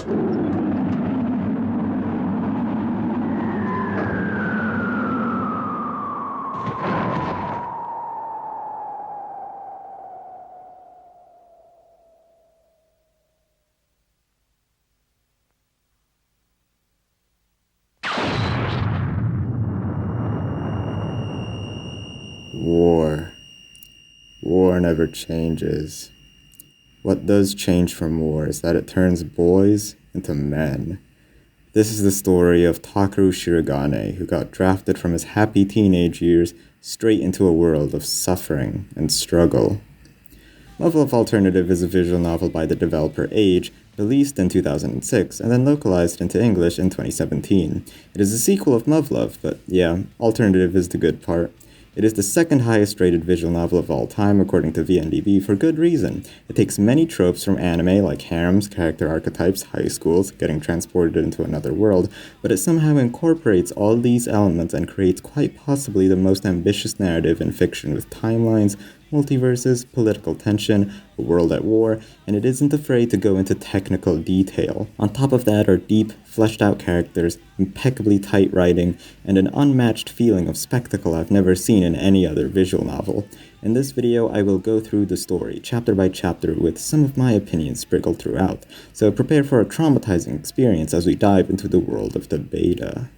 War. War never changes. What does change from war is that it turns boys into men. This is the story of Takeru Shirogane, who got drafted from his happy teenage years straight into a world of suffering and struggle. Muvluv Alternative is a visual novel by the developer Adze, released in 2006 and then localized into English in 2017. It is a sequel of Muv-Luv, but yeah, Alternative is the good part. It is the second highest rated visual novel of all time according to vndb for good reason. It takes many tropes from anime like harems, character archetypes, high schools, getting transported into another world, but it somehow incorporates all these elements and creates quite possibly the most ambitious narrative in fiction with timelines, multiverses, political tension, a world at war, and it isn't afraid to go into technical detail. On top of that are deep, fleshed out characters, impeccably tight writing, and an unmatched feeling of spectacle I've never seen in any other visual novel. In this video, I will go through the story, chapter by chapter, with some of my opinions sprinkled throughout, so prepare for a traumatizing experience as we dive into the world of the beta.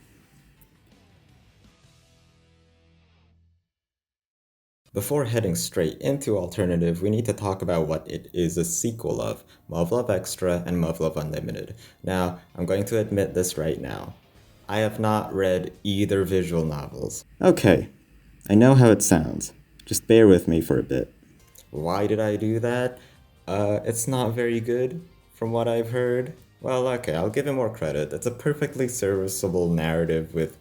Before heading straight into Alternative, we need to talk about what it is a sequel of, Muvluv Extra and Muvluv Unlimited. Now, I'm going to admit this right now. I have not read either visual novels. Okay, I know how it sounds. Just bear with me for a bit. Why did I do that? It's not very good, from what I've heard. Well, okay, I'll give it more credit. It's a perfectly serviceable narrative with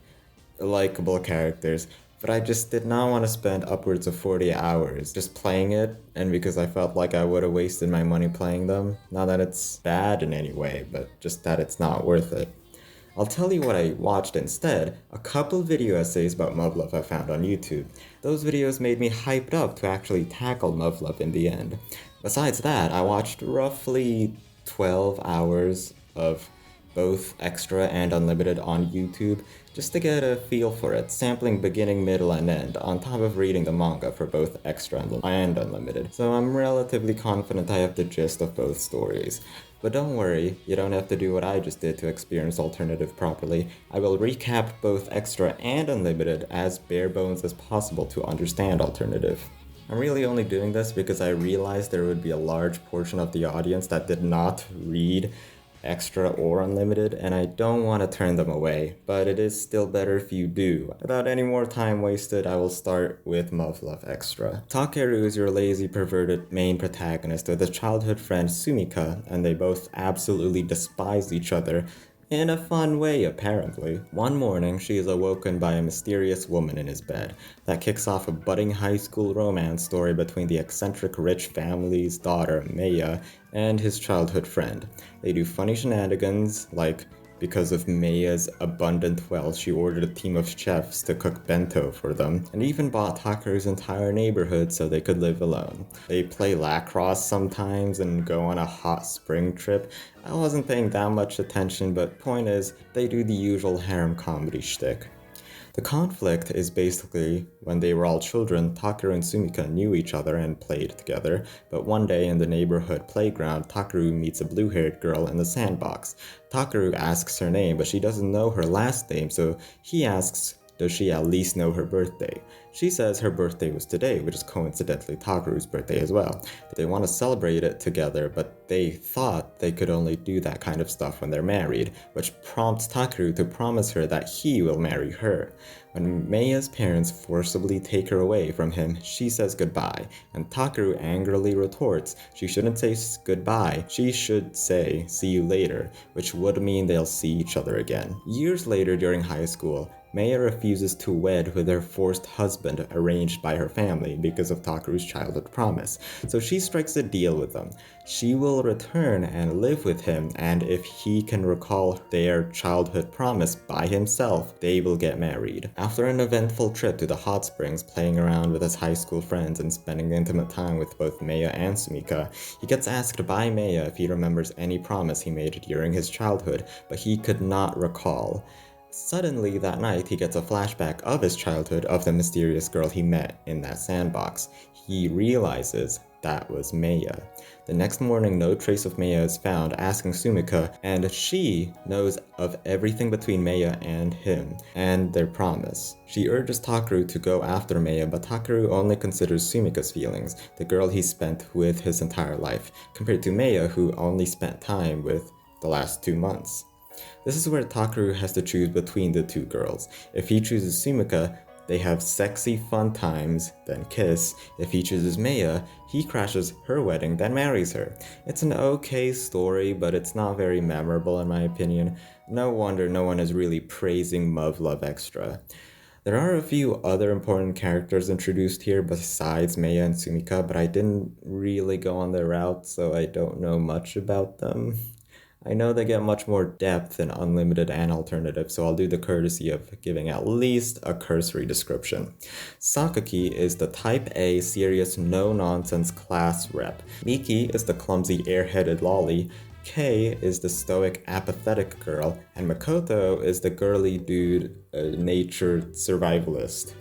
likable characters. But I just did not want to spend upwards of 40 hours just playing it, and because I felt like I would have wasted my money playing them. Not that it's bad in any way, but just that it's not worth it. I'll tell you what I watched instead, a couple video essays about Muvluv I found on YouTube. Those videos made me hyped up to actually tackle Muvluv in the end. Besides that, I watched roughly 12 hours of both Extra and Unlimited on YouTube, just to get a feel for it, sampling beginning, middle, and end, on top of reading the manga for both Extra and Unlimited. So I'm relatively confident I have the gist of both stories. But don't worry, you don't have to do what I just did to experience Alternative properly. I will recap both Extra and Unlimited as bare bones as possible to understand Alternative. I'm really only doing this because I realized there would be a large portion of the audience that did not read Extra or Unlimited, and I don't want to turn them away, but it is still better if you do. Without any more time wasted, I will start with Muvluv Extra. Takeru is your lazy, perverted main protagonist with a childhood friend SUMIKA, and they both absolutely despise each other, in a fun way, apparently. One morning, she is awoken by a mysterious woman in his bed. That kicks off a budding high school romance story between the eccentric rich family's daughter, Maya, and his childhood friend. They do funny shenanigans, like because of Maya's abundant wealth, she ordered a team of chefs to cook bento for them, and even bought Takeru's entire neighborhood so they could live alone. They play lacrosse sometimes and go on a hot spring trip. I wasn't paying that much attention, but point is, they do the usual harem comedy shtick. The conflict is basically, when they were all children, Takeru and SUMIKA knew each other and played together, but one day in the neighborhood playground, Takeru meets a blue-haired girl in the sandbox. Takeru asks her name, but she doesn't know her last name, so he asks, does she at least know her birthday? She says her birthday was today, which is coincidentally Takeru's birthday as well. They want to celebrate it together, but they thought they could only do that kind of stuff when they're married, which prompts Takeru to promise her that he will marry her. When Maya's parents forcibly take her away from him, she says goodbye, and Takeru angrily retorts she shouldn't say goodbye, she should say see you later, which would mean they'll see each other again. Years later during high school, Maya refuses to wed with her forced husband arranged by her family because of Takeru's childhood promise, so she strikes a deal with them. She will return and live with him, and if he can recall their childhood promise by himself, they will get married. After an eventful trip to the hot springs, playing around with his high school friends and spending intimate time with both Maya and SUMIKA, he gets asked by Maya if he remembers any promise he made during his childhood, but he could not recall. Suddenly, that night, he gets a flashback of his childhood of the mysterious girl he met in that sandbox. He realizes that was Maya. The next morning, no trace of Maya is found, asking SUMIKA, and she knows of everything between Maya and him, and their promise. She urges Takeru to go after Maya, but Takeru only considers SUMIKA's feelings, the girl he spent with his entire life, compared to Maya, who only spent time with the last 2 months. This is where Takeru has to choose between the two girls. If he chooses SUMIKA, they have sexy fun times, then kiss. If he chooses Maya, he crashes her wedding, then marries her. It's an okay story, but it's not very memorable in my opinion. No wonder no one is really praising Muv-Luv extra. There are a few other important characters introduced here besides Maya and SUMIKA, but I didn't really go on their route, so I don't know much about them. I know they get much more depth in Unlimited and Alternative, so I'll do the courtesy of giving at least a cursory description. Sakaki is the type A, serious, no-nonsense class rep. Miki is the clumsy, airheaded lolly. Kei is the stoic, apathetic girl. And Makoto is the girly dude, natured survivalist.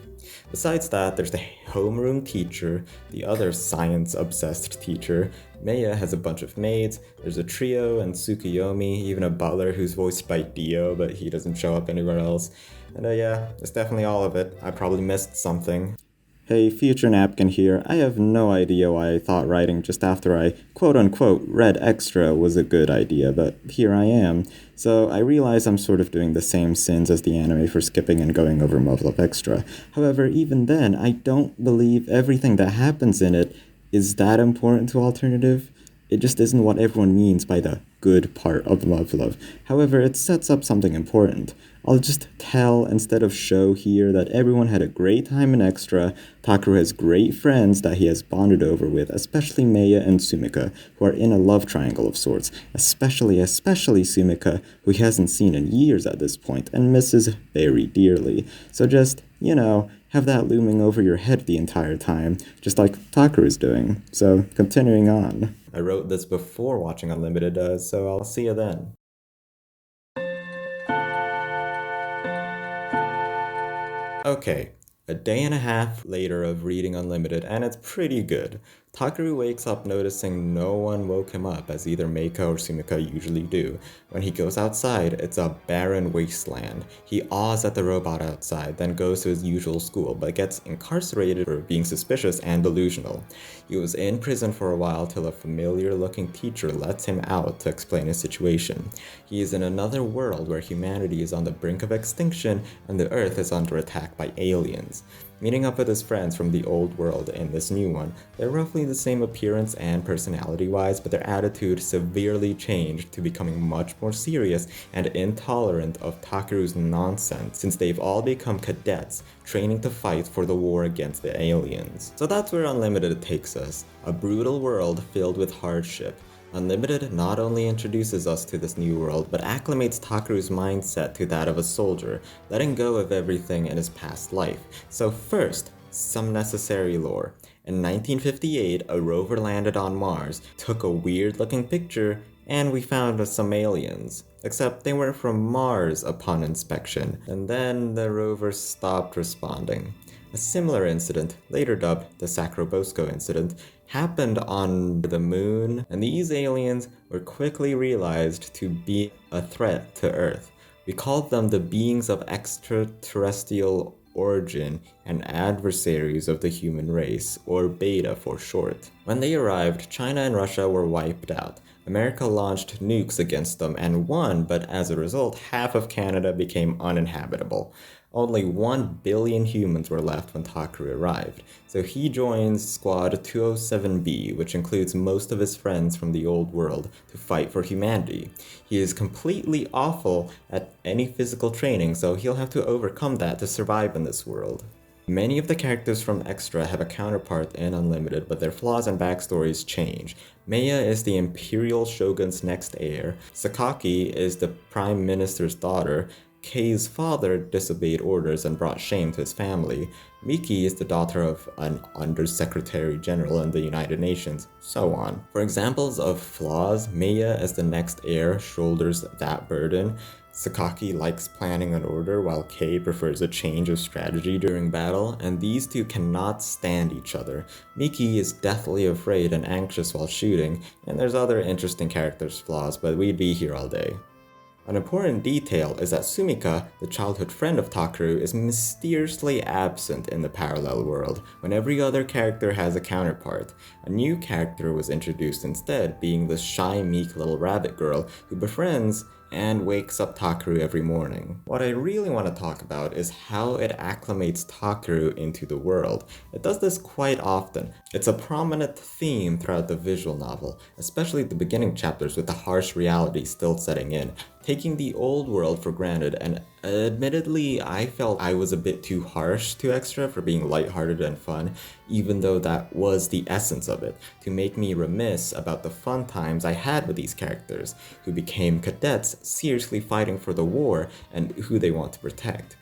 Besides that, there's the homeroom teacher, the other science-obsessed teacher. Maya has a bunch of maids, there's a trio and Tsukuyomi, even a butler who's voiced by Dio, but he doesn't show up anywhere else. And yeah, that's definitely all of it. I probably missed something. Hey, future napkin here. I have no idea why I thought writing just after I quote-unquote read extra was a good idea, but here I am. So I realize I'm sort of doing the same sins as the anime for skipping and going over Muvluv Extra. However, even then, I don't believe everything that happens in it is that important to Alternative. It just isn't what everyone means by the good part of Muvluv. However, it sets up something important. I'll just tell instead of show here that everyone had a great time in Extra. Takeru has great friends that he has bonded over with, especially Maya and SUMIKA, who are in a love triangle of sorts, especially SUMIKA, who he hasn't seen in years at this point and misses very dearly. So just, have that looming over your head the entire time, just like Takeru's doing. So, continuing on. I wrote this before watching Unlimited, so I'll see you then. Okay, a day and a half later of reading Unlimited, and it's pretty good. Takeru wakes up noticing no one woke him up, as either Meika or SUMIKA usually do. When he goes outside, it's a barren wasteland. He awes at the robot outside, then goes to his usual school, but gets incarcerated for being suspicious and delusional. He was in prison for a while till a familiar-looking teacher lets him out to explain his situation. He is in another world where humanity is on the brink of extinction and the Earth is under attack by aliens. Meeting up with his friends from the old world in this new one, they're roughly the same appearance and personality-wise, but their attitude severely changed to becoming much more serious and intolerant of Takeru's nonsense, since they've all become cadets, training to fight for the war against the aliens. So that's where Unlimited takes us, a brutal world filled with hardship. Unlimited not only introduces us to this new world, but acclimates Takeru's mindset to that of a soldier, letting go of everything in his past life. So first, some necessary lore. In 1958, a rover landed on Mars, took a weird-looking picture, and we found some aliens. Except they weren't from Mars upon inspection, and then the rover stopped responding. A similar incident, later dubbed the Sacrobosco incident, happened on the moon, and these aliens were quickly realized to be a threat to Earth. We called them the beings of extraterrestrial origin and adversaries of the human race, or Beta for short. When they arrived, China and Russia were wiped out. America launched nukes against them and won, but as a result, half of Canada became uninhabitable. Only 1 billion humans were left when Takaru arrived, so he joins Squad 207B, which includes most of his friends from the old world, to fight for humanity. He is completely awful at any physical training, so he'll have to overcome that to survive in this world. Many of the characters from Extra have a counterpart in Unlimited, but their flaws and backstories change. Maya is the Imperial Shogun's next heir, Sakaki is the Prime Minister's daughter, Kei's father disobeyed orders and brought shame to his family, Miki is the daughter of an Undersecretary General in the United Nations, so on. For examples of flaws, Maya as the next heir shoulders that burden, Sakaki likes planning an order while Kei prefers a change of strategy during battle, and these two cannot stand each other. Miki is deathly afraid and anxious while shooting, and there's other interesting characters' flaws, but we'd be here all day. An important detail is that Sumika, the childhood friend of Takaru, is mysteriously absent in the parallel world, when every other character has a counterpart. A new character was introduced instead, being the shy, meek little rabbit girl who befriends and wakes up Takaru every morning. What I really want to talk about is how it acclimates Takaru into the world. It does this quite often. It's a prominent theme throughout the visual novel, especially the beginning chapters with the harsh reality still setting in, taking the old world for granted, and admittedly, I felt I was a bit too harsh to Extra for being lighthearted and fun, even though that was the essence of it, to make me remiss about the fun times I had with these characters, who became cadets seriously fighting for the war and who they want to protect.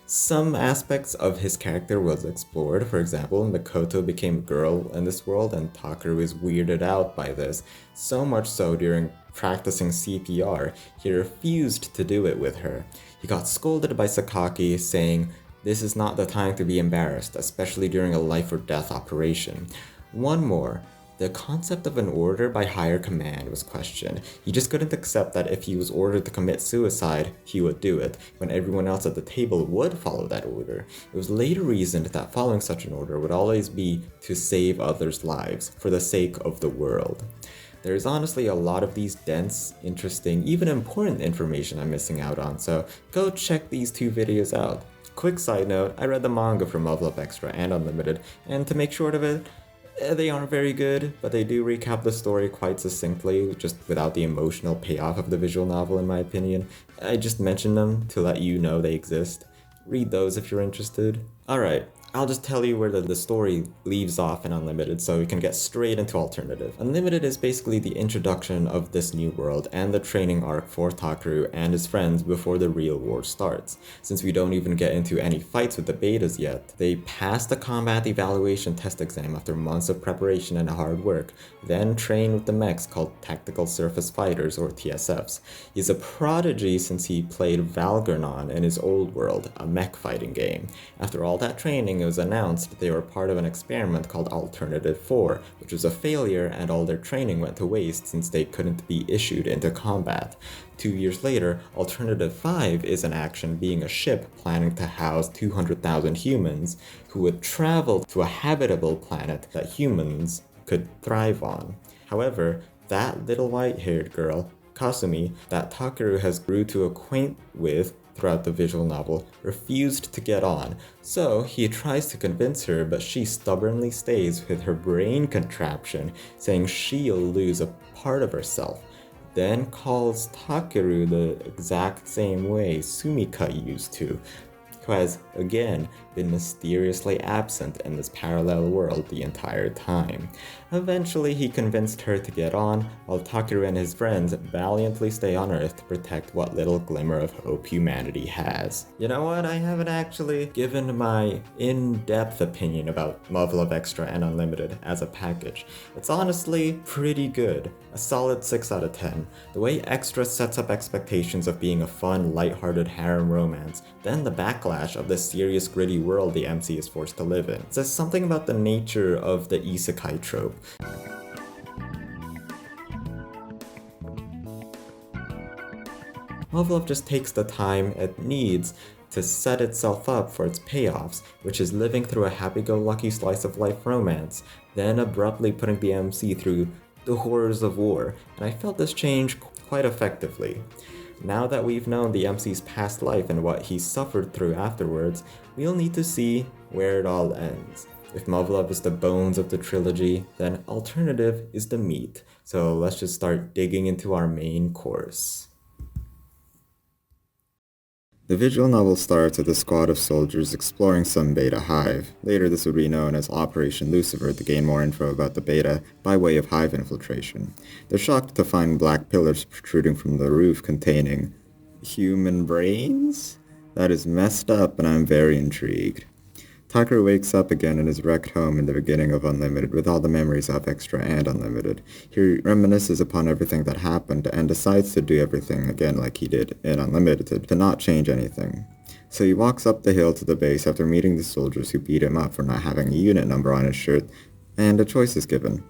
Some aspects of his character was explored. For example, Mikoto became a girl in this world and Takaru is weirded out by this, so much so during practicing CPR, he refused to do it with her. He got scolded by Sakaki, saying, "This is not the time to be embarrassed, especially during a life or death operation." One more. The concept of an order by higher command was questioned. He just couldn't accept that if he was ordered to commit suicide, he would do it, when everyone else at the table would follow that order. It was later reasoned that following such an order would always be to save others' lives, for the sake of the world. There's honestly a lot of these dense, interesting, even important information I'm missing out on, so go check these two videos out. Quick side note, I read the manga for Muv-Luv Extra and Unlimited, and to make short of it, they aren't very good, but they do recap the story quite succinctly, just without the emotional payoff of the visual novel in my opinion. I just mention them to let you know they exist. Read those if you're interested. Alright, I'll just tell you where the story leaves off in Unlimited so we can get straight into Alternative. Unlimited is basically the introduction of this new world and the training arc for Takaru and his friends before the real war starts. Since we don't even get into any fights with the betas yet, they pass the combat evaluation test exam after months of preparation and hard work, then train with the mechs called Tactical Surface Fighters or TSFs. He's a prodigy since he played Valgornon in his old world, a mech fighting game. After all that training, it was announced they were part of an experiment called Alternative 4, which was a failure and all their training went to waste since they couldn't be issued into combat. 2 years later, Alternative 5 is in action, being a ship planning to house 200,000 humans who would travel to a habitable planet that humans could thrive on. However, that little white-haired girl, Kasumi, that Takaru has grew to acquaint with throughout the visual novel, refused to get on, so he tries to convince her, but she stubbornly stays with her brain contraption, saying she'll lose a part of herself, then calls Takaru the exact same way Sumika used to, who has, again, been mysteriously absent in this parallel world the entire time. Eventually, he convinced her to get on, while Takaru and his friends valiantly stay on Earth to protect what little glimmer of hope humanity has. You know what? I haven't actually given my in-depth opinion about Muv-Luv Extra and Unlimited as a package. It's honestly pretty good. A solid 6 out of 10. The way Extra sets up expectations of being a fun, lighthearted harem romance, then the backlash of the serious, gritty world the MC is forced to live in. It says something about the nature of the isekai trope. Muv-Luv just takes the time it needs to set itself up for its payoffs, which is living through a happy-go-lucky slice-of-life romance, then abruptly putting the MC through the horrors of war, and I felt this change quite effectively. Now that we've known the MC's past life and what he suffered through afterwards, we'll need to see where it all ends. If Muv-Luv is the bones of the trilogy, then Alternative is the meat. So let's just start digging into our main course. The visual novel starts with a squad of soldiers exploring some beta hive. Later this would be known as Operation Lucifer to gain more info about the beta by way of hive infiltration. They're shocked to find black pillars protruding from the roof containing human brains? That is messed up and I'm very intrigued. Tucker wakes up again in his wrecked home in the beginning of Unlimited with all the memories of Extra and Unlimited. He reminisces upon everything that happened and decides to do everything again like he did in Unlimited, to not change anything. So he walks up the hill to the base after meeting the soldiers who beat him up for not having a unit number on his shirt, and a choice is given.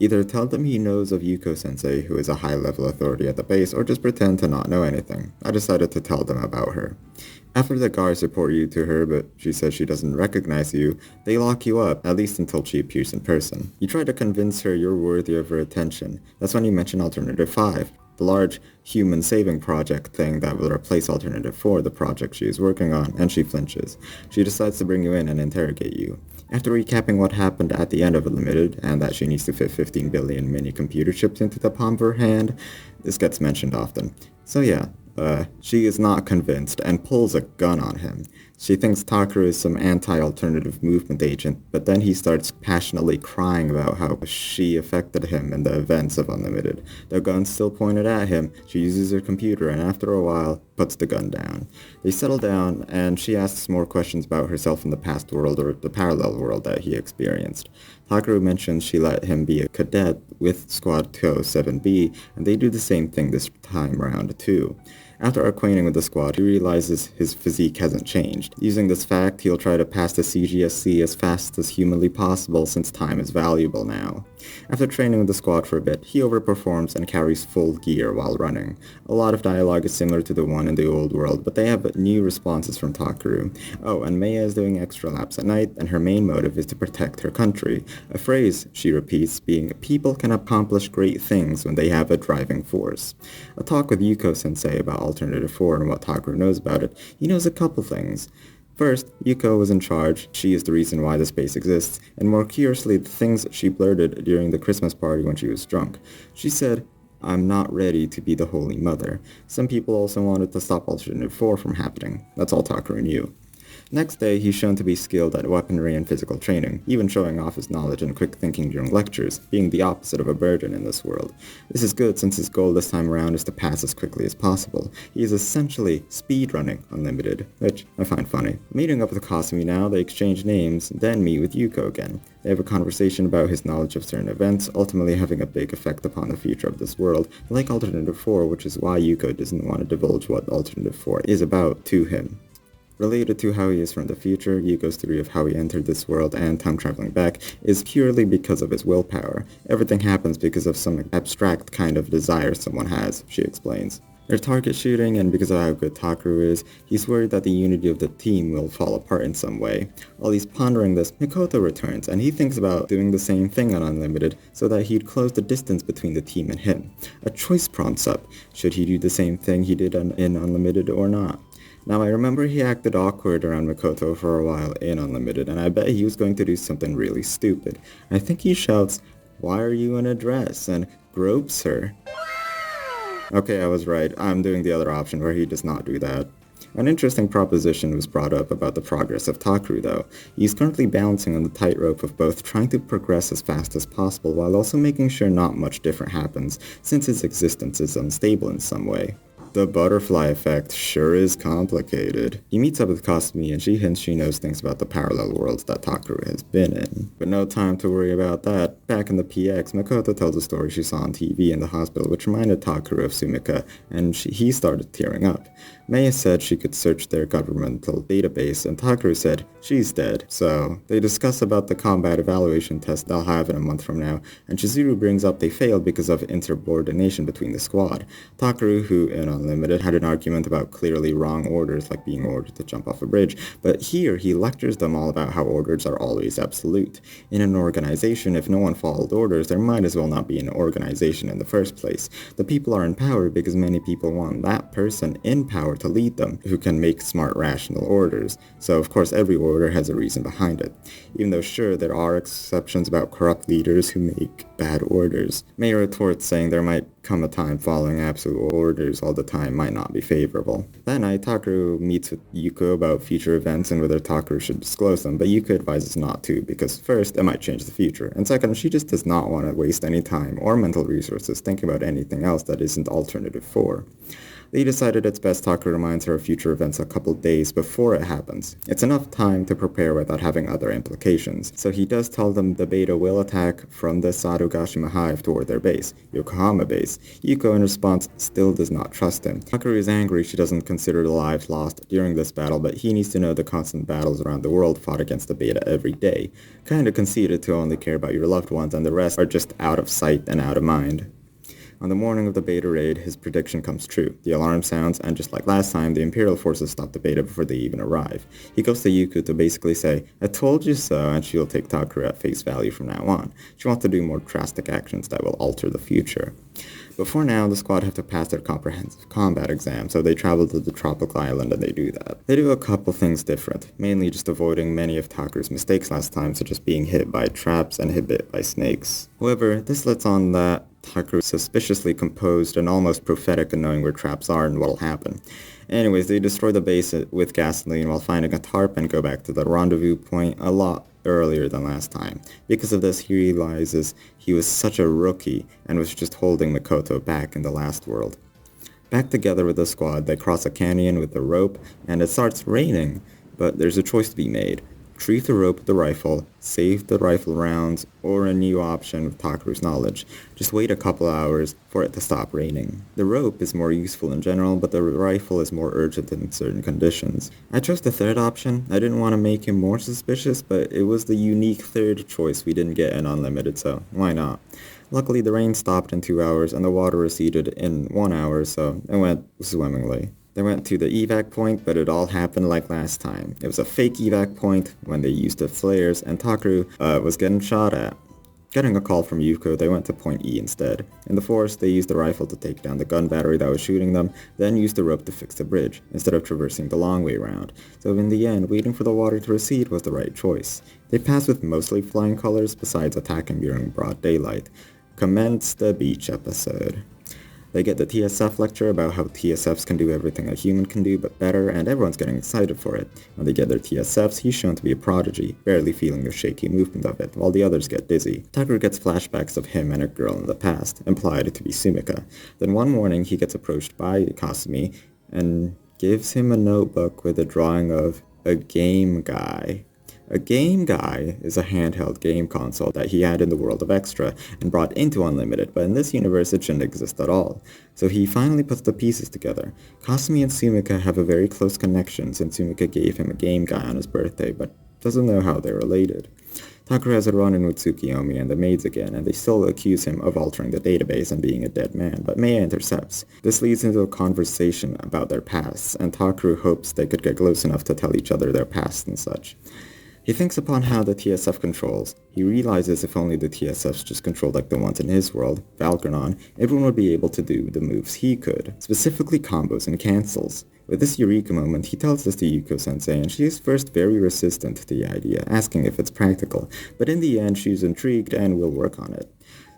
Either tell them he knows of Yuko-sensei, who is a high-level authority at the base, or just pretend to not know anything. I decided to tell them about her. After the guards report you to her, but she says she doesn't recognize you, they lock you up, at least until she appears in person. You try to convince her you're worthy of her attention. That's when you mention Alternative 5, the large human saving project thing that will replace Alternative 4, the project she is working on, and she flinches. She decides to bring you in and interrogate you. After recapping what happened at the end of Unlimited, and that she needs to fit 15 billion mini computer chips into the palm of her hand, this gets mentioned often. So yeah, she is not convinced and pulls a gun on him. She thinks Takaru is some anti-alternative movement agent, but then he starts passionately crying about how she affected him in the events of Unlimited. The gun's still pointed at him, she uses her computer and after a while, puts the gun down. They settle down and she asks more questions about herself in the past world or the parallel world that he experienced. Takaru mentions she let him be a cadet with Squad 207B, and they do the same thing this time around too. After acquainting with the squad, he realizes his physique hasn't changed. Using this fact, he'll try to pass the CGSC as fast as humanly possible since time is valuable now. After training with the squad for a bit, he overperforms and carries full gear while running. A lot of dialogue is similar to the one in the old world, but they have new responses from Takaru. Oh, and Maya is doing extra laps at night, and her main motive is to protect her country. A phrase she repeats being, people can accomplish great things when they have a driving force. A talk with Yuko-sensei about Alternative 4 and what Takaru knows about it. He knows a couple things. First, Yuko was in charge, she is the reason why the space exists, and more curiously, the things she blurted during the Christmas party when she was drunk. She said, I'm not ready to be the Holy Mother. Some people also wanted to stop Alternative 4 from happening. That's all Takaru knew. Next day, he's shown to be skilled at weaponry and physical training, even showing off his knowledge and quick thinking during lectures, being the opposite of a burden in this world. This is good since his goal this time around is to pass as quickly as possible. He is essentially speedrunning Unlimited, which I find funny. Meeting up with Kasumi now, they exchange names, then meet with Yuko again. They have a conversation about his knowledge of certain events, ultimately having a big effect upon the future of this world, like Alternative 4, which is why Yuko doesn't want to divulge what Alternative 4 is about to him. Related to how he is from the future, Yuko's theory of how he entered this world and time traveling back is purely because of his willpower. Everything happens because of some abstract kind of desire someone has, she explains. They're target shooting, and because of how good Takaru is, he's worried that the unity of the team will fall apart in some way. While he's pondering this, Mikoto returns, and he thinks about doing the same thing on Unlimited so that he'd close the distance between the team and him. A choice prompts up. Should he do the same thing he did in Unlimited or not? Now, I remember he acted awkward around Mikoto for a while in Unlimited, and I bet he was going to do something really stupid. I think he shouts, "Why are you in a dress?" and gropes her. Okay, I was right. I'm doing the other option where he does not do that. An interesting proposition was brought up about the progress of Takaru, though. He's currently balancing on the tightrope of both trying to progress as fast as possible while also making sure not much different happens, since his existence is unstable in some way. The butterfly effect sure is complicated. He meets up with Kasumi and she hints she knows things about the parallel worlds that Takaru has been in. But no time to worry about that. Back in the PX, Mikoto tells a story she saw on TV in the hospital which reminded Takaru of SUMIKA, and he started tearing up. Maya said she could search their governmental database, and Takaru said she's dead. So they discuss about the combat evaluation test they'll have in a month from now, and Chizuru brings up they failed because of insubordination between the squad. Takaru, who in Unlimited had an argument about clearly wrong orders, like being ordered to jump off a bridge, but here he lectures them all about how orders are always absolute. In an organization, if no one followed orders, there might as well not be an organization in the first place. The people are in power because many people want that person in power to lead them, who can make smart, rational orders. So of course every order has a reason behind it. Even though sure, there are exceptions about corrupt leaders who make bad orders. May retorts saying there might come a time following absolute orders all the time might not be favorable. That night, Takeru meets with Yuko about future events and whether Takeru should disclose them, but Yuko advises not to because first, it might change the future, and second, she just does not want to waste any time or mental resources thinking about anything else that isn't Alternative 4. They decided it's best Takeru reminds her of future events a couple days before it happens. It's enough time to prepare without having other implications. So he does tell them the beta will attack from the Sarugashima Hive toward their base, Yokohama base. Yuko in response still does not trust him. Takeru is angry she doesn't consider the lives lost during this battle, but he needs to know the constant battles around the world fought against the beta every day. Kinda conceited to only care about your loved ones and the rest are just out of sight and out of mind. On the morning of the beta raid, his prediction comes true. The alarm sounds, and just like last time, the Imperial forces stop the beta before they even arrive. He goes to Yuko to basically say, "I told you so," and she'll take Takeru at face value from now on. She wants to do more drastic actions that will alter the future. But for now, the squad have to pass their comprehensive combat exam, so they travel to the tropical island and they do that. They do a couple things different, mainly just avoiding many of Takeru's mistakes last time, such as being hit by traps and hit bit by snakes. However, this lets on that Takeru is suspiciously composed and almost prophetic in knowing where traps are and what'll happen. Anyways, they destroy the base with gasoline while finding a tarp and go back to the rendezvous point a lot earlier than last time. Because of this, he realizes he was such a rookie and was just holding Mikoto back in the last world. Back together with the squad, they cross a canyon with a rope and it starts raining, but there's a choice to be made. Retrieve the rope with the rifle, save the rifle rounds, or a new option with Takeru's knowledge. Just wait a couple hours for it to stop raining. The rope is more useful in general, but the rifle is more urgent in certain conditions. I chose the third option. I didn't want to make him more suspicious, but it was the unique third choice we didn't get in Unlimited, so why not? Luckily, the rain stopped in 2 hours and the water receded in 1 hour, so it went swimmingly. They went to the evac point, but it all happened like last time. It was a fake evac point when they used the flares, and Takeru was getting shot at. Getting a call from Yuko, they went to point E instead. In the forest, they used the rifle to take down the gun battery that was shooting them, then used the rope to fix the bridge, instead of traversing the long way round. So in the end, waiting for the water to recede was the right choice. They passed with mostly flying colors, besides attacking during broad daylight. Commence the beach episode. They get the TSF lecture about how TSFs can do everything a human can do but better, and everyone's getting excited for it. When they get their TSFs, he's shown to be a prodigy, barely feeling the shaky movement of it, while the others get dizzy. Takeru gets flashbacks of him and a girl in the past, implied to be Sumika. Then one morning, he gets approached by Kasumi and gives him a notebook with a drawing of a game guy. A game guy is a handheld game console that he had in the world of Extra and brought into Unlimited, but in this universe it shouldn't exist at all. So he finally puts the pieces together. Kasumi and Sumika have a very close connection since Sumika gave him a game guy on his birthday, but doesn't know how they're related. Takeru has a run-in with Tsukiyomi and the maids again, and they still accuse him of altering the database and being a dead man, but Maya intercepts. This leads into a conversation about their pasts, and Takeru hopes they could get close enough to tell each other their pasts and such. He thinks upon how the TSF controls. He realizes if only the TSFs just controlled like the ones in his world, Valgrinon, everyone would be able to do the moves he could, specifically combos and cancels. With this eureka moment, he tells this to Yuko-sensei, and she is first very resistant to the idea, asking if it's practical, but in the end she's intrigued and will work on it.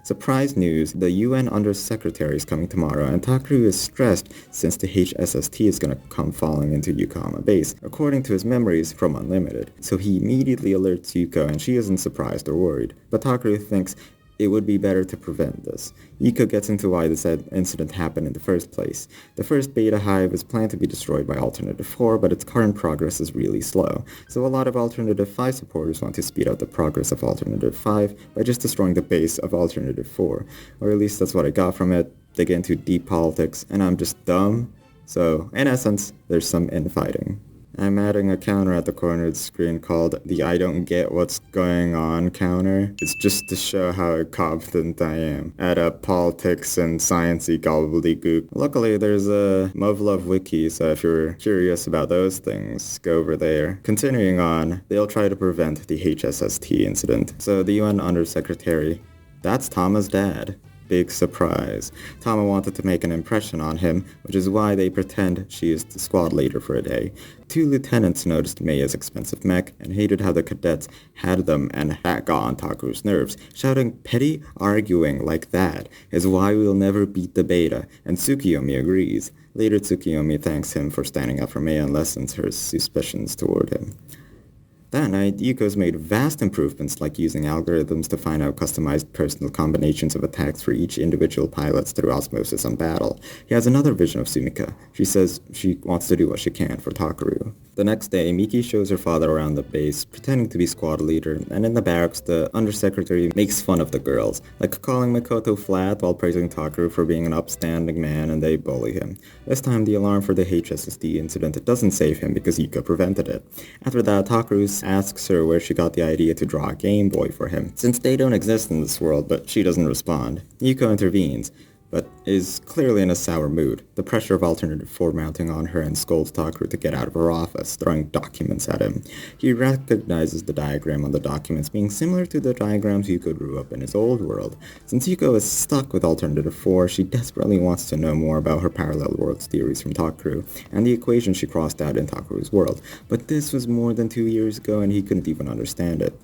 Surprise news, the UN Undersecretary is coming tomorrow, and Takeru is stressed since the HSST is gonna come falling into Yokohama base, according to his memories from Unlimited. So he immediately alerts Yuko, and she isn't surprised or worried. But Takeru thinks it would be better to prevent this. Yuko gets into why this incident happened in the first place. The first beta hive is planned to be destroyed by Alternative 4, but its current progress is really slow. So a lot of Alternative 5 supporters want to speed up the progress of Alternative 5 by just destroying the base of Alternative 4. Or at least that's what I got from it. They get into deep politics, and I'm just dumb. So, in essence, there's some infighting. I'm adding a counter at the corner of the screen called the I don't get what's going on counter. It's just to show how confident I am at politics and sciencey gobbledygook. Luckily, there's a Muv-Luv wiki, so if you're curious about those things, go over there. Continuing on, they'll try to prevent the HSST incident. So the UN Undersecretary, that's Tama's dad. Big surprise. Tama wanted to make an impression on him, which is why they pretend she is the squad leader for a day. 2 lieutenants noticed Meia's expensive mech and hated how the cadets had them, and that got on Taku's nerves. Shouting petty arguing like that is why we'll never beat the beta, and Tsukiyomi agrees. Later, Tsukiyomi thanks him for standing up for Meia and lessens her suspicions toward him. That night, Yuko's made vast improvements like using algorithms to find out customized personal combinations of attacks for each individual pilots through osmosis and battle. He has another vision of Sumika. She says she wants to do what she can for Takeru. The next day, Miki shows her father around the base, pretending to be squad leader, and in the barracks, the undersecretary makes fun of the girls, like calling Mikoto flat while praising Takeru for being an upstanding man, and they bully him. This time, the alarm for the HSSD incident doesn't save him because Yuko prevented it. After that, Takeru asks her where she got the idea to draw a Game Boy for him, since they don't exist in this world, but she doesn't respond. Yuko intervenes, but is clearly in a sour mood, the pressure of Alternative 4 mounting on her, and scolds Takeru to get out of her office, throwing documents at him. He recognizes the diagram on the documents being similar to the diagrams Yuko drew up in his old world. Since Yuko is stuck with Alternative 4, she desperately wants to know more about her parallel worlds theories from Takeru, and the equation she crossed out in Takeru's world, but this was more than 2 years ago and he couldn't even understand it.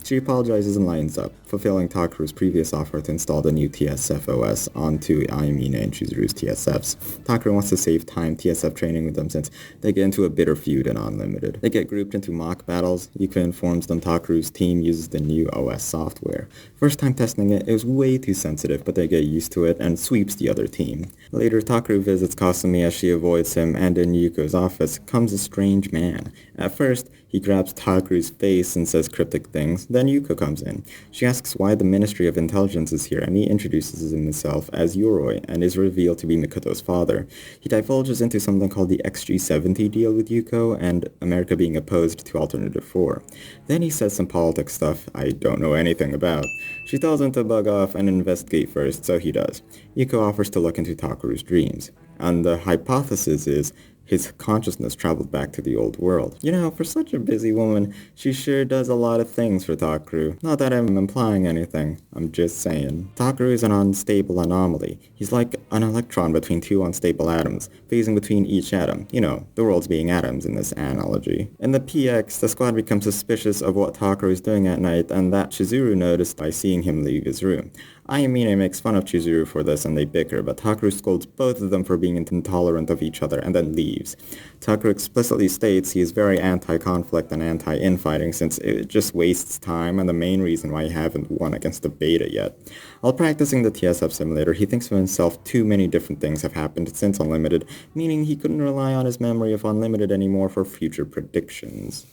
She apologizes and lines up, fulfilling Takeru's previous offer to install the new TSF OS onto Ayamine and Chizuru's TSFs. Takeru wants to save time TSF training with them since they get into a bitter feud in Unlimited. They get grouped into mock battles. Yuka informs them Takeru's team uses the new OS software. First time testing it, it was way too sensitive, but they get used to it and sweeps the other team. Later, Takeru visits Kasumi as she avoids him, and in Yuko's office comes a strange man. At first, he grabs Takeru's face and says cryptic things. Then Yuko comes in. She asks why the Ministry of Intelligence is here, and he introduces himself as Yoroi and is revealed to be Mikoto's father. He divulges into something called the XG-70 deal with Yuko and America being opposed to Alternative 4. Then he says some politics stuff I don't know anything about. She tells him to bug off and investigate first, so he does. Yuko offers to look into Takeru's dreams, and the hypothesis is his consciousness traveled back to the old world. You know, for such a busy woman, she sure does a lot of things for Takeru. Not that I'm implying anything, I'm just saying. Takeru is an unstable anomaly. He's like an electron between 2 unstable atoms, phasing between each atom. You know, the worlds being atoms in this analogy. In the PX, the squad becomes suspicious of what Takeru is doing at night, and that Chizuru noticed by seeing him leave his room. Ayamine makes fun of Chizuru for this and they bicker, but Takeru scolds both of them for being intolerant of each other and then leaves. Takeru explicitly states he is very anti-conflict and anti-infighting since it just wastes time and the main reason why he haven't won against the beta yet. While practicing the TSF simulator, he thinks of himself too many different things have happened since Unlimited, meaning he couldn't rely on his memory of Unlimited anymore for future predictions.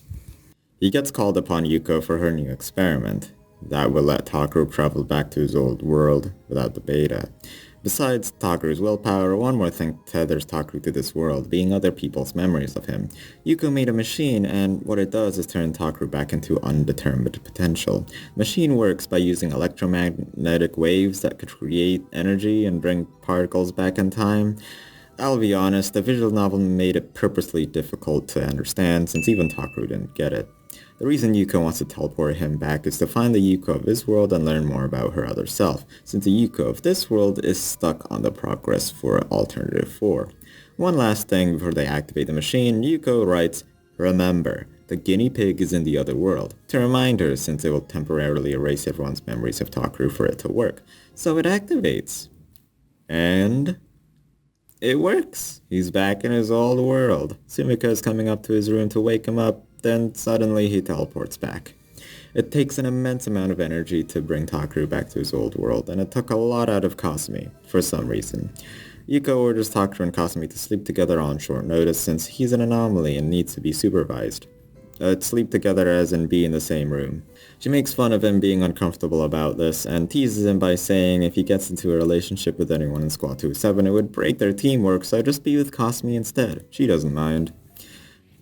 He gets called upon Yuko for her new experiment. That will let Takeru travel back to his old world without the beta. Besides Takeru's willpower, one more thing tethers Takeru to this world, being other people's memories of him. Yuko made a machine, and what it does is turn Takeru back into undetermined potential. Machine works by using electromagnetic waves that could create energy and bring particles back in time. I'll be honest, the visual novel made it purposely difficult to understand since even Takeru didn't get it. The reason Yuko wants to teleport him back is to find the Yuko of his world and learn more about her other self, since the Yuko of this world is stuck on the progress for Alternative 4. One last thing before they activate the machine, Yuko writes, "Remember, the guinea pig is in the other world," to remind her since it will temporarily erase everyone's memories of Takeru for it to work. So it activates. And it works. He's back in his old world. Sumika is coming up to his room to wake him up. Then suddenly he teleports back. It takes an immense amount of energy to bring Takeru back to his old world, and it took a lot out of Kasumi, for some reason. Yuko orders Takeru and Kasumi to sleep together on short notice since he's an anomaly and needs to be supervised. Sleep together as in be in the same room. She makes fun of him being uncomfortable about this, and teases him by saying if he gets into a relationship with anyone in Squad 207 it would break their teamwork, so just be with Kasumi instead. She doesn't mind.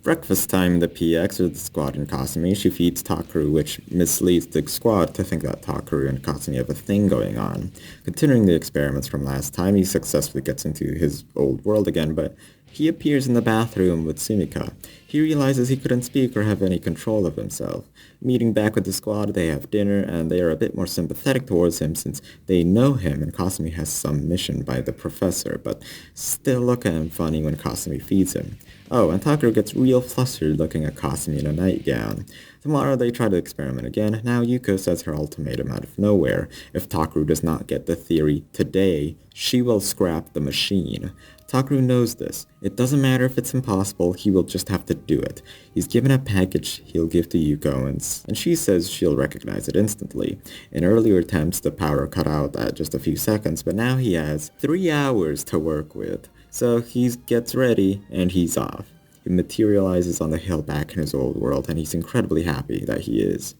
Breakfast time, the PX or the squad and Kasumi, she feeds Takaru, which misleads the squad to think that Takaru and Kasumi have a thing going on. Continuing the experiments from last time, he successfully gets into his old world again, but he appears in the bathroom with Sumika. He realizes he couldn't speak or have any control of himself. Meeting back with the squad, they have dinner, and they are a bit more sympathetic towards him since they know him and Kasumi has some mission by the professor, but still look at him funny when Kasumi feeds him. Oh, and Takaru gets real flustered looking at Kasumi in a nightgown. Tomorrow they try to experiment again. Now Yuko says her ultimatum out of nowhere. If Takaru does not get the theory today, she will scrap the machine. Takaru knows this. It doesn't matter if it's impossible, he will just have to do it. He's given a package he'll give to Yuko, and she says she'll recognize it instantly. In earlier attempts, the power cut out at just a few seconds, but now he has 3 hours to work with. So he gets ready, and he's off. He materializes on the hill back in his old world, and he's incredibly happy that he is.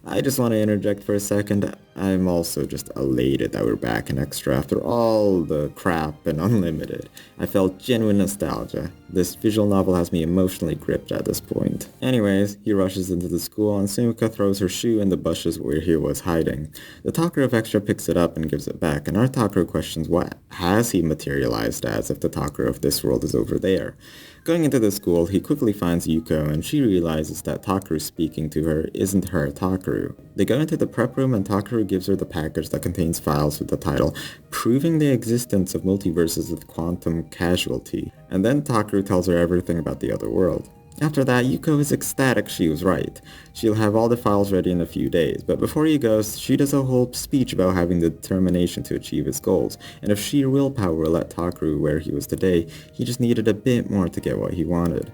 I just want to interject for a second. I'm also just elated that we're back in Extra after all the crap and Unlimited. I felt genuine nostalgia. This visual novel has me emotionally gripped at this point. Anyways, he rushes into the school and Sumika throws her shoe in the bushes where he was hiding. The talker of Extra picks it up and gives it back, and our talker questions what has he materialized as if the talker of this world is over there. Going into the school, he quickly finds Yuko, and she realizes that Takaru speaking to her isn't her Takaru. They go into the prep room, and Takaru gives her the package that contains files with the title, Proving the Existence of Multiverses with Quantum Casualty. And then Takaru tells her everything about the other world. After that, Yuko is ecstatic she was right. She'll have all the files ready in a few days, but before he goes, she does a whole speech about having the determination to achieve his goals, and if sheer willpower let Takaru where he was today, he just needed a bit more to get what he wanted.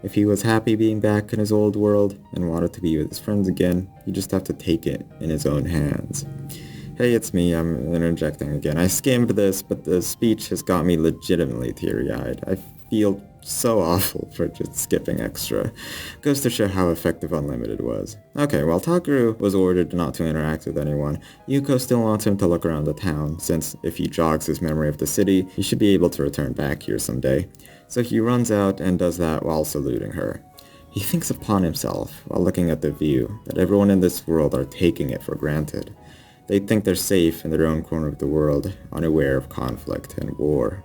If he was happy being back in his old world and wanted to be with his friends again, he'd just have to take it in his own hands. Hey, it's me, I'm interjecting again. I skimmed this, but the speech has got me legitimately teary-eyed. I feel so awful for just skipping Extra. Goes to show how effective Unlimited was. Okay, while Takaru was ordered not to interact with anyone, Yuko still wants him to look around the town, since if he jogs his memory of the city, he should be able to return back here someday. So he runs out and does that while saluting her. He thinks upon himself, while looking at the view, that everyone in this world are taking it for granted. They think they're safe in their own corner of the world, unaware of conflict and war.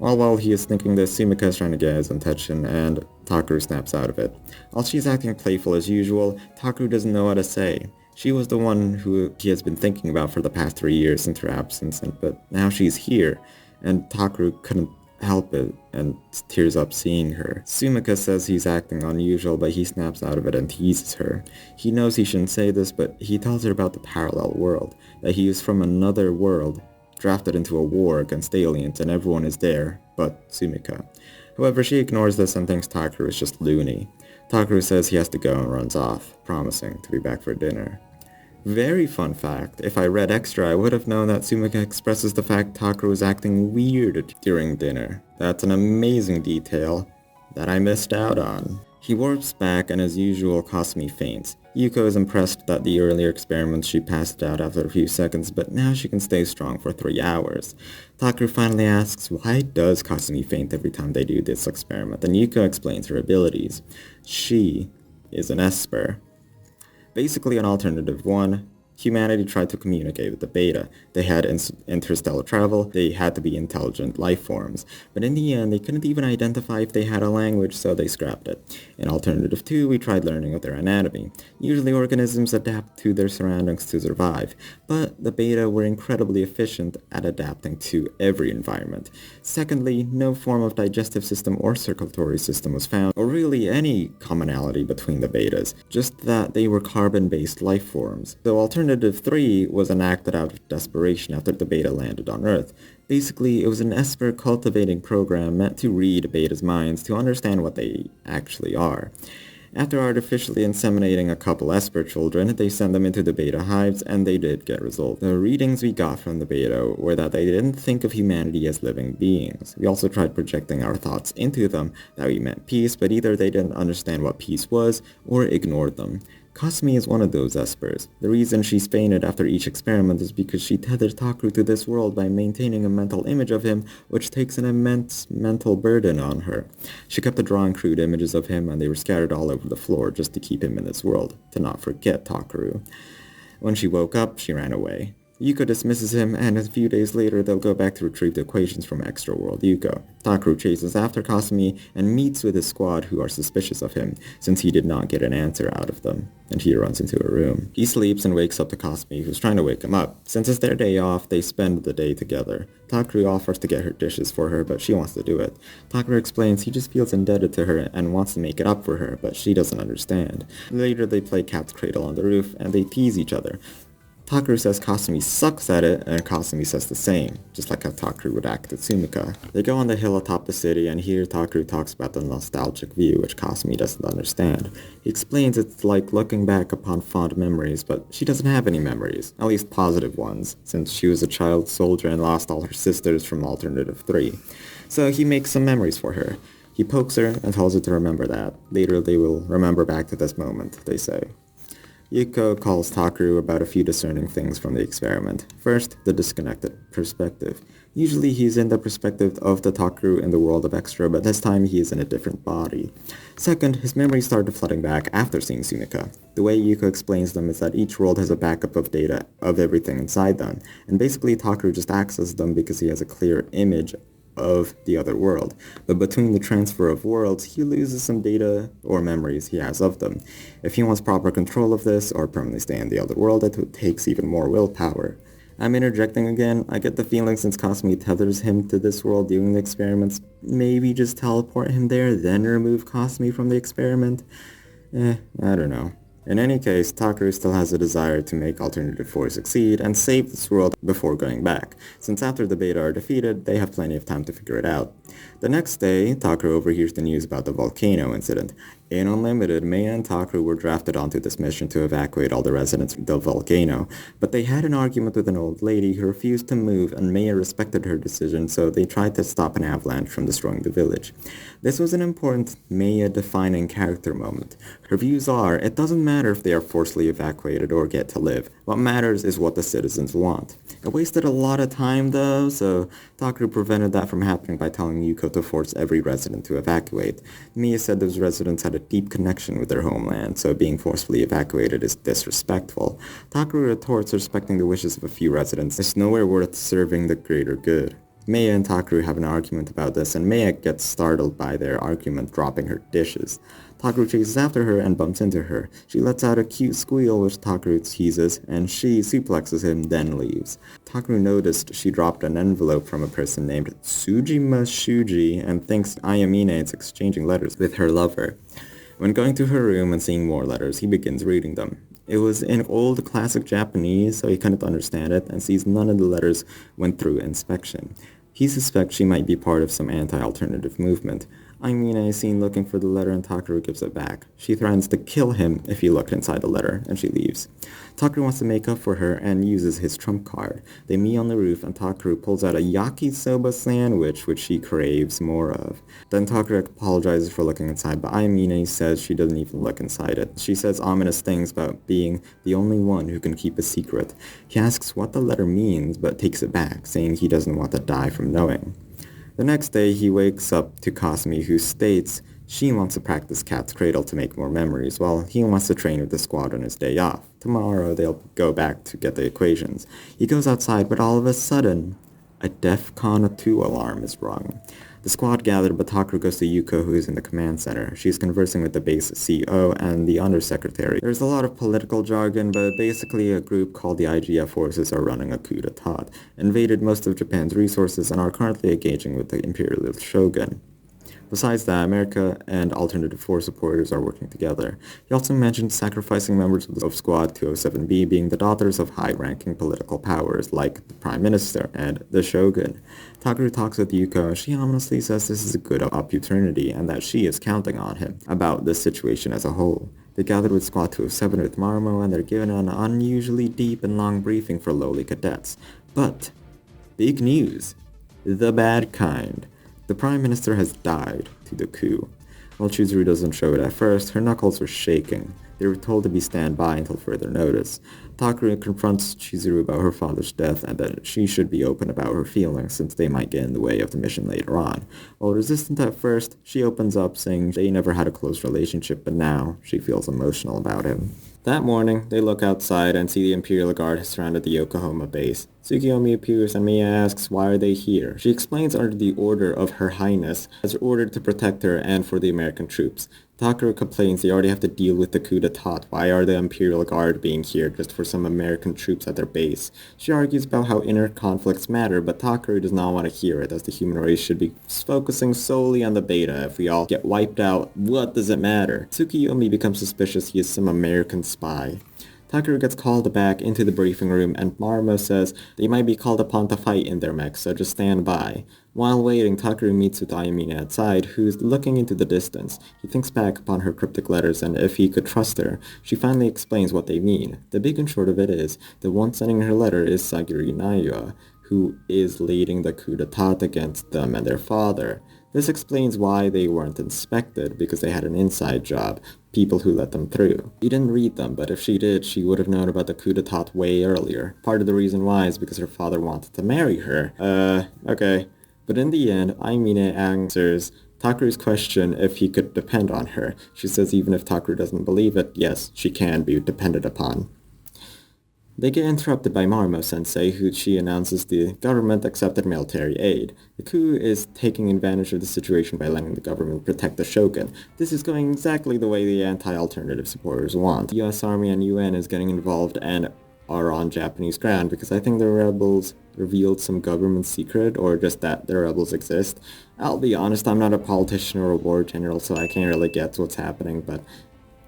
All while he is thinking this, Sumika is trying to get his attention, and Takaru snaps out of it. While she's acting playful as usual, Takaru doesn't know what to say. She was the one who he has been thinking about for the past 3 years since her absence, but now she's here, and Takaru couldn't help it and tears up seeing her. Sumika says he's acting unusual, but he snaps out of it and teases her. He knows he shouldn't say this, but he tells her about the parallel world, that he is from another world, drafted into a war against aliens, and everyone is there but Sumika. However, she ignores this and thinks Takaru is just loony. Takaru says he has to go and runs off, promising to be back for dinner. Very fun fact, if I read Extra, I would have known that Sumika expresses the fact Takaru was acting weird during dinner. That's an amazing detail that I missed out on. He warps back and as usual Kasumi faints. Yuko is impressed that the earlier experiments she passed out after a few seconds, but now she can stay strong for 3 hours. Takaru finally asks why does Kasumi faint every time they do this experiment, and Yuko explains her abilities. She is an Esper. Basically an alternative one. Humanity tried to communicate with the Beta. They had interstellar travel, they had to be intelligent life forms. But in the end, they couldn't even identify if they had a language, so they scrapped it. In Alternative 2, we tried learning of their anatomy. Usually organisms adapt to their surroundings to survive, but the Beta were incredibly efficient at adapting to every environment. Secondly, no form of digestive system or circulatory system was found, or really any commonality between the Betas, just that they were carbon-based life forms. So Alternative 3 was enacted out of desperation after the Beta landed on Earth. Basically, it was an Esper cultivating program meant to read Beta's minds to understand what they actually are. After artificially inseminating a couple Esper children, they sent them into the Beta hives, and they did get results. The readings we got from the Beta were that they didn't think of humanity as living beings. We also tried projecting our thoughts into them that we meant peace, but either they didn't understand what peace was, or ignored them. Kasumi is one of those espers. The reason she's fainted after each experiment is because she tethered Takeru to this world by maintaining a mental image of him, which takes an immense mental burden on her. She kept drawing crude images of him, and they were scattered all over the floor just to keep him in this world, to not forget Takeru. When she woke up, she ran away. Yuko dismisses him, and a few days later they'll go back to retrieve the equations from Extra World Yuko. Takeru chases after Kasumi and meets with his squad who are suspicious of him, since he did not get an answer out of them, and he runs into a room. He sleeps and wakes up to Kasumi, who's trying to wake him up. Since it's their day off, they spend the day together. Takeru offers to get her dishes for her, but she wants to do it. Takeru explains he just feels indebted to her and wants to make it up for her, but she doesn't understand. Later they play cat's cradle on the roof, and they tease each other. Takeru says Kasumi sucks at it, and Kasumi says the same, just like how Takeru would act at SUMIKA. They go on the hill atop the city, and here Takeru talks about the nostalgic view, which Kasumi doesn't understand. He explains it's like looking back upon fond memories, but she doesn't have any memories, at least positive ones, since she was a child soldier and lost all her sisters from Alternative 3. So he makes some memories for her. He pokes her and tells her to remember that. Later they will remember back to this moment, they say. Yuko calls Takeru about a few discerning things from the experiment. First, the disconnected perspective. Usually he's in the perspective of the Takeru in the world of Extra, but this time he is in a different body. Second, his memories started flooding back after seeing SUMIKA. The way Yuko explains them is that each world has a backup of data of everything inside them, and basically Takeru just accesses them because he has a clear image of the other world, but between the transfer of worlds, he loses some data or memories he has of them. If he wants proper control of this, or permanently stay in the other world, it takes even more willpower. I'm interjecting again. I get the feeling since Kasumi tethers him to this world during the experiments, maybe just teleport him there, then remove Kasumi from the experiment? I don't know. In any case, Takeru still has a desire to make Alternative 4 succeed and save this world before going back, since after the beta are defeated, they have plenty of time to figure it out. The next day, Takeru overhears the news about the volcano incident. In Unlimited, Maya and Takeru were drafted onto this mission to evacuate all the residents of the volcano, but they had an argument with an old lady who refused to move, and Maya respected her decision, so they tried to stop an avalanche from destroying the village. This was an important Maya-defining character moment. Her views are, it doesn't matter if they are forcibly evacuated or get to live. What matters is what the citizens want. It wasted a lot of time though, so Takeru prevented that from happening by telling Yuko to force every resident to evacuate. Mia said those residents had a deep connection with their homeland, so being forcefully evacuated is disrespectful. Takeru retorts respecting the wishes of a few residents is nowhere worth serving the greater good. Maya and Takeru have an argument about this, and Maya gets startled by their argument, dropping her dishes. Takeru chases after her and bumps into her. She lets out a cute squeal which Takeru teases, and she suplexes him, then leaves. Takeru noticed she dropped an envelope from a person named Tsujima Shuji and thinks Ayamine is exchanging letters with her lover. When going to her room and seeing more letters, he begins reading them. It was in old classic Japanese, so he couldn't understand it, and sees none of the letters went through inspection. He suspects she might be part of some anti-alternative movement. Aimine is seen looking for the letter and Takeru gives it back. She threatens to kill him if he looked inside the letter, and she leaves. Takeru wants to make up for her and uses his trump card. They meet on the roof and Takeru pulls out a yakisoba sandwich, which she craves more of. Then Takeru apologizes for looking inside, but Aimine says she doesn't even look inside it. She says ominous things about being the only one who can keep a secret. He asks what the letter means, but takes it back, saying he doesn't want to die from knowing. The next day, he wakes up to Kasumi, who states she wants to practice cat's cradle to make more memories, while he wants to train with the squad on his day off. Tomorrow, they'll go back to get the equations. He goes outside, but all of a sudden, a DEFCON 2 alarm is rung. The squad gathered, but Takeru goes to Yuko, who is in the command center. She's conversing with the base CO and the undersecretary. There's a lot of political jargon, but basically a group called the IGF forces are running a coup d'etat, invaded most of Japan's resources, and are currently engaging with the imperial shogun. Besides that, America and Alternative 4 supporters are working together. He also mentioned sacrificing members of Squad 207B being the daughters of high-ranking political powers like the Prime Minister and the Shogun. Takeru talks with Yuko, and she ominously says this is a good opportunity and that she is counting on him about the situation as a whole. They gathered with Squad 207 with Marumo, and they're given an unusually deep and long briefing for lowly cadets. But, big news! The bad kind. The Prime Minister has died to the coup. While Chizuru doesn't show it at first, her knuckles are shaking. They were told to be standby until further notice. Takaru confronts Chizuru about her father's death and that she should be open about her feelings since they might get in the way of the mission later on. While resistant at first, she opens up saying they never had a close relationship, but now she feels emotional about him. That morning, they look outside and see the Imperial Guard has surrounded the Yokohama base. Tsukiyomi appears and Mia asks why are they here. She explains under the order of Her Highness, as ordered to protect her and for the American troops. Takaru complains they already have to deal with the coup d'etat. Why are the Imperial Guard being here just for some American troops at their base? She argues about how inner conflicts matter, but Takaru does not want to hear it, as the human race should be focusing solely on the beta. If we all get wiped out, what does it matter? Tsukiyomi becomes suspicious he is some American spy. Takaru gets called back into the briefing room, and Marumo says they might be called upon to fight in their mech, so just stand by. While waiting, Takaru meets with Ayamine outside, who's looking into the distance. He thinks back upon her cryptic letters and if he could trust her. She finally explains what they mean. The big and short of it is, the one sending her letter is Sagiri Naiwa, who is leading the coup d'etat against them and their father. This explains why they weren't inspected, because they had an inside job, people who let them through. She didn't read them, but if she did, she would have known about the coup d'etat way earlier. Part of the reason why is because her father wanted to marry her. Okay. But in the end, Aimine answers Takaru's question if he could depend on her. She says even if Takaru doesn't believe it, yes, she can be depended upon. They get interrupted by Marumo-sensei, who she announces the government accepted military aid. The coup is taking advantage of the situation by letting the government protect the shogun. This is going exactly the way the anti-alternative supporters want. The US Army and UN is getting involved and are on Japanese ground because I think the rebels revealed some government secret, or just that the rebels exist. I'll be honest, I'm not a politician or a war general, so I can't really get what's happening, but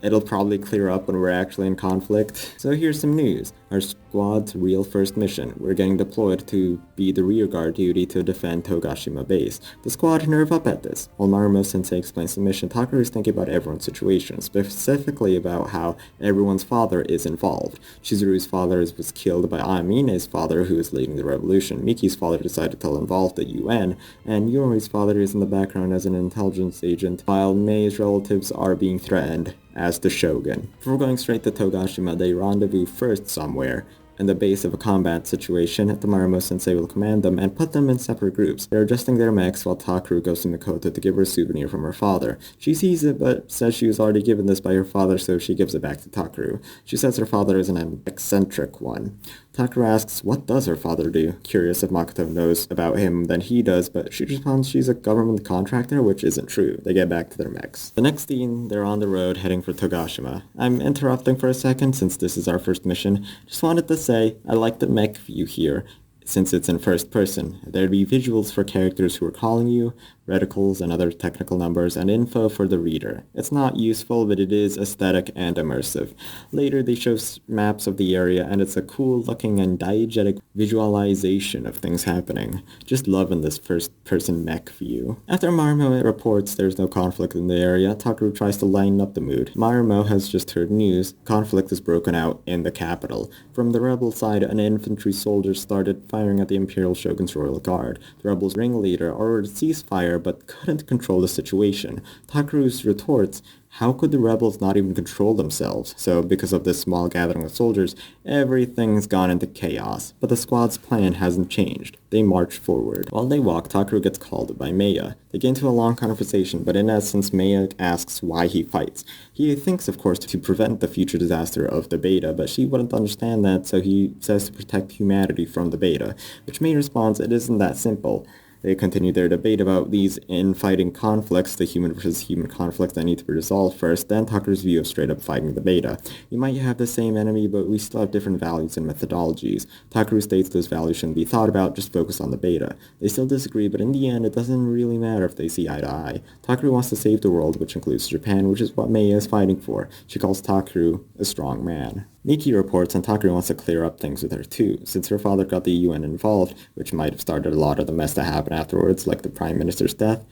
it'll probably clear up when we're actually in conflict. So here's some news. Our squad's real first mission. We're getting deployed to be the rearguard duty to defend Togashima base. The squad nerve up at this. While Marumo-sensei explains the mission, Takaru is thinking about everyone's situation, specifically about how everyone's father is involved. Chizuru's father was killed by Ayamine's father, who is leading the revolution. Miki's father decided to involve the UN, and Yori's father is in the background as an intelligence agent, while Mei's relatives are being threatened as the shogun. Before going straight to Togashima, they rendezvous first somewhere, in the base of a combat situation. The Marumo-sensei will command them and put them in separate groups. They're adjusting their mechs while Takaru goes to Mikoto to give her a souvenir from her father. She sees it but says she was already given this by her father, so she gives it back to Takaru. She says her father is an eccentric one. Takaru asks what does her father do, curious if Makoto knows about him than he does, but she responds she's a government contractor, which isn't true. They get back to their mechs. The next scene, they're on the road heading for Togashima. I'm interrupting for a second since this is our first mission. Just wanted to say I like the mech view here, since it's in first person. There'd be visuals for characters who are calling you, reticles and other technical numbers, and info for the reader. It's not useful, but it is aesthetic and immersive. Later, they show maps of the area, and it's a cool looking and diegetic visualization of things happening. Just loving this first-person mech view. After Marumo reports there's no conflict in the area, Takaru tries to lighten up the mood. Marumo has just heard news. Conflict has broken out in the capital. From the rebel side, an infantry soldier started firing at the Imperial Shogun's Royal Guard. The rebels' ringleader ordered a ceasefire but couldn't control the situation. Takaru retorts, how could the rebels not even control themselves? So because of this small gathering of soldiers, everything's gone into chaos. But the squad's plan hasn't changed. They march forward. While they walk, Takaru gets called by Meiya. They get into a long conversation, but in essence, Meiya asks why he fights. He thinks, of course, to prevent the future disaster of the beta, but she wouldn't understand that, so he says to protect humanity from the beta, which Meiya responds, it isn't that simple. They continue their debate about these infighting conflicts, the human versus human conflicts that need to be resolved first, then Takaru's view of straight up fighting the beta. You might have the same enemy, but we still have different values and methodologies. Takaru states those values shouldn't be thought about, just focus on the beta. They still disagree, but in the end, it doesn't really matter if they see eye to eye. Takaru wants to save the world, which includes Japan, which is what Meiya is fighting for. She calls Takaru a strong man. Miki reports and Takaru wants to clear up things with her too, since her father got the UN involved, which might have started a lot of the mess that happened afterwards, like the Prime Minister's death.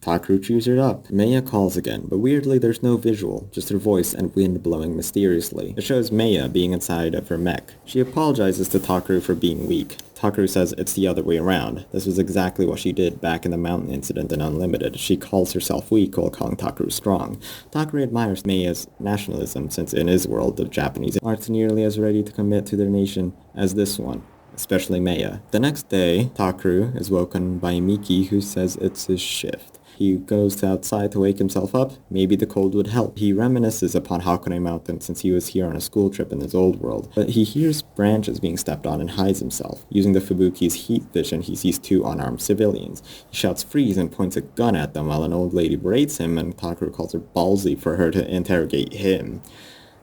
Takaru cheers her up. Maya calls again, but weirdly there's no visual, just her voice and wind blowing mysteriously. It shows Maya being inside of her mech. She apologizes to Takaru for being weak. Takaru says it's the other way around. This was exactly what she did back in the mountain incident in Unlimited. She calls herself weak while calling Takaru strong. Takaru admires Maya's nationalism, since in his world the Japanese aren't nearly as ready to commit to their nation as this one, especially Maya. The next day, Takaru is woken by Miki, who says it's his shift. He goes outside to wake himself up. Maybe the cold would help. He reminisces upon Hakone Mountain since he was here on a school trip in his old world. But he hears branches being stepped on and hides himself. Using the Fubuki's heat vision, he sees two unarmed civilians. He shouts freeze and points a gun at them while an old lady berates him, and Takaru calls her ballsy for her to interrogate him.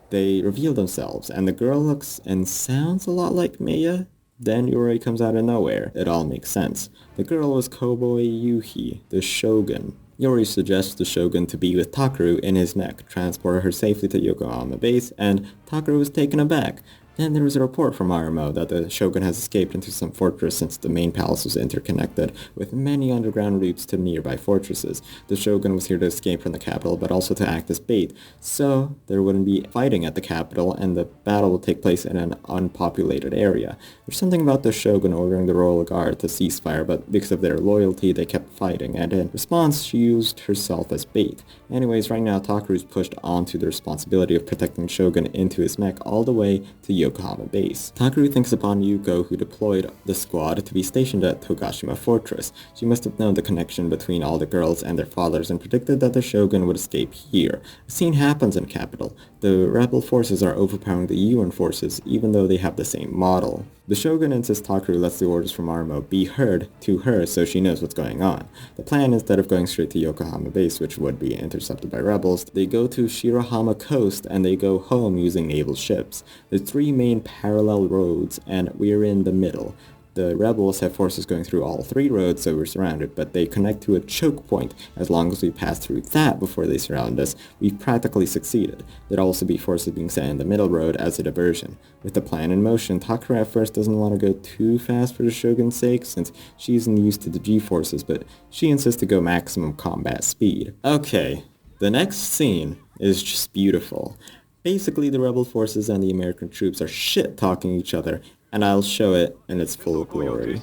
They reveal themselves, and the girl looks and sounds a lot like Maya. Then Yuri comes out of nowhere. It all makes sense. The girl was Cowboy Yuhi, the Shogun. Yuri suggests the Shogun to be with Takaru in his mech, transport her safely to Yokohama base, and Takaru is taken aback. Then there was a report from Aramo that the Shogun has escaped into some fortress since the main palace was interconnected, with many underground routes to nearby fortresses. The Shogun was here to escape from the capital, but also to act as bait, so there wouldn't be fighting at the capital, and the battle would take place in an unpopulated area. There's something about the Shogun ordering the royal guard to cease fire, but because of their loyalty, they kept fighting, and in response, she used herself as bait. Anyways, right now, Takaru's pushed onto the responsibility of protecting Shogun into his mech all the way to Yokohama base. Takaru thinks upon Yuko, who deployed the squad to be stationed at Togashima Fortress. She must have known the connection between all the girls and their fathers and predicted that the Shogun would escape here. A scene happens in capital. The rebel forces are overpowering the UN forces, even though they have the same model. The Shogun insists Takaru lets the orders from Aramo be heard to her so she knows what's going on. The plan, instead of going straight to Yokohama base, which would be intercepted by rebels, they go to Shirahama coast and they go home using naval ships. There's three main parallel roads and we're in the middle. The rebels have forces going through all three roads, so we're surrounded, but they connect to a choke point. As long as we pass through that before they surround us, we've practically succeeded. There'd also be forces being sent in the middle road as a diversion. With the plan in motion, Takaru at first doesn't want to go too fast for the Shogun's sake, since she isn't used to the G-forces, but she insists to go maximum combat speed. Okay, the next scene is just beautiful. Basically, the rebel forces and the American troops are shit-talking each other, and I'll show it in its full glory.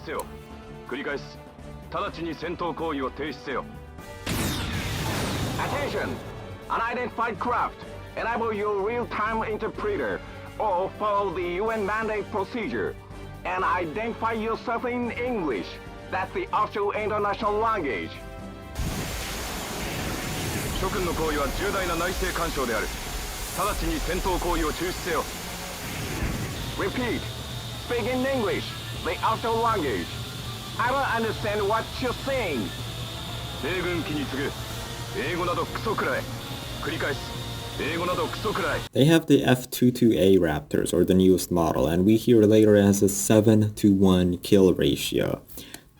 Attention! Unidentified craft, enable your real-time interpreter or follow the UN mandate procedure and identify yourself in English. That's the official international language. 諸君の行為は重大な内政干渉である。直ちに戦闘行為を中止せよ。Repeat. Speak in English, the official language. I don't understand what you're saying. 米軍機に次ぐ。英語などクソくらい。繰り返す。英語などクソくらい。 They have the F-22A Raptors, or the newest model, and we hear later it has a 7-to-1 kill ratio.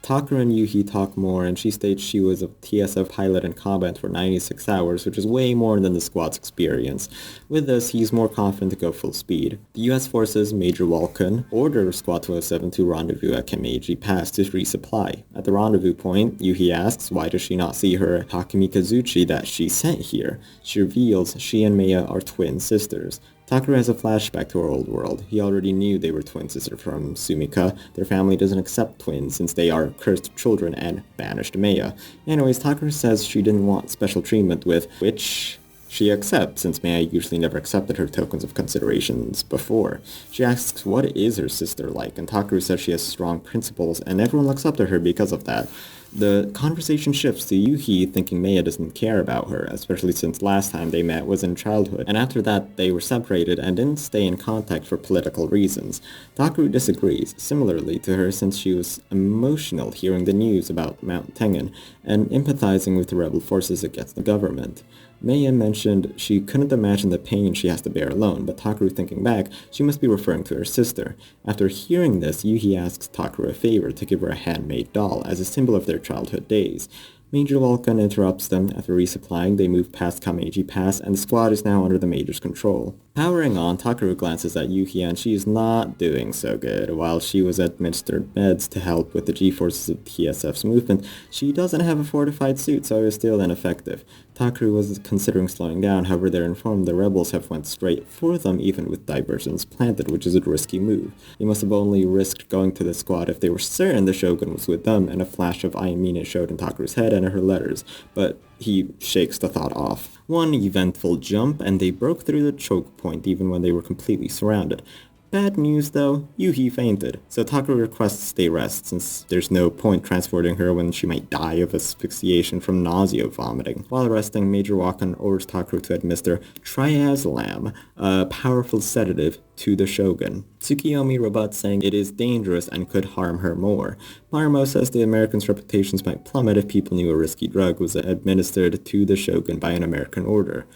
Takaru and Yuhi talk more, and she states she was a TSF pilot in combat for 96 hours, which is way more than the squad's experience. With this, he's more confident to go full speed. The US forces, Major Walken, order Squad 207 to rendezvous at Kemeiji Pass to resupply. At the rendezvous point, Yuhi asks why does she not see her Takumi Kazuchi that she sent here. She reveals she and Maya are twin sisters. Takaru has a flashback to her old world. He already knew they were twin sisters from SUMIKA. Their family doesn't accept twins since they are cursed children and banished Maya. Anyways, Takaru says she didn't want special treatment with, which she accepts since Maya usually never accepted her tokens of considerations before. She asks what is her sister like, and Takaru says she has strong principles and everyone looks up to her because of that. The conversation shifts to Yuhi thinking Maya doesn't care about her, especially since last time they met was in childhood, and after that they were separated and didn't stay in contact for political reasons. Takaru disagrees, similarly to her since she was emotional hearing the news about Mount Tengen and empathizing with the rebel forces against the government. Maya mentioned she couldn't imagine the pain she has to bear alone, but Takaru thinking back, she must be referring to her sister. After hearing this, Yuhi asks Takaru a favor to give her a handmade doll as a symbol of their childhood days. Major Vulcan interrupts them. After resupplying, they move past Kameji Pass, and the squad is now under the Major's control. Powering on, Takaru glances at Yuki, and she is not doing so good. While she was administered meds to help with the G-forces of TSF's movement, she doesn't have a fortified suit, so it is still ineffective. Takaru was considering slowing down, however they're informed the rebels have went straight for them even with diversions planted, which is a risky move. They must have only risked going to the squad if they were certain the Shogun was with them, and a flash of Ayamine showed in Takaru's head and her letters, but he shakes the thought off. One eventful jump, and they broke through the choke point even when they were completely surrounded. Bad news though, Yuhi fainted, so Takaru requests they rest since there's no point transporting her when she might die of asphyxiation from nausea vomiting. While resting, Major Wakan orders Takaru to administer triazolam, a powerful sedative, to the Shogun. Tsukiyomi rebuts, saying it is dangerous and could harm her more. Marumo says the Americans' reputations might plummet if people knew a risky drug was administered to the Shogun by an American order.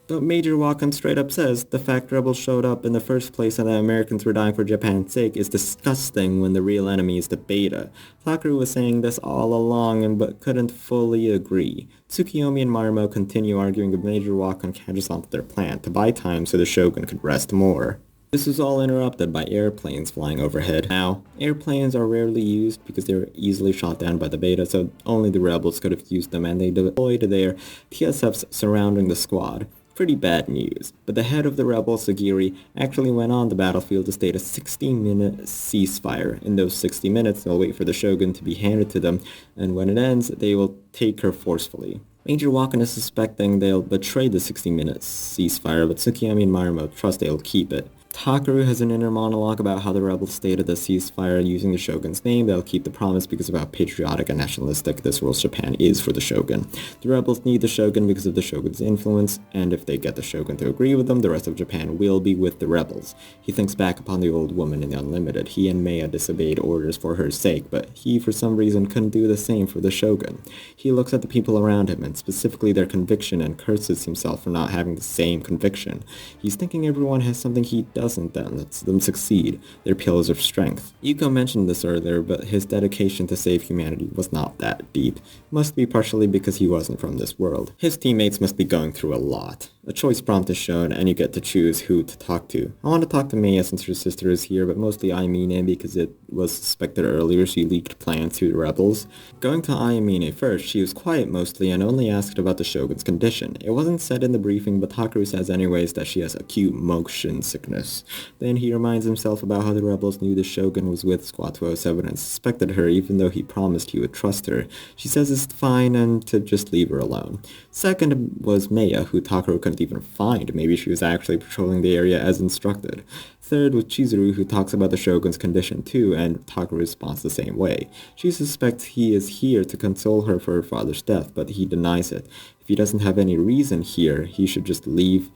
But Major Wakan straight up says the fact rebels showed up in the first place and the Americans were dying for Japan's sake is disgusting when the real enemy is the beta. Takaru was saying this all along but couldn't fully agree. Tsukiyomi and Marumo continue arguing, but Major Wakan catches on to their plan to buy time so the Shogun could rest more. This is all interrupted by airplanes flying overhead. Now, airplanes are rarely used because they were easily shot down by the beta, so only the rebels could have used them, and they deployed their TSFs surrounding the squad. Pretty bad news, but the head of the rebel, Sagiri, actually went on the battlefield to state a 60-minute ceasefire. In those 60 minutes, they'll wait for the Shogun to be handed to them, and when it ends, they will take her forcefully. Major Wakan is suspecting they'll betray the 60-minute ceasefire, but Tsukiyomi and Marumo trust they'll keep it. Takaru has an inner monologue about how the rebels stated the ceasefire using the Shogun's name. They'll keep the promise because of how patriotic and nationalistic this world's Japan is for the Shogun. The rebels need the Shogun because of the Shogun's influence, and if they get the Shogun to agree with them, the rest of Japan will be with the rebels. He thinks back upon the old woman in the Unlimited. He and Maya disobeyed orders for her sake, but he for some reason couldn't do the same for the Shogun. He looks at the people around him, and specifically their conviction, and curses himself for not having the same conviction. He's thinking everyone has something he doesn't that lets them succeed, their pillars of strength. Yuko mentioned this earlier, but his dedication to save humanity was not that deep. Must be partially because he wasn't from this world. His teammates must be going through a lot. A choice prompt is shown, and you get to choose who to talk to. I want to talk to Maya since her sister is here, but mostly Ayamine because it was suspected earlier she leaked plans to the rebels. Going to Ayamine first, she was quiet mostly and only asked about the Shogun's condition. It wasn't said in the briefing, but Takaru says anyways that she has acute motion sickness. Then he reminds himself about how the rebels knew the Shogun was with Squad 207 and suspected her even though he promised he would trust her. She says it's fine and to just leave her alone. Second was Maya, who Takaru couldn't even find. Maybe she was actually patrolling the area as instructed. Third was Chizuru, who talks about the Shogun's condition too, and Takaru responds the same way. She suspects he is here to console her for her father's death, but he denies it. If he doesn't have any reason here, he should just leave,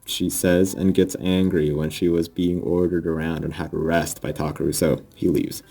she says, and gets angry when she was being ordered around and had rest by Takaru, so he leaves.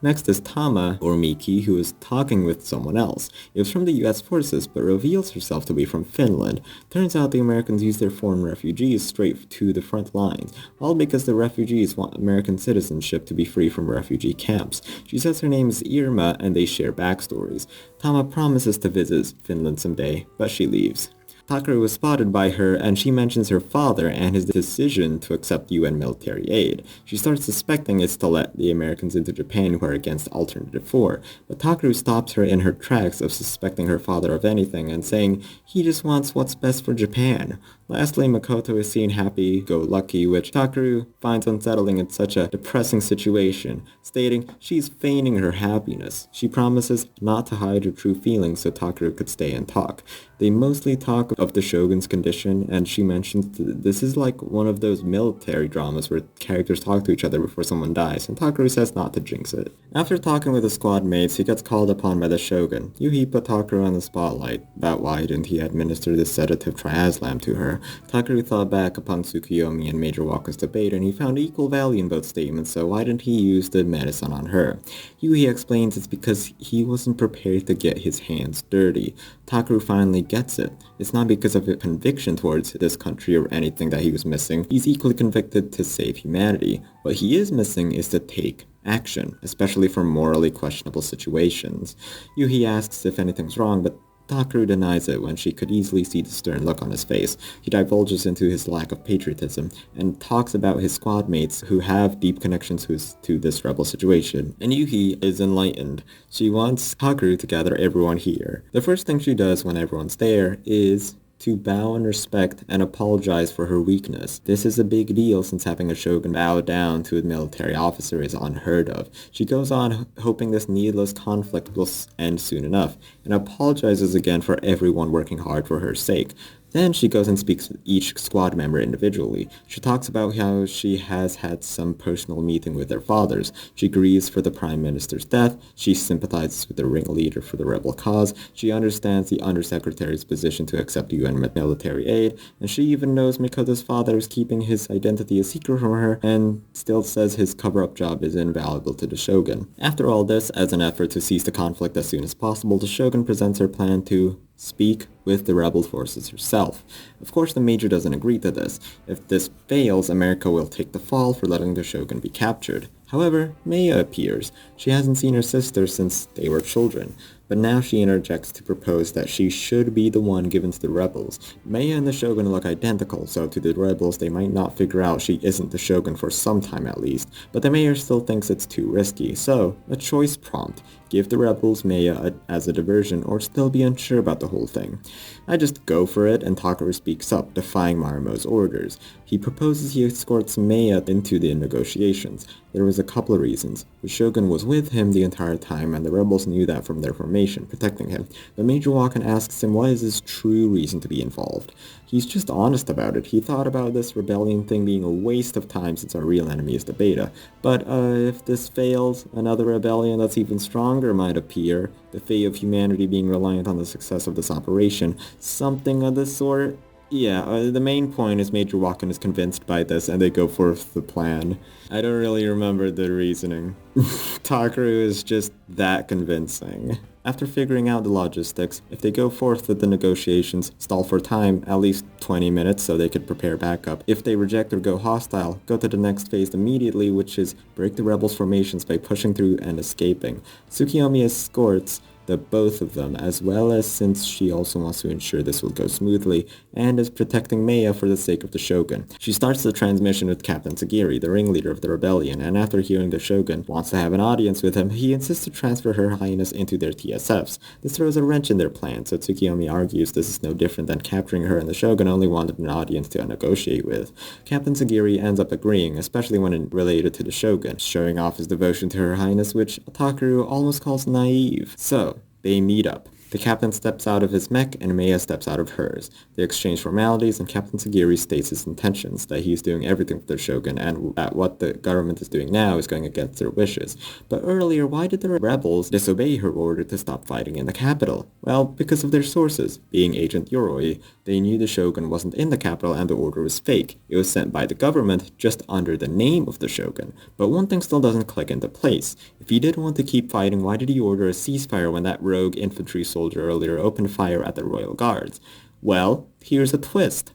Next is Tama, or Miki, who is talking with someone else. It was from the US forces, but reveals herself to be from Finland. Turns out the Americans use their foreign refugees straight to the front lines, all because the refugees want American citizenship to be free from refugee camps. She says her name is Irma, and they share backstories. Tama promises to visit Finland someday, but she leaves. Takaru was spotted by her, and she mentions her father and his decision to accept UN military aid. She starts suspecting it's to let the Americans into Japan who are against Alternative 4, but Takaru stops her in her tracks of suspecting her father of anything and saying he just wants what's best for Japan. Lastly, Makoto is seen happy-go-lucky, which Takaru finds unsettling in such a depressing situation, stating she's feigning her happiness. She promises not to hide her true feelings so Takaru could stay and talk. They mostly talk of the Shogun's condition, and she mentions this is like one of those military dramas where characters talk to each other before someone dies, and Takaru says not to jinx it. After talking with the squad mates, he gets called upon by the Shogun. Yuhi put Takaru on the spotlight about why didn't he administer the sedative triazlam to her. Takaru thought back upon Tsukiyomi and Major Walker's debate, and he found equal value in both statements, so why didn't he use the medicine on her? Yuhi explains it's because he wasn't prepared to get his hands dirty. Takaru finally gets it. It's not because of a conviction towards this country or anything that he was missing. He's equally convicted to save humanity. What he is missing is to take action, especially for morally questionable situations. Yuhi asks if anything's wrong, but Takaru denies it when she could easily see the stern look on his face. He divulges into his lack of patriotism and talks about his squad mates who have deep connections to this rebel situation. And Yuhi is enlightened. She wants Takaru to gather everyone here. The first thing she does when everyone's there is to bow in respect and apologize for her weakness. This is a big deal since having a shogun bow down to a military officer is unheard of. She goes on hoping this needless conflict will end soon enough, and apologizes again for everyone working hard for her sake. Then she goes and speaks with each squad member individually. She talks about how she has had some personal meeting with their fathers. She grieves for the Prime Minister's death. She sympathizes with the ringleader for the rebel cause. She understands the Undersecretary's position to accept UN military aid. And she even knows Mikoto's father is keeping his identity a secret from her and still says his cover-up job is invaluable to the Shogun. After all this, as an effort to cease the conflict as soon as possible, the Shogun presents her plan to speak with the rebel forces herself. Of course, the Major doesn't agree to this. If this fails, America will take the fall for letting the Shogun be captured. However, Maya appears. She hasn't seen her sister since they were children, but now she interjects to propose that she should be the one given to the rebels. Maya and the Shogun look identical, so to the rebels they might not figure out she isn't the Shogun for some time at least, but the Mayor still thinks it's too risky, so a choice prompt. Give the rebels Maya as a diversion or still be unsure about the whole thing. I just go for it and Takaru speaks up, defying Marimo's orders. He proposes he escorts Maya into the negotiations. There was a couple of reasons. The Shogun was with him the entire time and the rebels knew that from their formation, protecting him. But Major Walken asks him what is his true reason to be involved. He's just honest about it. He thought about this rebellion thing being a waste of time since our real enemy is the beta. But if this fails, another rebellion that's even stronger might appear, the fate of humanity being reliant on the success of this operation, something of the sort. Yeah, the main point is Major Walken is convinced by this and they go forth the plan. I don't really remember the reasoning. Takaru is just that convincing. After figuring out the logistics, if they go forth with the negotiations, stall for time, at least 20 minutes so they could prepare backup. If they reject or go hostile, go to the next phase immediately, which is break the rebels' formations by pushing through and escaping. Tsukiyomi escorts the both of them, as well as since she also wants to ensure this will go smoothly, and is protecting Maya for the sake of the Shogun. She starts the transmission with Captain Sagiri, the ringleader of the rebellion, and after hearing the Shogun wants to have an audience with him, he insists to transfer Her Highness into their TSFs. This throws a wrench in their plan, so Tsukiyomi argues this is no different than capturing her and the Shogun only wanted an audience to negotiate with. Captain Sagiri ends up agreeing, especially when related to the Shogun, showing off his devotion to Her Highness, which Takaru almost calls naive. So, they meet up. The captain steps out of his mech and Maya steps out of hers. They exchange formalities and Captain Sagiri states his intentions, that he is doing everything for the Shogun and that what the government is doing now is going against their wishes. But earlier, why did the rebels disobey her order to stop fighting in the capital? Well, because of their sources. Being Agent Yoroi, they knew the Shogun wasn't in the capital and the order was fake. It was sent by the government just under the name of the Shogun. But one thing still doesn't click into place. If he did want to keep fighting, why did he order a ceasefire when that rogue infantry soldier earlier opened fire at the Royal Guards? Well, here's a twist.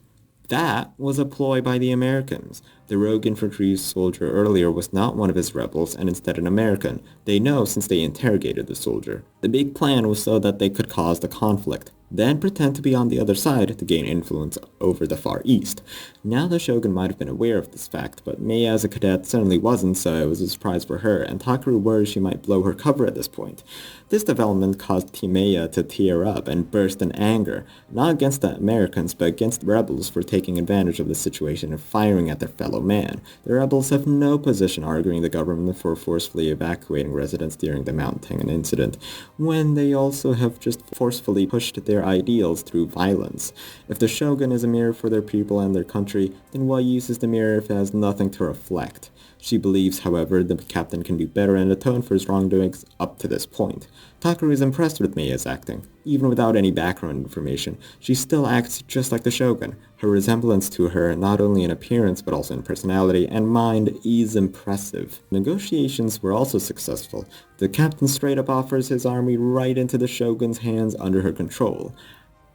That was a ploy by the Americans. The rogue infantry soldier earlier was not one of his rebels and instead an American. They know since they interrogated the soldier. The big plan was so that they could cause the conflict, then pretend to be on the other side to gain influence over the Far East. Now the Shogun might have been aware of this fact, but Maya as a cadet certainly wasn't, so it was a surprise for her, and Takaru worries she might blow her cover at this point. This development caused Maya to tear up and burst in anger, not against the Americans, but against the rebels for taking advantage of the situation and firing at their fellow man. The rebels have no position arguing the government for forcefully evacuating residents during the Mount Tengan incident, when they also have just forcefully pushed their ideals through violence. If the Shogun is a mirror for their people and their country, then what use is the mirror if it has nothing to reflect? She believes, however, the captain can do better and atone for his wrongdoings up to this point. Takaru is impressed with Maya's acting. Even without any background information, she still acts just like the Shogun. Her resemblance to her, not only in appearance but also in personality and mind, is impressive. Negotiations were also successful. The captain straight up offers his army right into the Shogun's hands under her control.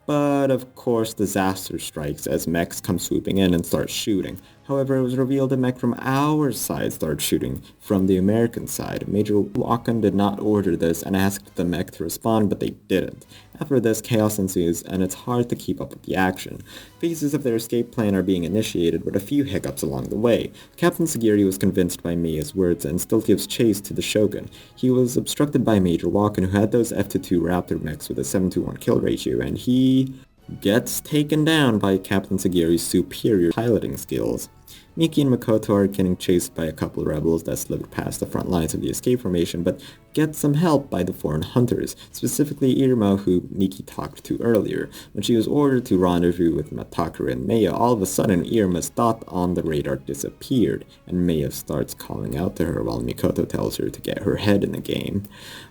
But of course disaster strikes as mechs come swooping in and start shooting. However, it was revealed a mech from our side started shooting from the American side. Major Walken did not order this and asked the mech to respond, but they didn't. After this, chaos ensues, and it's hard to keep up with the action. Phases of their escape plan are being initiated, with a few hiccups along the way. Captain Sagiri was convinced by Mia's words and still gives chase to the Shogun. He was obstructed by Major Walken, who had those F-2 Raptor mechs with a 7-to-1 kill ratio, and he gets taken down by Captain Sagiri's superior piloting skills. Miki and Makoto are getting chased by a couple of rebels that slipped past the front lines of the escape formation, but get some help by the foreign hunters, specifically Irma, who Miki talked to earlier. When she was ordered to rendezvous with Takaru and Maya, all of a sudden Irma's dot on the radar disappeared, and Maya starts calling out to her while Mikoto tells her to get her head in the game.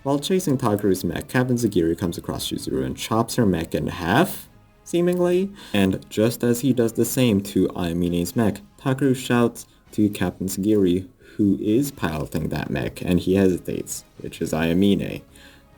While chasing Takaru's mech, Captain Sagiri comes across Shizuru and chops her mech in half, seemingly, and just as he does the same to Ayamine's mech, Takaru shouts to Captain Sagiri, who is piloting that mech, and he hesitates, which is Ayamine.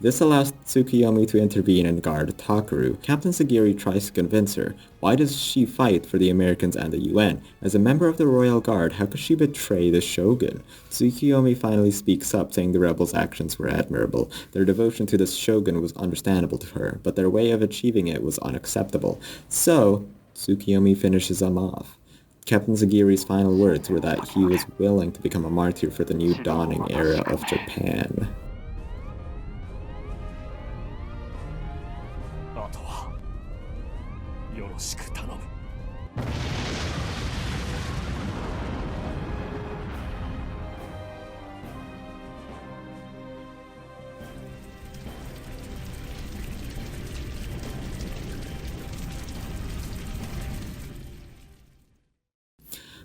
This allows Tsukiyomi to intervene and guard Takaru. Captain Sagiri tries to convince her. Why does she fight for the Americans and the UN? As a member of the Royal Guard, how could she betray the Shogun? Tsukiyomi finally speaks up, saying the rebels' actions were admirable. Their devotion to the Shogun was understandable to her, but their way of achieving it was unacceptable. So, Tsukiyomi finishes them off. Captain Sagiri's final words were that he was willing to become a martyr for the new dawning era of Japan.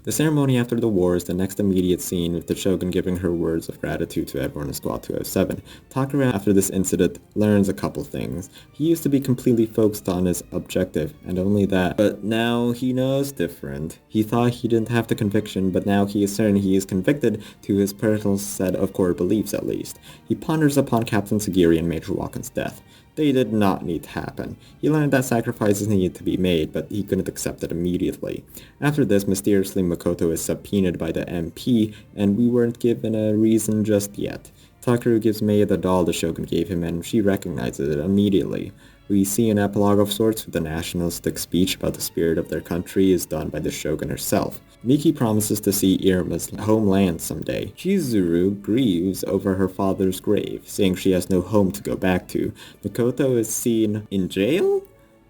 The ceremony after the war is the next immediate scene, with the Shogun giving her words of gratitude to everyone in Squad 207. Takaru, after this incident, learns a couple things. He used to be completely focused on his objective, and only that, but now he knows different. He thought he didn't have the conviction, but now he is certain he is convicted to his personal set of core beliefs at least. He ponders upon Captain Sagiri and Major Walken's death. They did not need to happen. He learned that sacrifices needed to be made, but he couldn't accept it immediately. After this, mysteriously Makoto is subpoenaed by the MP, and we weren't given a reason just yet. Takaru gives Maya the doll the Shogun gave him, and she recognizes it immediately. We see an epilogue of sorts, with the nationalistic speech about the spirit of their country is done by the Shogun herself. Miki promises to see Irma's homeland someday. Chizuru grieves over her father's grave, saying she has no home to go back to. Makoto is seen in jail,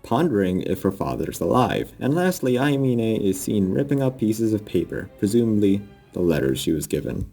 pondering if her father's alive. And lastly, Ayamine is seen ripping up pieces of paper, presumably the letters she was given.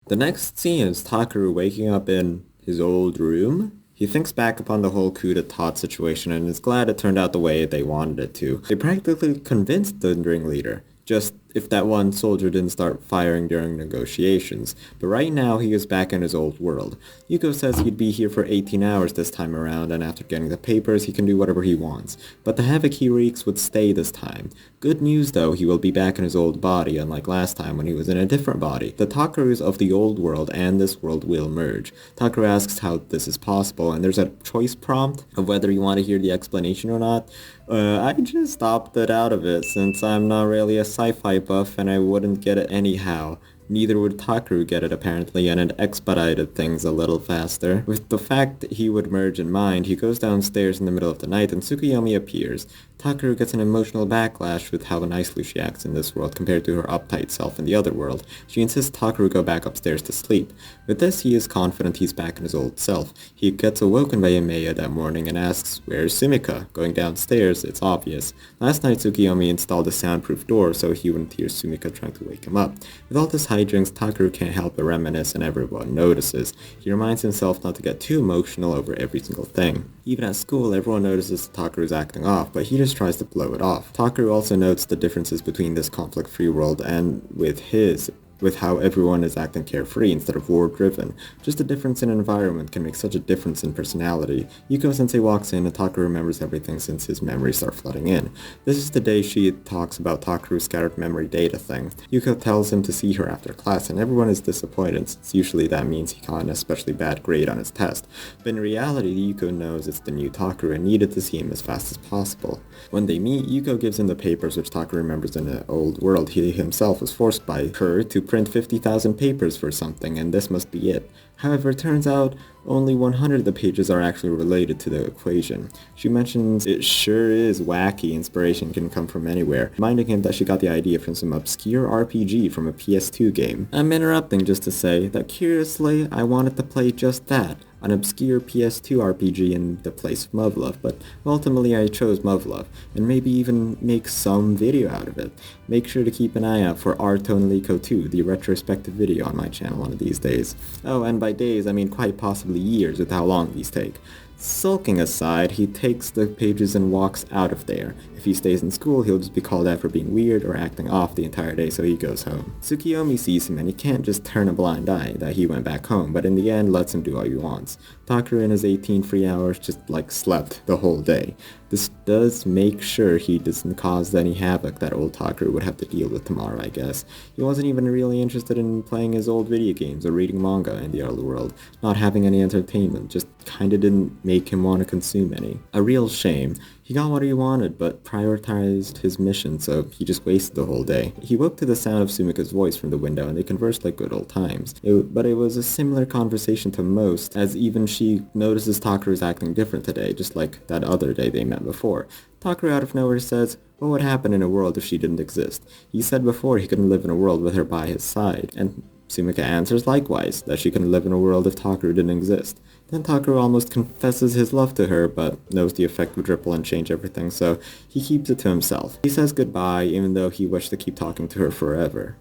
The next scene is Takaru waking up in his old room. He thinks back upon the whole coup d'etat situation and is glad it turned out the way they wanted it to. They practically convinced the ringleader, just if that one soldier didn't start firing during negotiations. But right now, he is back in his old world. Yuko says he'd be here for 18 hours this time around, and after getting the papers, he can do whatever he wants. But the havoc he wreaks would stay this time. Good news though, he will be back in his old body, unlike last time when he was in a different body. The Takarus of the old world and this world will merge. Takaru asks how this is possible, and there's a choice prompt of whether you want to hear the explanation or not. I just opted out of it, since I'm not really a sci-fi buff and I wouldn't get it anyhow. Neither would Takaru get it apparently, and it expedited things a little faster. With the fact that he would merge in mind, he goes downstairs in the middle of the night and Tsukiyomi appears. Takaru gets an emotional backlash with how nicely she acts in this world compared to her uptight self in the other world. She insists Takaru go back upstairs to sleep. With this, he is confident he's back in his old self. He gets awoken by Imeya that morning and asks, "Where's Sumika?" Going downstairs, it's obvious. Last night, Tsukiyomi installed a soundproof door so he wouldn't hear Sumika trying to wake him up. With all this hijinks, Takaru can't help but reminisce, and everyone notices. He reminds himself not to get too emotional over every single thing. Even at school, everyone notices Takaru's acting off, but he just tries to blow it off. Takaru also notes the differences between this conflict-free world and with his, with how everyone is acting carefree instead of war-driven. Just a difference in environment can make such a difference in personality. Yuko-sensei walks in and Takaru remembers everything since his memories start flooding in. This is the day she talks about Takaru's scattered memory data thing. Yuko tells him to see her after class and everyone is disappointed since usually that means he got an especially bad grade on his test. But in reality, Yuko knows it's the new Takaru and needed to see him as fast as possible. When they meet, Yuko gives him the papers which Takaru remembers in the old world. He himself was forced by her to print 50,000 papers for something, and this must be it. However, it turns out only 100 of the pages are actually related to the equation. She mentions it sure is wacky, inspiration can come from anywhere, reminding him that she got the idea from some obscure RPG from a PS2 game. I'm interrupting just to say that curiously, I wanted to play just that, an obscure PS2 RPG in the place of Muv-Luv, but ultimately I chose Muv-Luv, and maybe even make some video out of it. Make sure to keep an eye out for Tonelico 2, the retrospective video on my channel one of these days. Oh, and by days I mean quite possibly years with how long these take. Sulking aside, he takes the pages and walks out of there. If he stays in school, he'll just be called out for being weird or acting off the entire day, so he goes home. Tsukiyomi sees him and he can't just turn a blind eye that he went back home, but in the end lets him do all he wants. Takaru in his 18 free hours just slept the whole day. This does make sure he doesn't cause any havoc that old Takaru would have to deal with tomorrow, I guess. He wasn't even really interested in playing his old video games or reading manga in the other world, not having any entertainment, just kinda didn't make him want to consume any. A real shame. He got what he wanted, but prioritized his mission, so he just wasted the whole day. He woke to the sound of Sumika's voice from the window, and they conversed like good old times. But it was a similar conversation to most, as even she notices Takaru's acting different today, just like that other day they met before. Takaru out of nowhere says, what would happen in a world if she didn't exist? He said before he couldn't live in a world with her by his side, and Sumika answers likewise, that she couldn't live in a world if Takaru didn't exist. Then Takaru almost confesses his love to her, but knows the effect would ripple and change everything, so he keeps it to himself. He says goodbye, even though he wished to keep talking to her forever.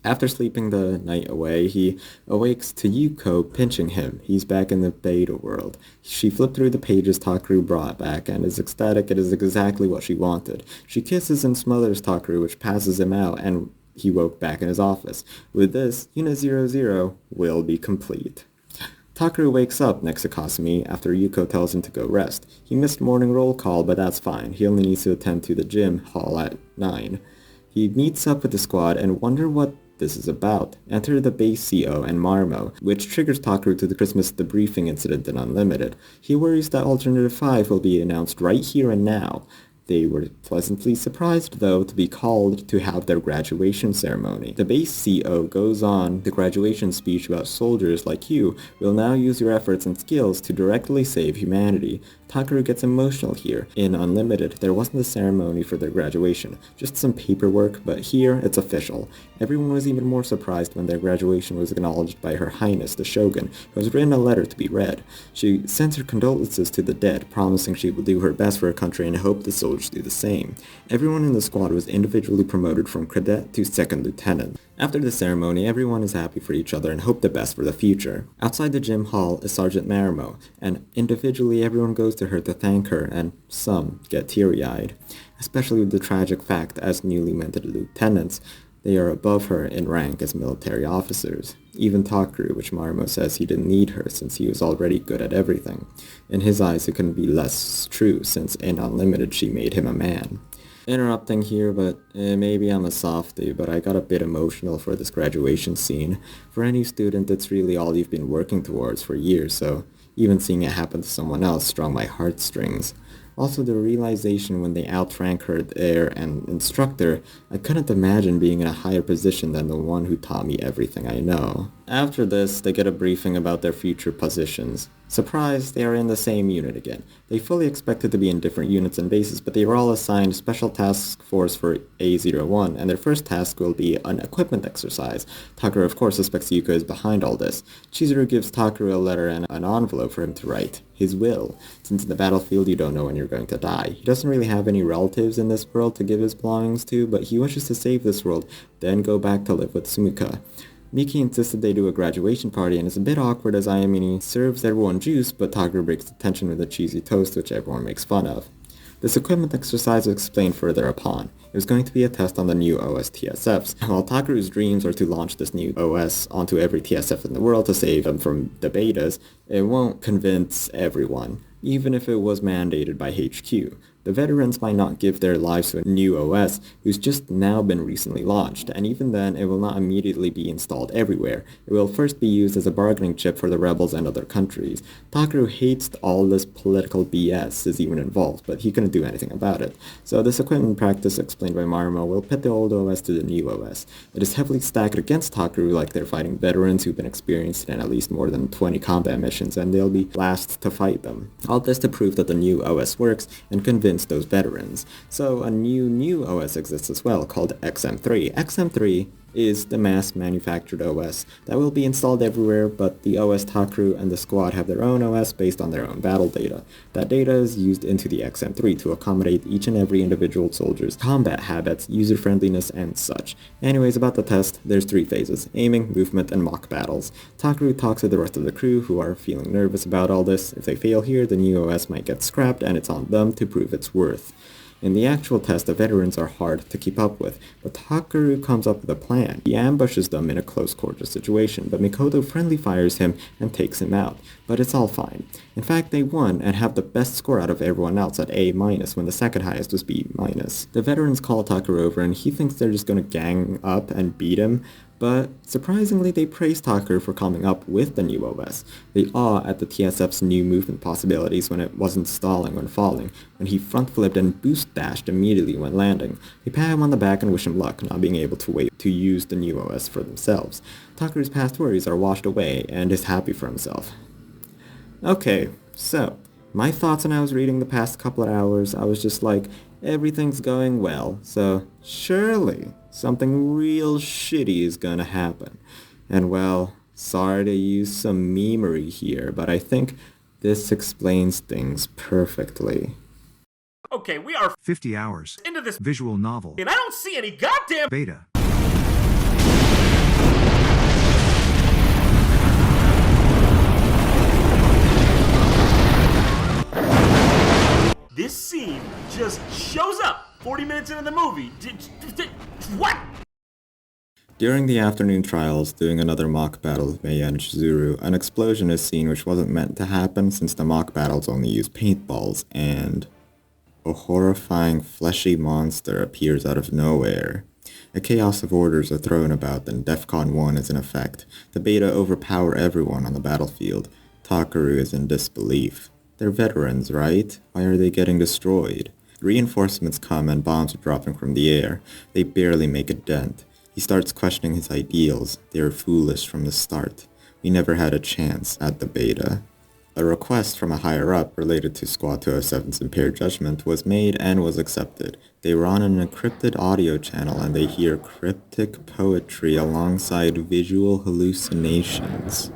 After sleeping the night away, he awakes to Yuko pinching him. He's back in the beta world. She flipped through the pages Takaru brought back and is ecstatic it is exactly what she wanted. She kisses and smothers Takaru, which passes him out, and he woke back in his office. With this, Unit 00 will be complete. Takaru wakes up next to Kasumi after Yuko tells him to go rest. He missed morning roll call, but that's fine. He only needs to attend to the gym hall at 9. He meets up with the squad and wonder what this is about. Enter the base CO and Marmo, which triggers Takaru to the Christmas debriefing incident in Unlimited. He worries that Alternative 5 will be announced right here and now. They were pleasantly surprised, though, to be called to have their graduation ceremony. The base CO goes on the graduation speech about soldiers like you will now use your efforts and skills to directly save humanity. Takaru gets emotional here. In Unlimited, there wasn't a ceremony for their graduation, just some paperwork, but here it's official. Everyone was even more surprised when their graduation was acknowledged by Her Highness the Shogun, who has written a letter to be read. She sends her condolences to the dead, promising she will do her best for her country and hope the soldiers do the same. Everyone in the squad was individually promoted from cadet to second lieutenant. After the ceremony, everyone is happy for each other and hope the best for the future. Outside the gym hall is Sergeant Marimo, and individually everyone goes to her to thank her, and some get teary-eyed. Especially with the tragic fact, as newly minted lieutenants, they are above her in rank as military officers. Even Takaru, which Marimo says he didn't need her since he was already good at everything. In his eyes, it couldn't be less true since in Unlimited she made him a man. Interrupting here, but maybe I'm a softie, but I got a bit emotional for this graduation scene. For any student, it's really all you've been working towards for years, so even seeing it happen to someone else strung my heartstrings. Also, the realization when they outrank her there and instructor, I couldn't imagine being in a higher position than the one who taught me everything I know. After this, they get a briefing about their future positions. Surprise, they are in the same unit again. They fully expected to be in different units and bases, but they were all assigned Special Task Force for A01, and their first task will be an equipment exercise. Takaru of course suspects Yuko is behind all this. Chizuru gives Takaru a letter and an envelope for him to write. His will. Since in the battlefield you don't know when you're going to die. He doesn't really have any relatives in this world to give his belongings to, but he wishes to save this world, then go back to live with SUMIKA. Miki insisted they do a graduation party, and it's a bit awkward as Ayamini serves everyone juice, but Takaru breaks the tension with a cheesy toast, which everyone makes fun of. This equipment exercise was explained further upon. It was going to be a test on the new OS TSFs. While Takeru's dreams are to launch this new OS onto every TSF in the world to save them from the betas, it won't convince everyone, even if it was mandated by HQ. The veterans might not give their lives to a new OS who's just now been recently launched, and even then it will not immediately be installed everywhere. It will first be used as a bargaining chip for the rebels and other countries. Takeru hates all this political BS is even involved, but he couldn't do anything about it. So this equipment practice explained by Marimo will pit the old OS to the new OS. It is heavily stacked against Takeru like they're fighting veterans who've been experienced in at least more than 20 combat missions, and they'll be last to fight them. All this to prove that the new OS works and convince those veterans. So a new OS exists as well, called XM3. XM3 is the mass-manufactured OS that will be installed everywhere, but the OS Takeru and the squad have their own OS based on their own battle data. That data is used into the XM3 to accommodate each and every individual soldier's combat habits, user-friendliness, and such. Anyways, about the test, there's 3 phases: aiming, movement, and mock battles. Takeru talks to the rest of the crew who are feeling nervous about all this. If they fail here, the new OS might get scrapped, and it's on them to prove its worth. In the actual test, the veterans are hard to keep up with, but Takeru comes up with a plan. He ambushes them in a close quarters situation, but Mikoto friendly fires him and takes him out. But it's all fine. In fact, they won and have the best score out of everyone else at A- when the second highest was B-. The veterans call Takeru over and he thinks they're just gonna gang up and beat him, but surprisingly they praise Takeru for coming up with the new OS. They awe at the TSF's new movement possibilities when it wasn't stalling when falling, when he front flipped and boost dashed immediately when landing. They pat him on the back and wish him luck, not being able to wait to use the new OS for themselves. Takeru's past worries are washed away and is happy for himself. Okay, so, my thoughts when I was reading the past couple of hours, I was just like, everything's going well, so surely something real shitty is gonna happen. And well, sorry to use some memery here, but I think this explains things perfectly. Okay, we are 50 hours into this visual novel and I don't see any goddamn beta. This scene just shows up 40 minutes into the movie. What? During the afternoon trials, doing another mock battle with Mei and Chizuru, an explosion is seen which wasn't meant to happen since the mock battles only use paintballs, and a horrifying fleshy monster appears out of nowhere. A chaos of orders are thrown about, and DEFCON 1 is in effect. The beta overpower everyone on the battlefield. Takeru is in disbelief. They're veterans, right? Why are they getting destroyed? Reinforcements come and bombs are dropping from the air. They barely make a dent. He starts questioning his ideals. They were foolish from the start. We never had a chance at the beta. A request from a higher-up related to Squad 207's impaired judgment was made and was accepted. They were on an encrypted audio channel and they hear cryptic poetry alongside visual hallucinations.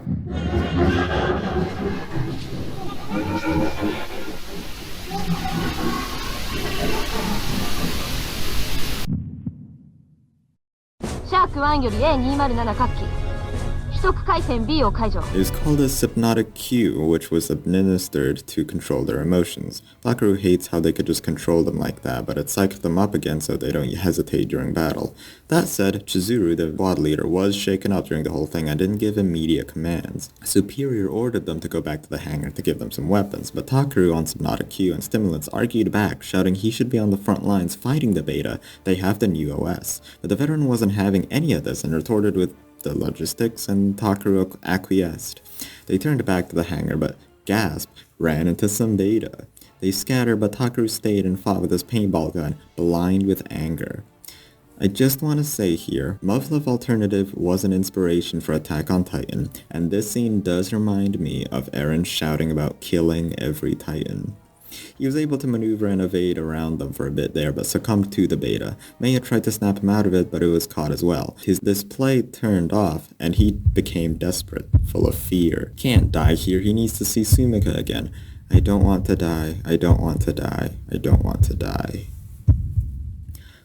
It is called a hypnotic cue, which was administered to control their emotions. Takeru hates how they could just control them like that, but it psyched them up again so they don't hesitate during battle. That said, Chizuru, the squad leader, was shaken up during the whole thing and didn't give immediate commands. Superior ordered them to go back to the hangar to give them some weapons, but Takeru on hypnotic cue and stimulants argued back, shouting he should be on the front lines fighting the beta. They have the new OS. But the veteran wasn't having any of this and retorted with the logistics, and Takeru acquiesced. They turned back to the hangar, but gasp, ran into some beta. They scattered, but Takeru stayed and fought with his paintball gun, blind with anger. I just want to say here, Muvluv Alternative was an inspiration for Attack on Titan, and this scene does remind me of Eren shouting about killing every Titan. He was able to maneuver and evade around them for a bit there, but succumbed to the beta. Maya tried to snap him out of it, but it was caught as well. His display turned off, and he became desperate, full of fear. Can't die here, he needs to see SUMIKA again. I don't want to die, I don't want to die, I don't want to die.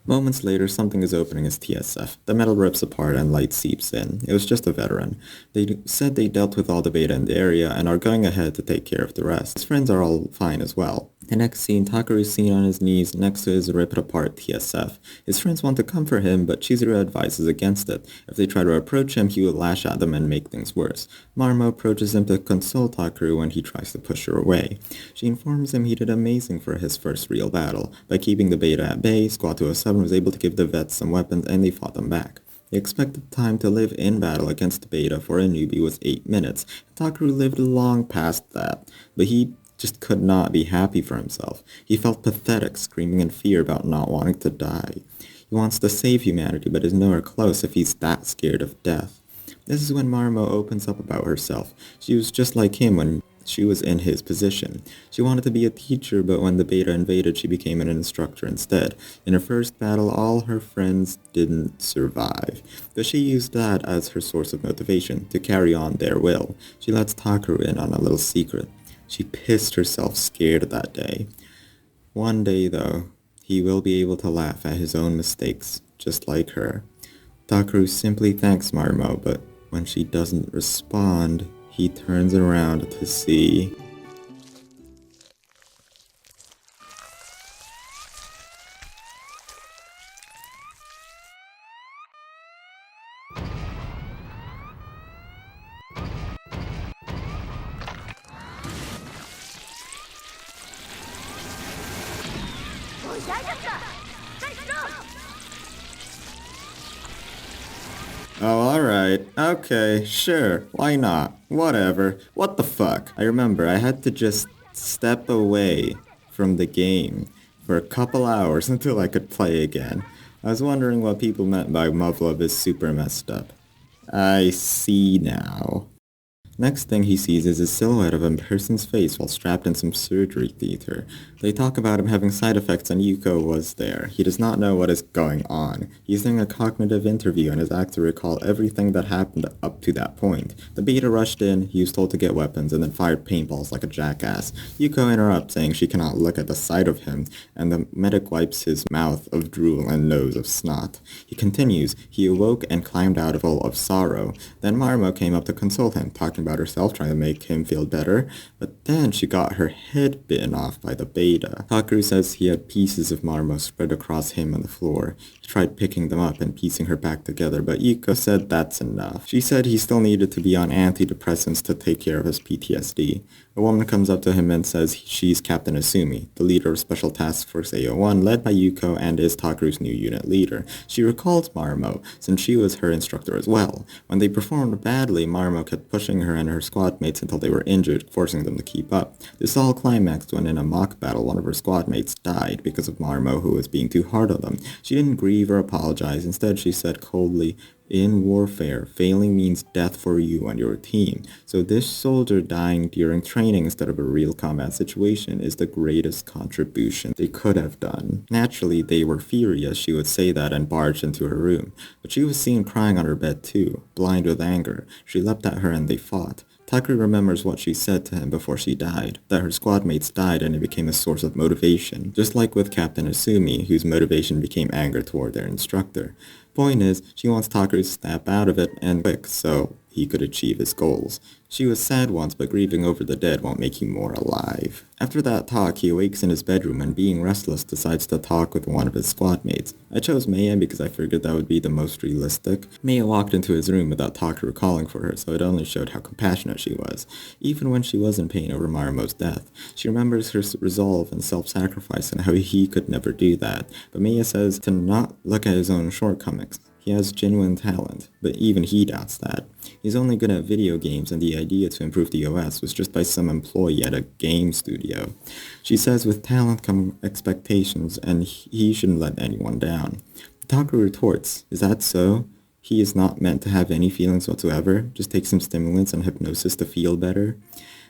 Moments later, something is opening his TSF. The metal rips apart and light seeps in. It was just a veteran. They said they dealt with all the beta in the area and are going ahead to take care of the rest. His friends are all fine as well. The next scene, Takeru is seen on his knees next to his ripped-apart TSF. His friends want to comfort him, but Chizuru advises against it. If they try to approach him, he will lash at them and make things worse. Marumo approaches him to console Takeru when he tries to push her away. She informs him he did amazing for his first real battle. By keeping the beta at bay, Squad 207 was able to give the vets some weapons and they fought them back. The expected time to live in battle against the beta for a newbie was 8 minutes. Takeru lived long past that, but he just could not be happy for himself. He felt pathetic, screaming in fear about not wanting to die. He wants to save humanity, but is nowhere close if he's that scared of death. This is when Marumo opens up about herself. She was just like him when she was in his position. She wanted to be a teacher, but when the beta invaded, she became an instructor instead. In her first battle, all her friends didn't survive, but she used that as her source of motivation to carry on their will. She lets Takeru in on a little secret. She pissed herself scared that day. One day, though, he will be able to laugh at his own mistakes, just like her. Takeru simply thanks Marumo, but when she doesn't respond, he turns around to see... Oh, alright. Okay, sure. Why not? Whatever. What the fuck? I remember I had to just step away from the game for a couple hours until I could play again. I was wondering what people meant by Muv-Luv is super messed up. I see now. Next thing he sees is a silhouette of a person's face while strapped in some surgery theater. They talk about him having side effects and Yuko was there. He does not know what is going on. He's doing a cognitive interview and is asked to recall everything that happened up to that point. The beta rushed in, he was told to get weapons, and then fired paintballs like a jackass. Yuko interrupts, saying she cannot look at the sight of him, and the medic wipes his mouth of drool and nose of snot. He continues, he awoke and climbed out full of sorrow. Then Marumo came up to console him, talking about herself, trying to make him feel better, but then she got her head bitten off by the beta. Takeru says he had pieces of Marumo spread across him on the floor. He tried picking them up and piecing her back together, but Yuko said that's enough. She said he still needed to be on antidepressants to take care of his PTSD. A woman comes up to him and says she's Captain Asumi, the leader of Special Task Force A01, led by Yuko and is Takeru's new unit leader. She recalls Marumo, since she was her instructor as well. When they performed badly, Marumo kept pushing her and her squad mates until they were injured, forcing them to keep up. This all climaxed when in a mock battle, one of her squad mates died because of Marumo, who was being too hard on them. She didn't grieve or apologize. Instead, she said coldly, "In warfare, failing means death for you and your team. So this soldier dying during training instead of a real combat situation is the greatest contribution they could have done." Naturally, they were furious she would say that and barged into her room. But she was seen crying on her bed too, blind with anger. She leapt at her and they fought. Takeru remembers what she said to him before she died, that her squad mates died and it became a source of motivation, just like with Captain Asumi, whose motivation became anger toward their instructor. Point is, she wants Takeru to snap out of it and quick so he could achieve his goals. She was sad once, but grieving over the dead won't make you more alive. After that talk, he awakes in his bedroom and being restless decides to talk with one of his squad mates. I chose Maya because I figured that would be the most realistic. Maya walked into his room without Takeru calling for her, so it only showed how compassionate she was. Even when she was in pain over Marumo's death, she remembers her resolve and self-sacrifice and how he could never do that. But Maya says to not look at his own shortcomings. He has genuine talent, but even he doubts that. He's only good at video games, and the idea to improve the OS was just by some employee at a game studio. She says with talent come expectations, and he shouldn't let anyone down. Takeru retorts, "Is that so? He is not meant to have any feelings whatsoever, just take some stimulants and hypnosis to feel better?"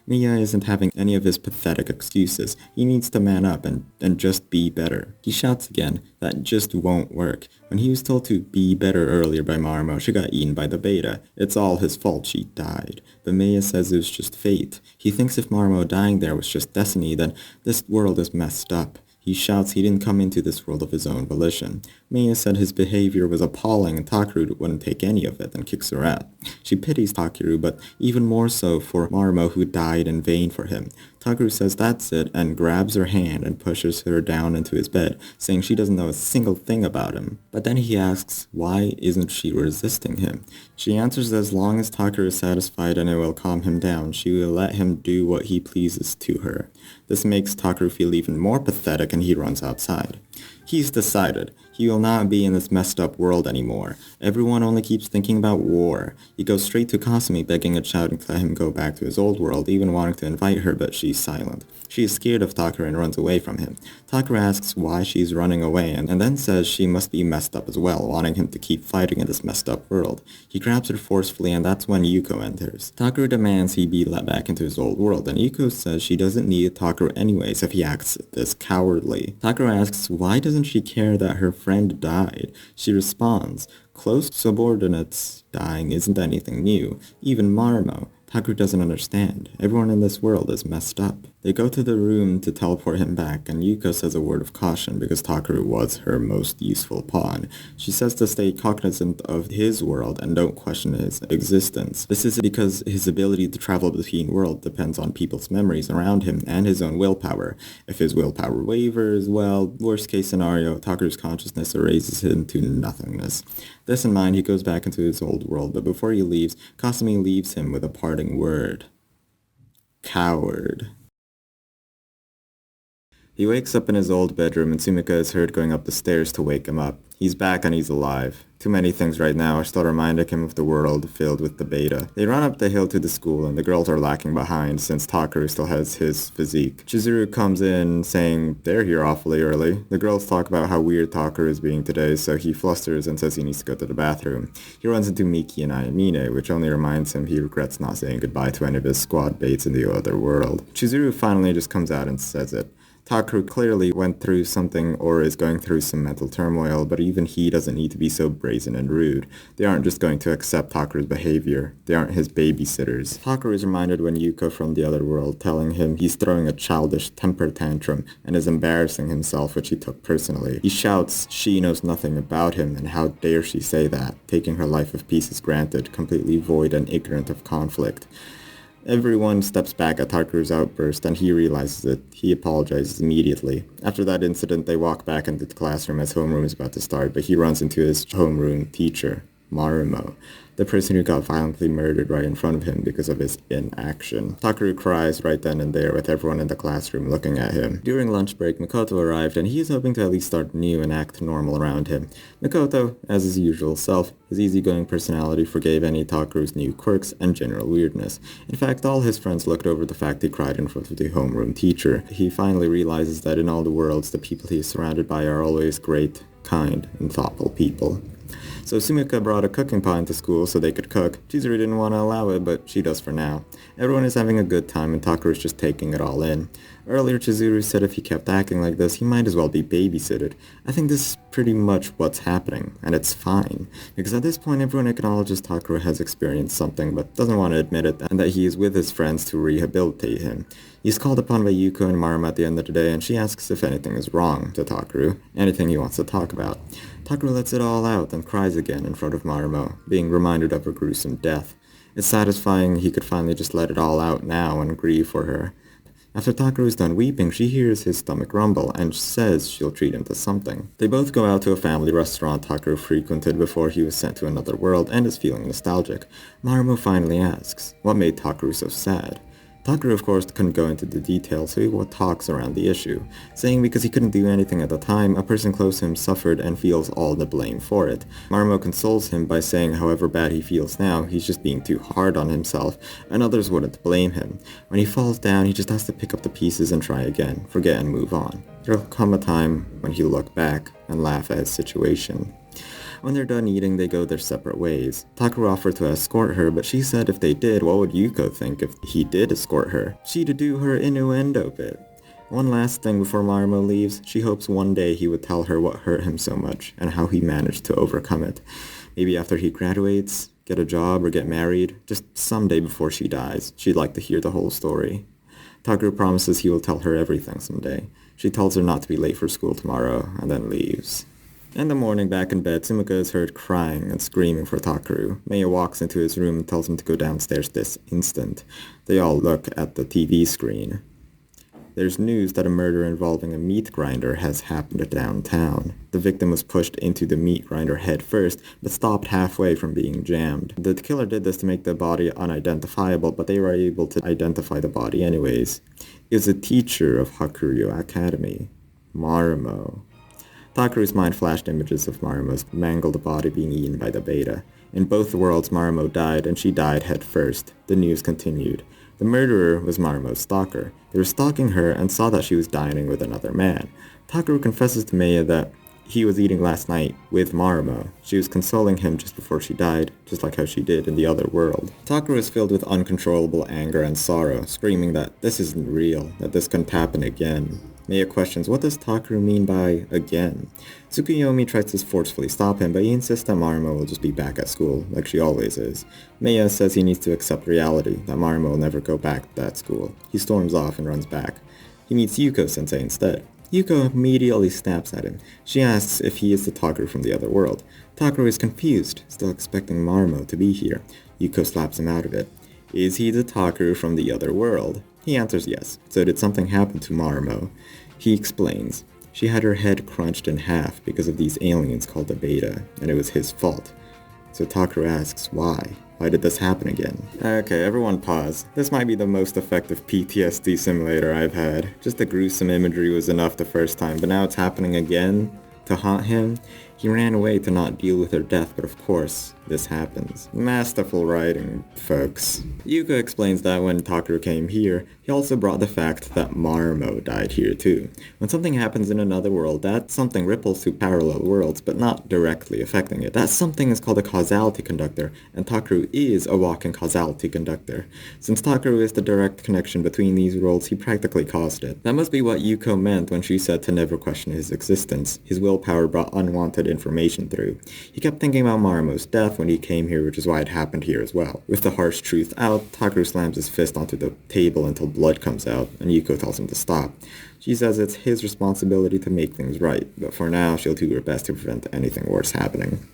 Mia isn't having any of his pathetic excuses. He needs to man up and just be better. He shouts again, that just won't work. When he was told to be better earlier by Marumo, she got eaten by the beta. It's all his fault she died. But Maya says it was just fate. He thinks if Marumo dying there was just destiny, then this world is messed up. He shouts he didn't come into this world of his own volition. Mia said his behavior was appalling and Takeru wouldn't take any of it and kicks her out. She pities Takeru, but even more so for Marumo who died in vain for him. Takeru says that's it and grabs her hand and pushes her down into his bed, saying she doesn't know a single thing about him. But then he asks why isn't she resisting him. She answers that as long as Takeru is satisfied and it will calm him down, she will let him do what he pleases to her. This makes Takeru feel even more pathetic and he runs outside. He's decided. He will not be in this messed up world anymore. Everyone only keeps thinking about war. He goes straight to Kasumi begging and shouting to let him go back to his old world, even wanting to invite her, but she's silent. She is scared of Takeru and runs away from him. Takeru asks why she's running away and then says she must be messed up as well, wanting him to keep fighting in this messed up world. He grabs her forcefully and that's when Yuko enters. Takeru demands he be let back into his old world and Yuko says she doesn't need Takeru anyways if he acts this cowardly. Takeru asks why doesn't she care that her friend died? She responds, close subordinates dying isn't anything new. Even Marumo. Takeru doesn't understand. Everyone in this world is messed up. They go to the room to teleport him back, and Yuko says a word of caution because Takeru was her most useful pawn. She says to stay cognizant of his world and don't question his existence. This is because his ability to travel between worlds depends on people's memories around him and his own willpower. If his willpower wavers, well, worst case scenario, Takeru's consciousness erases him to nothingness. This in mind, he goes back into his old world, but before he leaves, Kasumi leaves him with a parting word. Coward. He wakes up in his old bedroom and SUMIKA is heard going up the stairs to wake him up. He's back and he's alive. Too many things right now are still reminding him of the world filled with the beta. They run up the hill to the school and the girls are lacking behind since Takeru still has his physique. Chizuru comes in saying they're here awfully early. The girls talk about how weird Takeru is being today, so he flusters and says he needs to go to the bathroom. He runs into Miki and Ayamine, which only reminds him he regrets not saying goodbye to any of his squad mates in the other world. Chizuru finally just comes out and says it. Takeru clearly went through something or is going through some mental turmoil, but even he doesn't need to be so brazen and rude. They aren't just going to accept Takeru's behavior. They aren't his babysitters. Takeru is reminded when Yuko from the other world telling him he's throwing a childish temper tantrum and is embarrassing himself, which he took personally. He shouts she knows nothing about him and how dare she say that, taking her life of peace as granted, completely void and ignorant of conflict. Everyone steps back at Takeru's outburst and he realizes it. He apologizes immediately. After that incident, they walk back into the classroom as homeroom is about to start, but he runs into his homeroom teacher, Marumo, the person who got violently murdered right in front of him because of his inaction. Takeru cries right then and there with everyone in the classroom looking at him. During lunch break, Mikoto arrived and he is hoping to at least start new and act normal around him. Mikoto, as his usual self, his easygoing personality forgave any Takeru's new quirks and general weirdness. In fact, all his friends looked over the fact he cried in front of the homeroom teacher. He finally realizes that in all the worlds, the people he is surrounded by are always great, kind, and thoughtful people. So SUMIKA brought a cooking pot into school so they could cook. Chizuru didn't want to allow it, but she does for now. Everyone is having a good time and Takeru's just taking it all in. Earlier, Chizuru said if he kept acting like this, he might as well be babysitted. I think this is pretty much what's happening, and it's fine. Because at this point, everyone acknowledges Takeru has experienced something, but doesn't want to admit it, and that he is with his friends to rehabilitate him. He's called upon by Yuko and Marumo at the end of the day, and she asks if anything is wrong to Takeru, anything he wants to talk about. Takeru lets it all out and cries again in front of Marumo, being reminded of her gruesome death. It's satisfying he could finally just let it all out now and grieve for her. After Takeru is done weeping, she hears his stomach rumble and says she'll treat him to something. They both go out to a family restaurant Takeru frequented before he was sent to another world and is feeling nostalgic. Marumo finally asks, what made Takeru so sad? Takeru, of course, couldn't go into the details, so he talks around the issue, saying because he couldn't do anything at the time, a person close to him suffered and feels all the blame for it. Marumo consoles him by saying however bad he feels now, he's just being too hard on himself, and others wouldn't blame him. When he falls down, he just has to pick up the pieces and try again, forget and move on. There'll come a time when he'll look back and laugh at his situation. When they're done eating, they go their separate ways. Takeru offered to escort her, but she said if they did, what would Yuko think if he did escort her? She'd do her innuendo bit. One last thing before Marumo leaves, she hopes one day he would tell her what hurt him so much, and how he managed to overcome it. Maybe after he graduates, get a job, or get married, just someday before she dies. She'd like to hear the whole story. Takeru promises he will tell her everything someday. She tells her not to be late for school tomorrow, and then leaves. In the morning, back in bed, SUMIKA is heard crying and screaming for Takeru. Maya walks into his room and tells him to go downstairs this instant. They all look at the TV screen. There's news that a murder involving a meat grinder has happened downtown. The victim was pushed into the meat grinder head first, but stopped halfway from being jammed. The killer did this to make the body unidentifiable, but they were able to identify the body anyways. It was a teacher of Hakuryo Academy, Marumo. Takeru's mind flashed images of Marumo's mangled body being eaten by the beta. In both worlds, Marumo died, and she died head first. The news continued. The murderer was Marumo's stalker. They were stalking her and saw that she was dining with another man. Takeru confesses to Maya that he was eating last night with Marumo. She was consoling him just before she died, just like how she did in the other world. Takeru is filled with uncontrollable anger and sorrow, screaming that this isn't real, that this couldn't happen again. Maya questions, what does Takeru mean by again? Tsukuyomi tries to forcefully stop him, but he insists that Marumo will just be back at school, like she always is. Maya says he needs to accept reality, that Marumo will never go back to that school. He storms off and runs back. He meets Yuko-sensei instead. Yuko immediately snaps at him. She asks if he is the Takeru from the other world. Takeru is confused, still expecting Marumo to be here. Yuko slaps him out of it. Is he the Takeru from the other world? He answers yes. So did something happen to Marumo? He explains. She had her head crunched in half because of these aliens called the Beta, and it was his fault. So Takeru asks why. Why did this happen again? Okay, everyone pause. This might be the most effective PTSD simulator I've had. Just the gruesome imagery was enough the first time, but now it's happening again to haunt him. He ran away to not deal with her death, but of course, this happens. Masterful writing, folks. Yuko explains that when Takeru came here, he also brought the fact that Marumo died here too. When something happens in another world, that something ripples to parallel worlds, but not directly affecting it. That something is called a causality conductor, and Takeru is a walking causality conductor. Since Takeru is the direct connection between these worlds, he practically caused it. That must be what Yuko meant when she said to never question his existence. His willpower brought unwanted information through. He kept thinking about Marumo's death when he came here, which is why it happened here as well. With the harsh truth out, Takeru slams his fist onto the table until blood comes out, and Yuko tells him to stop. She says it's his responsibility to make things right, but for now she'll do her best to prevent anything worse happening.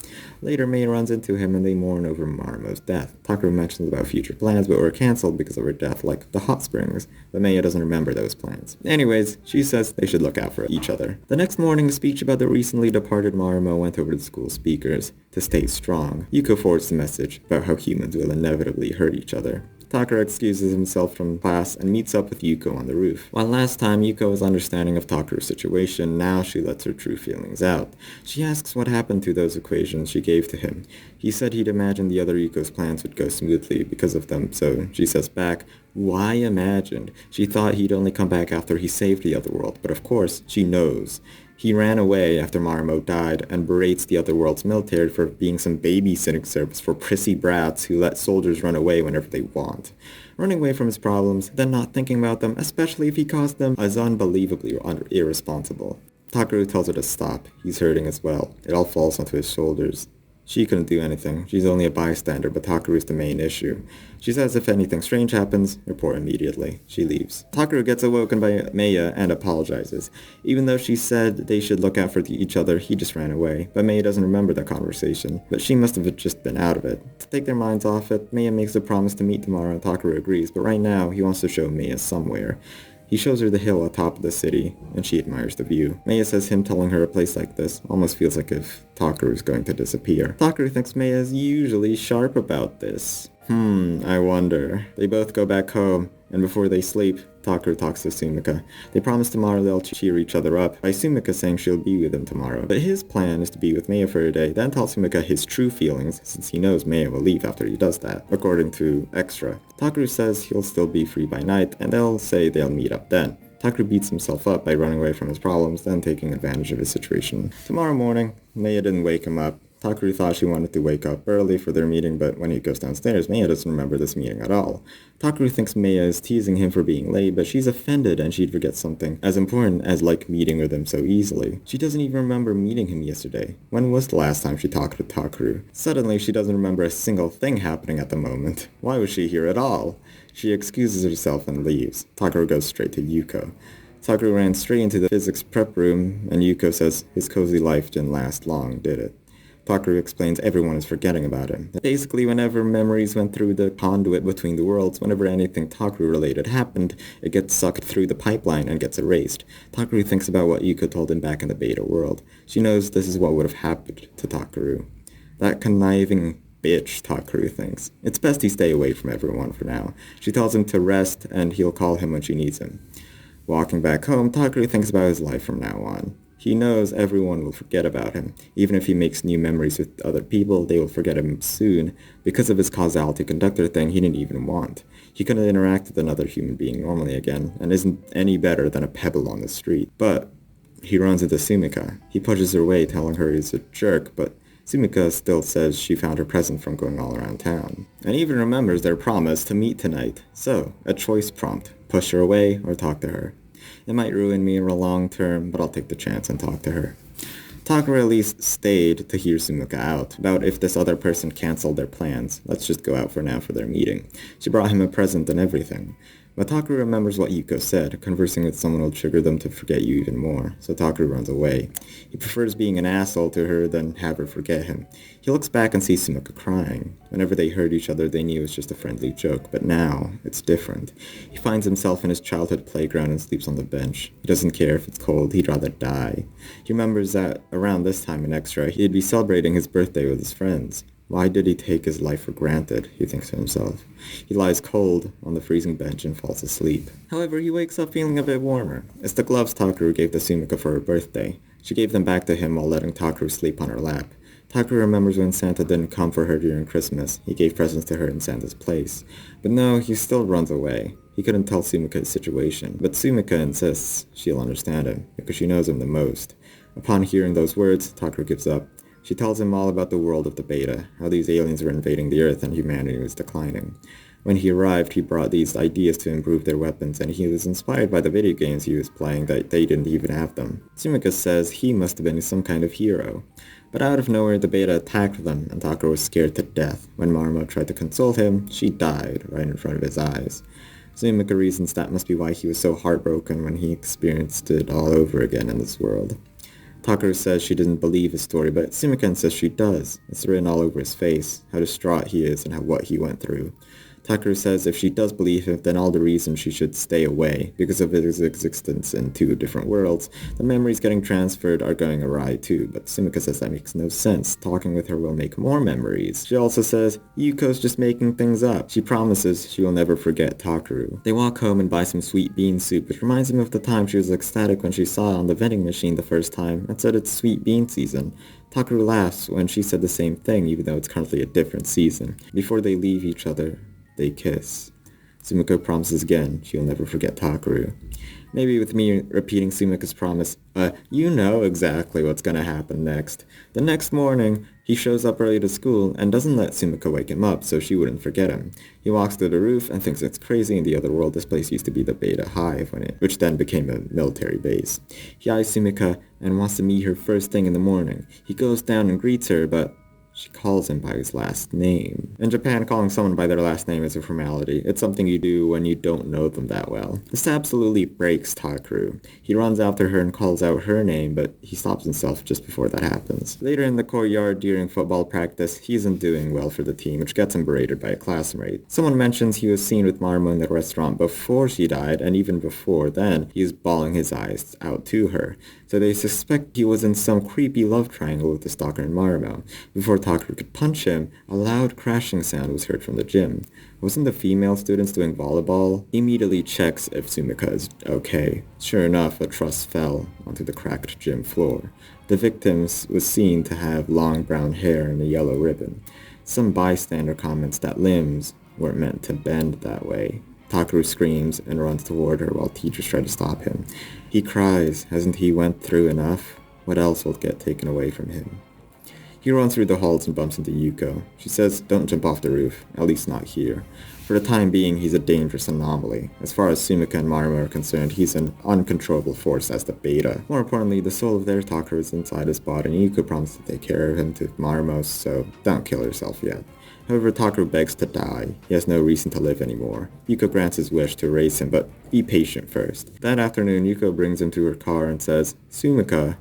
Later, Mei runs into him and they mourn over Marumo's death. Takeru mentions about future plans, but were cancelled because of her death, like the hot springs, but Mei doesn't remember those plans. Anyways, she says they should look out for each other. The next morning, a speech about the recently departed Marumo went over to the school speakers. To stay strong, Yuko forwards the message about how humans will inevitably hurt each other. Takeru excuses himself from class and meets up with Yuko on the roof. While last time Yuko was understanding of Takeru's situation, now she lets her true feelings out. She asks what happened to those equations she gave to him. He said he'd imagined the other Yuko's plans would go smoothly because of them, so she says back, why imagined? She thought he'd only come back after he saved the other world, but of course, she knows. He ran away after Marumo died and berates the other world's military for being some babysitting service for prissy brats who let soldiers run away whenever they want. Running away from his problems, then not thinking about them, especially if he caused them, is unbelievably irresponsible. Takeru tells her to stop. He's hurting as well. It all falls onto his shoulders. She couldn't do anything. She's only a bystander, but Takeru is the main issue. She says if anything strange happens, report immediately. She leaves. Takeru gets awoken by Maya and apologizes. Even though she said they should look out for each other, he just ran away. But Maya doesn't remember that conversation. But she must have just been out of it. To take their minds off it, Maya makes a promise to meet tomorrow and Takeru agrees, but right now he wants to show Maya somewhere. He shows her the hill atop of the city, and she admires the view. Maya says him telling her a place like this almost feels like if Takeru is going to disappear. Takeru thinks Maya is usually sharp about this. I wonder. They both go back home, and before they sleep, Takeru talks to SUMIKA. They promise tomorrow they'll cheer each other up, by SUMIKA saying she'll be with him tomorrow. But his plan is to be with Maya for a day, then tell SUMIKA his true feelings, since he knows Maya will leave after he does that, according to Extra. Takeru says he'll still be free by night, and they'll say they'll meet up then. Takeru beats himself up by running away from his problems, then taking advantage of his situation. Tomorrow morning, Maya didn't wake him up. Takeru thought she wanted to wake up early for their meeting, but when he goes downstairs, Maya doesn't remember this meeting at all. Takeru thinks Maya is teasing him for being late, but she's offended and she'd forget something as important as like meeting with him so easily. She doesn't even remember meeting him yesterday. When was the last time she talked to Takeru? Suddenly, she doesn't remember a single thing happening at the moment. Why was she here at all? She excuses herself and leaves. Takeru goes straight to Yuko. Takaru ran straight into the physics prep room, and Yuko says his cozy life didn't last long, did it? Takaru explains everyone is forgetting about him. Basically, whenever memories went through the conduit between the worlds, whenever anything Takaru-related happened, it gets sucked through the pipeline and gets erased. Takaru thinks about what Yuko told him back in the beta world. She knows this is what would have happened to Takaru. That conniving bitch, Takaru thinks. It's best he stay away from everyone for now. She tells him to rest, and he'll call him when she needs him. Walking back home, Takaru thinks about his life from now on. He knows everyone will forget about him. Even if he makes new memories with other people, they will forget him soon. Because of his causality conductor thing he didn't even want. He couldn't interact with another human being normally again, and isn't any better than a pebble on the street. But he runs into SUMIKA. He pushes her away, telling her he's a jerk, but SUMIKA still says she found her present from going all around town. And even remembers their promise to meet tonight. So, a choice prompt. Push her away or talk to her. It might ruin me in the long term, but I'll take the chance and talk to her. Takaru at least stayed to hear SUMIKA out, about if this other person cancelled their plans. Let's just go out for now for their meeting. She brought him a present and everything. But Takaru remembers what Yuko said, conversing with someone will trigger them to forget you even more, so Takaru runs away. He prefers being an asshole to her than have her forget him. He looks back and sees SUMIKA crying. Whenever they heard each other, they knew it was just a friendly joke, but now, it's different. He finds himself in his childhood playground and sleeps on the bench. He doesn't care if it's cold, he'd rather die. He remembers that around this time in Extra, he'd be celebrating his birthday with his friends. Why did he take his life for granted, he thinks to himself. He lies cold on the freezing bench and falls asleep. However, he wakes up feeling a bit warmer. It's the gloves Takaru gave to SUMIKA for her birthday. She gave them back to him while letting Takaru sleep on her lap. Takaru remembers when Santa didn't come for her during Christmas. He gave presents to her in Santa's place. But no, he still runs away. He couldn't tell SUMIKA his situation, but SUMIKA insists she'll understand him, because she knows him the most. Upon hearing those words, Takaru gives up. She tells him all about the world of the beta, how these aliens were invading the Earth and humanity was declining. When he arrived, he brought these ideas to improve their weapons, and he was inspired by the video games he was playing that they didn't even have them. SUMIKA says he must have been some kind of hero. But out of nowhere, the beta attacked them, and Takaru was scared to death. When Marmo tried to console him, she died right in front of his eyes. SUMIKA reasons that must be why he was so heartbroken when he experienced it all over again in this world. Takaru says she didn't believe his story, but SUMIKA says she does. It's written all over his face, how distraught he is and what he went through. Takaru says if she does believe him, then all the reason she should stay away, because of his existence in two different worlds. The memories getting transferred are going awry too, but SUMIKA says that makes no sense. Talking with her will make more memories. She also says Yuko's just making things up. She promises she will never forget Takaru. They walk home and buy some sweet bean soup, which reminds him of the time she was ecstatic when she saw it on the vending machine the first time and said it's sweet bean season. Takaru laughs when she said the same thing, even though it's currently a different season. Before they leave each other, they kiss. SUMIKA promises again she'll never forget Takaru. Maybe with me repeating SUMIKA's promise, you know exactly what's gonna happen next. The next morning, he shows up early to school and doesn't let SUMIKA wake him up so she wouldn't forget him. He walks to the roof and thinks it's crazy in the other world this place used to be the Beta Hive, which then became a military base. He eyes SUMIKA and wants to meet her first thing in the morning. He goes down and greets her, but she calls him by his last name. In Japan, calling someone by their last name is a formality. It's something you do when you don't know them that well. This absolutely breaks Takaru. He runs after her and calls out her name, but he stops himself just before that happens. Later in the courtyard during football practice, he isn't doing well for the team, which gets him berated by a classmate. Someone mentions he was seen with Marmo in the restaurant before she died, and even before then, he was bawling his eyes out to her. So they suspect he was in some creepy love triangle with the stalker and Marmo. Before Takaru could punch him, a loud crashing sound was heard from the gym. Wasn't the female students doing volleyball? He immediately checks if SUMIKA is okay. Sure enough, a truss fell onto the cracked gym floor. The victim was seen to have long brown hair and a yellow ribbon. Some bystander comments that limbs weren't meant to bend that way. Takaru screams and runs toward her while teachers try to stop him. He cries. Hasn't he went through enough? What else will get taken away from him? He runs through the halls and bumps into Yuko. She says, don't jump off the roof, at least not here. For the time being, he's a dangerous anomaly. As far as SUMIKA and Marmo are concerned, he's an uncontrollable force as the beta. More importantly, the soul of their Takaru is inside his body, and Yuko promised to take care of him to Marmo, so don't kill herself yet. However, Takaru begs to die. He has no reason to live anymore. Yuko grants his wish to erase him, but be patient first. That afternoon, Yuko brings him to her car and says, "Sumika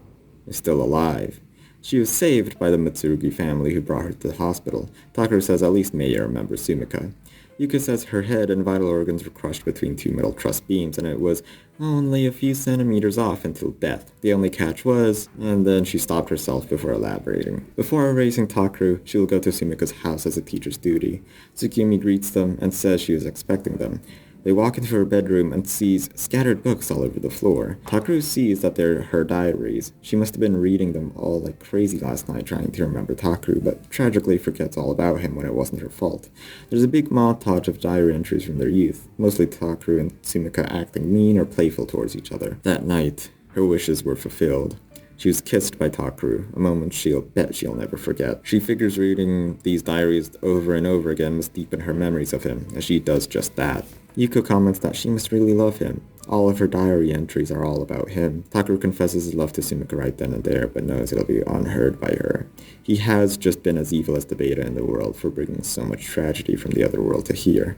is still alive." She was saved by the Mitsurugi family who brought her to the hospital. Takaru says at least Meiya remembers Sumika. Yuka says her head and vital organs were crushed between two metal truss beams, and it was only a few centimeters off until death. The only catch was, and then she stopped herself before elaborating. Before erasing Takaru, she will go to Sumika's house as a teacher's duty. Tsukiomi greets them and says she was expecting them. They walk into her bedroom and sees scattered books all over the floor. Takaru sees that they're her diaries. She must have been reading them all like crazy last night trying to remember Takaru, but tragically forgets all about him when it wasn't her fault. There's a big montage of diary entries from their youth, mostly Takaru and Sumika acting mean or playful towards each other. That night, her wishes were fulfilled. She was kissed by Takaru, a moment she'll bet she'll never forget. She figures reading these diaries over and over again must deepen her memories of him, as she does just that. Yuko comments that she must really love him. All of her diary entries are all about him. Takaru confesses his love to Sumika right then and there, but knows it'll be unheard by her. He has just been as evil as the beta in the world for bringing so much tragedy from the other world to here.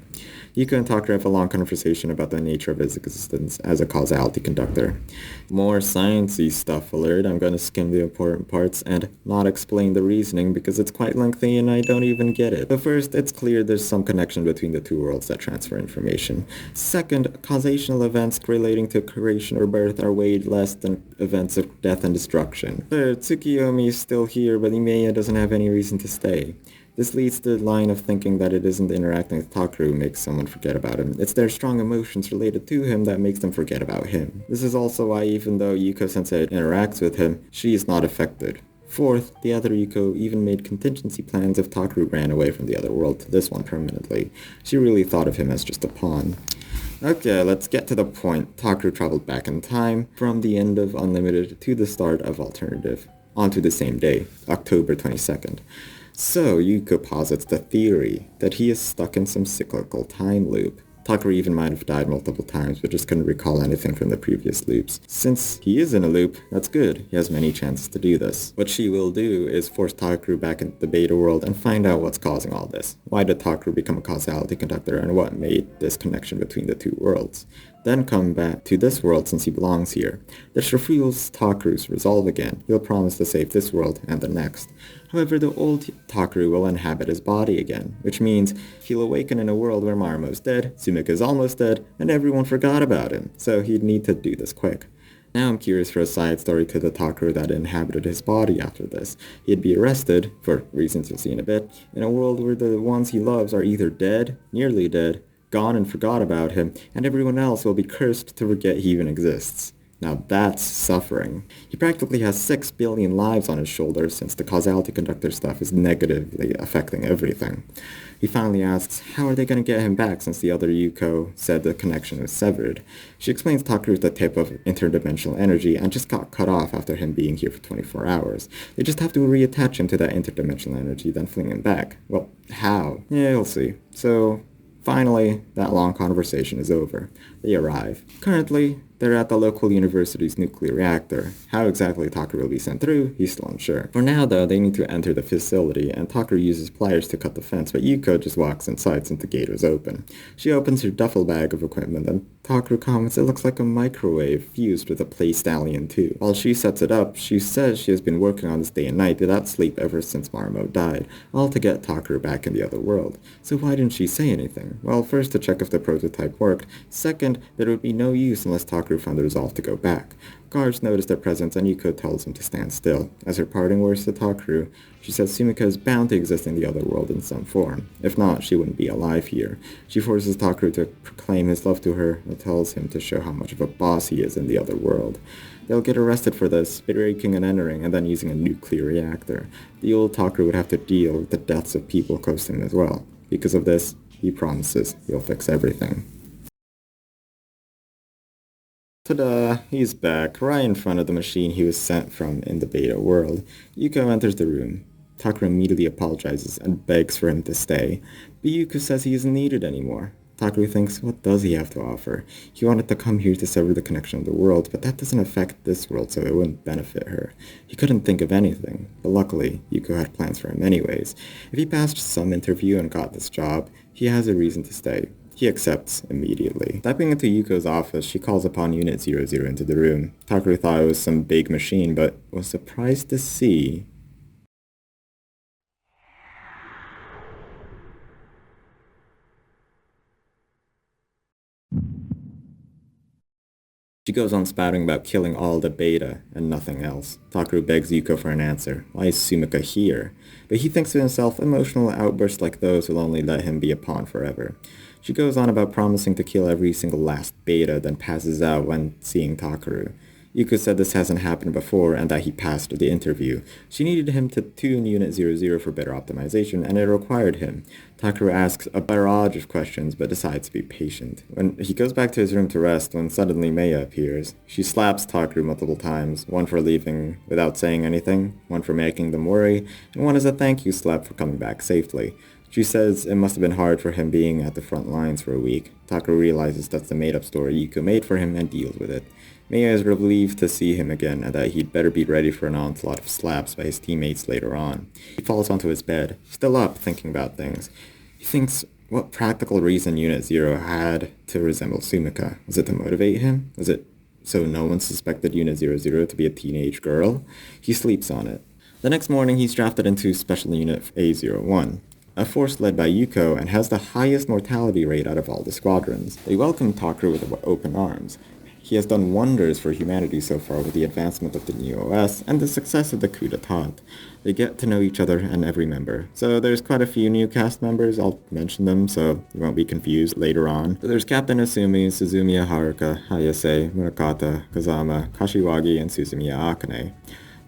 Yuko and Takaru have a long conversation about the nature of his existence as a causality conductor. More sciencey stuff alert. I'm going to skim the important parts and not explain the reasoning because it's quite lengthy and I don't even get it. But first, it's clear there's some connection between the two worlds that transfer information. Second, causational events relating to creation or birth are weighed less than events of death and destruction. Third, Tsukiyomi is still here, but Meiya doesn't have any reason to stay. This leads to the line of thinking that it isn't interacting with Takaru makes someone forget about him. It's their strong emotions related to him that makes them forget about him. This is also why even though Yuko-sensei interacts with him, she is not affected. Fourth, the other Yuko even made contingency plans if Takaru ran away from the other world to this one permanently. She really thought of him as just a pawn. Okay, let's get to the point. Takaru traveled back in time from the end of Unlimited to the start of Alternative, onto the same day, October 22nd. So, Yuko posits the theory that he is stuck in some cyclical time loop. Takaru even might have died multiple times, but just couldn't recall anything from the previous loops. Since he is in a loop, that's good. He has many chances to do this. What she will do is force Takaru back into the beta world and find out what's causing all this. Why did Takaru become a causality conductor and what made this connection between the two worlds? Then come back to this world since he belongs here. This refuels Takaru's resolve again. He'll promise to save this world and the next. However, the old Takaru will inhabit his body again, which means he'll awaken in a world where Marumo's dead, Sumika's almost dead, and everyone forgot about him, so he'd need to do this quick. Now I'm curious for a side story to the Takaru that inhabited his body after this. He'd be arrested, for reasons you'll see in a bit, in a world where the ones he loves are either dead, nearly dead, gone and forgot about him, and everyone else will be cursed to forget he even exists. Now that's suffering. He practically has 6 billion lives on his shoulders since the causality conductor stuff is negatively affecting everything. He finally asks, how are they going to get him back since the other Yuko said the connection was severed? She explains Takaru's the tip of interdimensional energy and just got cut off after him being here for 24 hours. They just have to reattach him to that interdimensional energy, then fling him back. Well, how? Yeah, you'll see. So, finally, that long conversation is over. They arrive. Currently, they're at the local university's nuclear reactor. How exactly Takaru will be sent through, he's still unsure. For now, though, they need to enter the facility, and Takaru uses pliers to cut the fence, but Yuko just walks inside since the gate is open. She opens her duffel bag of equipment, and Takaru comments it looks like a microwave fused with a placed alien too. While she sets it up, she says she has been working on this day and night without sleep ever since Marumo died, all to get Takaru back in the other world. So why didn't she say anything? Well, first to check if the prototype worked, second, there would be no use unless Takaru found the resolve to go back. Guards notice their presence and Yuko tells him to stand still. As her parting words to Takaru, she says Sumika is bound to exist in the other world in some form. If not, she wouldn't be alive here. She forces Takaru to proclaim his love to her and tells him to show how much of a boss he is in the other world. They'll get arrested for this, breaking and entering, and then using a nuclear reactor. The old Takaru would have to deal with the deaths of people close to him as well. Because of this, he promises he'll fix everything. Ta-da! He's back, right in front of the machine he was sent from in the beta world. Yuko enters the room. Takaru immediately apologizes and begs for him to stay, but Yuko says he isn't needed anymore. Takaru thinks, what does he have to offer? He wanted to come here to sever the connection of the world, but that doesn't affect this world, so it wouldn't benefit her. He couldn't think of anything, but luckily, Yuko had plans for him anyways. If he passed some interview and got this job, he has a reason to stay. He accepts immediately. Stepping into Yuko's office, she calls upon Unit 00 into the room. Takaru thought it was some big machine, but was surprised to see she goes on spouting about killing all the beta and nothing else. Takaru begs Yuko for an answer. Why is SUMIKA here? But he thinks to himself, emotional outbursts like those will only let him be a pawn forever. She goes on about promising to kill every single last beta, then passes out when seeing Takaru. Yuko said this hasn't happened before and that he passed the interview. She needed him to tune Unit 00 for better optimization, and it required him. Takaru asks a barrage of questions, but decides to be patient. When he goes back to his room to rest, when suddenly Maya appears. She slaps Takaru multiple times, one for leaving without saying anything, one for making them worry, and one as a thank you slap for coming back safely. She says it must have been hard for him being at the front lines for a week. Takaru realizes that's the made-up story Yuko made for him and deals with it. Maya is relieved to see him again and that he'd better be ready for an onslaught of slaps by his teammates later on. He falls onto his bed, still up, thinking about things. He thinks what practical reason Unit 0 had to resemble SUMIKA. Was it to motivate him? Was it so no one suspected Unit 00 to be a teenage girl? He sleeps on it. The next morning he's drafted into Special Unit A01. A force led by Yuko and has the highest mortality rate out of all the squadrons. They welcome Takaru with open arms. He has done wonders for humanity so far with the advancement of the new OS and the success of the coup d'etat. They get to know each other and every member. So there's quite a few new cast members, I'll mention them so you won't be confused later on. So there's Captain Asumi, Suzumiya Haruka, Hayase, Murakata, Kazama, Kashiwagi, and Suzumiya Akane.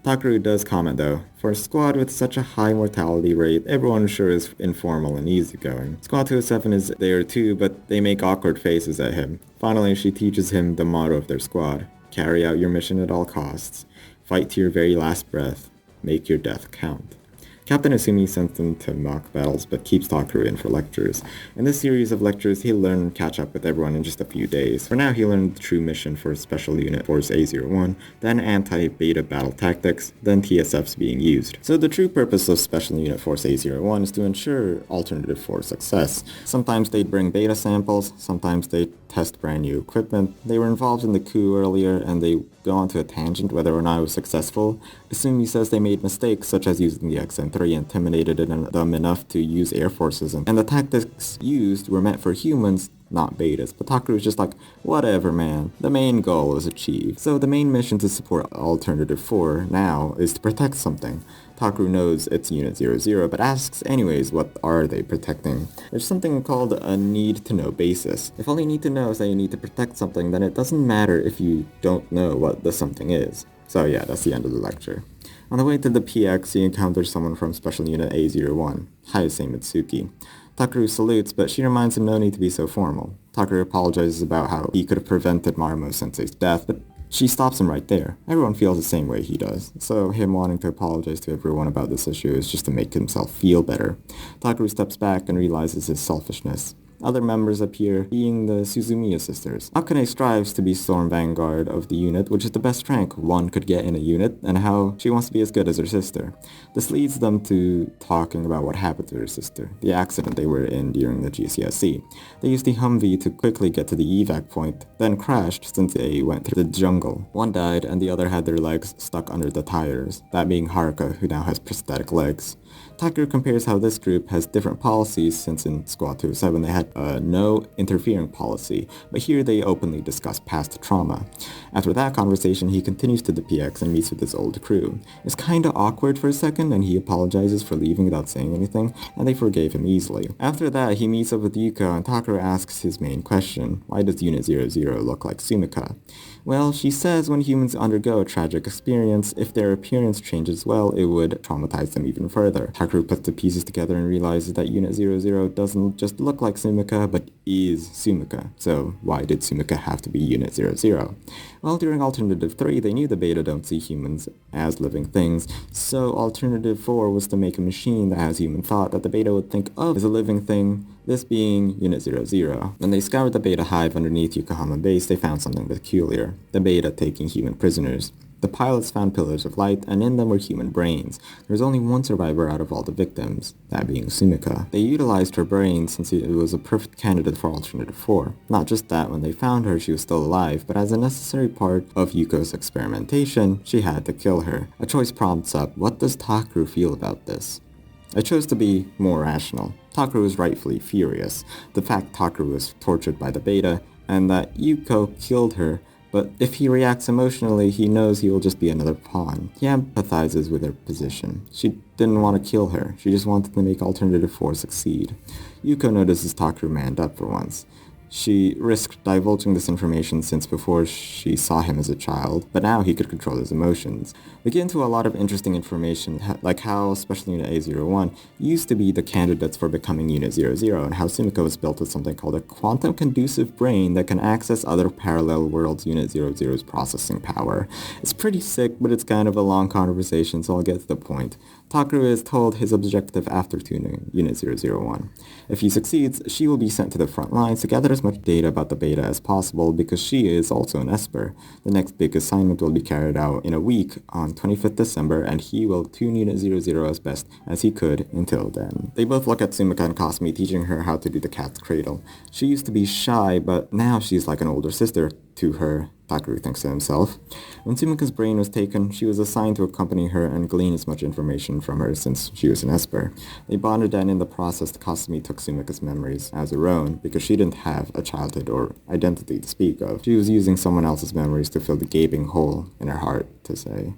Takaru does comment though, for a squad with such a high mortality rate, everyone sure is informal and easygoing. Squad 207 is there too, but they make awkward faces at him. Finally, she teaches him the motto of their squad. Carry out your mission at all costs. Fight to your very last breath. Make your death count. Captain Asumi sends them to mock battles, but keeps Takaru in for lectures. In this series of lectures, he'll learn and catch up with everyone in just a few days. For now, he'll learn the true mission for Special Unit Force A01, then anti-beta battle tactics, then TSFs being used. So the true purpose of Special Unit Force A01 is to ensure Alternative Force success. Sometimes they'd bring beta samples, sometimes they'd test brand new equipment. They were involved in the coup earlier, and they go on to a tangent whether or not it was successful. Asumi says they made mistakes such as using the XM3 intimidated them enough to use air forces, and the tactics used were meant for humans, not betas. But Takaru is just like, whatever man, the main goal is achieved. So the main mission to support Alternative 4 now is to protect something. Takaru knows it's Unit 00, but asks anyways what are they protecting. There's something called a need-to-know basis. If all you need to know is that you need to protect something, then it doesn't matter if you don't know what the something is. So yeah, that's the end of the lecture. On the way to the PX, he encounters someone from Special Unit A01, Hayase Mitsuki. Takaru salutes, but she reminds him no need to be so formal. Takaru apologizes about how he could have prevented Marumo-sensei's death, but she stops him right there. Everyone feels the same way he does, so him wanting to apologize to everyone about this issue is just to make himself feel better. Takaru steps back and realizes his selfishness. Other members appear, being the Suzumiya sisters. Akane strives to be Storm Vanguard of the unit, which is the best rank one could get in a unit, and how she wants to be as good as her sister. This leads them to talking about what happened to her sister, the accident they were in during the GCSE. They used the Humvee to quickly get to the evac point, then crashed since they went through the jungle. One died, and the other had their legs stuck under the tires, that being Haruka, who now has prosthetic legs. Takaru compares how this group has different policies since in Squad 207 they had a no interfering policy, but here they openly discuss past trauma. After that conversation, he continues to the PX and meets with his old crew. It's kinda awkward for a second, and he apologizes for leaving without saying anything, and they forgave him easily. After that, he meets up with Yuko, and Takaru asks his main question: why does Unit 00 look like SUMIKA? Well, she says when humans undergo a tragic experience, if their appearance changes well, it would traumatize them even further. Takaru puts the pieces together and realizes that Unit 00 doesn't just look like SUMIKA, but is SUMIKA. So why did SUMIKA have to be Unit 00? Well, during Alternative 3, they knew the beta don't see humans as living things, so Alternative 4 was to make a machine that has human thought that the beta would think of as a living thing, this being Unit 00. When they scoured the beta hive underneath Yokohama base, they found something peculiar, the beta taking human prisoners. The pilots found pillars of light, and in them were human brains. There was only one survivor out of all the victims, that being SUMIKA. They utilized her brain since it was a perfect candidate for Alternative 4. Not just that, when they found her, she was still alive, but as a necessary part of Yuko's experimentation, she had to kill her. A choice prompts up, what does Takeru feel about this? I chose to be more rational. Takeru is rightfully furious. The fact Takeru was tortured by the beta, and that Yuko killed her, but if he reacts emotionally, he knows he will just be another pawn. He empathizes with her position. She didn't want to kill her, she just wanted to make Alternative 4 succeed. Yuko notices Takeru manned up for once. She risked divulging this information since before she saw him as a child, but now he could control his emotions. We get into a lot of interesting information, like how Special Unit A01 used to be the candidates for becoming Unit 00, and how SUMIKA was built with something called a quantum-conducive brain that can access other parallel worlds Unit 00's processing power. It's pretty sick, but it's kind of a long conversation, so I'll get to the point. Takeru is told his objective after tuning Unit 001. If he succeeds, she will be sent to the front lines to gather as much data about the beta as possible because she is also an Esper. The next big assignment will be carried out in a week on 25th December, and he will tune Unit 00 as best as he could until then. They both look at SUMIKA and Kasumi teaching her how to do the cat's cradle. She used to be shy, but now she's like an older sister to her, Takeru thinks to himself. When SUMIKA's brain was taken, she was assigned to accompany her and glean as much information from her since she was an Esper. They bonded, and in the process, Kasumi took SUMIKA's memories as her own because she didn't have a childhood or identity to speak of. She was using someone else's memories to fill the gaping hole in her heart, to say.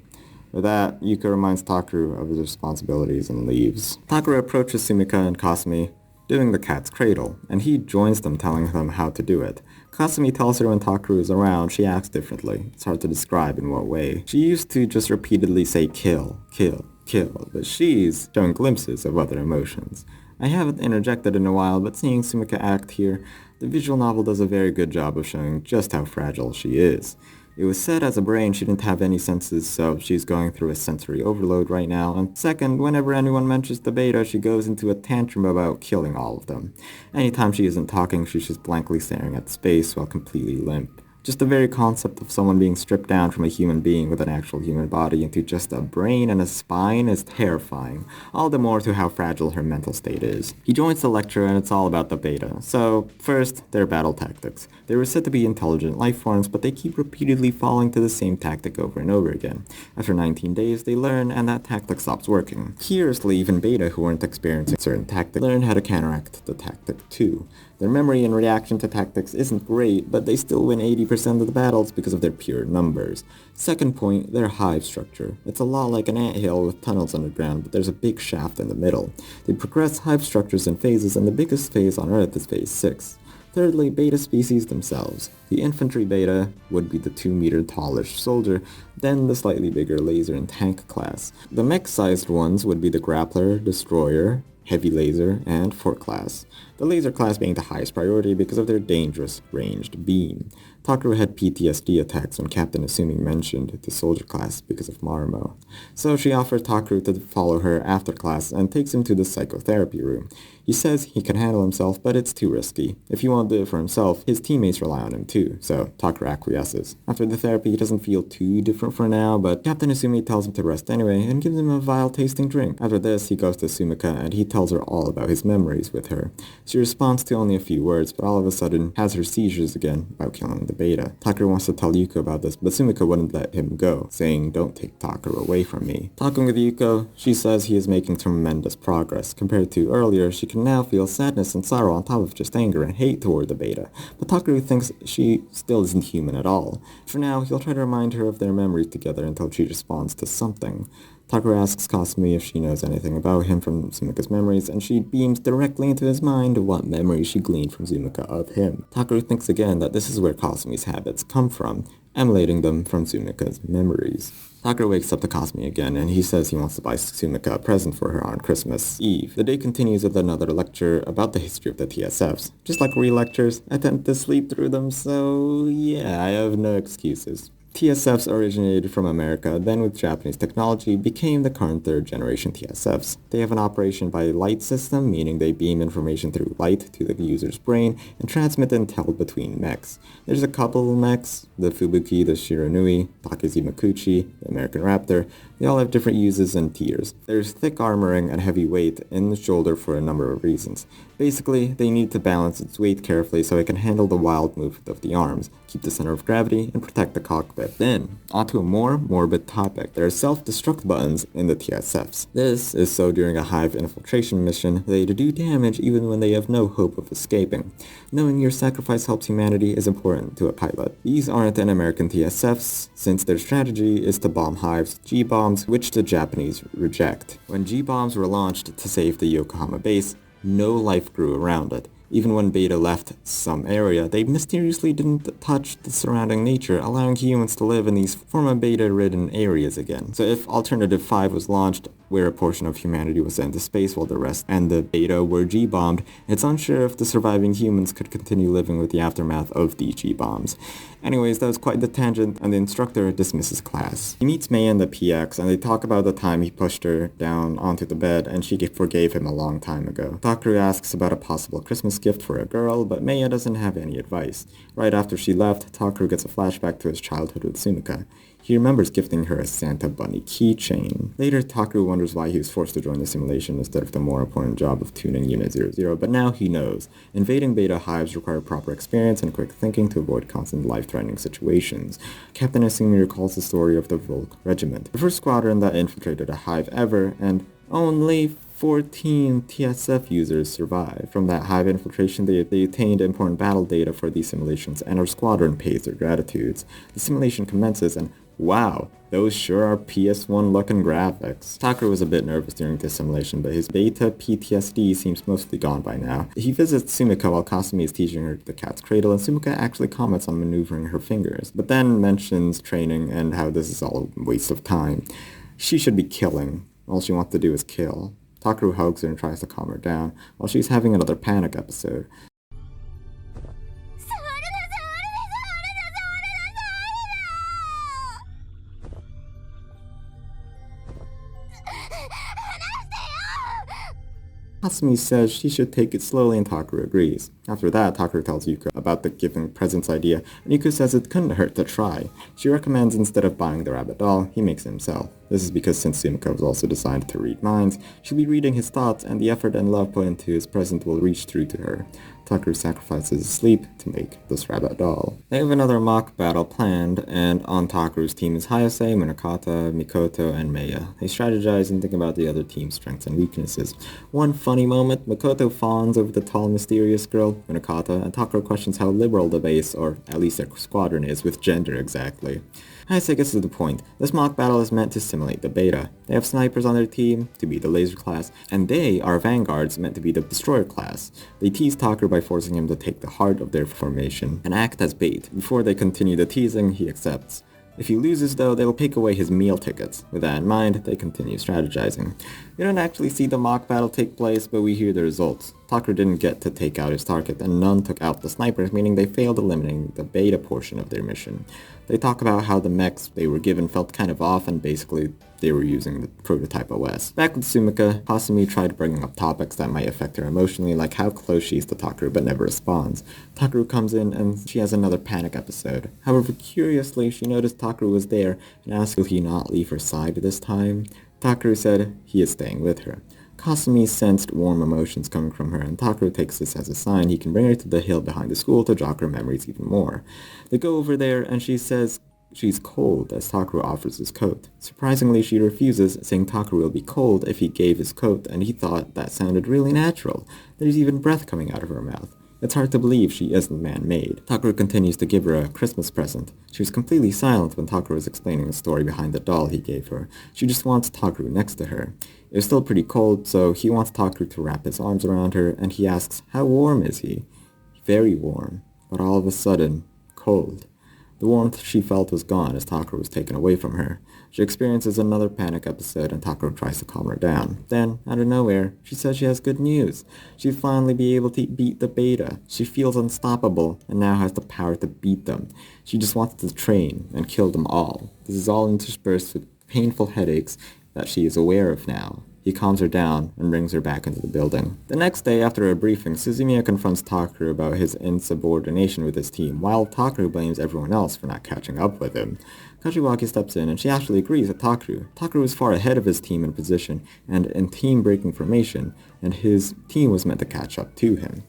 With that, Yuko reminds Takeru of his responsibilities and leaves. Takeru approaches SUMIKA and Kasumi, doing the cat's cradle, and he joins them, telling them how to do it. Kasumi tells her when Takeru is around, she acts differently. It's hard to describe in what way. She used to just repeatedly say kill, kill, kill, but she's showing glimpses of other emotions. I haven't interjected in a while, but seeing SUMIKA act here, the visual novel does a very good job of showing just how fragile she is. It was said as a brain she didn't have any senses, so she's going through a sensory overload right now, and second, whenever anyone mentions the beta, she goes into a tantrum about killing all of them. Anytime she isn't talking, she's just blankly staring at space while completely limp. Just the very concept of someone being stripped down from a human being with an actual human body into just a brain and a spine is terrifying, all the more to how fragile her mental state is. He joins the lecture and it's all about the beta. So, first, their battle tactics. They were said to be intelligent life forms, but they keep repeatedly falling to the same tactic over and over again. After 19 days, they learn, and that tactic stops working. Curiously, even beta who weren't experiencing certain tactics learn how to counteract the tactic too. Their memory and reaction to tactics isn't great, but they still win 80% of the battles because of their pure numbers. Second point, their hive structure. It's a lot like an anthill with tunnels underground, but there's a big shaft in the middle. They progress hive structures in phases, and the biggest phase on Earth is phase 6. Thirdly, beta species themselves. The infantry beta would be the 2-meter tallish soldier, then the slightly bigger laser and tank class. The mech-sized ones would be the grappler, destroyer, heavy laser, and fort class. The laser class being the highest priority because of their dangerous ranged beam. Takeru had PTSD attacks when Captain Asumi mentioned the soldier class because of Marumo. So she offers Takeru to follow her after class and takes him to the psychotherapy room. He says he can handle himself, but it's too risky. If he won't do it for himself, his teammates rely on him too, so Takeru acquiesces. After the therapy, he doesn't feel too different for now, but Captain Asumi tells him to rest anyway and gives him a vile-tasting drink. After this, he goes to SUMIKA and he tells her all about his memories with her. She responds to only a few words, but all of a sudden has her seizures again about killing the beta. Takeru wants to tell Yuko about this, but SUMIKA wouldn't let him go, saying, "Don't take Takeru away from me." Talking with Yuko, she says he is making tremendous progress. Compared to earlier, she can now feel sadness and sorrow on top of just anger and hate toward the beta, but Takeru thinks she still isn't human at all. For now, he'll try to remind her of their memories together until she responds to something. Takeru asks Kasumi if she knows anything about him from SUMIKA's memories, and she beams directly into his mind what memories she gleaned from SUMIKA of him. Takeru thinks again that this is where Kasumi's habits come from, emulating them from SUMIKA's memories. Takeru wakes up to Kasumi again, and he says he wants to buy SUMIKA a present for her on Christmas Eve. The day continues with another lecture about the history of the TSFs. Just like real lectures, I tend to sleep through them, so yeah, I have no excuses. TSFs originated from America, then with Japanese technology became the current third generation TSFs. They have an operation by light system, meaning they beam information through light to the user's brain and transmit intel between mechs. There's a couple mechs, the Fubuki, the Shiranui, Takezimakuchi, the American Raptor. They all have different uses and tiers. There's thick armoring and heavy weight in the shoulder for a number of reasons. Basically, they need to balance its weight carefully so it can handle the wild movement of the arms, keep the center of gravity, and protect the cockpit. Then, onto a more morbid topic. There are self-destruct buttons in the TSFs. This is so during a hive infiltration mission, they do damage even when they have no hope of escaping. Knowing your sacrifice helps humanity is important to a pilot. These aren't an American TSFs, since their strategy is to bomb hives with G-bombs, which the Japanese reject. When G-bombs were launched to save the Yokohama base, no life grew around it. Even when Beta left some area, they mysteriously didn't touch the surrounding nature, allowing humans to live in these former Beta-ridden areas again. So if Alternative 5 was launched, where a portion of humanity was sent to space while the rest and the Beta were G-bombed, it's unsure if the surviving humans could continue living with the aftermath of the G-bombs. Anyways, that was quite the tangent, and the instructor dismisses class. He meets Mei and the PX, and they talk about the time he pushed her down onto the bed, and she forgave him a long time ago. Takaru asks about a possible Christmas gift for a girl, but Mei doesn't have any advice. Right after she left, Takaru gets a flashback to his childhood with SUMIKA. He remembers gifting her a Santa Bunny keychain. Later, Takaru wonders why he was forced to join the simulation instead of the more important job of tuning Unit 00, but now he knows. Invading Beta hives require proper experience and quick thinking to avoid constant life-threatening situations. Captain Asumi recalls the story of the Volk Regiment, the first squadron that infiltrated a hive ever, and only 14 TSF users survived. From that hive infiltration, they attained important battle data for these simulations, and our squadron pays their gratitudes. The simulation commences, and wow, those sure are PS1-looking graphics. Takaru was a bit nervous during this simulation, but his beta PTSD seems mostly gone by now. He visits SUMIKA while Kasumi is teaching her the cat's cradle, and SUMIKA actually comments on maneuvering her fingers, but then mentions training and how this is all a waste of time. She should be killing. All she wants to do is kill. Takaru hugs her and tries to calm her down, while she's having another panic episode. Kasumi says she should take it slowly and Takaru agrees. After that, Takaru tells Yuka about the giving presents idea, and Yuka says it couldn't hurt to try. She recommends instead of buying the rabbit doll, he makes it himself. This is because since SUMIKA was also designed to read minds, she'll be reading his thoughts and the effort and love put into his present will reach through to her. Takaru sacrifices his sleep to make this rabbit doll. They have another mock battle planned, and on Takaru's team is Hayase, Munakata, Mikoto, and Meiya. They strategize and think about the other team's strengths and weaknesses. One funny moment, Mikoto fawns over the tall, mysterious girl, Munakata, and Takaru questions how liberal the base, or at least their squadron, is with gender exactly. Hayase gets to the point. This mock battle is meant to simulate the beta. They have snipers on their team, to be the laser class, and they are vanguards meant to be the destroyer class. They tease Takaru by forcing him to take the heart of their formation and act as bait. Before they continue the teasing, he accepts. If he loses though, they will take away his meal tickets. With that in mind, they continue strategizing. We don't actually see the mock battle take place, but we hear the results. Takaru didn't get to take out his target, and none took out the snipers, meaning they failed eliminating the beta portion of their mission. They talk about how the mechs they were given felt kind of off, and basically they were using the prototype OS. Back with SUMIKA, Kasumi tried bringing up topics that might affect her emotionally, like how close she is to Takaru, but never responds. Takaru comes in, and she has another panic episode. However, curiously, she noticed Takaru was there, and asked will he not leave her side this time. Takaru said he is staying with her. Kasumi sensed warm emotions coming from her, and Takaru takes this as a sign he can bring her to the hill behind the school to jog her memories even more. They go over there, and she says she's cold as Takaru offers his coat. Surprisingly, she refuses, saying Takaru will be cold if he gave his coat, and he thought that sounded really natural. There's even breath coming out of her mouth. It's hard to believe she isn't man-made. Takaru continues to give her a Christmas present. She was completely silent when Takaru was explaining the story behind the doll he gave her. She just wants Takaru next to her. It was still pretty cold, so he wants Takaru to wrap his arms around her, and he asks, how warm is he? Very warm, but all of a sudden, cold. The warmth she felt was gone as Takaru was taken away from her. She experiences another panic episode and Takuro tries to calm her down. Then, out of nowhere, she says she has good news. She'll finally be able to beat the beta. She feels unstoppable and now has the power to beat them. She just wants to train and kill them all. This is all interspersed with painful headaches that she is aware of now. He calms her down and brings her back into the building. The next day, after a briefing, Suzumiya confronts Takuro about his insubordination with his team, while Takuro blames everyone else for not catching up with him. Kashiwagi steps in, and she actually agrees with Takuro. Takuro is far ahead of his team in position and in team-breaking formation, and his team was meant to catch up to him.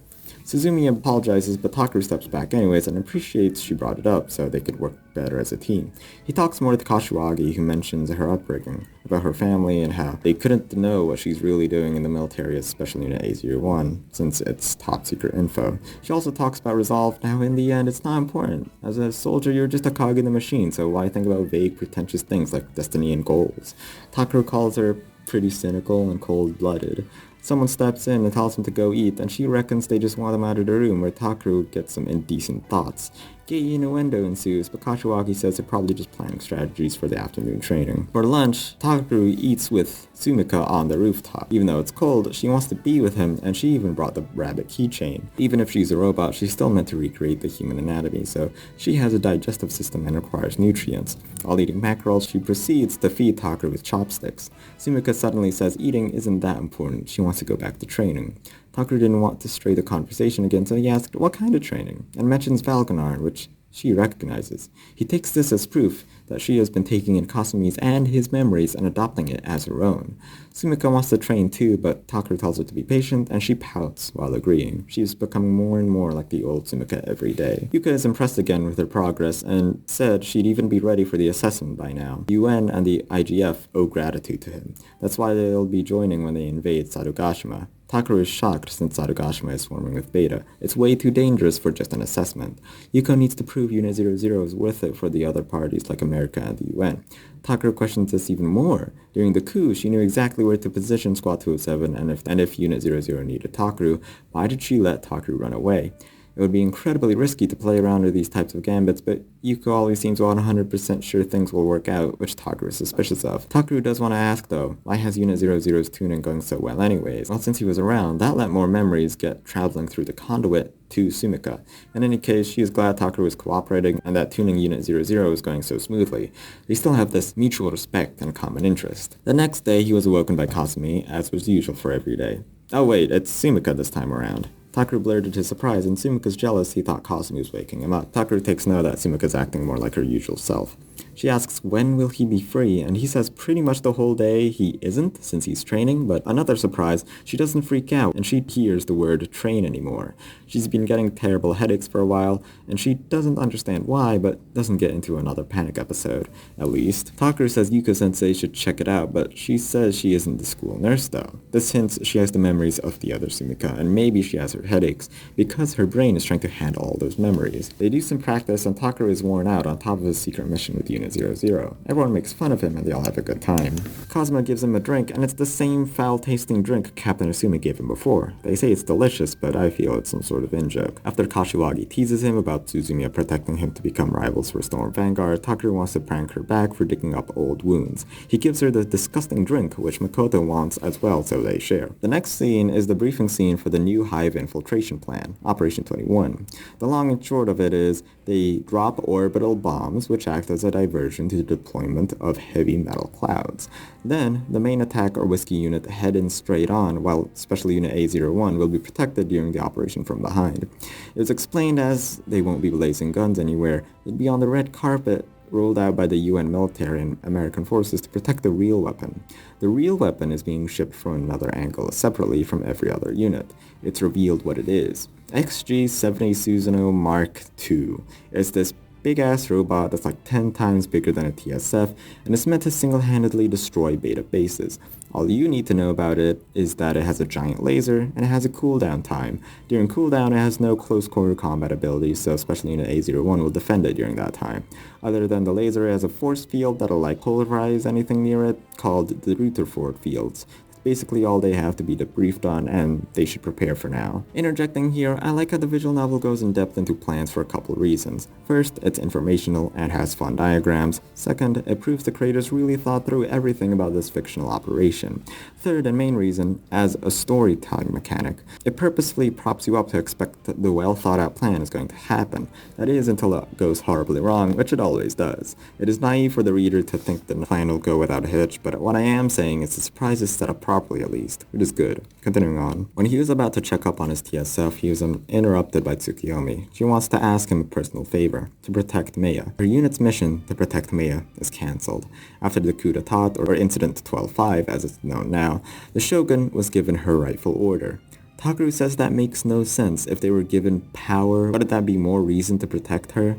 Suzumiya apologizes, but Takuro steps back anyways and appreciates she brought it up so they could work better as a team. He talks more to Kashiwagi, who mentions her upbringing, about her family and how they couldn't know what she's really doing in the military, especially Unit A01, since it's top secret info. She also talks about resolve, and how in the end it's not important. As a soldier, you're just a cog in the machine, so why think about vague, pretentious things like destiny and goals? Takuro calls her pretty cynical and cold-blooded. Someone steps in and tells him to go eat, and she reckons they just want him out of the room, where Takuro gets some indecent thoughts. Gay innuendo ensues, but Kashiwagi says they're probably just planning strategies for the afternoon training. For lunch, Takuro eats with SUMIKA on the rooftop. Even though it's cold, she wants to be with him, and she even brought the rabbit keychain. Even if she's a robot, she's still meant to recreate the human anatomy, so she has a digestive system and requires nutrients. While eating mackerel, she proceeds to feed Takuro with chopsticks. SUMIKA suddenly says eating isn't that important, she wants to go back to training. Takuro didn't want to stray the conversation again, so he asked what kind of training, and mentions Valganar, which she recognizes. He takes this as proof that she has been taking in Kasumi's and his memories and adopting it as her own. SUMIKA wants to train too, but Takuro tells her to be patient, and she pouts while agreeing. She is becoming more and more like the old SUMIKA every day. Yuka is impressed again with her progress, and said she'd even be ready for the assessment by now. The UN and the IGF owe gratitude to him. That's why they'll be joining when they invade Sadogashima. Takuro is shocked since Sadogashima is swarming with Beta. It's way too dangerous for just an assessment. Yuko needs to prove Unit 00 is worth it for the other parties like America and the UN. Takuro questions this even more. During the coup, she knew exactly where to position Squad 207, and if Unit 00 needed Takuro, why did she let Takuro run away? It would be incredibly risky to play around with these types of gambits, but Yuko always seems 100% sure things will work out, which Takuro is suspicious of. Takuro does want to ask though, why has Unit 00's tuning going so well anyways? Well, since he was around, that let more memories get traveling through the conduit to SUMIKA. In any case, she is glad Takuro is cooperating and that tuning Unit 00 is going so smoothly. They still have this mutual respect and common interest. The next day, he was awoken by Kasumi, as was usual for every day. Oh wait, it's SUMIKA this time around. Takuro blurted his surprise, and Sumika's jealous he thought Kasumi was waking him up. Takuro takes note that Sumika's acting more like her usual self. She asks when will he be free, and he says pretty much the whole day he isn't, since he's training, but another surprise, she doesn't freak out, and she hears the word train anymore. She's been getting terrible headaches for a while, and she doesn't understand why, but doesn't get into another panic episode, at least. Takuro says Yuko-sensei should check it out, but she says she isn't the school nurse though. This hints she has the memories of the other Sumika, and maybe she has her headaches, because her brain is trying to handle all those memories. They do some practice, and Takuro is worn out on top of his secret mission with Unit 00. Everyone makes fun of him, and they all have a good time. Kazuma gives him a drink, and it's the same foul-tasting drink Captain Asumi gave him before. They say it's delicious, but I feel it's some sort of in-joke. After Kashiwagi teases him about Suzumiya protecting him to become rivals for Storm Vanguard, Takuro wants to prank her back for digging up old wounds. He gives her the disgusting drink, which Makoto wants as well, so they share. The next scene is the briefing scene for the new Hive infiltration plan, Operation 21. The long and short of it is, they drop orbital bombs, which act as a diversion to the deployment of heavy metal clouds. Then, the main attack or whiskey unit head in straight on, while Special Unit A01 will be protected during the operation from behind. It was explained as they won't be blazing guns anywhere, they'd be on the red carpet rolled out by the UN military and American forces to protect the real weapon. The real weapon is being shipped from another angle, separately from every other unit. It's revealed what it is. XG-70 Susanoo Mark II is this big-ass robot that's like 10 times bigger than a TSF, and is meant to single-handedly destroy beta bases. All you need to know about it is that it has a giant laser, and it has a cooldown time. During cooldown, it has no close-quarter combat abilities, so Special Unit A01 will defend it during that time. Other than the laser, it has a force field that'll like polarize anything near it, called the Rutherford fields. basically all they have to be debriefed on, and they should prepare for now. Interjecting here, I like how the visual novel goes in depth into plans for a couple reasons. First, it's informational and has fun diagrams. Second, it proves the creators really thought through everything about this fictional operation. Third and main reason, as a storytelling mechanic, it purposefully props you up to expect that the well thought out plan is going to happen. That is, until it goes horribly wrong, which it always does. It is naive for the reader to think the plan will go without a hitch, but what I am saying is the surprise is set up properly at least, which is good. Continuing on. When he was about to check up on his TSF, he was interrupted by Tsukiyomi. She wants to ask him a personal favor, to protect Maya. Her unit's mission to protect Maya is cancelled. After the coup d'etat, or Incident 12-5 as it's known now, the shogun was given her rightful order. Takaru says that makes no sense. If they were given power, wouldn't that be more reason to protect her?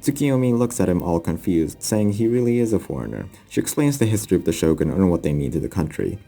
Tsukiyomi looks at him all confused, saying he really is a foreigner. She explains the history of the shogun and what they mean to the country.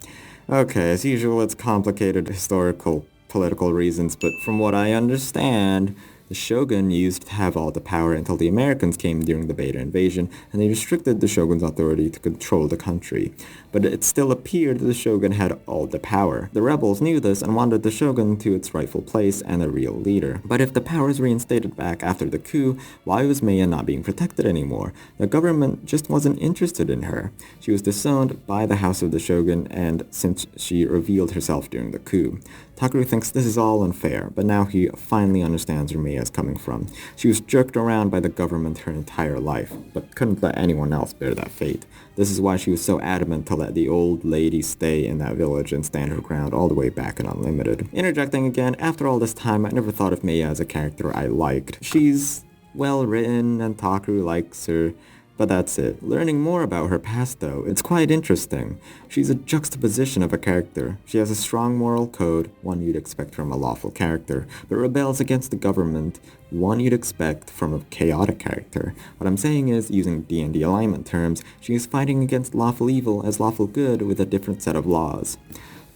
Okay, as usual, it's complicated historical, political reasons, but from what I understand, the shogun used to have all the power until the Americans came during the Beta invasion, and they restricted the shogun's authority to control the country. But it still appeared that the shogun had all the power. The rebels knew this and wanted the shogun to its rightful place and a real leader. But if the power is reinstated back after the coup, why was Maya not being protected anymore? The government just wasn't interested in her. She was disowned by the house of the shogun, and since she revealed herself during the coup. Takaru thinks this is all unfair, but now he finally understands where Maya is coming from. She was jerked around by the government her entire life, but couldn't let anyone else bear that fate. This is why she was so adamant to let the old lady stay in that village and stand her ground all the way back in Unlimited. Interjecting again, after all this time, I never thought of Maya as a character I liked. She's well written, and Takaru likes her. But that's it. Learning more about her past, though, it's quite interesting. She's a juxtaposition of a character. She has a strong moral code, one you'd expect from a lawful character, but rebels against the government, one you'd expect from a chaotic character. What I'm saying is, using D&D alignment terms, she is fighting against lawful evil as lawful good with a different set of laws.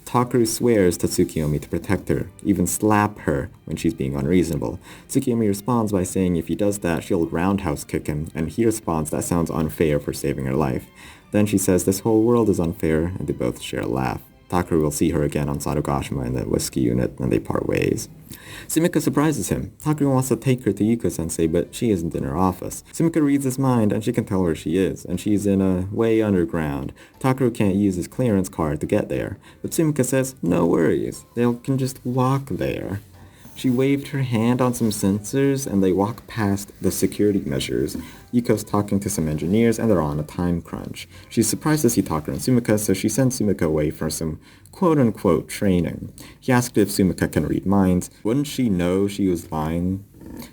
Takaru swears to Tsukiyomi to protect her, even slap her when she's being unreasonable. Tsukiyomi responds by saying if he does that, she'll roundhouse kick him, and he responds that sounds unfair for saving her life. Then she says this whole world is unfair, and they both share a laugh. Takaru will see her again on Sadogashima in the whiskey unit, and they part ways. SUMIKA surprises him. Takaru wants to take her to Yuko-sensei, but she isn't in her office. SUMIKA reads his mind, and she can tell where she is, and she's in a way underground. Takaru can't use his clearance card to get there, but SUMIKA says, no worries, they can just walk there. She waved her hand on some sensors, and they walk past the security measures. Yuko's talking to some engineers, and they're on a time crunch. She's surprised to see Takaru and SUMIKA, so she sends SUMIKA away for some quote-unquote training. He asked if SUMIKA can read minds. Wouldn't she know she was lying?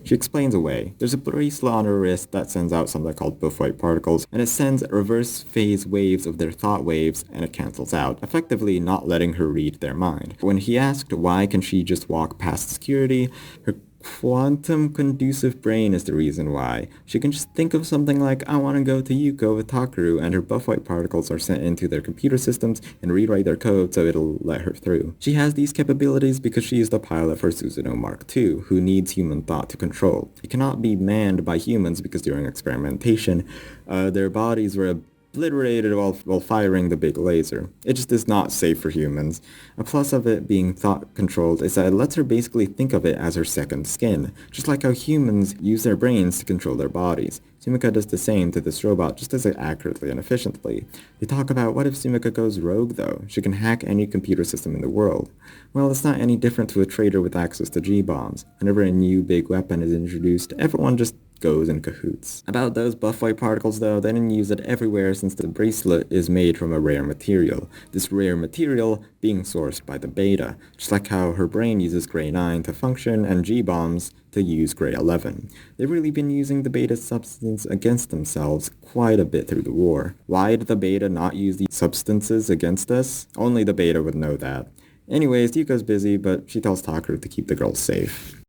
She explains away. There's a bracelet on her wrist that sends out something called buff-white particles, and it sends reverse phase waves of their thought waves, and it cancels out, effectively not letting her read their mind. When he asked why can she just walk past security, her quantum conducive brain is the reason why. She can just think of something like, I want to go to Yuko with Takaru, and her buff-white particles are sent into their computer systems and rewrite their code so it'll let her through. She has these capabilities because she is the pilot for Suzuno Mark II, who needs human thought to control. It cannot be manned by humans because during experimentation, their bodies were obliterated while firing the big laser. It just is not safe for humans. A plus of it being thought-controlled is that it lets her basically think of it as her second skin, just like how humans use their brains to control their bodies. SUMIKA does the same to this robot just as accurately and efficiently. They talk about what if SUMIKA goes rogue though? She can hack any computer system in the world. Well, it's not any different to a trader with access to G-bombs. Whenever a new big weapon is introduced, everyone just goes in cahoots. About those buff-white particles though, they didn't use it everywhere since the bracelet is made from a rare material. This rare material being sourced by the beta, just like how her brain uses Grey 9 to function and G-bombs to use Grey 11. They've really been using the beta substance against themselves quite a bit through the war. Why did the beta not use these substances against us? Only the beta would know that. Anyways, Yuko's busy, but she tells Takaru to keep the girls safe.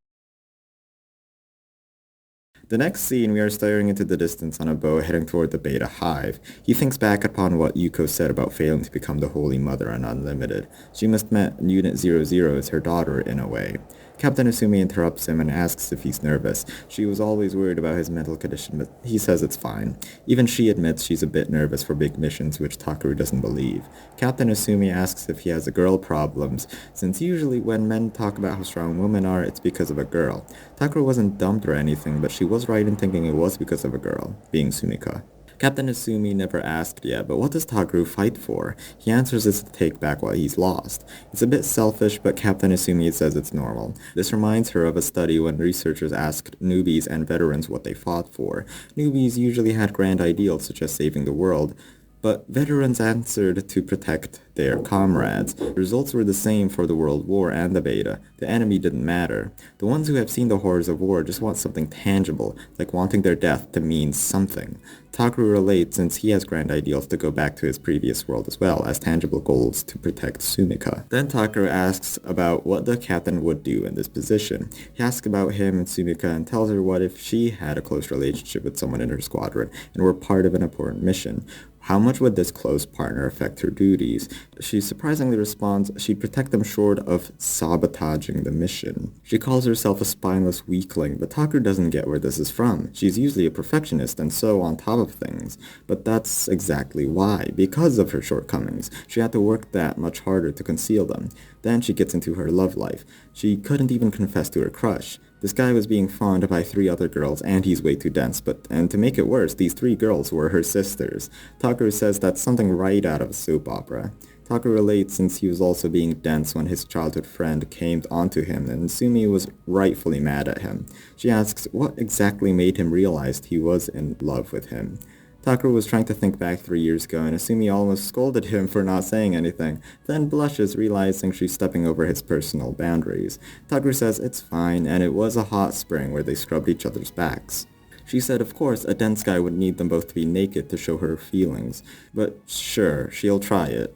The next scene, we are staring into the distance on a boat heading toward the Beta Hive. He thinks back upon what Yuko said about failing to become the Holy Mother on Unlimited. She must met Unit 00 as her daughter in a way. Captain Asumi interrupts him and asks if he's nervous. She was always worried about his mental condition, but he says it's fine. Even she admits she's a bit nervous for big missions, which Takeru doesn't believe. Captain Asumi asks if he has girl problems, since usually when men talk about how strong women are, it's because of a girl. Takeru wasn't dumped or anything, but she was right in thinking it was because of a girl, being SUMIKA. Captain Asumi never asked yet, but what does Takeru fight for? He answers it's to take back what he's lost. It's a bit selfish, but Captain Asumi says it's normal. This reminds her of a study when researchers asked newbies and veterans what they fought for. Newbies usually had grand ideals such as saving the world, but veterans answered to protect their comrades. The results were the same for the World War and the Beta. The enemy didn't matter. The ones who have seen the horrors of war just want something tangible, like wanting their death to mean something. Takeru relates since he has grand ideals to go back to his previous world as well as tangible goals to protect SUMIKA. Then Takeru asks about what the captain would do in this position. He asks about him and SUMIKA and tells her what if she had a close relationship with someone in her squadron and were part of an important mission. How much would this close partner affect her duties? She surprisingly responds she'd protect them short of sabotaging the mission. She calls herself a spineless weakling, but Takeru doesn't get where this is from. She's usually a perfectionist and so on top of things. But that's exactly why. Because of her shortcomings, she had to work that much harder to conceal them. Then she gets into her love life. She couldn't even confess to her crush. This guy was being fawned by 3 other girls, and he's way too dense, and to make it worse, these 3 girls were her sisters. Takeru says that's something right out of a soap opera. Takeru relates since he was also being dense when his childhood friend came onto him, and Sumi was rightfully mad at him. She asks what exactly made him realize he was in love with him. Takeru was trying to think back 3 years ago, and Asumi almost scolded him for not saying anything, then blushes, realizing she's stepping over his personal boundaries. Takeru says it's fine, and it was a hot spring where they scrubbed each other's backs. She said of course a dense guy would need them both to be naked to show her feelings, but sure, she'll try it.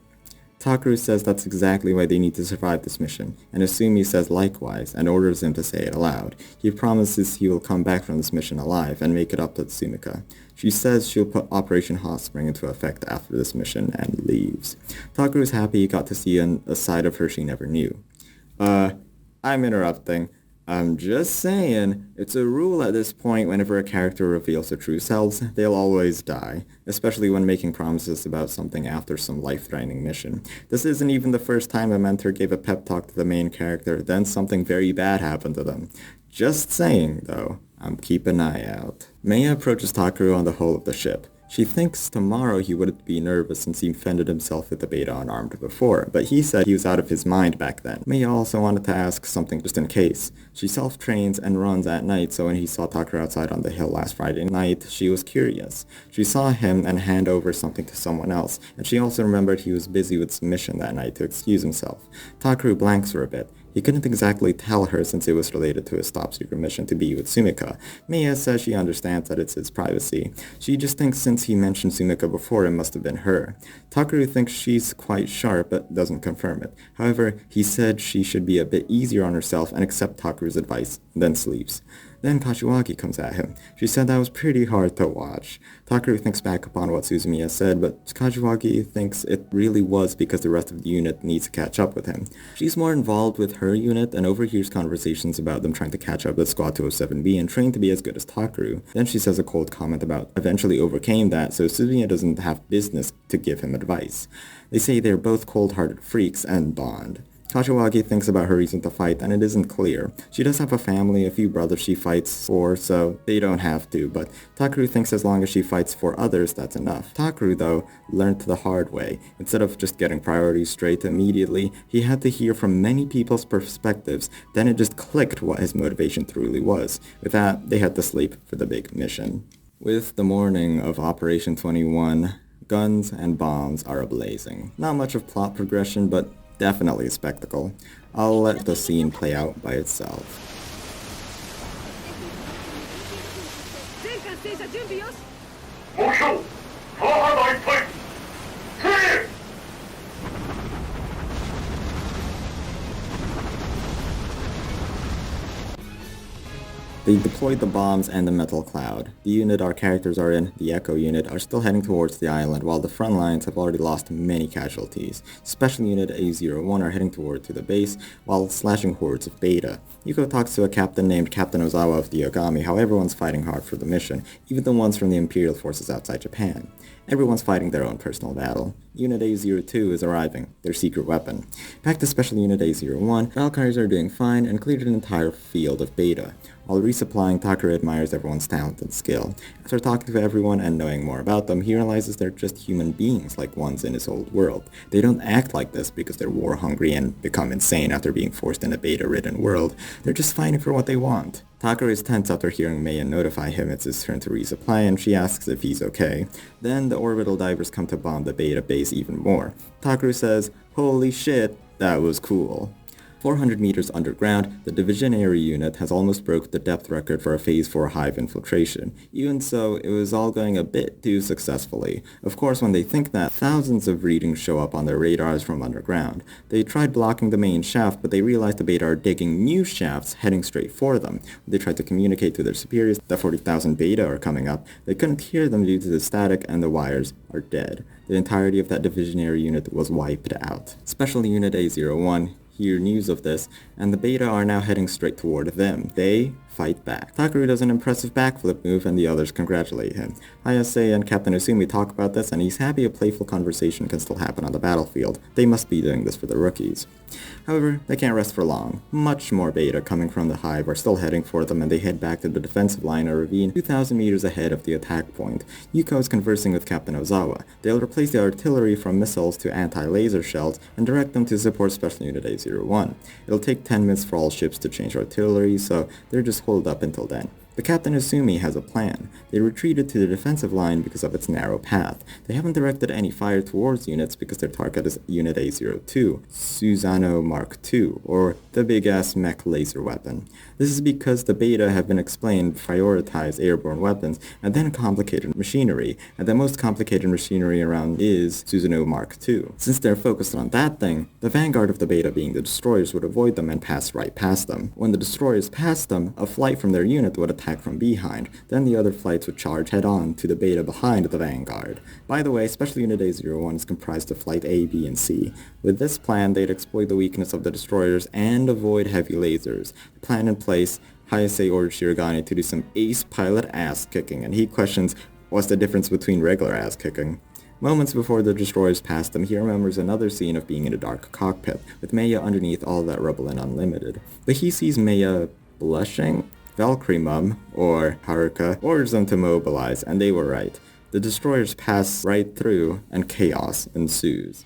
Takeru says that's exactly why they need to survive this mission, and Asumi says likewise, and orders him to say it aloud. He promises he will come back from this mission alive and make it up to SUMIKA. She says she'll put Operation Hot Spring into effect after this mission and leaves. Takeru's happy he got to see a side of her she never knew. I'm interrupting. I'm just saying, it's a rule at this point whenever a character reveals their true selves, they'll always die, especially when making promises about something after some life-threatening mission. This isn't even the first time a mentor gave a pep talk to the main character, then something very bad happened to them. Just saying, though, I'm keeping an eye out. Maya approaches Takeru on the hull of the ship. She thinks tomorrow he wouldn't be nervous since he fended himself with the Beta unarmed before, but he said he was out of his mind back then. Maya also wanted to ask something just in case. She self-trains and runs at night, so when he saw Takeru outside on the hill last Friday night, she was curious. She saw him and hand over something to someone else, and she also remembered he was busy with some mission that night to excuse himself. Takeru blanks for a bit. He couldn't exactly tell her since it was related to his top-secret mission to be with SUMIKA. Mia says she understands that it's his privacy. She just thinks since he mentioned SUMIKA before, it must have been her. Takeru thinks she's quite sharp, but doesn't confirm it. However, he said she should be a bit easier on herself and accept Takeru's advice, then sleeps. Then Kashiwagi comes at him. She said that was pretty hard to watch. Takeru thinks back upon what Suzumiya said, but Kashiwagi thinks it really was because the rest of the unit needs to catch up with him. She's more involved with her unit and overhears conversations about them trying to catch up with Squad 207B and train to be as good as Takeru. Then she says a cold comment about eventually overcame that, so Suzumiya doesn't have business to give him advice. They say they're both cold-hearted freaks and bond. Kashiwagi thinks about her reason to fight, and it isn't clear. She does have a family, a few brothers she fights for, so they don't have to, but Takeru thinks as long as she fights for others, that's enough. Takeru, though, learned the hard way. Instead of just getting priorities straight immediately, he had to hear from many people's perspectives, then it just clicked what his motivation truly was. With that, they had to sleep for the big mission. With the morning of Operation 21, guns and bombs are ablazing. Not much of plot progression, but definitely a spectacle. I'll let the scene play out by itself. They deployed the bombs and the metal cloud. The unit our characters are in, the Echo unit, are still heading towards the island, while the front lines have already lost many casualties. Special Unit A01 are heading toward to the base, while slashing hordes of Beta. Yuko talks to a captain named Captain Ozawa of the Yogami how everyone's fighting hard for the mission, even the ones from the Imperial forces outside Japan. Everyone's fighting their own personal battle. Unit A02 is arriving, their secret weapon. Back to Special Unit A01, Valkyries are doing fine and cleared an entire field of Beta. While resupplying, Takara admires everyone's talent and skill. After talking to everyone and knowing more about them, he realizes they're just human beings like ones in his old world. They don't act like this because they're war-hungry and become insane after being forced in a Beta-ridden world. They're just fighting for what they want. Takara is tense after hearing Maya notify him it's his turn to resupply, and she asks if he's okay. Then the orbital divers come to bomb the Beta base even more. Takara says, "Holy shit, that was cool." 400 meters underground, the Divisionary unit has almost broke the depth record for a Phase 4 hive infiltration. Even so, it was all going a bit too successfully. Of course, when they think that, thousands of readings show up on their radars from underground. They tried blocking the main shaft, but they realized the Beta are digging new shafts heading straight for them. When they tried to communicate to their superiors that 40,000 Beta are coming up, they couldn't hear them due to the static, and the wires are dead. The entirety of that Divisionary unit was wiped out. Special Unit A01 hear news of this, and the Beta are now heading straight toward them. They fight back. Takaru does an impressive backflip move, and the others congratulate him. Hayase and Captain Usumi talk about this, and he's happy a playful conversation can still happen on the battlefield. They must be doing this for the rookies. However, they can't rest for long. Much more Beta coming from the hive are still heading for them, and they head back to the defensive line or ravine 2,000 meters ahead of the attack point. Yuko is conversing with Captain Ozawa. They'll replace the artillery from missiles to anti-laser shells and direct them to support Special Unit A01. It'll take 10 minutes for all ships to change artillery, so they're just holed up until then. But Captain Usumi has a plan. They retreated to the defensive line because of its narrow path. They haven't directed any fire towards units because their target is Unit A02, Susanoo Mark II, or the big-ass mech laser weapon. This is because the Beta have been explained prioritize airborne weapons and then complicated machinery, and the most complicated machinery around is Susanoo Mark II. Since they're focused on that thing, the vanguard of the Beta being the destroyers would avoid them and pass right past them. When the destroyers passed them, a flight from their unit would attack from behind, then the other flights would charge head-on to the Beta behind the vanguard. By the way, Special Unit A01 is comprised of Flight A, B, and C. With this plan, they'd exploit the weakness of the destroyers and avoid heavy lasers. The plan in place, Hayase orders Shirogane to do some ace pilot ass-kicking, and he questions what's the difference between regular ass-kicking. Moments before the destroyers pass them, he remembers another scene of being in a dark cockpit, with Maya underneath all that rubble and Unlimited. But he sees Maya blushing? Valkyrie Mum, or Haruka, orders them to mobilize, and they were right. The destroyers pass right through, and chaos ensues.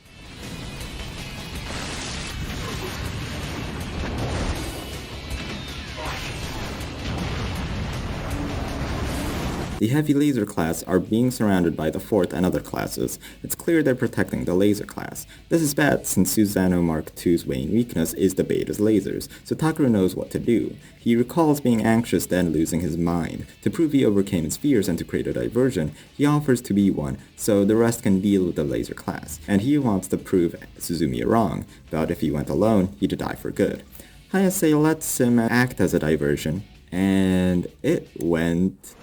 The Heavy Laser class are being surrounded by the 4th and other classes. It's clear they're protecting the Laser class. This is bad since Susanoo Mark II's main weakness is the Beta's lasers, so Takara knows what to do. He recalls being anxious then losing his mind. To prove he overcame his fears and to create a diversion, he offers to be one, so the rest can deal with the Laser class. And he wants to prove Suzumiya wrong, but if he went alone, he'd die for good. Hayase lets him act as a diversion, and it went...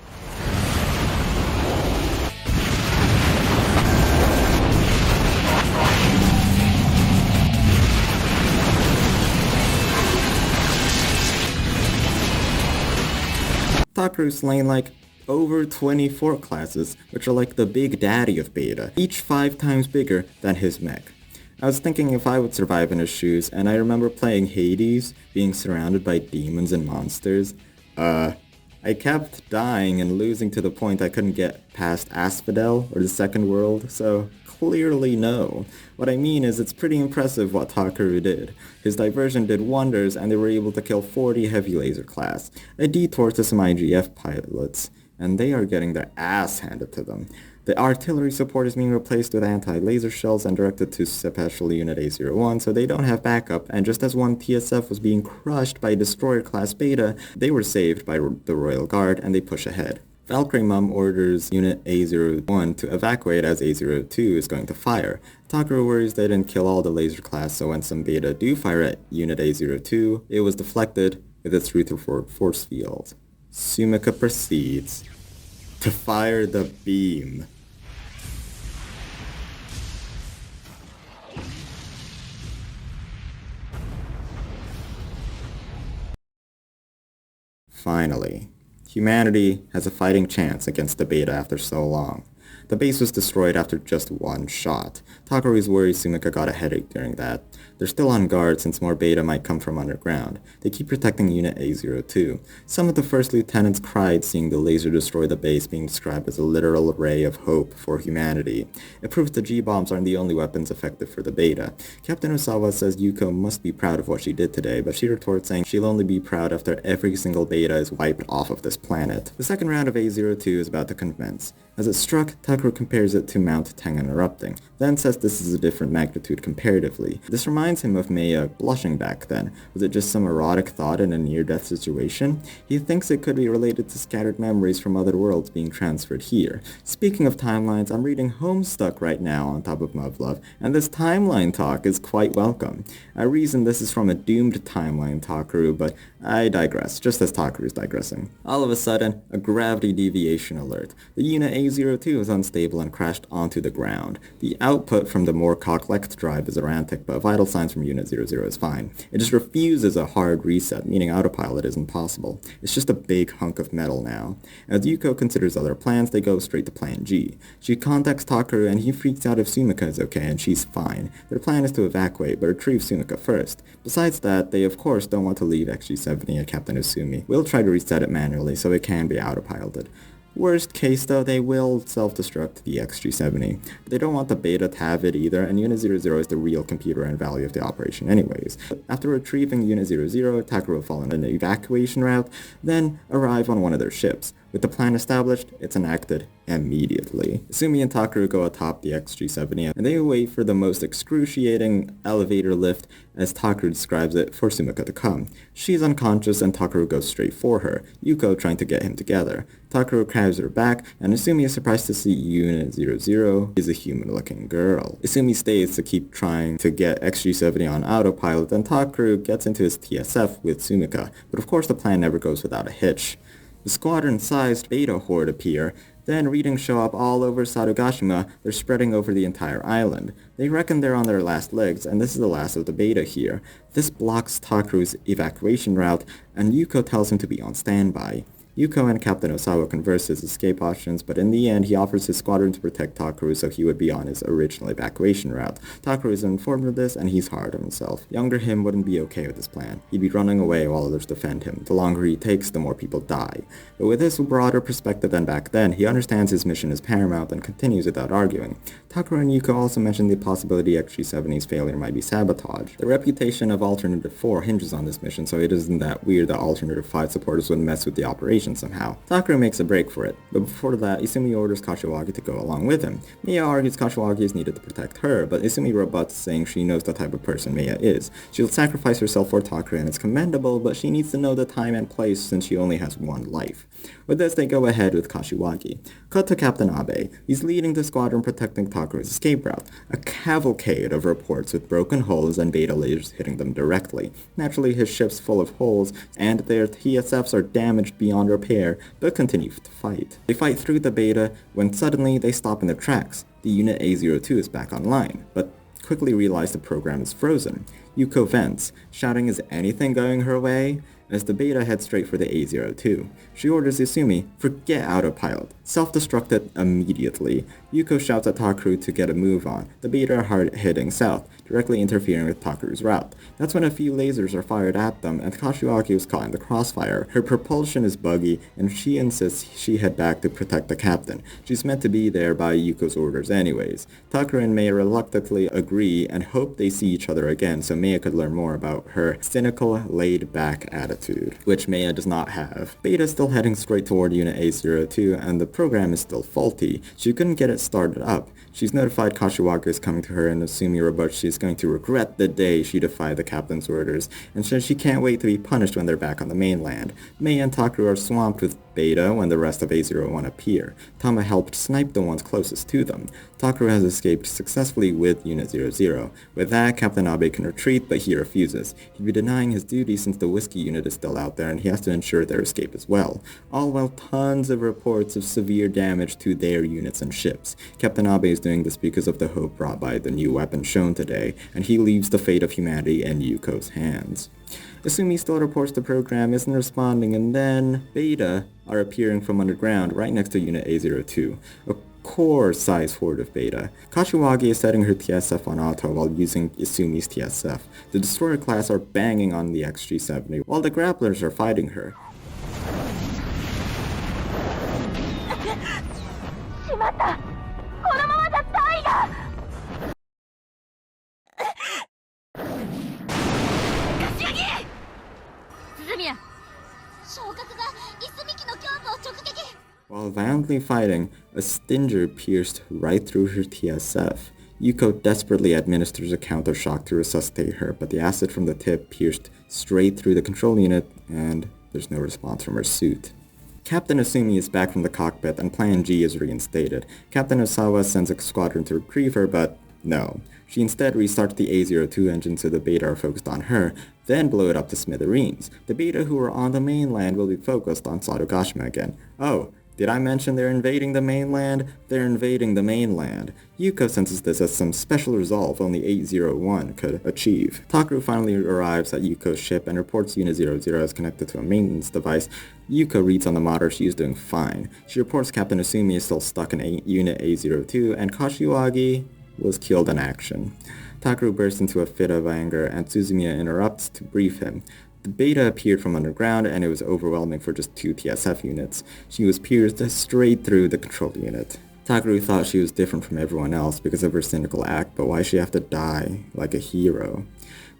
Takaru's slain like over 24 classes, which are like the big daddy of Beta, each 5 times bigger than his mech. I was thinking if I would survive in his shoes, and I remember playing Hades, being surrounded by demons and monsters. I kept dying and losing to the point I couldn't get past Asphodel or the second world, so clearly no. What I mean is it's pretty impressive what Takaru did. His diversion did wonders and they were able to kill 40 heavy laser class, a detour to some IGF pilots, and they are getting their ass handed to them. The artillery support is being replaced with anti-laser shells and directed to Special Unit A01, so they don't have backup, and just as one TSF was being crushed by Destroyer Class Beta, they were saved by the Royal Guard and they push ahead. Valkyrie Mum orders Unit A01 to evacuate as A02 is going to fire. Takaru worries they didn't kill all the laser class, so when some Beta do fire at Unit A02, it was deflected with its Rutherford force field. Sumika proceeds to fire the beam. Finally, humanity has a fighting chance against the beta after so long. The base was destroyed after just one shot. Takaru's worried Sumika got a headache during that. They're still on guard since more beta might come from underground. They keep protecting Unit A02. Some of the first lieutenants cried seeing the laser destroy the base being described as a literal ray of hope for humanity. It proves the G-bombs aren't the only weapons effective for the beta. Captain Osawa says Yuko must be proud of what she did today, but she retorts saying she'll only be proud after every single beta is wiped off of this planet. The second round of A02 is about to commence. As it struck, Takaru compares it to Mount Tengen erupting, then says this is a different magnitude comparatively. This reminds him of Maya blushing back then. Was it just some erotic thought in a near-death situation? He thinks it could be related to scattered memories from other worlds being transferred here. Speaking of timelines, I'm reading Homestuck right now on top of Muv-Luv, and this timeline talk is quite welcome. I reason this is from a doomed timeline Takaru, but I digress, just as Takaru's digressing. All of a sudden, a gravity deviation alert. The unit A02 is unstable and crashed onto the ground. The output from the Moorcock-Lect drive is erratic, but vital signs from Unit 00 is fine. It just refuses a hard reset, meaning autopilot isn't possible. It's just a big hunk of metal now. As Yuko considers other plans, they go straight to Plan G. She contacts Takaru and he freaks out if Sumika is okay and she's fine. Their plan is to evacuate, but retrieve Sumika first. Besides that, they of course don't want to leave XG-70 and Captain Usumi. We'll try to reset it manually so it can be autopiloted. Worst case though, they will self-destruct the XG-70. They don't want the beta to have it either, and Unit 00 is the real computer and value of the operation anyways. After retrieving Unit 00, Takaru will fall on an evacuation route, then arrive on one of their ships. With the plan established, it's enacted immediately. Sumi and Takaru go atop the XG-70 and they wait for the most excruciating elevator lift, as Takaru describes it, for Sumika to come. She's unconscious and Takaru goes straight for her, Yuko trying to get him together. Takaru grabs her back and Isumi is surprised to see Unit 00 is a human-looking girl. Isumi stays to keep trying to get XG-70 on autopilot and Takaru gets into his TSF with Sumika, but of course the plan never goes without a hitch. The squadron-sized beta horde appear, then readings show up all over Sarugashima. They're spreading over the entire island. They reckon they're on their last legs, and this is the last of the beta here. This blocks Takaru's evacuation route, and Yuko tells him to be on standby. Yuko and Captain Osawa converse his escape options, but in the end he offers his squadron to protect Takaru so he would be on his original evacuation route. Takaru is informed of this and he's hard on himself. Younger him wouldn't be okay with this plan. He'd be running away while others defend him. The longer he takes, the more people die. But with this broader perspective than back then, he understands his mission is paramount and continues without arguing. Takaru and Yuko also mention the possibility XG-70's failure might be sabotage. The reputation of Alternative 4 hinges on this mission, so it isn't that weird that Alternative 5 supporters would mess with the operation somehow. Takaru makes a break for it, but before that, Isumi orders Kashiwagi to go along with him. Mia argues Kashiwagi is needed to protect her, but Isumi rebuts, saying she knows the type of person Mia is. She'll sacrifice herself for Takaru and it's commendable, but she needs to know the time and place since she only has one life. With this, they go ahead with Kashiwagi. Cut to Captain Adze. He's leading the squadron protecting Takaru's escape route. A cavalcade of reports with broken hulls and beta lasers hitting them directly. Naturally, his ship's full of holes, and their TSFs are damaged beyond repair, but continue to fight. They fight through the beta, when suddenly they stop in their tracks. The Unit A02 is back online, but quickly realize the program is frozen. Yuko vents, shouting, "Is anything going her way?" as the beta heads straight for the A02. She orders Isumi, "Forget autopilot. Self-destruct it immediately." Yuko shouts at Takaru to get a move on. The beta are heading south, directly interfering with Takaru's route. That's when a few lasers are fired at them, and Kashiwagi is caught in the crossfire. Her propulsion is buggy, and she insists she head back to protect the captain. She's meant to be there by Yuko's orders anyways. Takaru and Mei reluctantly agree and hope they see each other again so Mei could learn more about her cynical, laid-back attitude, which Mei does not have. Beta is still heading straight toward Unit A02, and the program is still faulty. She couldn't get it started up. She's notified Kashiwagi is coming to her, and Isumi rebuts she's going to regret the day she defied the captain's orders, and says she can't wait to be punished when they're back on the mainland. Mei and Takaru are swamped with beta when the rest of A01 appear. Tama helped snipe the ones closest to them. Takaru has escaped successfully with Unit 00. With that, Captain Abe can retreat, but he refuses. He'd be denying his duty since the whiskey unit is still out there and he has to ensure their escape as well. All while tons of reports of severe damage to their units and ships. Captain Abe is doing this because of the hope brought by the new weapon shown today, and he leaves the fate of humanity in Yuko's hands. Isumi still reports the program, isn't responding, and then Beta are appearing from underground right next to Unit A02, a core-sized horde of Beta. Kashiwagi is setting her TSF on auto while using Isumi's TSF. The destroyer class are banging on the XG-70 while the grapplers are fighting her. しまった。このままじゃダイが。柏木。鈴宮。昇格がイスミキの胸部を直撃。 While violently fighting, a stinger pierced right through her TSF. Yuko desperately administers a counter shock to resuscitate her, but the acid from the tip pierced straight through the control unit, and there's no response from her suit. Captain Isumi is back from the cockpit, and Plan G is reinstated. Captain Osawa sends a squadron to retrieve her, but no. She instead restarts the A02 engine so the Beta are focused on her, then blow it up to smithereens. The Beta who are on the mainland will be focused on Sadogashima again. Oh, did I mention they're invading the mainland? They're invading the mainland. Yuko senses this as some special resolve only 801 could achieve. Takaru finally arrives at Yuko's ship and reports Unit 00 is connected to a maintenance device. Yuko reads on the monitor she is doing fine. She reports Captain Isumi is still stuck in Unit A02 and Kashiwagi was killed in action. Takaru bursts into a fit of anger and Suzumiya interrupts to brief him. The Beta appeared from underground and it was overwhelming for just 2 TSF units. She was pierced straight through the control unit. Takaru thought she was different from everyone else because of her cynical act, but why she have to die like a hero?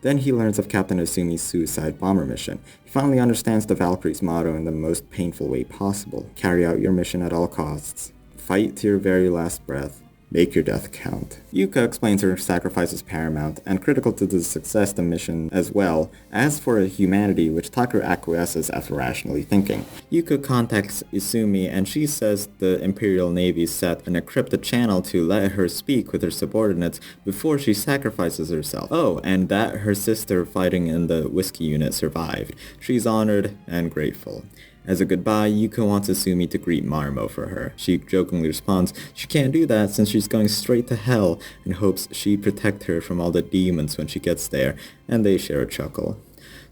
Then he learns of Captain Isumi's suicide bomber mission. He finally understands the Valkyrie's motto in the most painful way possible. Carry out your mission at all costs. Fight to your very last breath. Make your death count. Yuka explains her sacrifice is paramount and critical to the success of the mission as well as for humanity, which Takaru acquiesces after rationally thinking. Yuka contacts Isumi and she says the Imperial Navy set an encrypted channel to let her speak with her subordinates before she sacrifices herself. Oh, and that her sister fighting in the whiskey unit survived. She's honored and grateful. As a goodbye, Yuko wants Isumi to greet Marimo for her. She jokingly responds she can't do that since she's going straight to hell and hopes she'd protect her from all the demons when she gets there, and they share a chuckle.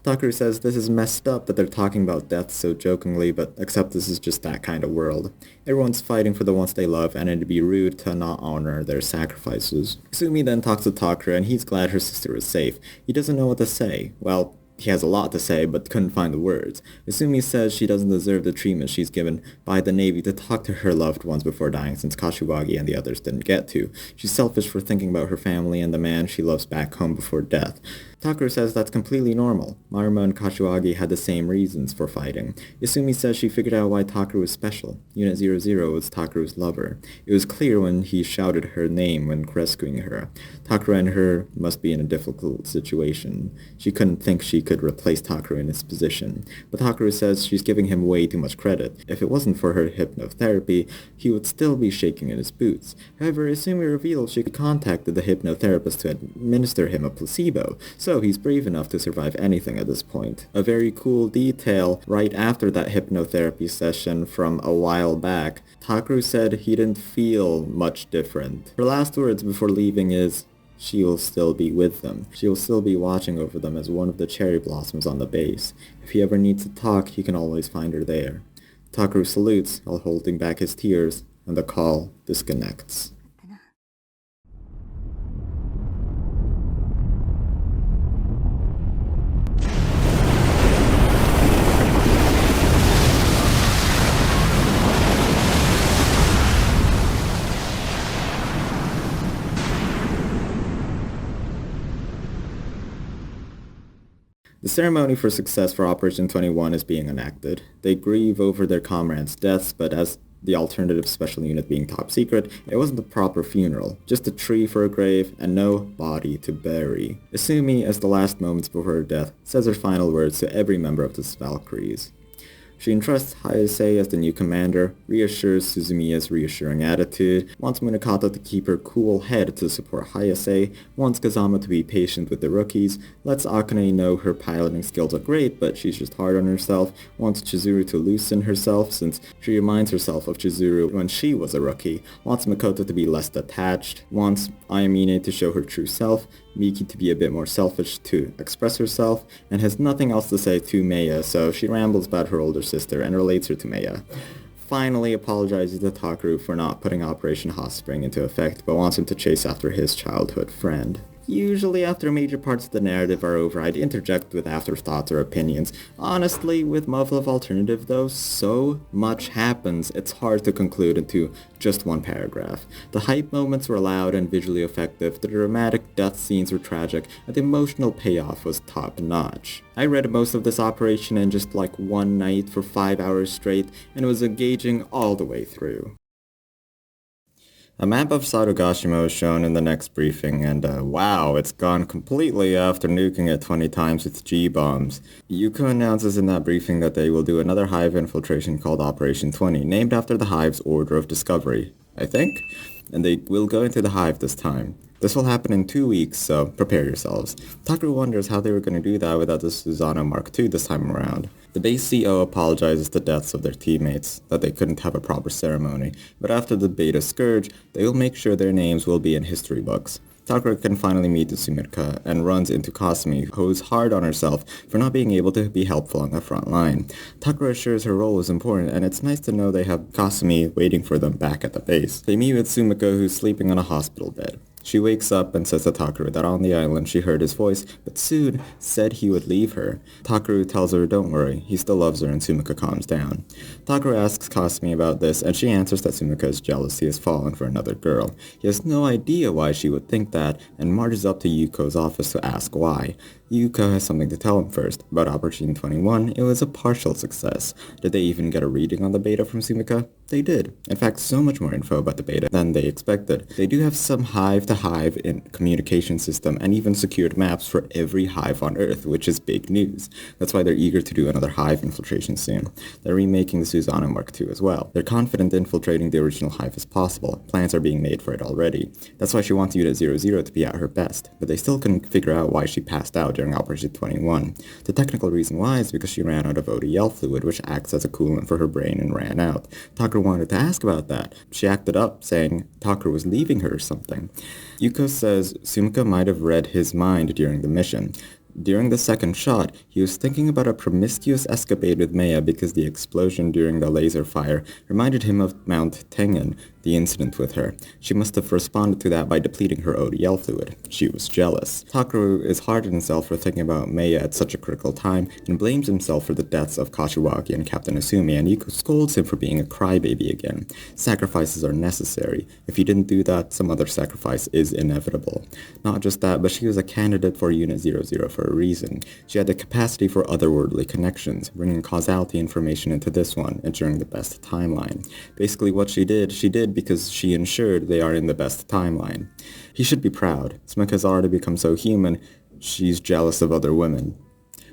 Takaru says this is messed up that they're talking about death so jokingly, but except this is just that kind of world. Everyone's fighting for the ones they love, and it'd be rude to not honor their sacrifices. Isumi then talks to Takaru, and he's glad her sister is safe. He doesn't know what to say. Well, he has a lot to say, but couldn't find the words. Isumi says she doesn't deserve the treatment she's given by the Navy to talk to her loved ones before dying since Kashiwagi and the others didn't get to. She's selfish for thinking about her family and the man she loves back home before death. Takaru says that's completely normal. Marimo and Kashiwagi had the same reasons for fighting. Isumi says she figured out why Takaru was special. Unit 00 was Takaru's lover. It was clear when he shouted her name when rescuing her. Takaru and her must be in a difficult situation. She couldn't think she could replace Takaru in his position. But Takaru says she's giving him way too much credit. If it wasn't for her hypnotherapy, he would still be shaking in his boots. However, Isumi revealed she contacted the hypnotherapist to administer him a placebo, so he's brave enough to survive anything at this point. A very cool detail right after that hypnotherapy session from a while back, Takaru said he didn't feel much different. Her last words before leaving is, she will still be with them. She will still be watching over them as one of the cherry blossoms on the base. If he ever needs to talk, he can always find her there. Takaru salutes while holding back his tears, and the call disconnects. The ceremony for success for Operation 21 is being enacted. They grieve over their comrades' deaths, but as the alternative special unit being top secret, it wasn't a proper funeral, just a tree for a grave and no body to bury. Isumi, as the last moments before her death, says her final words to every member of the Valkyries. She entrusts Hayase as the new commander, reassures Suzumiya's reassuring attitude, wants Munakata to keep her cool head to support Hayase, wants Kazama to be patient with the rookies, lets Akane know her piloting skills are great but she's just hard on herself, wants Chizuru to loosen herself since she reminds herself of Chizuru when she was a rookie, wants Makoto to be less detached, wants Ayamine to show her true self, Miki to be a bit more selfish to express herself, and has nothing else to say to Meiya, so she rambles about her older sister and relates her to Meiya. Finally apologizes to Takaru for not putting Operation Hot Spring into effect, but wants him to chase after his childhood friend. Usually after major parts of the narrative are over, I'd interject with afterthoughts or opinions. Honestly, with Muvluv Alternative though, so much happens, it's hard to conclude into just one paragraph. The hype moments were loud and visually effective, the dramatic death scenes were tragic, and the emotional payoff was top-notch. I read most of this operation in just like one night for 5 hours straight, and it was engaging all the way through. A map of Sarugashima is shown in the next briefing, and wow, it's gone completely after nuking it 20 times with G-bombs. Yuko announces in that briefing that they will do another hive infiltration called Operation 20, named after the hive's order of discovery, I think? And they will go into the hive this time. This will happen in 2 weeks, so prepare yourselves. Takaru wonders how they were going to do that without the Susanoo Mark II this time around. The base CO apologizes to the deaths of their teammates, that they couldn't have a proper ceremony, but after the Beta Scourge, they will make sure their names will be in history books. Takaru can finally meet the SUMIKA and runs into Kasumi, who is hard on herself for not being able to be helpful on the front line. Takaru assures her role is important, and it's nice to know they have Kasumi waiting for them back at the base. They meet with SUMIKA, who's sleeping on a hospital bed. She wakes up and says to Takaru that on the island she heard his voice, but soon said he would leave her. Takaru tells her don't worry, he still loves her, and SUMIKA calms down. Takaru asks Kasumi about this, and she answers that SUMIKA is jealous he has fallen for another girl. He has no idea why she would think that, and marches up to Yuko's office to ask why. Yuko has something to tell him first. About Operation 21, it was a partial success. Did they even get a reading on the beta from SUMIKA? They did. In fact, so much more info about the beta than they expected. They do have some hive-to-hive in communication system and even secured maps for every hive on Earth, which is big news. That's why they're eager to do another hive infiltration soon. They're remaking the Susanoo Mark II as well. They're confident infiltrating the original hive is possible. Plans are being made for it already. That's why she wants Unit 00 to be at her best, but they still couldn't figure out why she passed out during Operation 21. The technical reason why is because she ran out of ODL fluid, which acts as a coolant for her brain, and ran out. Takaru wanted to ask about that. She acted up, saying Takaru was leaving her or something. Yuko says SUMIKA might have read his mind during the mission. During the second shot, he was thinking about a promiscuous escapade with Meiya because the explosion during the laser fire reminded him of Mount Tengen, the incident with her. She must have responded to that by depleting her ODL fluid. She was jealous. Takaru is hard on himself for thinking about Meiya at such a critical time and blames himself for the deaths of Kashiwagi and Captain Asumi, and Yuko scolds him for being a crybaby again. Sacrifices are necessary. If he didn't do that, some other sacrifice is inevitable. Not just that, but she was a candidate for Unit 00 for a reason. She had the capacity for otherworldly connections, bringing causality information into this one, ensuring the best timeline. Basically what she did because she ensured they are in the best timeline. He should be proud. SUMIKA has already become so human, she's jealous of other women.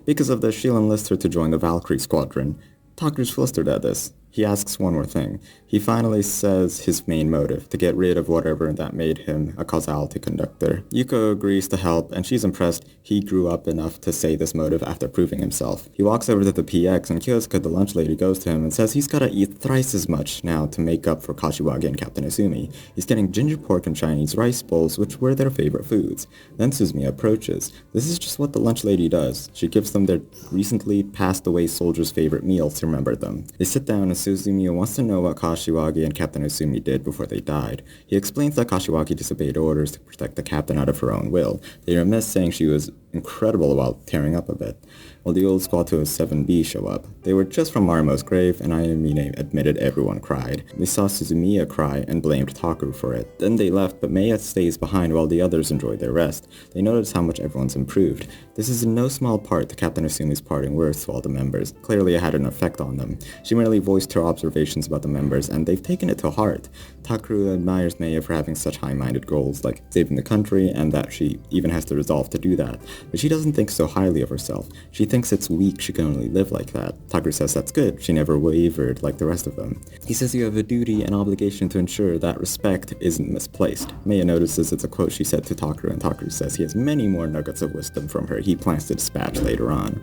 Because of this, she'll enlist her to join the Valkyrie Squadron. Takaru's flustered at this. He asks one more thing. He finally says his main motive, to get rid of whatever that made him a causality conductor. Yuko agrees to help, and she's impressed he grew up enough to say this motive after proving himself. He walks over to the PX, and Kyosuke, the lunch lady, goes to him and says he's gotta eat thrice as much now to make up for Kashiwagi and Captain Asumi. He's getting ginger pork and Chinese rice bowls, which were their favorite foods. Then Suzumiya approaches. This is just what the lunch lady does. She gives them their recently passed away soldiers' favorite meals to remember them. They sit down, and Suzumiya wants to know what Kashiwagi and Captain Asumi did before they died. He explains that Kashiwagi disobeyed orders to protect the captain out of her own will. They remiss saying she was incredible while tearing up a bit. While the old squad to 7B show up. They were just from Marimo's grave, and Ayamine admitted everyone cried. They saw Suzumiya cry and blamed Takaru for it. Then they left, but Meiya stays behind while the others enjoy their rest. They notice how much everyone's improved. This is in no small part to Captain Asumi's parting words to all the members. Clearly it had an effect on them. She merely voiced post her observations about the members, and they've taken it to heart. Takeru admires Meiya for having such high-minded goals, like saving the country, and that she even has the resolve to do that. But she doesn't think so highly of herself. She thinks it's weak she can only live like that. Takeru says that's good, she never wavered like the rest of them. He says you have a duty and obligation to ensure that respect isn't misplaced. Meiya notices it's a quote she said to Takeru, and Takeru says he has many more nuggets of wisdom from her he plans to dispatch later on.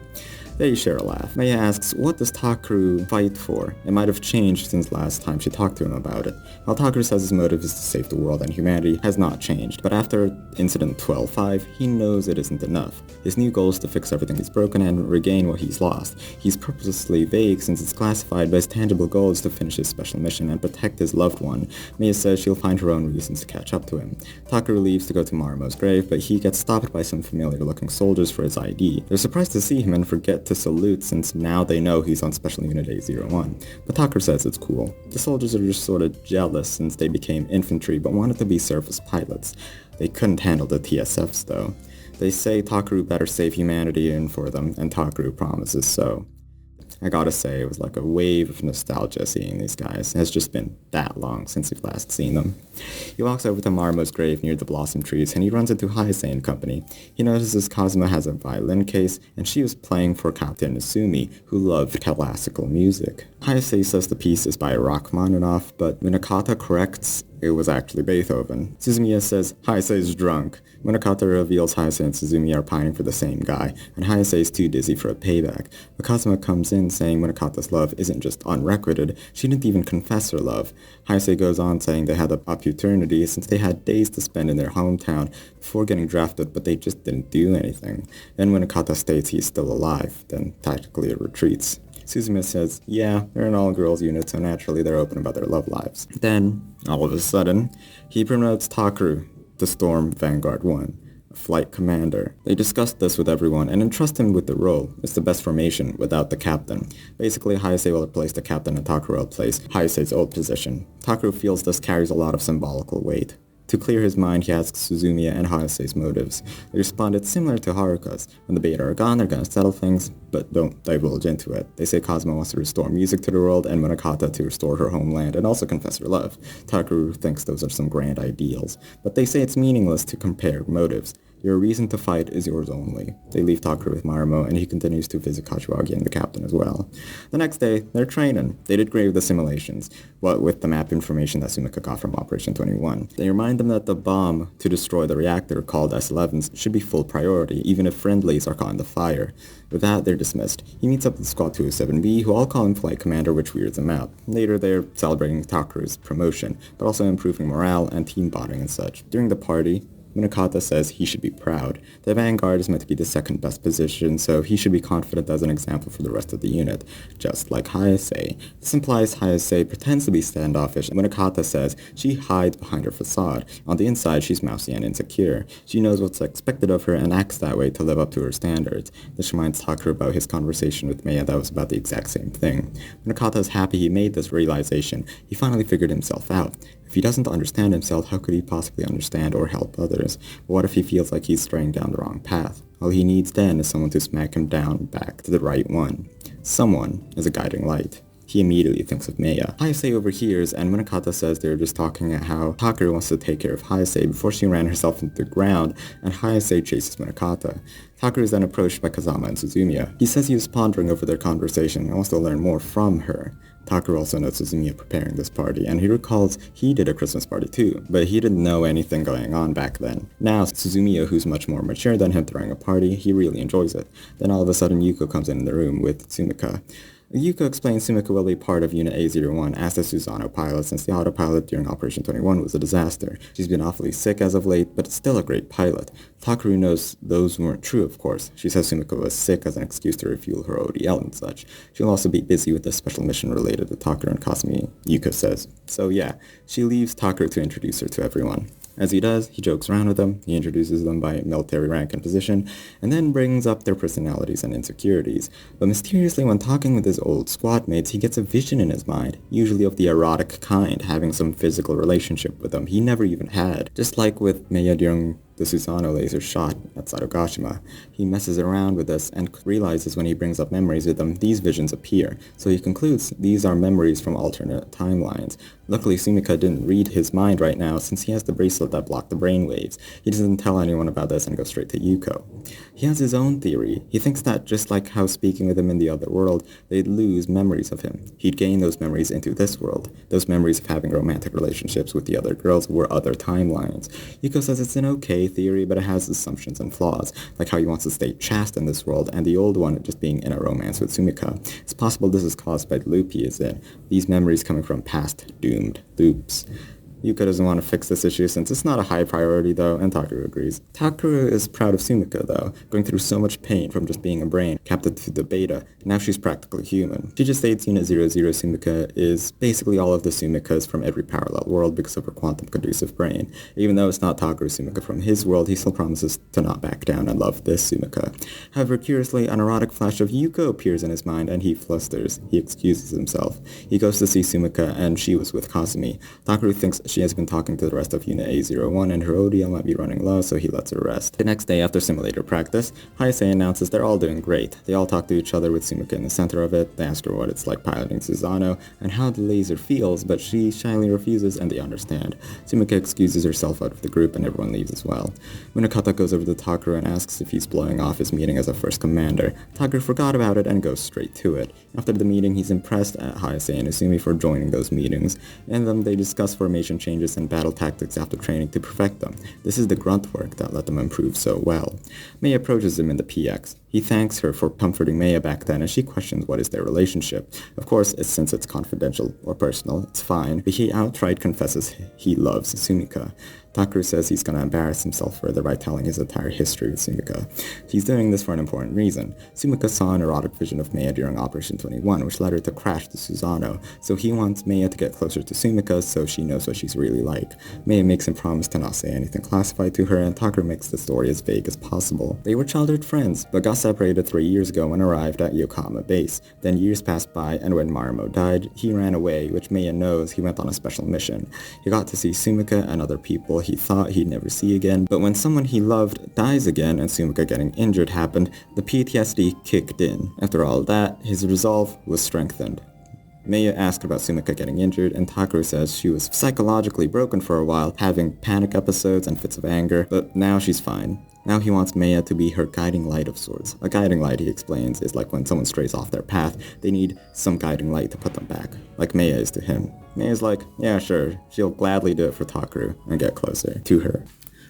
They share a laugh. Meiya asks, what does Takeru fight for? It might have changed since last time she talked to him about it. While Takeru says his motive is to save the world and humanity has not changed, but after Incident 12-5, he knows it isn't enough. His new goal is to fix everything he's broken and regain what he's lost. He's purposely vague since it's classified, but his tangible goal is to finish his special mission and protect his loved one. Meiya says she'll find her own reasons to catch up to him. Takeru leaves to go to Marumo's grave, but he gets stopped by some familiar-looking soldiers for his ID. They're surprised to see him and forget to salute since now they know he's on Special Unit A01. But Takeru says it's cool. The soldiers are just sort of jealous since they became infantry but wanted to be surface pilots. They couldn't handle the TSFs though. They say Takeru better save humanity in for them, and Takeru promises so. I gotta say, it was like a wave of nostalgia seeing these guys. It has just been that long since we've last seen them. He walks over to Marumo's grave near the blossom trees, and he runs into Hayase and company. He notices Kazuma has a violin case, and she was playing for Captain Isumi, who loved classical music. Hayase says the piece is by Rachmaninoff, but Minakata corrects it was actually Beethoven. Suzumiya says Hayase is drunk. Minakata reveals Hayase and Suzumiya are pining for the same guy, and Hayase is too dizzy for a payback. But Kazuma comes in saying Minakata's love isn't just unrequited, she didn't even confess her love. Hayase goes on saying they had a opportunity since they had days to spend in their hometown before getting drafted, but they just didn't do anything. Then Minakata states he's still alive, then tactically retreats. Suzumiya says, yeah, they're an all-girls unit, so naturally they're open about their love lives. Then, all of a sudden, he promotes Takeru to Storm Vanguard 1, a flight commander. They discuss this with everyone and entrust him with the role. It's the best formation without the captain. Basically, Hayase will replace the captain and Takeru will replace Hayase's old position. Takeru feels this carries a lot of symbolical weight. To clear his mind, he asks Suzumiya and Hayase's motives. They respond it's similar to Haruka's. When the Beta are gone, they're gonna settle things, but don't divulge into it. They say Kazuma wants to restore music to the world, and Minakata to restore her homeland, and also confess her love. Takeru thinks those are some grand ideals, but they say it's meaningless to compare motives. Your reason to fight is yours only. They leave Takeru with Marumo, and he continues to visit Kashiwagi and the captain as well. The next day, they're training. They did great with the simulations, what with the map information that SUMIKA got from Operation 21. They remind them that the bomb to destroy the reactor called S-11s should be full priority, even if friendlies are caught in the fire. With that, they're dismissed. He meets up with Squad 207B, who all call him Flight Commander, which weirds him out. Later, they're celebrating Takeru's promotion, but also improving morale and team bonding and such. During the party, Minakata says he should be proud. The Vanguard is meant to be the second best position, so he should be confident as an example for the rest of the unit, just like Hayase. This implies Hayase pretends to be standoffish, and Minakata says she hides behind her facade. On the inside, she's mousy and insecure. She knows what's expected of her and acts that way to live up to her standards. This reminds Takeru about his conversation with Meiya that was about the exact same thing. Minakata is happy he made this realization. He finally figured himself out. If he doesn't understand himself, how could he possibly understand or help others? But what if he feels like he's straying down the wrong path? All he needs then is someone to smack him down back to the right one. Someone is a guiding light. He immediately thinks of Meiya. Hayase overhears, and Minakata says they're just talking at how Takeru wants to take care of Hayase before she ran herself into the ground, and Hayase chases Minakata. Takeru is then approached by Kazama and Suzumiya. He says he was pondering over their conversation and wants to learn more from her. Takeru also notes Suzumiya preparing this party, and he recalls he did a Christmas party too, but he didn't know anything going on back then. Now, Suzumiya, who's much more mature than him, throwing a party, he really enjoys it. Then all of a sudden, Yuko comes in the room with SUMIKA. Yuko explains SUMIKA will be part of Unit A01 as the Susano pilot since the autopilot during Operation 21 was a disaster. She's been awfully sick as of late, but still a great pilot. Takeru knows those weren't true, of course. She says SUMIKA was sick as an excuse to refuel her ODL and such. She'll also be busy with a special mission related to Takeru and Kasumi, Yuko says. So yeah, she leaves Takeru to introduce her to everyone. As he does, he jokes around with them, he introduces them by military rank and position, and then brings up their personalities and insecurities. But mysteriously, when talking with his old squad mates, he gets a vision in his mind, usually of the erotic kind, having some physical relationship with them he never even had. Just like with Meiya during the Susanoo laser shot at Sadogashima. He messes around with this and realizes when he brings up memories with them, these visions appear. So he concludes these are memories from alternate timelines. Luckily, SUMIKA didn't read his mind right now since he has the bracelet that blocked the brainwaves. He doesn't tell anyone about this and goes straight to Yuko. He has his own theory. He thinks that just like how speaking with him in the other world, they'd lose memories of him. He'd gain those memories into this world. Those memories of having romantic relationships with the other girls were other timelines. Yuko says it's an okay theory, but it has assumptions and flaws, like how he wants to stay chaste in this world, and the old one just being in a romance with SUMIKA. It's possible this is caused by the loop he is in, these memories coming from past doomed loops. Yuka doesn't want to fix this issue since it's not a high priority though, and Takeru agrees. Takeru is proud of SUMIKA though, going through so much pain from just being a brain, captive to the beta, now she's practically human. She just states Unit 00 SUMIKA is basically all of the SUMIKAs from every parallel world because of her quantum-conducive brain. Even though it's not Takeru SUMIKA from his world, he still promises to not back down and love this SUMIKA. However, curiously, an erotic flash of Yuko appears in his mind and he flusters. He excuses himself. He goes to see SUMIKA and she was with Kasumi. Takeru thinks she has been talking to the rest of Unit A01 and her ODL might be running low, so he lets her rest. The next day after simulator practice, Hayase announces they're all doing great. They all talk to each other with SUMIKA in the center of it. They ask her what it's like piloting Susanoo and how the laser feels, but she shyly refuses and they understand. SUMIKA excuses herself out of the group and everyone leaves as well. Munakata goes over to Takeru and asks if he's blowing off his meeting as a first commander. Takeru forgot about it and goes straight to it. After the meeting, he's impressed at Hayase and Izumi for joining those meetings. In them, they discuss formation changes and battle tactics after training to perfect them. This is the grunt work that let them improve so well. Mei approaches him in the PX. He thanks her for comforting Mei back then and she questions what is their relationship. Of course, since it's confidential or personal, it's fine, but he outright confesses he loves SUMIKA. Takeru says he's gonna embarrass himself further by telling his entire history with SUMIKA. He's doing this for an important reason. SUMIKA saw an erotic vision of Mei during Operation 21, which led her to crash the Susanoo, so he wants Mei to get closer to SUMIKA so she knows what she's really like. Mei makes him promise to not say anything classified to her, and Takeru makes the story as vague as possible. They were childhood friends, but got separated 3 years ago and arrived at Yokohama base. Then years passed by, and when Marimo died, he ran away, which Mei knows he went on a special mission. He got to see SUMIKA and other people he thought he'd never see again, but when someone he loved dies again and SUMIKA getting injured happened, the PTSD kicked in. After all that, his resolve was strengthened. Mei asked about SUMIKA getting injured, and Takeru says she was psychologically broken for a while, having panic episodes and fits of anger, but now she's fine. Now he wants Mei to be her guiding light of sorts. A guiding light, he explains, is like when someone strays off their path, they need some guiding light to put them back, like Mei is to him. Mei is like, yeah sure, she'll gladly do it for Takeru, and get closer to her.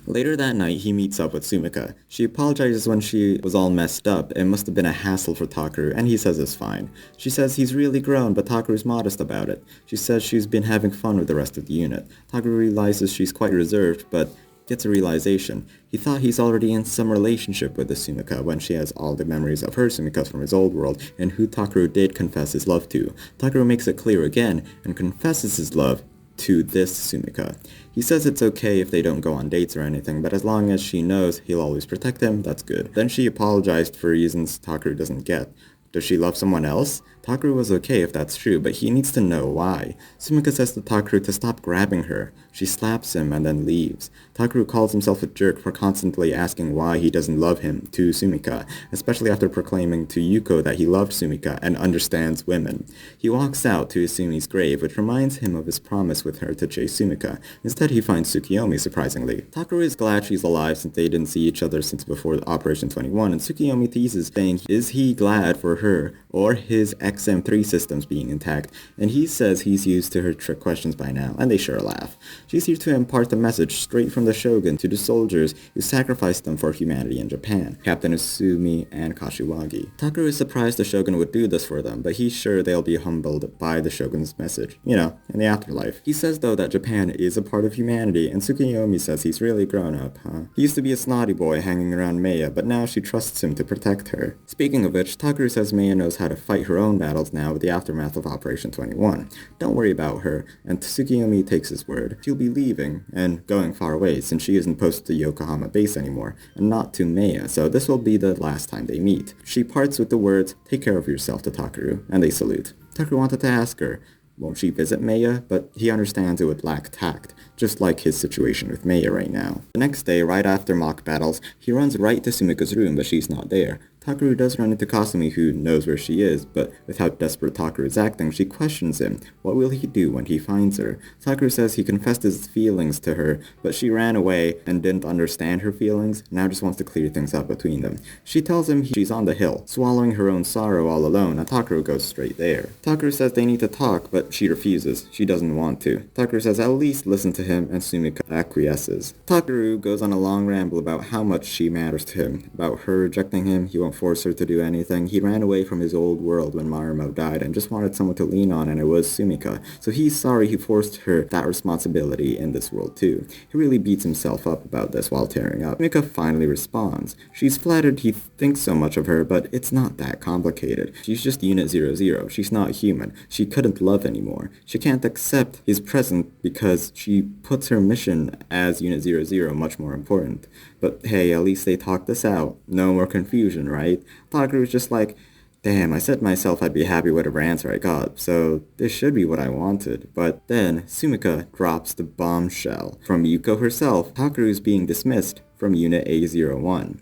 Later that night, he meets up with SUMIKA. She apologizes when she was all messed up. It must have been a hassle for Takeru, and he says it's fine. She says he's really grown, but Takeru's modest about it. She says she's been having fun with the rest of the unit. Takeru realizes she's quite reserved, but gets a realization. He thought he's already in some relationship with the SUMIKA when she has all the memories of her SUMIKAs from his old world, and who Takeru did confess his love to. Takeru makes it clear again, and confesses his love to this SUMIKA. He says it's okay if they don't go on dates or anything, but as long as she knows he'll always protect him, that's good. Then she apologized for reasons Takeru doesn't get. Does she love someone else? Takeru was okay if that's true, but he needs to know why. SUMIKA says to Takeru to stop grabbing her. She slaps him and then leaves. Takeru calls himself a jerk for constantly asking why he doesn't love him to SUMIKA, especially after proclaiming to Yuko that he loved SUMIKA and understands women. He walks out to Isumi's grave, which reminds him of his promise with her to chase SUMIKA. Instead, he finds Tsukiyomi, surprisingly. Takeru is glad she's alive since they didn't see each other since before Operation 21, and Tsukiyomi teases, saying is he glad for her or his XM3 systems being intact, and he says he's used to her trick questions by now, and they sure laugh. She's here to impart the message straight from the Shogun to the soldiers who sacrificed them for humanity in Japan, Captain Usumi and Kashiwagi. Takeru is surprised the Shogun would do this for them, but he's sure they'll be humbled by the Shogun's message, you know, in the afterlife. He says though that Japan is a part of humanity, and Tsukiyomi says he's really grown up, huh? He used to be a snotty boy hanging around Mei, but now she trusts him to protect her. Speaking of which, Takeru says Mei knows how to fight her own battles now with the aftermath of Operation 21. Don't worry about her, and Tsukiyomi takes his word. She'll be leaving, and going far away since she isn't posted to Yokohama base anymore, and not to Mei, so this will be the last time they meet. She parts with the words, "Take care of yourself," to Takeru, and they salute. Takeru wanted to ask her, won't she visit Maya? But he understands it would lack tact, just like his situation with Maya right now. The next day, right after mock battles, he runs right to Sumika's room, but she's not there. Takaru does run into Kasumi, who knows where she is, but with how desperate Takaru is acting, she questions him. What will he do when he finds her? Takaru says he confessed his feelings to her, but she ran away and didn't understand her feelings, now just wants to clear things up between them. She tells him she's on the hill, swallowing her own sorrow all alone, and Takaru goes straight there. Takaru says they need to talk, but she refuses. She doesn't want to. Takaru says at least listen to him, and Sumika acquiesces. Takaru goes on a long ramble about how much she matters to him, about her rejecting him. He won't force her to do anything. He ran away from his old world when Marumo died and just wanted someone to lean on, and it was Sumika. So he's sorry he forced her that responsibility in this world too. He really beats himself up about this while tearing up. Sumika finally responds. She's flattered he thinks so much of her, but it's not that complicated. She's just Unit 00. She's not human. She couldn't love anymore. She can't accept his presence because she puts her mission as Unit 00 much more important. But hey, at least they talked this out. No more confusion, right? Takaru's just like, damn, I said myself I'd be happy with whatever answer I got, so this should be what I wanted. But then, Sumika drops the bombshell. From Yuko herself, Takaru is being dismissed from Unit A01.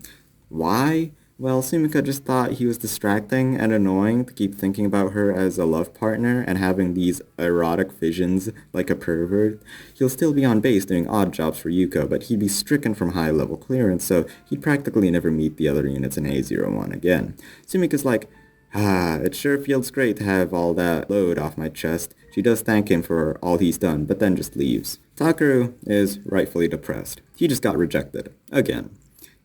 Why? Well, Sumika just thought he was distracting and annoying to keep thinking about her as a love partner and having these erotic visions like a pervert. He'll still be on base doing odd jobs for Yuko, but he'd be stricken from high-level clearance, so he'd practically never meet the other units in A01 again. Sumika's like, it sure feels great to have all that load off my chest. She does thank him for all he's done, but then just leaves. Takaru is rightfully depressed. He just got rejected. Again.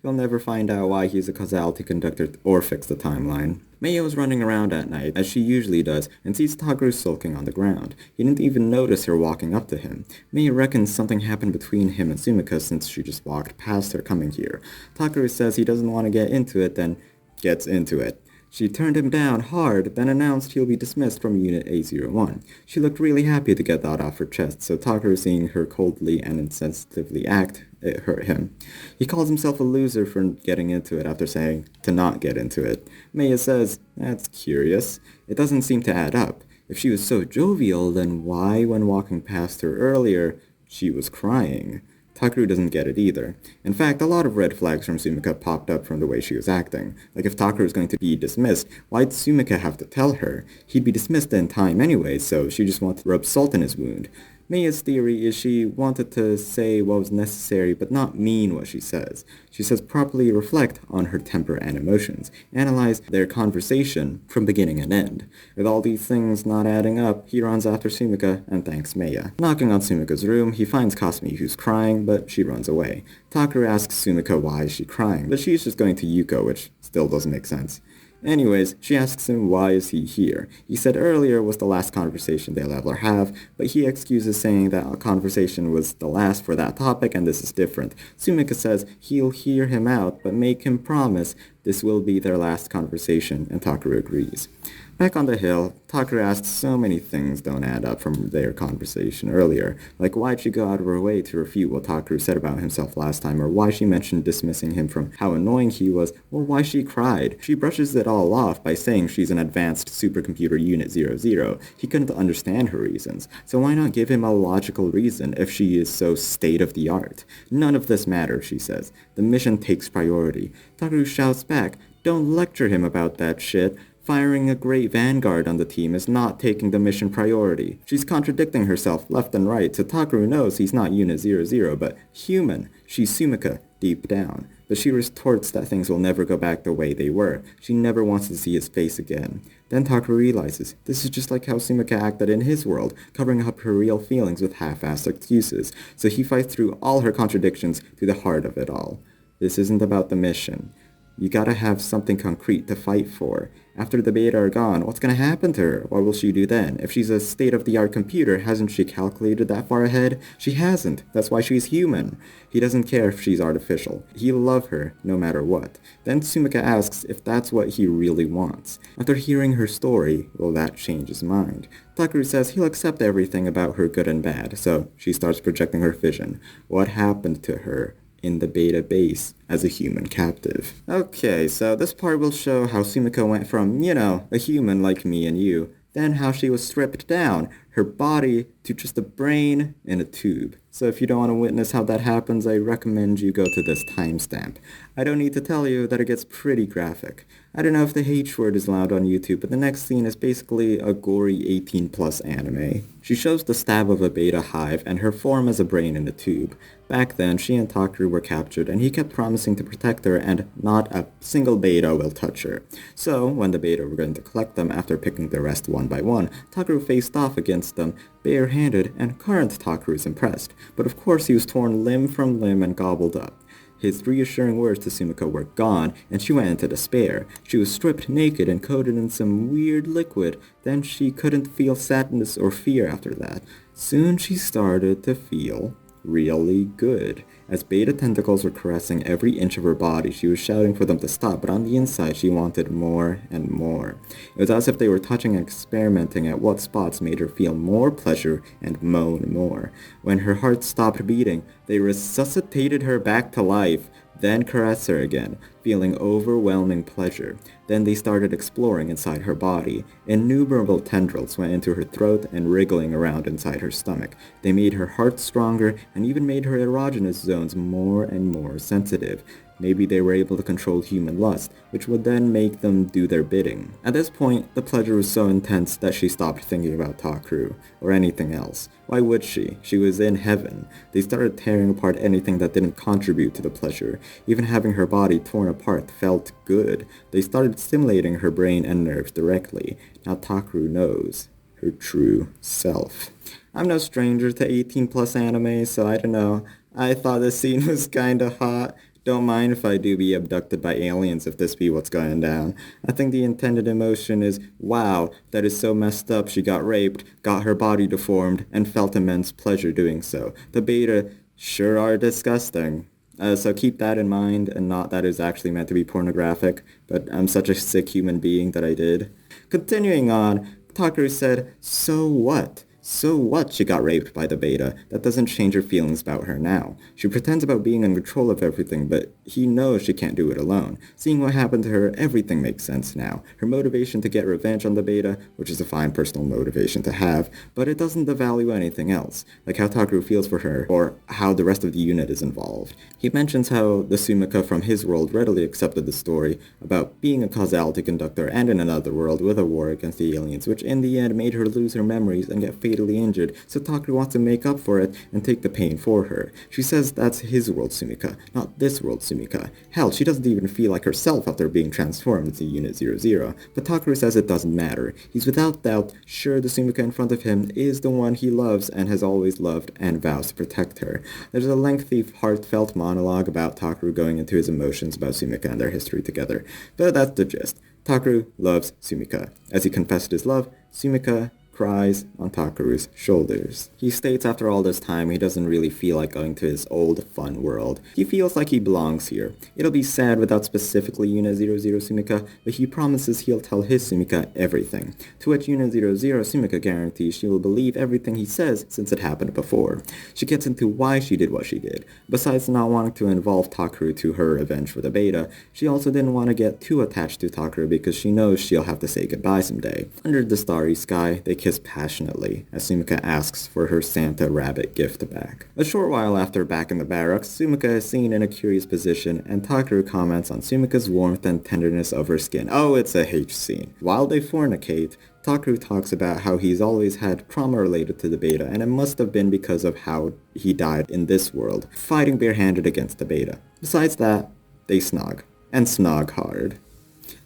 You'll never find out why he's a causality conductor or fix the timeline. Mayo is running around at night, as she usually does, and sees Takaru sulking on the ground. He didn't even notice her walking up to him. Mayo reckons something happened between him and Sumika since she just walked past her coming here. Takaru says he doesn't want to get into it, then gets into it. She turned him down hard, then announced he'll be dismissed from Unit A01. She looked really happy to get that off her chest, so Takaru, seeing her coldly and insensitively act, it hurt him. He calls himself a loser for getting into it after saying to not get into it. Maya says, that's curious. It doesn't seem to add up. If she was so jovial, then why, when walking past her earlier, she was crying? Takaru doesn't get it either. In fact, a lot of red flags from Sumika popped up from the way she was acting. Like if Takaru is going to be dismissed, why'd Sumika have to tell her? He'd be dismissed in time anyway, so she just wanted to rub salt in his wound. Maya's theory is she wanted to say what was necessary but not mean what she says. She says properly reflect on her temper and emotions. Analyze their conversation from beginning and end. With all these things not adding up, he runs after Sumika and thanks Maya. Knocking on Sumika's room, he finds Kasumi who's crying, but she runs away. Takaru asks Sumika why is she crying, but she's just going to Yuko, which still doesn't make sense. Anyways, she asks him why is he here. He said earlier was the last conversation they'll ever have, but he excuses saying that a conversation was the last for that topic and this is different. Sumika says he'll hear him out, but make him promise this will be their last conversation, and Takaru agrees. Back on the hill, Takaru asks so many things don't add up from their conversation earlier, like why'd she go out of her way to refute what Takaru said about himself last time, or why she mentioned dismissing him from how annoying he was, or why she cried. She brushes it all off by saying she's an advanced supercomputer Unit 00. He couldn't understand her reasons, so why not give him a logical reason if she is so state-of-the-art? None of this matters, she says. The mission takes priority. Takaru shouts back, don't lecture him about that shit. Firing a great vanguard on the team is not taking the mission priority. She's contradicting herself left and right, so Takaru knows he's not Unit 00, but human. She's Sumika, deep down. But she retorts that things will never go back the way they were. She never wants to see his face again. Then Takaru realizes this is just like how Sumika acted in his world, covering up her real feelings with half-assed excuses. So he fights through all her contradictions to the heart of it all. This isn't about the mission. You gotta have something concrete to fight for. After the beta are gone, what's gonna happen to her? What will she do then? If she's a state-of-the-art computer, hasn't she calculated that far ahead? She hasn't. That's why she's human. He doesn't care if she's artificial. He'll love her, no matter what. Then Sumika asks if that's what he really wants. After hearing her story, will that change his mind? Takaru says he'll accept everything about her good and bad, so she starts projecting her vision. What happened to her in the beta base as a human captive? Okay, so this part will show how Sumika went from, a human like me and you, then how she was stripped down, her body to just a brain in a tube. So if you don't want to witness how that happens, I recommend you go to this timestamp. I don't need to tell you that it gets pretty graphic. I don't know if the H word is allowed on YouTube, but the next scene is basically a gory 18+ anime. She shows the stab of a beta hive and her form as a brain in a tube. Back then, she and Takeru were captured, and he kept promising to protect her, and not a single beta will touch her. So, when the beta were going to collect them after picking the rest one by one, Takeru faced off against them, barehanded, and current Takeru is impressed. But of course he was torn limb from limb and gobbled up. His reassuring words to SUMIKA were gone, and she went into despair. She was stripped naked and coated in some weird liquid. Then she couldn't feel sadness or fear after that. Soon she started to feel really good. As beta tentacles were caressing every inch of her body, she was shouting for them to stop, but on the inside she wanted more and more. It was as if they were touching and experimenting at what spots made her feel more pleasure and moan more. When her heart stopped beating, they resuscitated her back to life, then caressed her again, feeling overwhelming pleasure. Then they started exploring inside her body. Innumerable tendrils went into her throat and wriggling around inside her stomach. They made her heart stronger and even made her erogenous zones more and more sensitive. Maybe they were able to control human lust, which would then make them do their bidding. At this point, the pleasure was so intense that she stopped thinking about Takeru, or anything else. Why would she? She was in heaven. They started tearing apart anything that didn't contribute to the pleasure. Even having her body torn apart felt good. They started stimulating her brain and nerves directly. Now Takeru knows her true self. I'm no stranger to 18+ anime, so I don't know. I thought this scene was kinda hot. Don't mind if I do be abducted by aliens if this be what's going down. I think the intended emotion is, wow, that is so messed up, she got raped, got her body deformed, and felt immense pleasure doing so. The beta sure are disgusting. So keep that in mind, and not that it's actually meant to be pornographic, but I'm such a sick human being that I did. Continuing on, Takeru said, so what? So what she got raped by the beta? That doesn't change her feelings about her now. She pretends about being in control of everything, but he knows she can't do it alone. Seeing what happened to her, everything makes sense now. Her motivation to get revenge on the beta, which is a fine personal motivation to have, but it doesn't devalue anything else, like how Takeru feels for her, or how the rest of the unit is involved. He mentions how the SUMIKA from his world readily accepted the story about being a causality conductor and in another world with a war against the aliens, which in the end made her lose her memories and get fatally injured, so Takeru wants to make up for it and take the pain for her. She says that's his world SUMIKA, not this world SUMIKA. Hell, she doesn't even feel like herself after being transformed into Unit 00, but Takeru says it doesn't matter. He's without doubt sure the SUMIKA in front of him is the one he loves and has always loved and vows to protect her. There's a lengthy, heartfelt monologue about Takeru going into his emotions about SUMIKA and their history together, but that's the gist. Takeru loves SUMIKA. As he confessed his love, SUMIKA cries on Takeru's shoulders. He states after all this time he doesn't really feel like going to his old fun world. He feels like he belongs here. It'll be sad without specifically Unit 00 SUMIKA, but he promises he'll tell his SUMIKA everything. To which Unit 00 SUMIKA guarantees she will believe everything he says since it happened before. She gets into why she did what she did. Besides not wanting to involve Takeru to her revenge for the beta, she also didn't want to get too attached to Takeru because she knows she'll have to say goodbye someday. Under the starry sky, they kiss passionately as SUMIKA asks for her Santa rabbit gift back. A short while after back in the barracks, SUMIKA is seen in a curious position and Takeru comments on SUMIKA's warmth and tenderness of her skin. Oh, it's a H scene. While they fornicate, Takeru talks about how he's always had trauma related to the beta and it must have been because of how he died in this world, fighting barehanded against the beta. Besides that, they snog. And snog hard.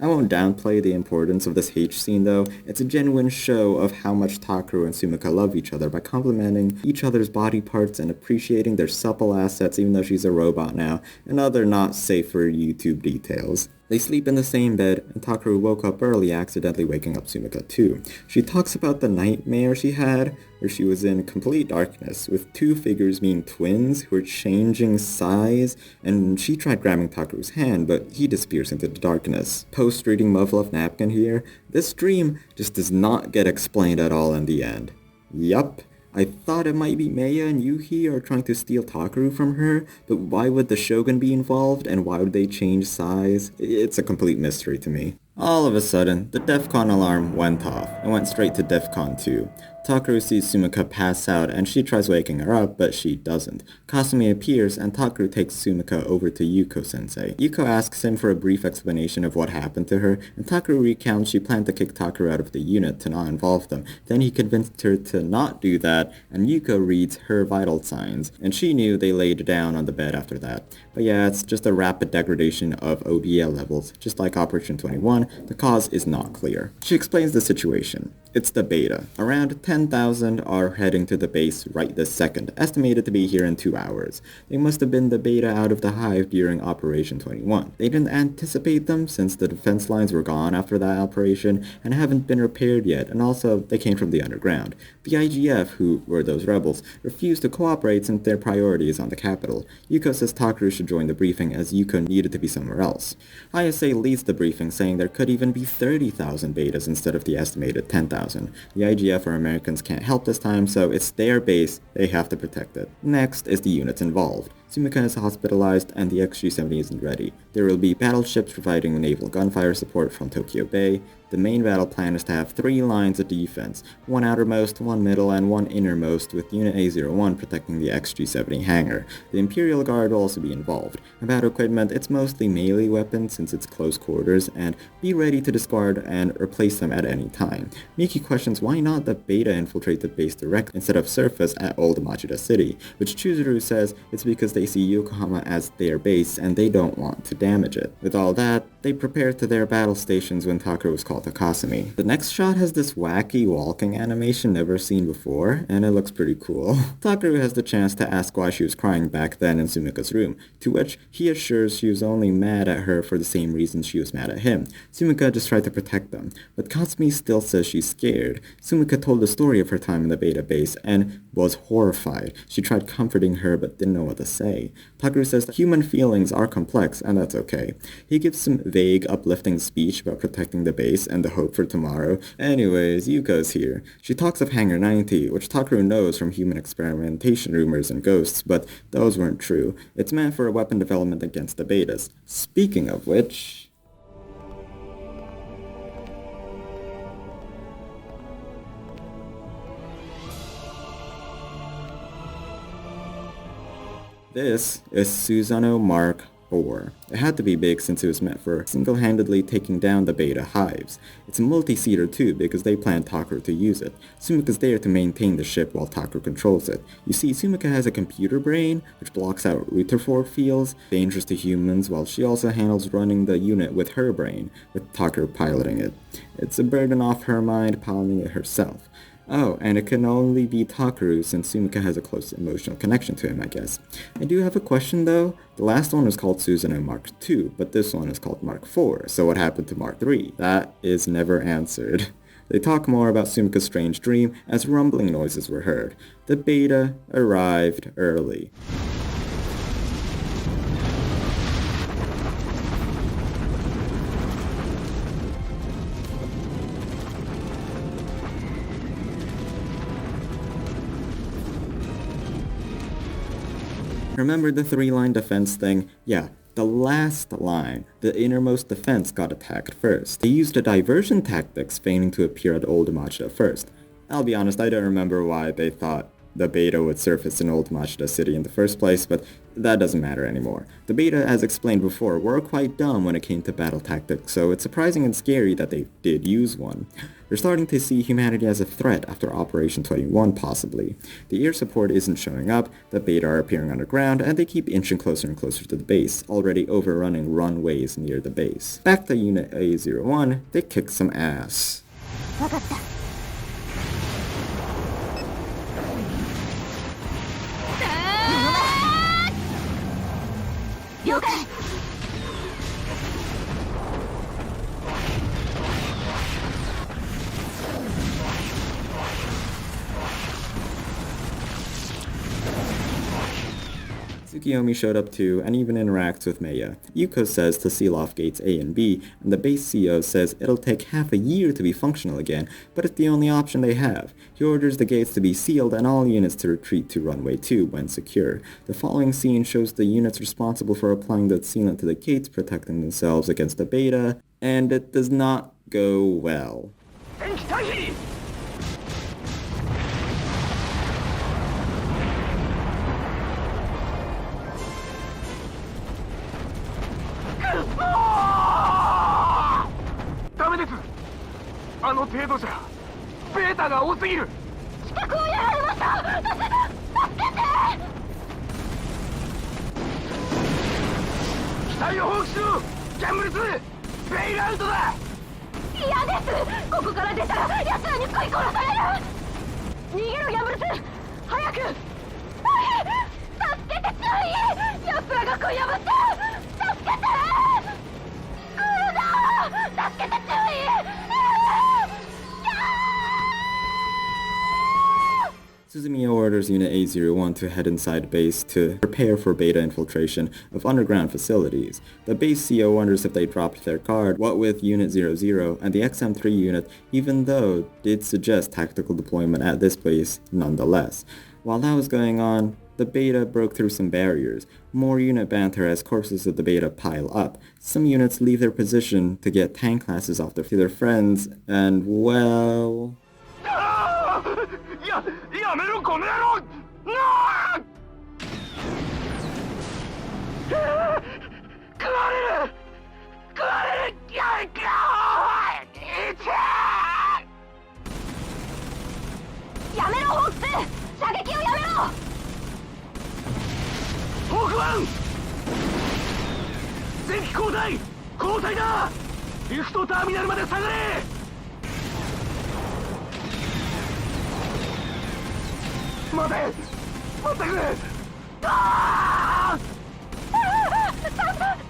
I won't downplay the importance of this H scene though. It's a genuine show of how much Takeru and SUMIKA love each other by complimenting each other's body parts and appreciating their supple assets even though she's a robot now, and other not safe for YouTube details. They sleep in the same bed, and Takeru woke up early, accidentally waking up SUMIKA too. She talks about the nightmare she had, where she was in complete darkness, with two figures being twins who are changing size, and she tried grabbing Takeru's hand, but he disappears into the darkness. Post-reading Muvluv napkin here, this dream just does not get explained at all in the end. Yup. I thought it might be Maya and Yuhi are trying to steal Takeru from her, but why would the Shogun be involved, and why would they change size? It's a complete mystery to me. All of a sudden, the DEFCON alarm went off and went straight to DEFCON 2. Takaru sees Sumika pass out and she tries waking her up, but she doesn't. Kasumi appears and Takaru takes Sumika over to Yuko-sensei. Yuko asks him for a brief explanation of what happened to her, and Takaru recounts she planned to kick Takaru out of the unit to not involve them. Then he convinced her to not do that, and Yuko reads her vital signs, and she knew they laid down on the bed after that. But yeah, it's just a rapid degradation of ODL levels. Just like Operation 21, the cause is not clear. She explains the situation. It's the beta. Around 10,000 are heading to the base right this second, estimated to be here in 2 hours. They must have been the beta out of the hive during Operation 21. They didn't anticipate them since the defense lines were gone after that operation and haven't been repaired yet, and also they came from the underground. The IGF, who were those rebels, refused to cooperate since their priority is on the capital. Yuko says Takaru should join the briefing as Yuko needed to be somewhere else. ISA leads the briefing, saying there could even be 30,000 betas instead of the estimated 10,000. The IGF or Americans can't help this time, so it's their base, they have to protect it. Next is the units involved. SUMIKA is hospitalized and the XG-70 isn't ready. There will be battleships providing naval gunfire support from Tokyo Bay. The main battle plan is to have 3 lines of defense, 1 outermost, 1 middle, and 1 innermost, with Unit A01 protecting the XG-70 hangar. The Imperial Guard will also be involved. About equipment, it's mostly melee weapons since it's close quarters, and be ready to discard and replace them at any time. Miki questions why not the beta infiltrate the base direct instead of surface at Old Machida City, which Chizuru says it's because they see Yokohama as their base and they don't want to damage it. With all that, they prepare to their battle stations when Takaru is called to Kasumi. The next shot has this wacky walking animation never seen before, and it looks pretty cool. Takaru has the chance to ask why she was crying back then in Sumika's room, to which he assures she was only mad at her for the same reasons she was mad at him. Sumika just tried to protect them, but Kasumi still says she's scared. Sumika told the story of her time in the beta base and was horrified. She tried comforting her but didn't know what to say. Takaru says that human feelings are complex, and that's okay. He gives some vague, uplifting speech about protecting the base and the hope for tomorrow. Anyways, Yuko's here. She talks of Hangar 90, which Takaru knows from human experimentation rumors and ghosts, but those weren't true. It's meant for a weapon development against the betas. Speaking of which... this is Susanoo Mark IV. It had to be big since it was meant for single-handedly taking down the beta hives. It's a multi-seater too because they planned Takaru to use it. Sumika's there to maintain the ship while Takaru controls it. You see, Sumika has a computer brain, which blocks out Rutherford fields, dangerous to humans, while she also handles running the unit with her brain, with Takaru piloting it. It's a burden off her mind, piloting it herself. Oh, and it can only be Takaru since Sumika has a close emotional connection to him, I guess. I do have a question though. The last one was called Susanoo Mark II, but this one is called Mark IV, so what happened to Mark III? That is never answered. They talk more about Sumika's strange dream as rumbling noises were heard. The beta arrived early. Remember the 3-line defense thing? Yeah, the last line, the innermost defense, got attacked first. They used a diversion tactics, feigning to appear at Old Machida first. I'll be honest, I don't remember why they thought the beta would surface in Old Machida City in the first place, but that doesn't matter anymore. The beta, as explained before, were quite dumb when it came to battle tactics, so it's surprising and scary that they did use one. They're starting to see humanity as a threat after Operation 21, possibly. The air support isn't showing up, the beta are appearing underground, and they keep inching closer and closer to the base, already overrunning runways near the base. Back to Unit A01, they kick some ass. わかった。了解。Tsukiyomi showed up too, and even interacts with Meiya. Yuko says to seal off gates A and B, and the base CEO says it'll take half a year to be functional again, but it's the only option they have. He orders the gates to be sealed and all units to retreat to runway 2 when secure. The following scene shows the units responsible for applying the sealant to the gates protecting themselves against the beta, and it does not go well. です。あの程度じゃベータが多すぎる。死角をやられました。助けて。機体を放棄しろ。ギャンブル2ベイルアウトだ。嫌です。ここから出たら奴らに食い殺される。逃げろギャンブル2、早く。助けてツイ。奴らが食い破った。助けて。助けてツイ。Suzumiya orders Unit A01 to head inside base to prepare for beta infiltration of underground facilities. The base CO wonders if they dropped their guard, what with Unit 00 and the XM3 unit, even though did suggest tactical deployment at this base nonetheless. While that was going on, the beta broke through some barriers. More unit banter as corpses of the beta pile up. Some units leave their position to get tank classes off to their friends, and well... やめろこの野郎。食われる。やめろホークス、射撃をやめろ。ホークワン前期交代だ。リフトターミナルまで下がれ。待ってくれ。助けて。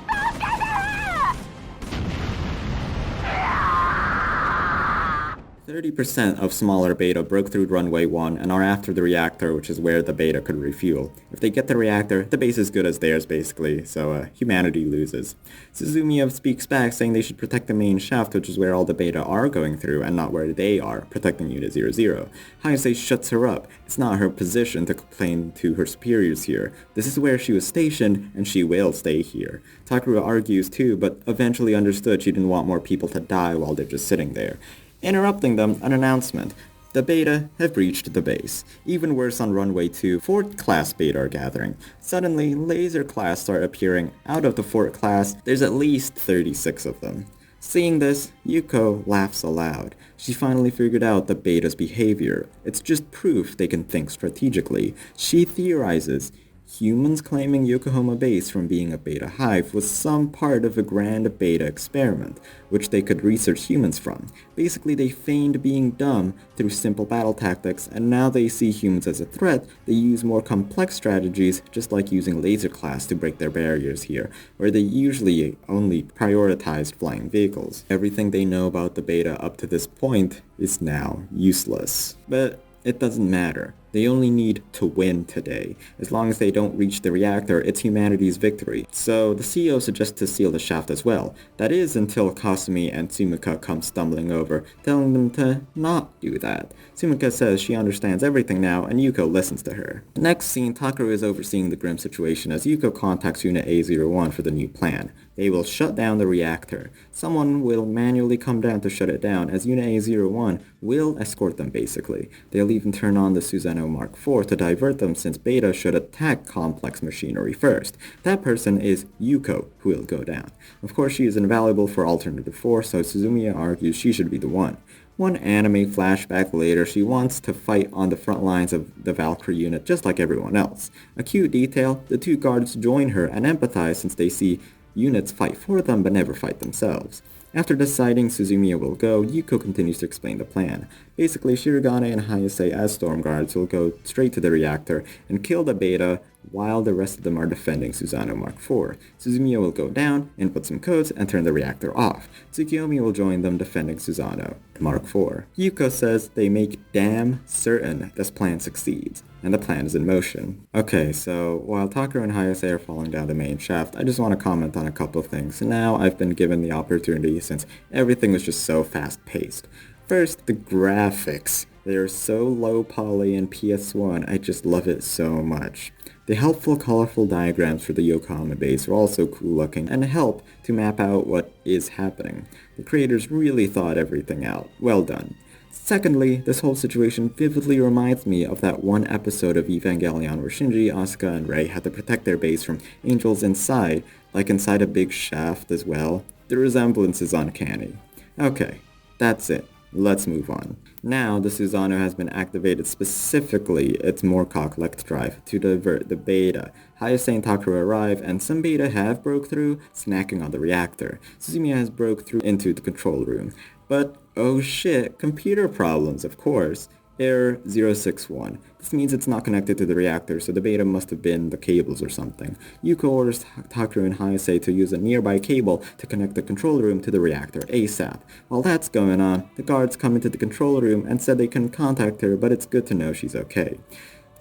30% of smaller beta broke through runway 1 and are after the reactor, which is where the beta could refuel. If they get the reactor, the base is good as theirs basically, so humanity loses. Suzumiya speaks back saying they should protect the main shaft, which is where all the beta are going through, and not where they are, protecting Unit 00. Hayase shuts her up. It's not her position to complain to her superiors here. This is where she was stationed, and she will stay here. Takura argues too, but eventually understood she didn't want more people to die while they're just sitting there. Interrupting them, an announcement. The beta have breached the base. Even worse on runway 2, Fort class beta are gathering. Suddenly, laser class start appearing. Out of the Fort class, there's at least 36 of them. Seeing this, Yuko laughs aloud. She finally figured out the beta's behavior. It's just proof they can think strategically. She theorizes, humans claiming Yokohama base from being a beta hive was some part of a grand beta experiment, which they could research humans from. Basically, they feigned being dumb through simple battle tactics, and now they see humans as a threat. They use more complex strategies, just like using laser class to break their barriers here, where they usually only prioritized flying vehicles. Everything they know about the beta up to this point is now useless. But it doesn't matter. They only need to win today. As long as they don't reach the reactor, it's humanity's victory. So the CEO suggests to seal the shaft as well. That is until Kasumi and SUMIKA come stumbling over, telling them to not do that. SUMIKA says she understands everything now, and Yuko listens to her. The next scene, Takuro is overseeing the grim situation as Yuko contacts Unit A01 for the new plan. They will shut down the reactor. Someone will manually come down to shut it down, as Unit A01 will escort them basically. They'll even turn on the Susanoo Mark IV to divert them, since Beta should attack complex machinery first. That person is Yuko, who will go down. Of course, she is invaluable for Alternative 4, so Suzumiya argues she should be the one. One anime flashback later, she wants to fight on the front lines of the Valkyrie unit just like everyone else. A cute detail, the two guards join her and empathize since they see units fight for them but never fight themselves. After deciding Suzumiya will go, Yuko continues to explain the plan. Basically, Shirogane and Hayase as storm guards will go straight to the reactor and kill the beta while the rest of them are defending Susanoo Mark IV. Suzumiya will go down, input some codes, and turn the reactor off. Tsukiyomi will join them defending Susanoo Mark IV. Yuko says they make damn certain this plan succeeds, and the plan is in motion. Okay, so while Takuro and Hayase are falling down the main shaft, I just want to comment on a couple of things. Now I've been given the opportunity since everything was just so fast-paced. First, the graphics. They are so low poly in PS1, I just love it so much. The helpful, colorful diagrams for the Yokohama base are also cool looking and help to map out what is happening. The creators really thought everything out. Well done. Secondly, this whole situation vividly reminds me of that one episode of Evangelion where Shinji, Asuka, and Rei had to protect their base from angels inside, like inside a big shaft as well. The resemblance is uncanny. Okay, that's it. Let's move on. Now the Susanoo has been activated, specifically its Moorcock-Lect drive, to divert the beta. Hayase and Takuro arrive, and some beta have broke through, snacking on the reactor. Suzumiya has broke through into the control room. But, oh shit, computer problems, of course. Error 061. This means it's not connected to the reactor, so the beta must have been the cables or something. Yuko orders Takuro and Hayase to use a nearby cable to connect the control room to the reactor ASAP. While that's going on, the guards come into the control room and said they couldn't contact her, but it's good to know she's okay.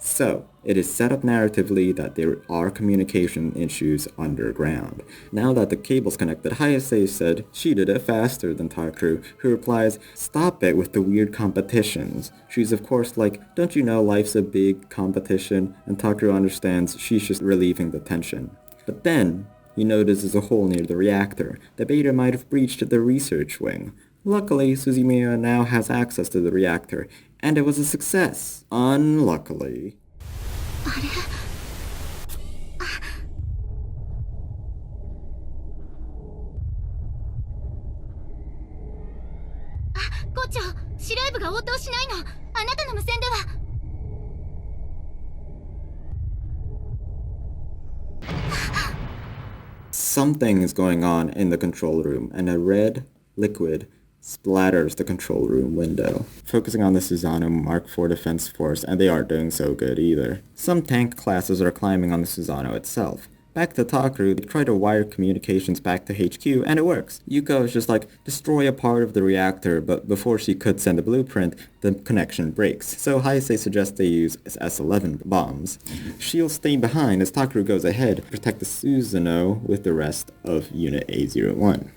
So, it is set up narratively that there are communication issues underground. Now that the cable's connected, Hayase said she did it faster than Takuro, who replies, "Stop it with the weird competitions." She's of course like, "Don't you know life's a big competition?" And Takuro understands she's just relieving the tension. But then, he notices a hole near the reactor. The beta might have breached the research wing. Luckily, Suzumiya now has access to the reactor, and it was a success. Unluckily. コーチョ、司令部が応答しないの。あなたの無線では。 Something is going on in the control room, and a red liquid splatters the control room window. Focusing on the Susanoo Mark IV Defense Force, and they aren't doing so good either. Some tank classes are climbing on the Susanoo itself. Back to Takuro, they try to wire communications back to HQ, and it works. Yuko is just like, destroy a part of the reactor, but before she could send a blueprint, the connection breaks. So Hayase suggests they use S-11 bombs. She'll stay behind as Takuro goes ahead to protect the Susanoo with the rest of Unit A01.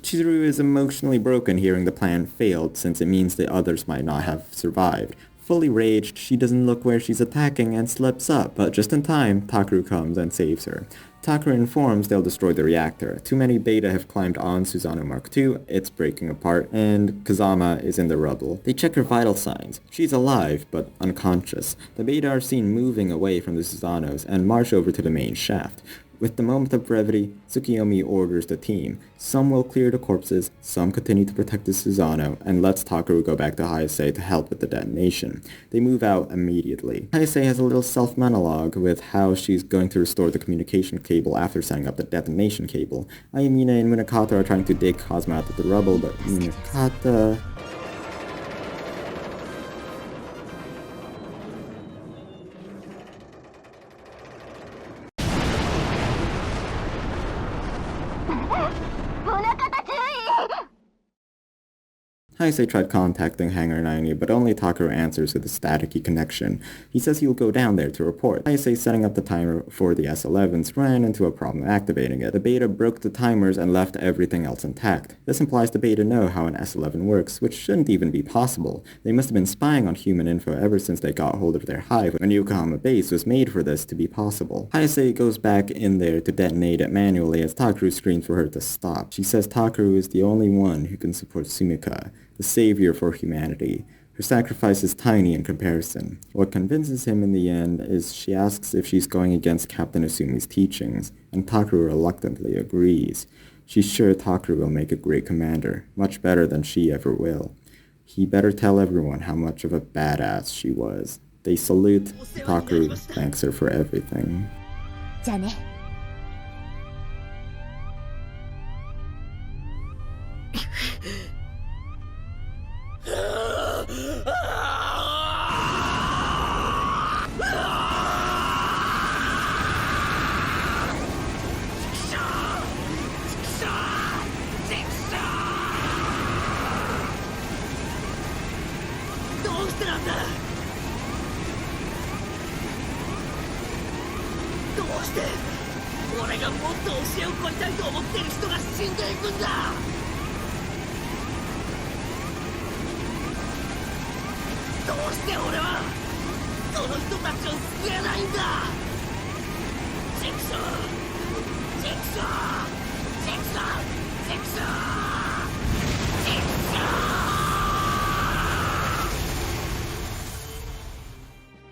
Chizuru is emotionally broken hearing the plan failed, since it means the others might not have survived. Fully raged, she doesn't look where she's attacking and slips up, but just in time, Takuro comes and saves her. Takuro informs they'll destroy the reactor. Too many beta have climbed on Susanoo Mark II, it's breaking apart, and Kazama is in the rubble. They check her vital signs. She's alive, but unconscious. The beta are seen moving away from the Susanoos and march over to the main shaft. With the moment of brevity, Tsukiyomi orders the team. Some will clear the corpses, some continue to protect the Susanoo, and lets Takuro go back to Hayase to help with the detonation. They move out immediately. Hayase has a little self-monologue with how she's going to restore the communication cable after setting up the detonation cable. Ayumine and Munakata are trying to dig Cosmo out of the rubble, but Munakata... Hayase tried contacting Hangar 90, but only Takuro answers with a staticky connection. He says he'll go down there to report. Hayase, setting up the timer for the S-11s, ran into a problem activating it. The beta broke the timers and left everything else intact. This implies the beta know how an S-11 works, which shouldn't even be possible. They must have been spying on human info ever since they got hold of their hive, when YOKOHAMA base was made for this to be possible. Hayase goes back in there to detonate it manually as Takuro screams for her to stop. She says Takuro is the only one who can support SUMIKA, the savior for humanity. Her sacrifice is tiny in comparison. What convinces him in the end is she asks if she's going against Captain Asumi's teachings, and Takuro reluctantly agrees. She's sure Takuro will make a great commander, much better than she ever will. He better tell everyone how much of a badass she was. They salute. Takuro thanks her for everything. じゃあね。どうしてなんだ。どうして俺がもっと教えを乞いたいと思ってる人が死んでいくんだ。どうして俺はこの人たちを救えないんだ。チクショーチクショーチクショーチクショーチクショー。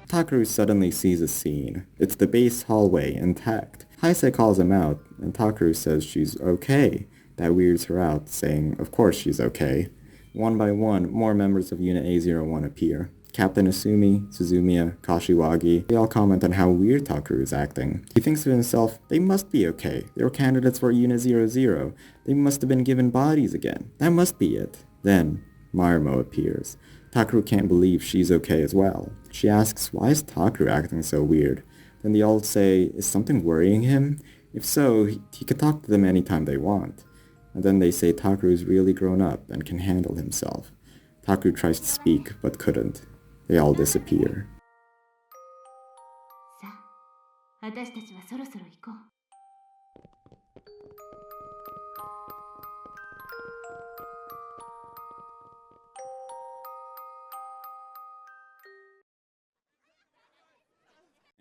Takuro suddenly sees a scene. It's the base hallway intact. Hayase calls him out, and Takuro says she's okay. That weirds her out, saying of course she's okay. One by one, more members of Unit A01 appear. Captain Asumi, Suzumiya, Kashiwagi, they all comment on how weird Takeru is acting. He thinks to himself, they must be okay. They were candidates for Unit 00. They must have been given bodies again. That must be it. Then, Marumo appears. Takeru can't believe she's okay as well. She asks, why is Takeru acting so weird? Then they all say, is something worrying him? If so, he can talk to them anytime they want. And then they say Takeru's really grown up and can handle himself. Takeru tries to speak, but couldn't. They all disappear. さあ、私たちはそろそろ行こう。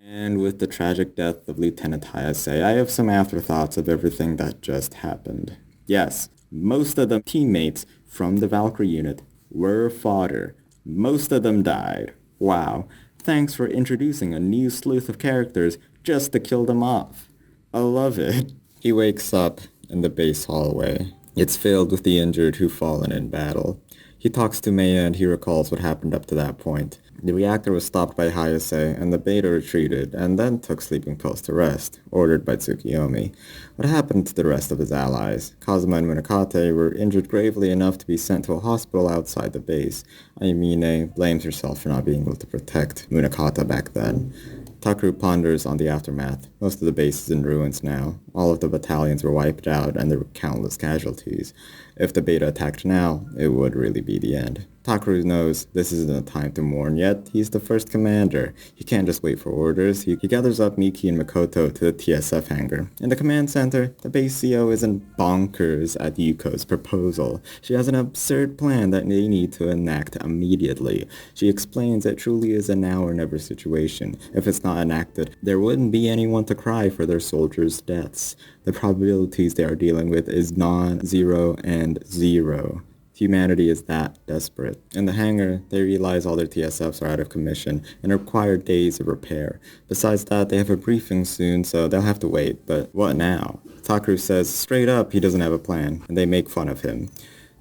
And with the tragic death of Lieutenant Hayase, I have some afterthoughts of everything that just happened. Yes, most of the teammates from the Valkyrie unit were fodder. Most of them died. Wow, thanks for introducing a new sleuth of characters just to kill them off. I love it. He wakes up in the base hallway. It's filled with the injured who've fallen in battle. He talks to Maya and he recalls what happened up to that point. The reactor was stopped by Hayase, and the beta retreated, and then took sleeping pills to rest, ordered by Tsukiyomi. What happened to the rest of his allies? Kazuma and Munakate were injured gravely enough to be sent to a hospital outside the base. Ayumine blames herself for not being able to protect Munakata back then. Takeru ponders on the aftermath. Most of the base is in ruins now. All of the battalions were wiped out, and there were countless casualties. If the beta attacked now, it would really be the end. Takeru knows this isn't a time to mourn, yet he's the first commander. He can't just wait for orders. He gathers up Miki and Makoto to the TSF hangar. In the command center, the base CO isn't bonkers at Yuko's proposal. She has an absurd plan that they need to enact immediately. She explains it truly is a now or never situation. If it's not enacted, there wouldn't be anyone to cry for their soldiers' deaths. The probabilities they are dealing with is non-zero and 0. Humanity is that desperate. In the hangar, they realize all their TSFs are out of commission and require days of repair. Besides that, they have a briefing soon, so they'll have to wait. But what now? Takeru says straight up he doesn't have a plan, and they make fun of him.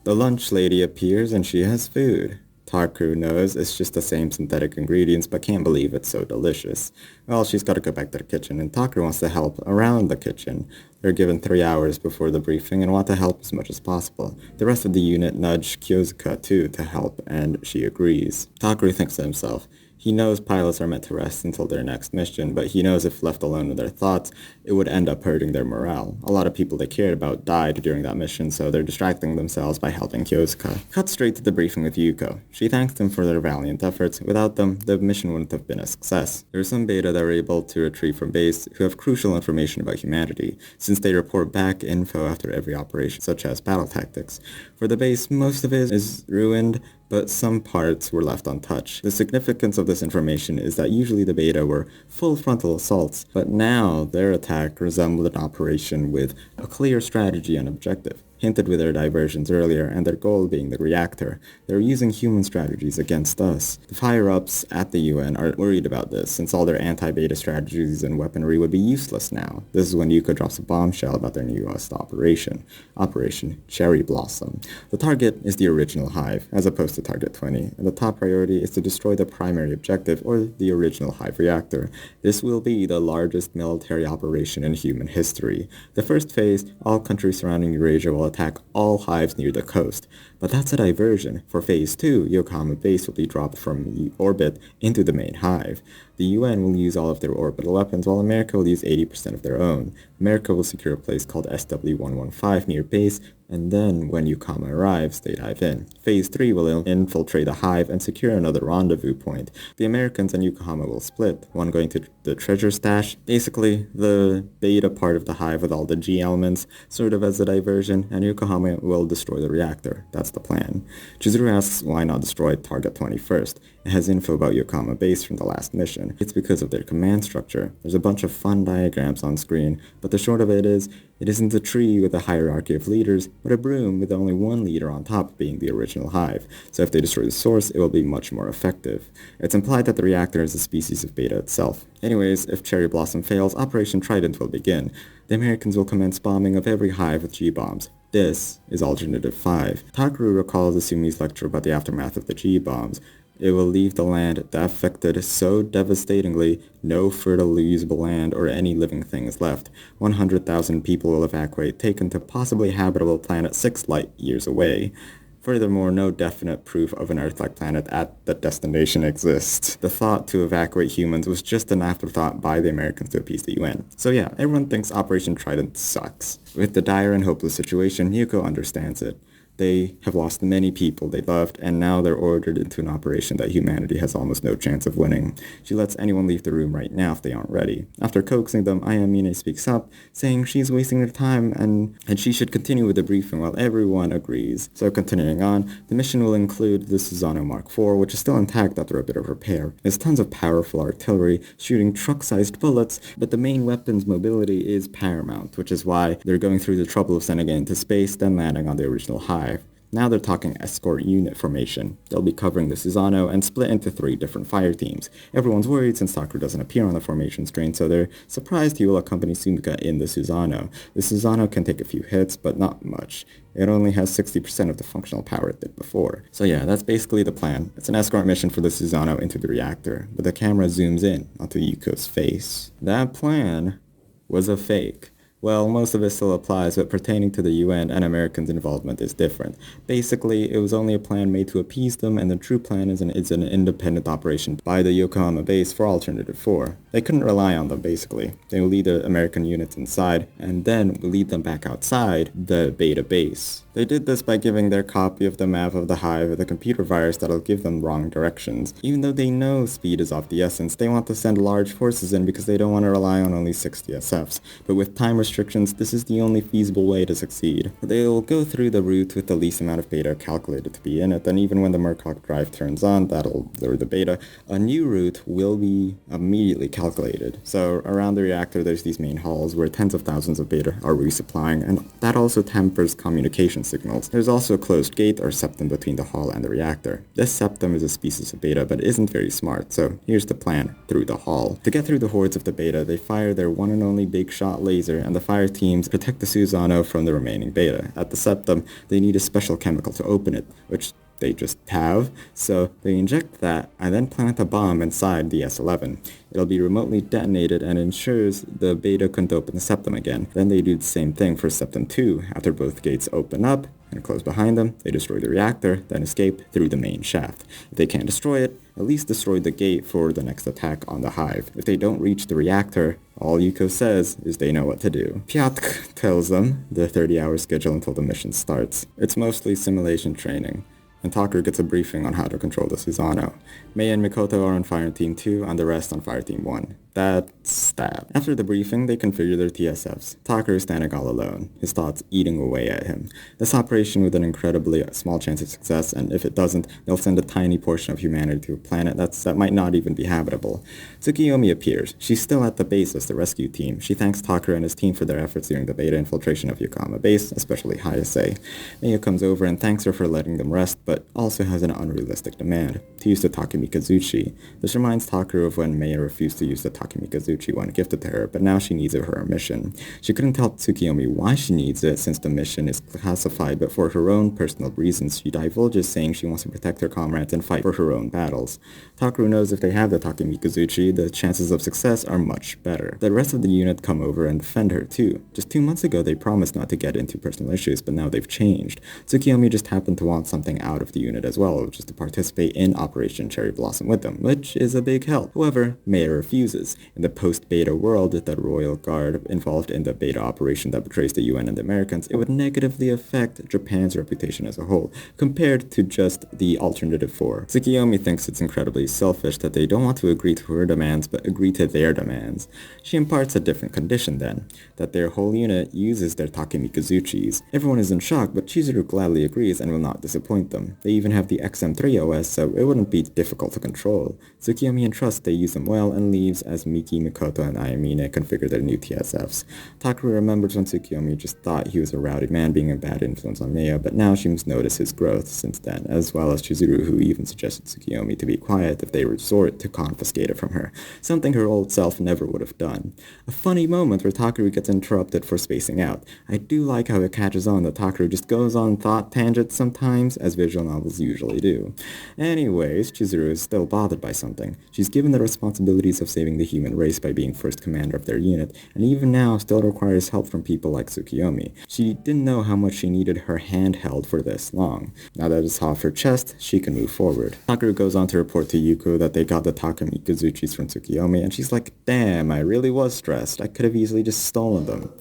The lunch lady appears and she has food. Takeru knows it's just the same synthetic ingredients, but can't believe it's so delicious. Well, she's got to go back to the kitchen, and Takeru wants to help around the kitchen. They're given 3 hours before the briefing and want to help as much as possible. The rest of the unit nudge Kyozuka too to help, and she agrees. Takeru thinks to himself, he knows pilots are meant to rest until their next mission, but he knows if left alone with their thoughts, it would end up hurting their morale. A lot of people they cared about died during that mission, so they're distracting themselves by helping Kyozuka. Cut straight to the briefing with Yuko. She thanks them for their valiant efforts. Without them, the mission wouldn't have been a success. There are some beta that are able to retrieve from base who have crucial information about humanity, since they report back info after every operation, such as battle tactics. For the base, most of it is ruined, but some parts were left untouched. The significance of this information is that usually the beta were full frontal assaults, but now their attack resembled an operation with a clear strategy and objective, hinted with their diversions earlier, and their goal being the reactor. They're using human strategies against us. The higher-ups at the UN are worried about this, since all their anti-beta strategies and weaponry would be useless now. This is when Yuko drops a bombshell about their newest operation, Operation Cherry Blossom. The target is the original Hive, as opposed to Target 20, and the top priority is to destroy the primary objective, or the original Hive reactor. This will be the largest military operation in human history. The first phase, all countries surrounding Eurasia will attack all hives near the coast. But that's a diversion. For Phase 2, Yokohama base will be dropped from orbit into the main hive. The UN will use all of their orbital weapons, while America will use 80% of their own. America will secure a place called SW-115 near base, and then when Yokohama arrives, they dive in. Phase 3 will infiltrate the hive and secure another rendezvous point. The Americans and Yokohama will split, one going to the treasure stash, basically the beta part of the hive with all the G elements, sort of as a diversion, and Yokohama will destroy the reactor. That's the plan. Chizuru asks why not destroy Target 20 first. It has info about Yokohama base from the last mission. It's because of their command structure. There's a bunch of fun diagrams on screen, but the short of it is, it isn't a tree with a hierarchy of leaders, but a broom with only one leader on top being the original hive. So if they destroy the source, it will be much more effective. It's implied that the reactor is a species of beta itself. Anyways, if Cherry Blossom fails, Operation Trident will begin. The Americans will commence bombing of every hive with G-bombs. This is Alternative 5. Takaru recalls Asumi's lecture about the aftermath of the G-bombs. It will leave the land that affected so devastatingly, no fertile usable land or any living things left. 100,000 people will evacuate, taken to possibly habitable planet 6 light years away. Furthermore, no definite proof of an Earth-like planet at the destination exists. The thought to evacuate humans was just an afterthought by the Americans to appease the UN. So yeah, everyone thinks Operation Trident sucks. With the dire and hopeless situation, Yuko understands it. They have lost many people they loved, and now they're ordered into an operation that humanity has almost no chance of winning. She lets anyone leave the room right now if they aren't ready. After coaxing them, Ayamine speaks up, saying she's wasting their time and she should continue with the briefing while everyone agrees. So continuing on, the mission will include the Susano Mark IV, which is still intact after a bit of repair. It has tons of powerful artillery, shooting truck-sized bullets, but the main weapon's mobility is paramount, which is why they're going through the trouble of sending it into space, then landing on the original hive. Now they're talking escort unit formation. They'll be covering the Susano and split into 3 different fire teams. Everyone's worried since Takaru doesn't appear on the formation screen, so they're surprised he will accompany SUMIKA in the Susano. The Susano can take a few hits, but not much. It only has 60% of the functional power it did before. So yeah, that's basically the plan. It's an escort mission for the Susano into the reactor, but the camera zooms in onto Yuko's face. That plan was a fake. Well, most of it still applies, but pertaining to the UN and Americans' involvement is different. Basically, it was only a plan made to appease them, and the true plan is an independent operation by the Yokohama base for Alternative 4. They couldn't rely on them, basically. They will lead the American units inside, and then lead them back outside the beta base. They did this by giving their copy of the map of the hive a computer virus that'll give them wrong directions. Even though they know speed is of the essence, they want to send large forces in because they don't want to rely on only 60 SFs. But with time restrictions, this is the only feasible way to succeed. They'll go through the route with the least amount of beta calculated to be in it, and even when the Murkoch drive turns on, that'll lure the beta, a new route will be immediately calculated. So around the reactor there's these main halls where tens of thousands of beta are resupplying, and that also tempers communication signals. There's also a closed gate or septum between the hall and the reactor. This septum is a species of beta, but isn't very smart, so here's the plan through the hall. To get through the hordes of the beta, they fire their one and only big shot laser, and the fire teams protect the Susano from the remaining beta. At the septum, they need a special chemical to open it, which they just have, so they inject that and then plant a bomb inside the S-11. It'll be remotely detonated and ensures the beta couldn't open the septum again. Then they do the same thing for septum 2. After both gates open up and close behind them, they destroy the reactor, then escape through the main shaft. If they can't destroy it, at least destroy the gate for the next attack on the hive. If they don't reach the reactor, all Yuko says is they know what to do. Pyatk tells them the 30-hour schedule until the mission starts. It's mostly simulation training, and Takaru gets a briefing on how to control the Susano. Mei and Mikoto are on Fire Team 2, and the rest on Fire Team 1. That's that. After the briefing, they configure their TSFs. Takaru is standing all alone, his thoughts eating away at him. This operation with an incredibly small chance of success, and if it doesn't, they'll send a tiny portion of humanity to a planet that might not even be habitable. Tsukiyomi appears. She's still at the base as the rescue team. She thanks Takaru and his team for their efforts during the beta infiltration of Yokohama base, especially Adze. Mei comes over and thanks her for letting them rest, but also has an unrealistic demand, to use the Takemikazuchi. This reminds Takaru of when Mei refused to use the Takemikazuchi when gifted to her, but now she needs it for her mission. She couldn't tell Tsukiyomi why she needs it since the mission is classified, but for her own personal reasons, she divulges saying she wants to protect her comrades and fight for her own battles. Takaru knows if they have the Takemikazuchi, the chances of success are much better. The rest of the unit come over and defend her too. Just 2 months ago they promised not to get into personal issues, but now they've changed. Tsukiyomi just happened to want something out of the unit as well, which is to participate in Operation Cherry Blossom with them, which is a big help. However, Mei refuses. In the post-beta world, the Royal Guard involved in the beta operation that betrays the UN and the Americans, it would negatively affect Japan's reputation as a whole, compared to just the Alternative 4. Tsukiyomi thinks it's incredibly selfish that they don't want to agree to her demands, but agree to their demands. She imparts a different condition then, that their whole unit uses their Takemikazuchis. Everyone is in shock, but Chizuru gladly agrees and will not disappoint them. everything. They even have the XM3 OS, so it wouldn't be difficult to control. Tsukiyomi entrusts they use them well and leaves as Miki, Mikoto, and Ayamine configure their new TSFs. Takeru remembers when Tsukiyomi just thought he was a rowdy man being a bad influence on Maya, but now she must notice his growth since then, as well as Chizuru, who even suggested Tsukiyomi to be quiet if they resort to confiscate it from her, something her old self never would have done. A funny moment where Takeru gets interrupted for spacing out. I do like how it catches on that Takeru just goes on thought tangents sometimes, as visual novels usually do. Anyways, Chizuru is still bothered by something. She's given the responsibilities of saving the human race by being first commander of their unit, and even now still requires help from people like Tsukiyomi. She didn't know how much she needed her hand held for this long. Now that it's off her chest, she can move forward. Takeru goes on to report to Yuko that they got the Takamikazuchis from Tsukiyomi, and she's like, damn, I really was stressed. I could have easily just stolen them.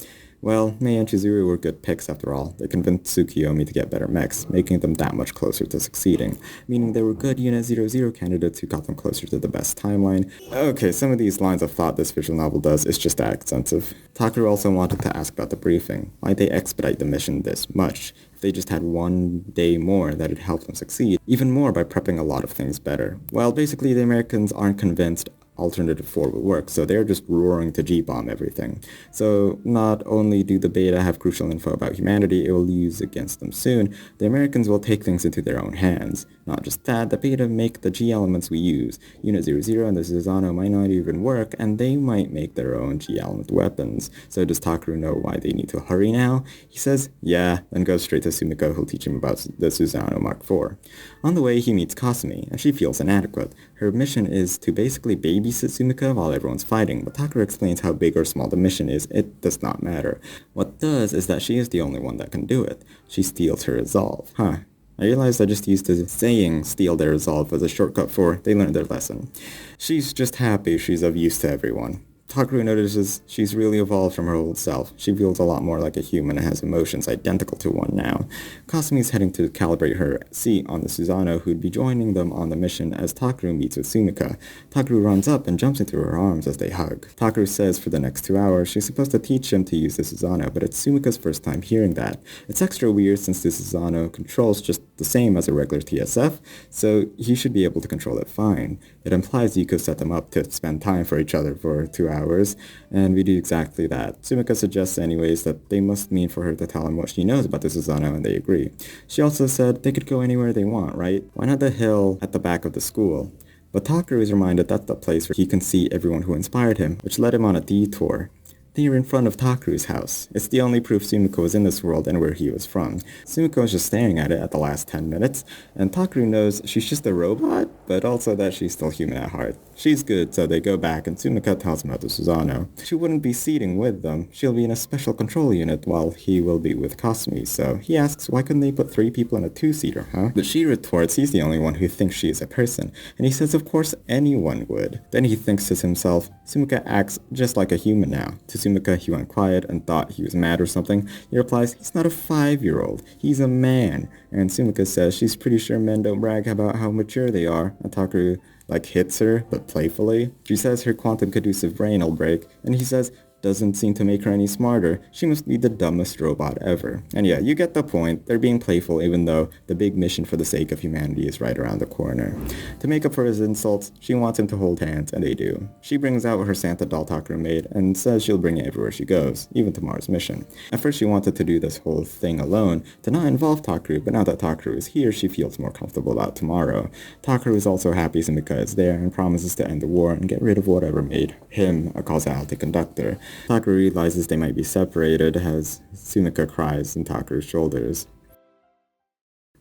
Well, Mei and Chizuru were good picks after all. They convinced Tsukiyomi to get better mechs, making them that much closer to succeeding, meaning they were good Unit 00 candidates who got them closer to the best timeline. Okay, some of these lines of thought this visual novel does is just that extensive. Takeru also wanted to ask about the briefing. Why'd they expedite the mission this much? If they just had one day more, that'd help them succeed, even more by prepping a lot of things better. Well, basically the Americans aren't convinced Alternative 4 will work, so they're just roaring to G-bomb everything. So not only do the beta have crucial info about humanity it will use against them soon, the Americans will take things into their own hands. Not just that, the beta make the G-elements we use. Unit 00 and the Susanoo might not even work, and they might make their own G-element weapons. So does Takeru know why they need to hurry now? He says, yeah, then goes straight to SUMIKA who'll teach him about the Susanoo Mark IV. On the way, he meets Kasumi, and she feels inadequate. Her mission is to basically babysit SUMIKA while everyone's fighting, but Takeru explains how big or small the mission is, it does not matter. What does is that she is the only one that can do it. She steals her resolve. I realized I just used the saying steal their resolve as a shortcut for they learned their lesson. She's just happy she's of use to everyone. Takeru notices she's really evolved from her old self. She feels a lot more like a human and has emotions identical to one now. Kasumi's heading to calibrate her seat on the Susanoo, who'd be joining them on the mission as Takeru meets with SUMIKA. Takeru runs up and jumps into her arms as they hug. Takeru says for the next 2 hours she's supposed to teach him to use the Susanoo, but it's SUMIKA's first time hearing that. It's extra weird since the Susanoo controls just the same as a regular TSF, so he should be able to control it fine. It implies Yuko set them up to spend time for each other for 2 hours, and we do exactly that. SUMIKA suggests anyways that they must mean for her to tell him what she knows about the Susanoo, and they agree. She also said they could go anywhere they want, right? Why not the hill at the back of the school? But Takeru is reminded that's the place where he can see everyone who inspired him, which led him on a detour. They're in front of Takeru's house. It's the only proof SUMIKA was in this world and where he was from. SUMIKA was just staring at it at the last 10 minutes, and Takeru knows she's just a robot, but also that she's still human at heart. She's good, so they go back, and SUMIKA tells him about the Susanoo. She wouldn't be seating with them. She'll be in a special control unit while he will be with Kasumi, so he asks why couldn't they put 3 people in a 2-seater, huh? But she retorts he's the only one who thinks she is a person, and he says of course anyone would. Then he thinks to himself, SUMIKA acts just like a human now. To SUMIKA, he went quiet and thought he was mad or something. He replies, he's not a 5-year-old, he's a man. And SUMIKA says she's pretty sure men don't brag about how mature they are, and Takeru hits her, but playfully. She says her quantum-conducive brain will break, and he says, doesn't seem to make her any smarter. She must be the dumbest robot ever. And yeah, you get the point. They're being playful even though the big mission for the sake of humanity is right around the corner. To make up for his insults, she wants him to hold hands, and they do. She brings out her Santa doll Takeru made and says she'll bring it everywhere she goes, even to Mars' mission. At first she wanted to do this whole thing alone, to not involve Takeru, but now that Takeru is here, she feels more comfortable about tomorrow. Takeru is also happy SUMIKA is there and promises to end the war and get rid of whatever made him a causality conductor. Takeru realizes they might be separated as SUMIKA cries in Takeru's shoulders.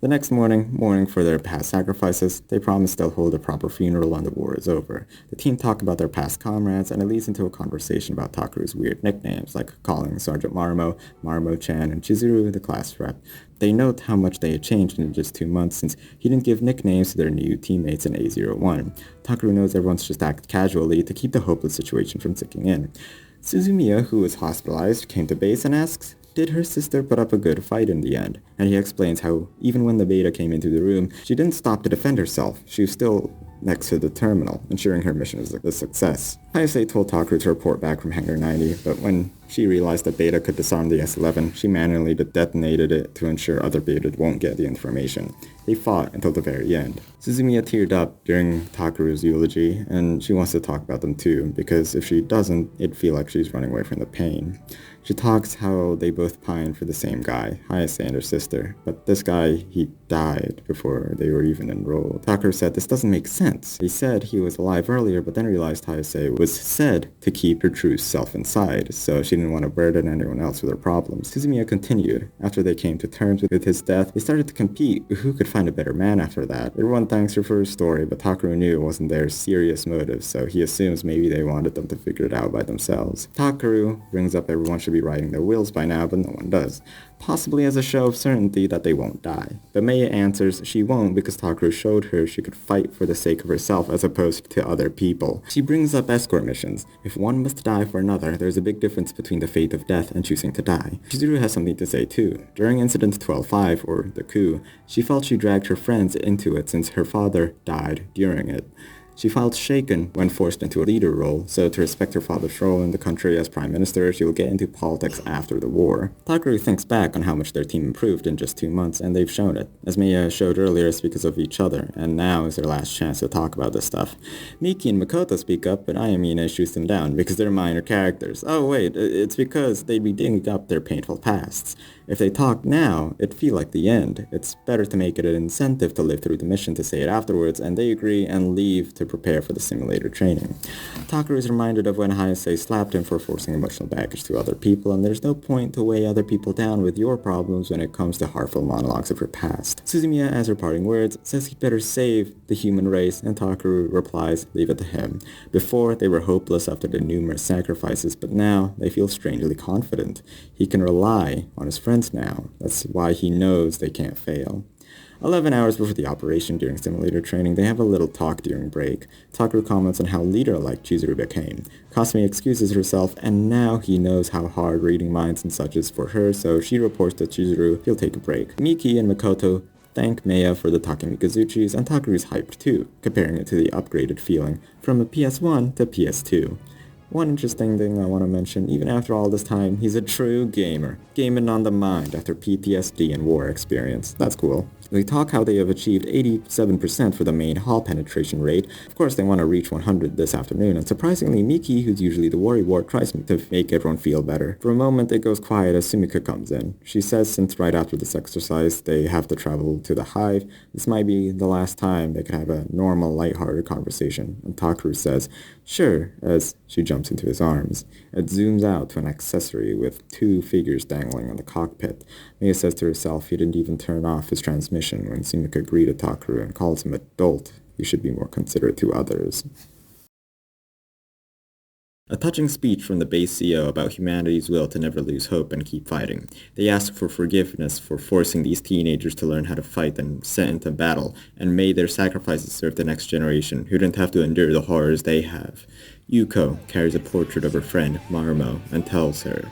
The next morning, mourning for their past sacrifices, they promise they'll hold a proper funeral when the war is over. The team talk about their past comrades, and it leads into a conversation about Takeru's weird nicknames, like calling Sergeant Marumo-chan, and Chizuru the class rep. They note how much they had changed in just 2 months since he didn't give nicknames to their new teammates in A01. Takeru knows everyone's just acted casually to keep the hopeless situation from sinking in. Suzumiya, who was hospitalized, came to base and asks, did her sister put up a good fight in the end? And he explains how, even when the beta came into the room, she didn't stop to defend herself. She was still next to the terminal, ensuring her mission was a success. Hayase told Takeru to report back from Hangar 90, but when she realized that Beta could disarm the S-11. She manually detonated it to ensure other Beta won't get the information. They fought until the very end. Suzumiya teared up during Takeru's eulogy, and she wants to talk about them too, because if she doesn't, it'd feel like she's running away from the pain. She talks how they both pined for the same guy, Hayase and her sister, but this guy, he died before they were even enrolled. Takeru said this doesn't make sense. He said he was alive earlier, but then realized Hayase was said to keep her true self inside, so she didn't want to burden anyone else with her problems. Suzumiya continued. After they came to terms with his death, they started to compete who could find a better man after that. Everyone thanks her for her story, but Takeru knew it wasn't their serious motive, so he assumes maybe they wanted them to figure it out by themselves. Takeru brings up everyone should be writing their wills by now, but no one does, possibly as a show of certainty that they won't die. But Maya answers she won't because Takeru showed her she could fight for the sake of herself as opposed to other people. She brings up escort missions. If one must die for another, there's a big difference between the fate of death and choosing to die. Chizuru has something to say too. During Incident 12-5, or the coup, she felt she dragged her friends into it since her father died during it. She felt shaken when forced into a leader role, so to respect her father's role in the country as prime minister, she will get into politics after the war. Takeru thinks back on how much their team improved in just 2 months, and they've shown it. As Mia showed earlier, it's because of each other, and now is their last chance to talk about this stuff. Miki and Makoto speak up, but Ayamine shoots them down because they're minor characters. Oh wait, it's because they'd be digging up their painful pasts. If they talk now, it'd feel like the end. It's better to make it an incentive to live through the mission to say it afterwards, and they agree and leave to prepare for the simulator training. Takeru is reminded of when Hayase slapped him for forcing emotional baggage to other people, and there's no point to weigh other people down with your problems when it comes to heartfelt monologues of your past. Suzumiya, as her parting words, says he'd better save the human race, and Takeru replies, leave it to him. Before, they were hopeless after the numerous sacrifices, but now they feel strangely confident. He can rely on his friends now. That's why he knows they can't fail. 11 hours before the operation during simulator training, they have a little talk during break. Takeru comments on how leader-like Chizuru became. Kasumi excuses herself, and now he knows how hard reading minds and such is for her, so she reports to Chizuru he'll take a break. Miki and Makoto thank Maya for the Takemikazuchis, and Takeru's hyped too, comparing it to the upgraded feeling from a PS1 to PS2. One interesting thing I want to mention, even after all this time, he's a true gamer. Gaming on the mind after PTSD and war experience. That's cool. They talk how they have achieved 87% for the main hall penetration rate. Of course, they want to reach 100 this afternoon, and surprisingly, Miki, who's usually the worrywart, tries to make everyone feel better. For a moment, it goes quiet as SUMIKA comes in. She says since right after this exercise, they have to travel to the hive, this might be the last time they can have a normal, lighthearted conversation. And Takeru says, sure, as she jumps into his arms. It zooms out to an accessory with 2 figures dangling in the cockpit. Mia says to herself he didn't even turn off his transmission when SUMIKA greeted Takeru and calls him adult. You should be more considerate to others. A touching speech from the base CO about humanity's will to never lose hope and keep fighting. They ask for forgiveness for forcing these teenagers to learn how to fight and sent into battle, and may their sacrifices serve the next generation who didn't have to endure the horrors they have. Yuko carries a portrait of her friend, Marmo, and tells her,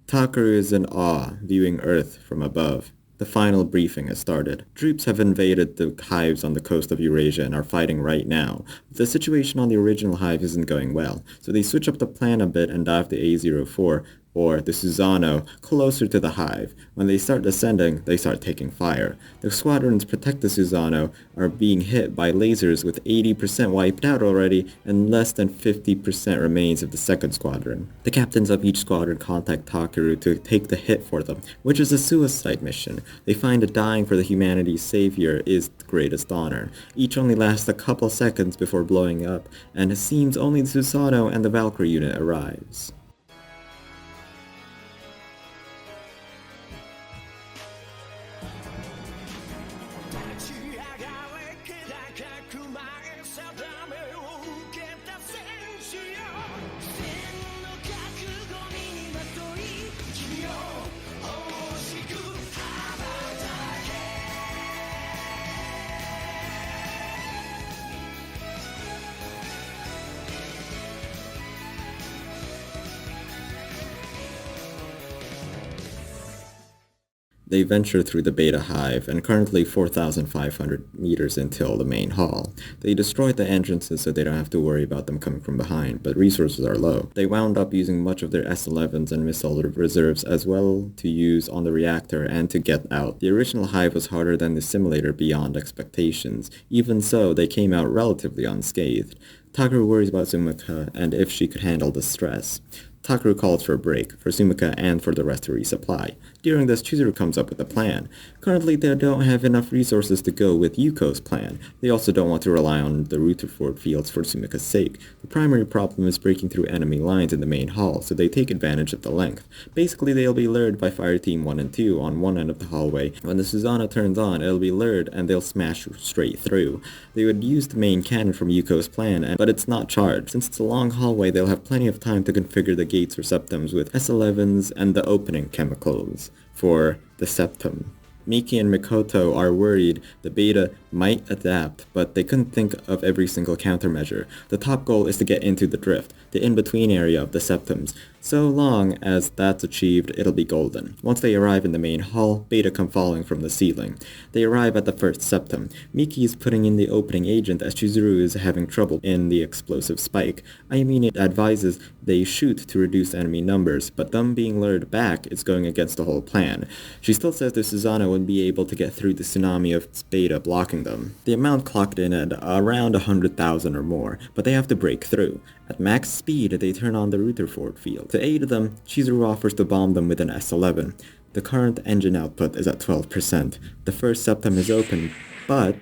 Takeru is in awe, viewing Earth from above. The final briefing has started. Troops have invaded the hives on the coast of Eurasia and are fighting right now. But the situation on the original hive isn't going well, so they switch up the plan a bit and dive the A04, or the Susano, closer to the hive. When they start descending, they start taking fire. The squadrons protect the Susano are being hit by lasers with 80% wiped out already, and less than 50% remains of the second squadron. The captains of each squadron contact Takeru to take the hit for them, which is a suicide mission. They find that dying for the humanity's savior is the greatest honor. Each only lasts a couple seconds before blowing up, and it seems only the Susano and the Valkyrie unit arrives. They venture through the Beta Hive, and currently 4,500 meters until the main hall. They destroyed the entrances so they don't have to worry about them coming from behind, but resources are low. They wound up using much of their S-11s and missile reserves as well to use on the reactor and to get out. The original Hive was harder than the simulator beyond expectations. Even so, they came out relatively unscathed. Takaru worries about SUMIKA and if she could handle the stress. Takaru calls for a break, for SUMIKA and for the rest to resupply. During this, Chizuru comes up with a plan. Currently, they don't have enough resources to go with Yuko's plan. They also don't want to rely on the Rutherford fields for SUMIKA's sake. The primary problem is breaking through enemy lines in the main hall, so they take advantage of the length. Basically, they'll be lured by Fire Team 1 and 2 on one end of the hallway. When the Susanoo turns on, it'll be lured and they'll smash straight through. They would use the main cannon from Yuko's plan, but it's not charged. Since it's a long hallway, they'll have plenty of time to configure the gates or septums with S-11s and the opening chemicals for the septum. Miki and Mikoto are worried the beta might adapt, but they couldn't think of every single countermeasure. The top goal is to get into the drift, the in-between area of the septums. So long as that's achieved, it'll be golden. Once they arrive in the main hall, beta come falling from the ceiling. They arrive at the first septum. Miki is putting in the opening agent as Chizuru is having trouble in the explosive spike. Ayamine advises they shoot to reduce enemy numbers, but them being lured back is going against the whole plan. She still says the Susanoo wouldn't be able to get through the tsunami of beta blocking them. The amount clocked in at around 100,000 or more, but they have to break through. At max speed, they turn on the Rutherford field. To aid them, Chizuru offers to bomb them with an S-11. The current engine output is at 12%. The first septum is open, but...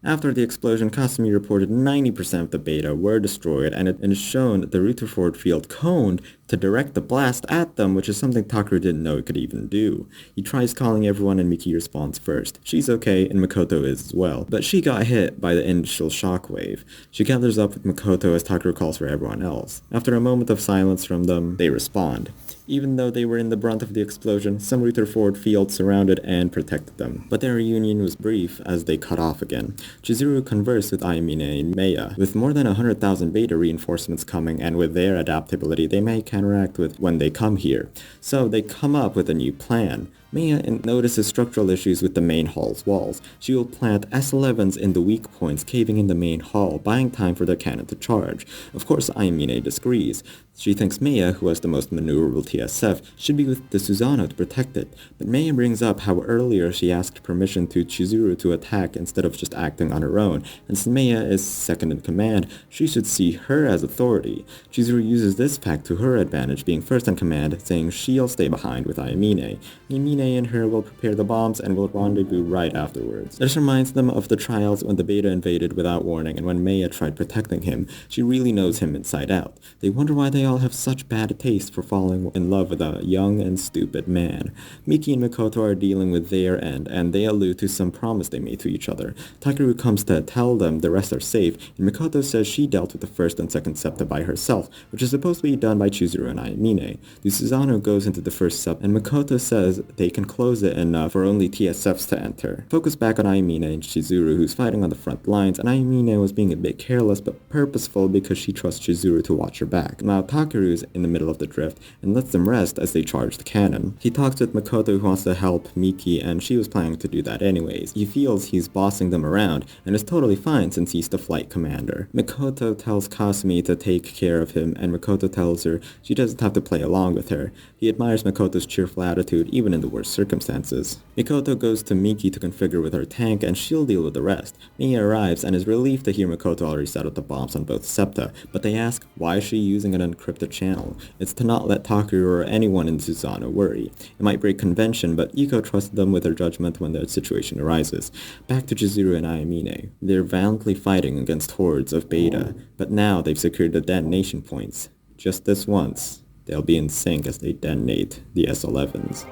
After the explosion, Kasumi reported 90% of the beta were destroyed, and it is shown the Rutherford field coned to direct the blast at them, which is something Takaru didn't know it could even do. He tries calling everyone and Miki responds first. She's okay, and Mikoto is as well, but she got hit by the initial shockwave. She gathers up with Mikoto as Takaru calls for everyone else. After a moment of silence from them, they respond. Even though they were in the brunt of the explosion, some Rutherford fields surrounded and protected them. But their reunion was brief as they cut off again. Chizuru conversed with Ayamine and Meiya. With more than 100,000 beta reinforcements coming and with their adaptability, they may counteract with when they come here. So they come up with a new plan. Meiya notices structural issues with the main hall's walls. She will plant S-11s in the weak points caving in the main hall, buying time for the cannon to charge. Of course, Ayamine disagrees. She thinks Meiya, who has the most maneuverable TSF, should be with the Susanoo to protect it. But Meiya brings up how earlier she asked permission to Chizuru to attack instead of just acting on her own, and since Meiya is second in command, she should see her as authority. Chizuru uses this fact to her advantage, being first in command, saying she'll stay behind with Ayamine. Ayamine and her will prepare the bombs and will rendezvous right afterwards. This reminds them of the trials when the beta invaded without warning and when Meiya tried protecting him. She really knows him inside out. They wonder why they all have such bad taste for falling in love with a young and stupid man. Miki and Mikoto are dealing with their end, and they allude to some promise they made to each other. Takaru comes to tell them the rest are safe, and Mikoto says she dealt with the first and second septa by herself, which is supposed to be done by Chizuru and Ayamine. The Susanoo goes into the first septa, and Mikoto says they can close it enough for only TSFs to enter. Focus back on Ayamine and Chizuru, who's fighting on the front lines, and Ayamine was being a bit careless but purposeful because she trusts Chizuru to watch her back. Now Takaru is in the middle of the drift and lets them rest as they charge the cannon. He talks with Mikoto, who wants to help Miki, and she was planning to do that anyways. He feels he's bossing them around and is totally fine since he's the flight commander. Mikoto tells Kasumi to take care of him, and Mikoto tells her she doesn't have to play along with her. He admires Mikoto's cheerful attitude even in the worst circumstances. Mikoto goes to Miki to configure with her tank, and she'll deal with the rest. Mia arrives and is relieved to hear Mikoto already set up the bombs on both septa, but they ask why is she using an encrypted channel. It's to not let Takaru or anyone in Susanoo worry. It might break convention, but Iko trusts them with her judgment when the situation arises. Back to Chizuru and Ayamine. They're valiantly fighting against hordes of beta, but now they've secured the detonation points. Just this once, they'll be in sync as they detonate the S-11s.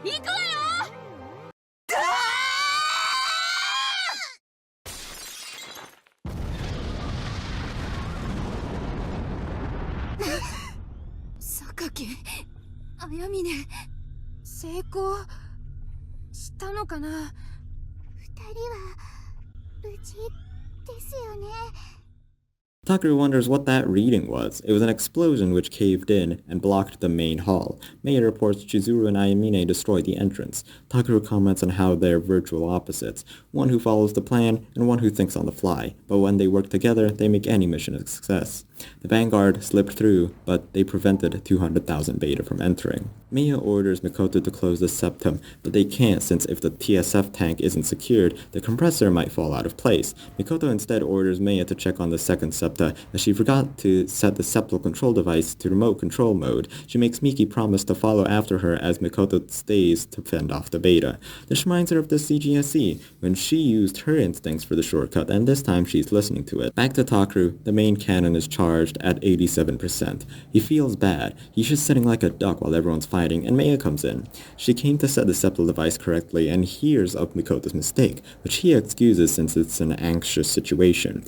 行くわよ。榊、あやみね、成功たのかな。2人は無事ですよね。Takaru wonders what that reading was. It was an explosion which caved in and blocked the main hall. Mei reports Chizuru and Ayamine destroyed the entrance. Takaru comments on how they're virtual opposites, one who follows the plan and one who thinks on the fly, but when they work together, they make any mission a success. The Vanguard slipped through, but they prevented 200,000 beta from entering. Mia orders Mikoto to close the septum, but they can't since if the TSF tank isn't secured, the compressor might fall out of place. Mikoto instead orders Mia to check on the second septum as she forgot to set the septal control device to remote control mode. She makes Miki promise to follow after her as Mikoto stays to fend off the beta. This reminds her of the CGSE, when she used her instincts for the shortcut, and this time she's listening to it. Back to Takaru, the main cannon is charged at 87%. He feels bad. He's just sitting like a duck while everyone's fighting, and Maya comes in. She came to set the septal device correctly and hears of Mikoto's mistake, which he excuses since it's an anxious situation.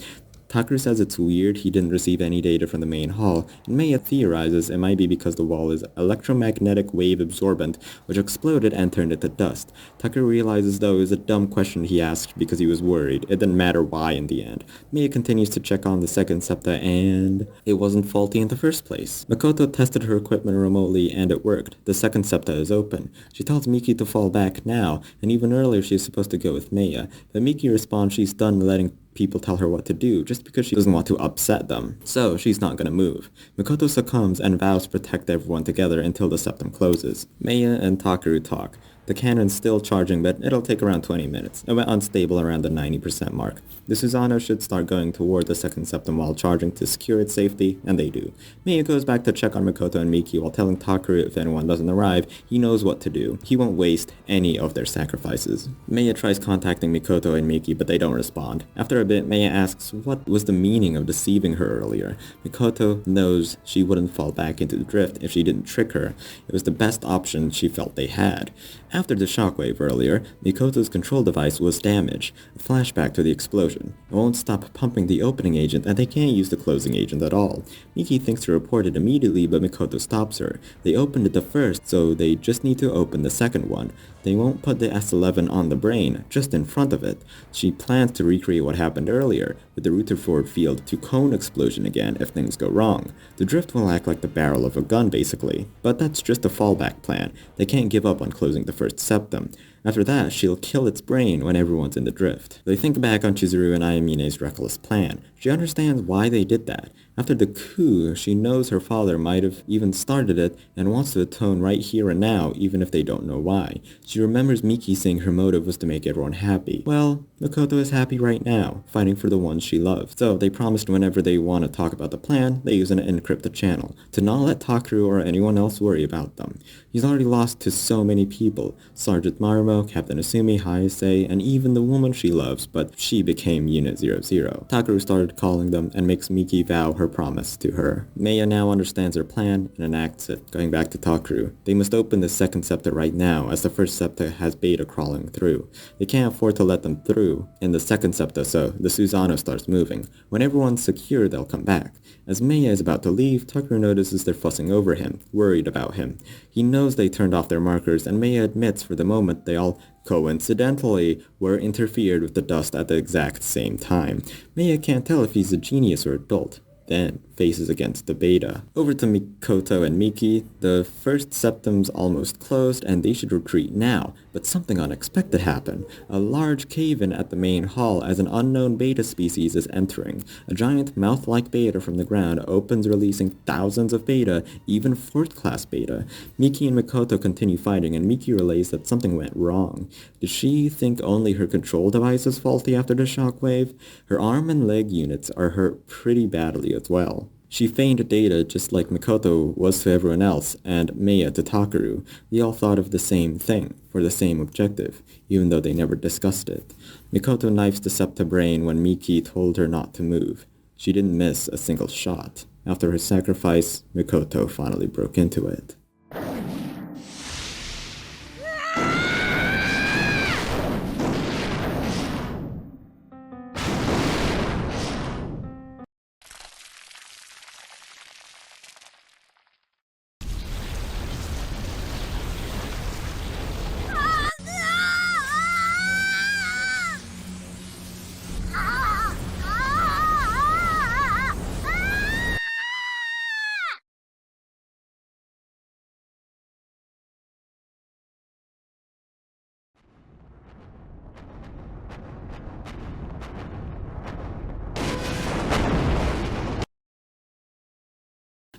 Takaru says it's weird he didn't receive any data from the main hall, and Maya theorizes it might be because the wall is electromagnetic wave absorbent, which exploded and turned it to dust. Takaru realizes though it was a dumb question he asked because he was worried. It didn't matter why in the end. Maya continues to check on the second septa and it wasn't faulty in the first place. Mikoto tested her equipment remotely and it worked. The second septa is open. She tells Miki to fall back now, and even earlier she's supposed to go with Maya, but Miki responds she's done letting people tell her what to do just because she doesn't want to upset them. So she's not gonna move. Mikoto succumbs and vows to protect everyone together until the septum closes. Maya and Takaru talk. The cannon's still charging, but it'll take around 20 minutes. It went unstable around the 90% mark. The Susanoo should start going toward the second septum while charging to secure its safety, and they do. Mia goes back to check on Mikoto and Miki while telling Takaru if anyone doesn't arrive, he knows what to do. He won't waste any of their sacrifices. Maya tries contacting Mikoto and Miki, but they don't respond. After a bit, Maya asks what was the meaning of deceiving her earlier. Mikoto knows she wouldn't fall back into the drift if she didn't trick her. It was the best option she felt they had. After the shockwave earlier, Mikoto's control device was damaged. A flashback to the explosion. It won't stop pumping the opening agent and they can't use the closing agent at all. Miki thinks to report it immediately, but Mikoto stops her. They opened it the first, so they just need to open the second one. They won't put the S11 on the brain, just in front of it. She plans to recreate what happened earlier, with the Rutherford field to cone explosion again if things go wrong. The drift will act like the barrel of a gun basically, but that's just a fallback plan. They can't give up on closing the first septum. After that, she'll kill its brain when everyone's in the drift. They think back on Chizuru and Ayamine's reckless plan. She understands why they did that. After the coup, she knows her father might have even started it and wants to atone right here and now, even if they don't know why. She remembers Miki saying her motive was to make everyone happy. Well, Mikoto is happy right now, fighting for the ones she loves. So they promised whenever they want to talk about the plan, they use an encrypted channel, to not let Takaru or anyone else worry about them. He's already lost to so many people, Sergeant Marumo, Captain Asumi, Hayase, and even the woman she loves, but she became Unit 00. Takaru started calling them and makes Miki vow her promise to her. Maya now understands her plan and enacts it. Going back to Takaru, they must open the second septa right now as the first septa has beta crawling through. They can't afford to let them through in the second septa, so the Susanoo starts moving. When everyone's secure, they'll come back. As Maya is about to leave, Takaru notices they're fussing over him, worried about him. He knows they turned off their markers, and Maya admits for the moment they all coincidentally were interfered with the dust at the exact same time. Maya can't tell if he's a genius or adult. Then faces against the beta. Over to Mikoto and Miki. The first septum's almost closed and they should retreat now, but something unexpected happened. A large cave-in at the main hall as an unknown beta species is entering. A giant mouth-like beta from the ground opens, releasing thousands of beta, even 4th class beta. Miki and Mikoto continue fighting and Miki relays that something went wrong. Did she think only her control device was faulty after the shockwave? Her arm and leg units are hurt pretty badly as well. She feigned data just like Mikoto was to everyone else, and Maya to Takaru. They all thought of the same thing, for the same objective, even though they never discussed it. Mikoto knifes the septa brain when Miki told her not to move. She didn't miss a single shot. After her sacrifice, Mikoto finally broke into it.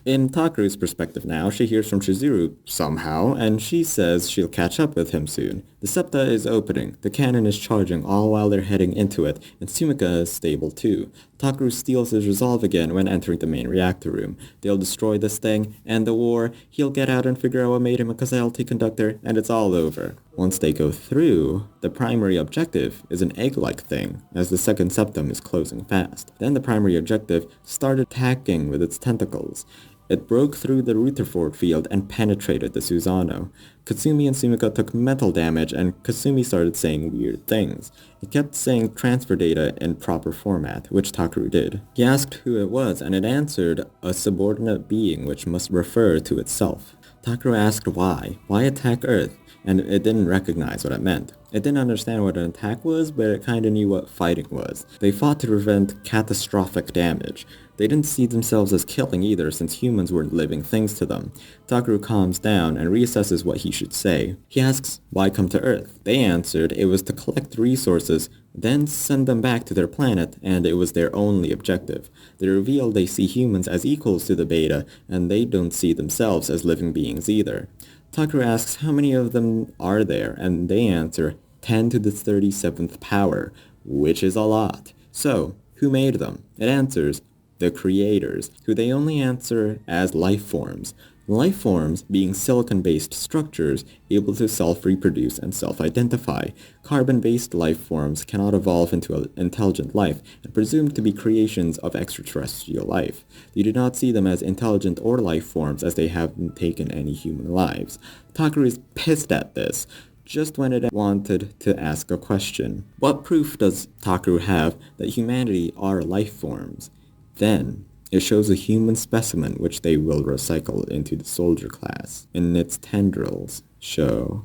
In Takeru's perspective now, she hears from Chizuru somehow, and she says she'll catch up with him soon. The septa is opening, the cannon is charging all while they're heading into it, and SUMIKA is stable too. Takeru steals his resolve again when entering the main reactor room. They'll destroy this thing, end the war, he'll get out and figure out what made him a causality conductor, and it's all over. Once they go through, the primary objective is an egg-like thing, as the second septum is closing fast. Then the primary objective started attacking with its tentacles. It broke through the Rutherford field and penetrated the Susano. Kasumi and Sumika took mental damage, and Kasumi started saying weird things. It kept saying transfer data in proper format, which Takeru did. He asked who it was, and it answered a subordinate being which must refer to itself. Takeru asked why attack Earth, and it didn't recognize what it meant. It didn't understand what an attack was, but it kinda knew what fighting was. They fought to prevent catastrophic damage. They didn't see themselves as killing either, since humans weren't living things to them. Takeru calms down and reassesses what he should say. He asks, why come to Earth? They answered it was to collect resources, then send them back to their planet, and it was their only objective. They reveal they see humans as equals to the Beta, and they don't see themselves as living beings either. Takeru asks how many of them are there, and they answer 10 to the 37th power, which is a lot. So, who made them? It answers, the creators, who they only answer as life forms. Life forms being silicon-based structures able to self-reproduce and self-identify. Carbon-based life forms cannot evolve into intelligent life and presumed to be creations of extraterrestrial life. You do not see them as intelligent or life forms as they haven't taken any human lives. Takeru is pissed at this, just when it wanted to ask a question. What proof does Takeru have that humanity are life forms? Then, it shows a human specimen which they will recycle into the soldier class, and its tendrils show.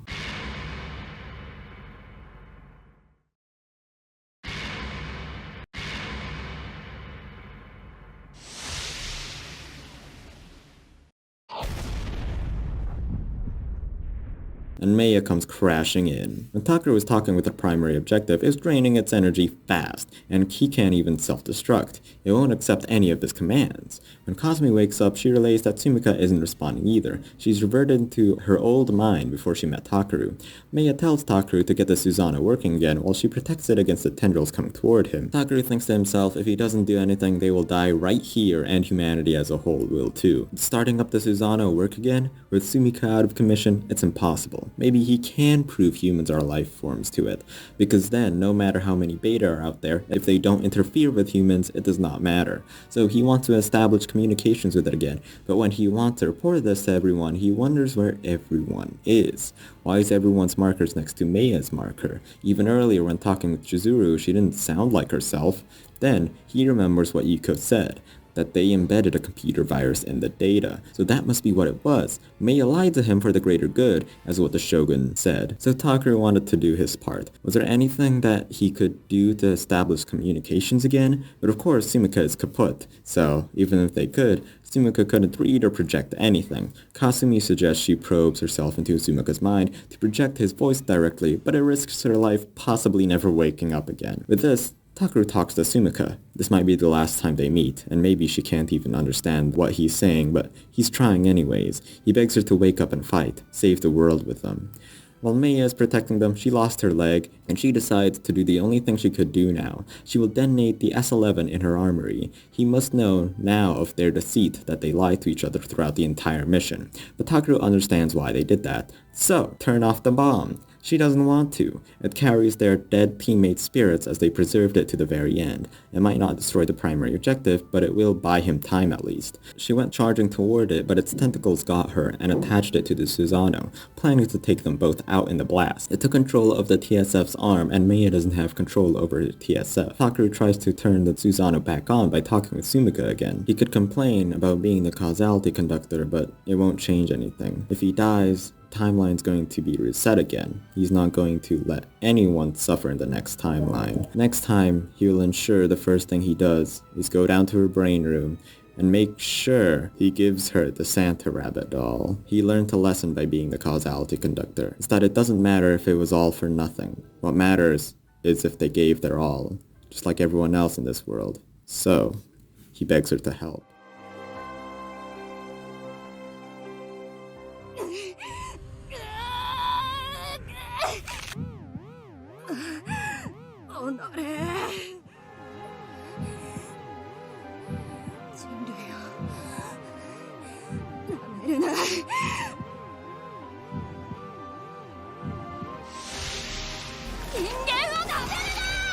And Maya comes crashing in. When Takeru is talking with the primary objective, it's draining its energy fast, and he can't even self-destruct. It won't accept any of his commands. When Kasumi wakes up, she relays that Sumika isn't responding either. She's reverted to her old mind before she met Takeru. Maya tells Takeru to get the Susanoo working again while she protects it against the tendrils coming toward him. Takeru thinks to himself if he doesn't do anything, they will die right here, and humanity as a whole will too. Starting up the Susanoo work again, with Sumika out of commission, it's impossible. Maybe he can prove humans are life forms to it, because then, no matter how many beta are out there, if they don't interfere with humans, it does not matter. So he wants to establish communications with it again, but when he wants to report this to everyone, he wonders where everyone is. Why is everyone's markers next to Maya's marker? Even earlier when talking with Chizuru, she didn't sound like herself. Then, he remembers what Yuko said, that they embedded a computer virus in the data. So that must be what it was. Maya lied to him for the greater good, as what the Shogun said. So Takeru wanted to do his part. Was there anything that he could do to establish communications again? But of course, Sumika is kaput. So even if they could, Sumika couldn't read or project anything. Kasumi suggests she probes herself into Sumika's mind to project his voice directly, but it risks her life possibly never waking up again. With this, Takeru talks to Sumika. This might be the last time they meet, and maybe she can't even understand what he's saying, but he's trying anyways. He begs her to wake up and fight, save the world with them. While Maya is protecting them, she lost her leg, and she decides to do the only thing she could do now. She will detonate the S-11 in her armory. He must know now of their deceit that they lied to each other throughout the entire mission. But Takeru understands why they did that. So, turn off the bomb. She doesn't want to. It carries their dead teammates' spirits as they preserved it to the very end. It might not destroy the primary objective, but it will buy him time at least. She went charging toward it, but its tentacles got her and attached it to the Susanoo, planning to take them both out in the blast. It took control of the TSF's arm, and Maya doesn't have control over the TSF. Takeru tries to turn the Susanoo back on by talking with Sumika again. He could complain about being the causality conductor, but it won't change anything. If he dies, timeline's going to be reset again. He's not going to let anyone suffer in the next timeline. Next time, he will ensure the first thing he does is go down to her brain room and make sure he gives her the Santa Rabbit doll. He learned a lesson by being the causality conductor. It's that it doesn't matter if it was all for nothing. What matters is if they gave their all, just like everyone else in this world. So, he begs her to help. おのれ人類をなめるな人間をなめるな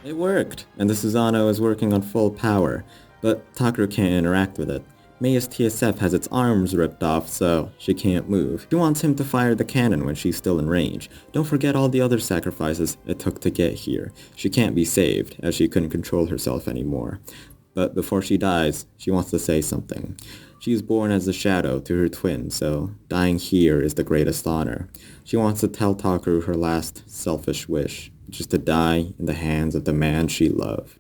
It worked, and the Susanoo is working on full power, but Takeru can't interact with it. Meia's TSF has its arms ripped off, so she can't move. She wants him to fire the cannon when she's still in range. Don't forget all the other sacrifices it took to get here. She can't be saved, as she couldn't control herself anymore. But before she dies, she wants to say something. She is born as a shadow to her twin, so dying here is the greatest honor. She wants to tell Takeru her last selfish wish, which is to die in the hands of the man she loved.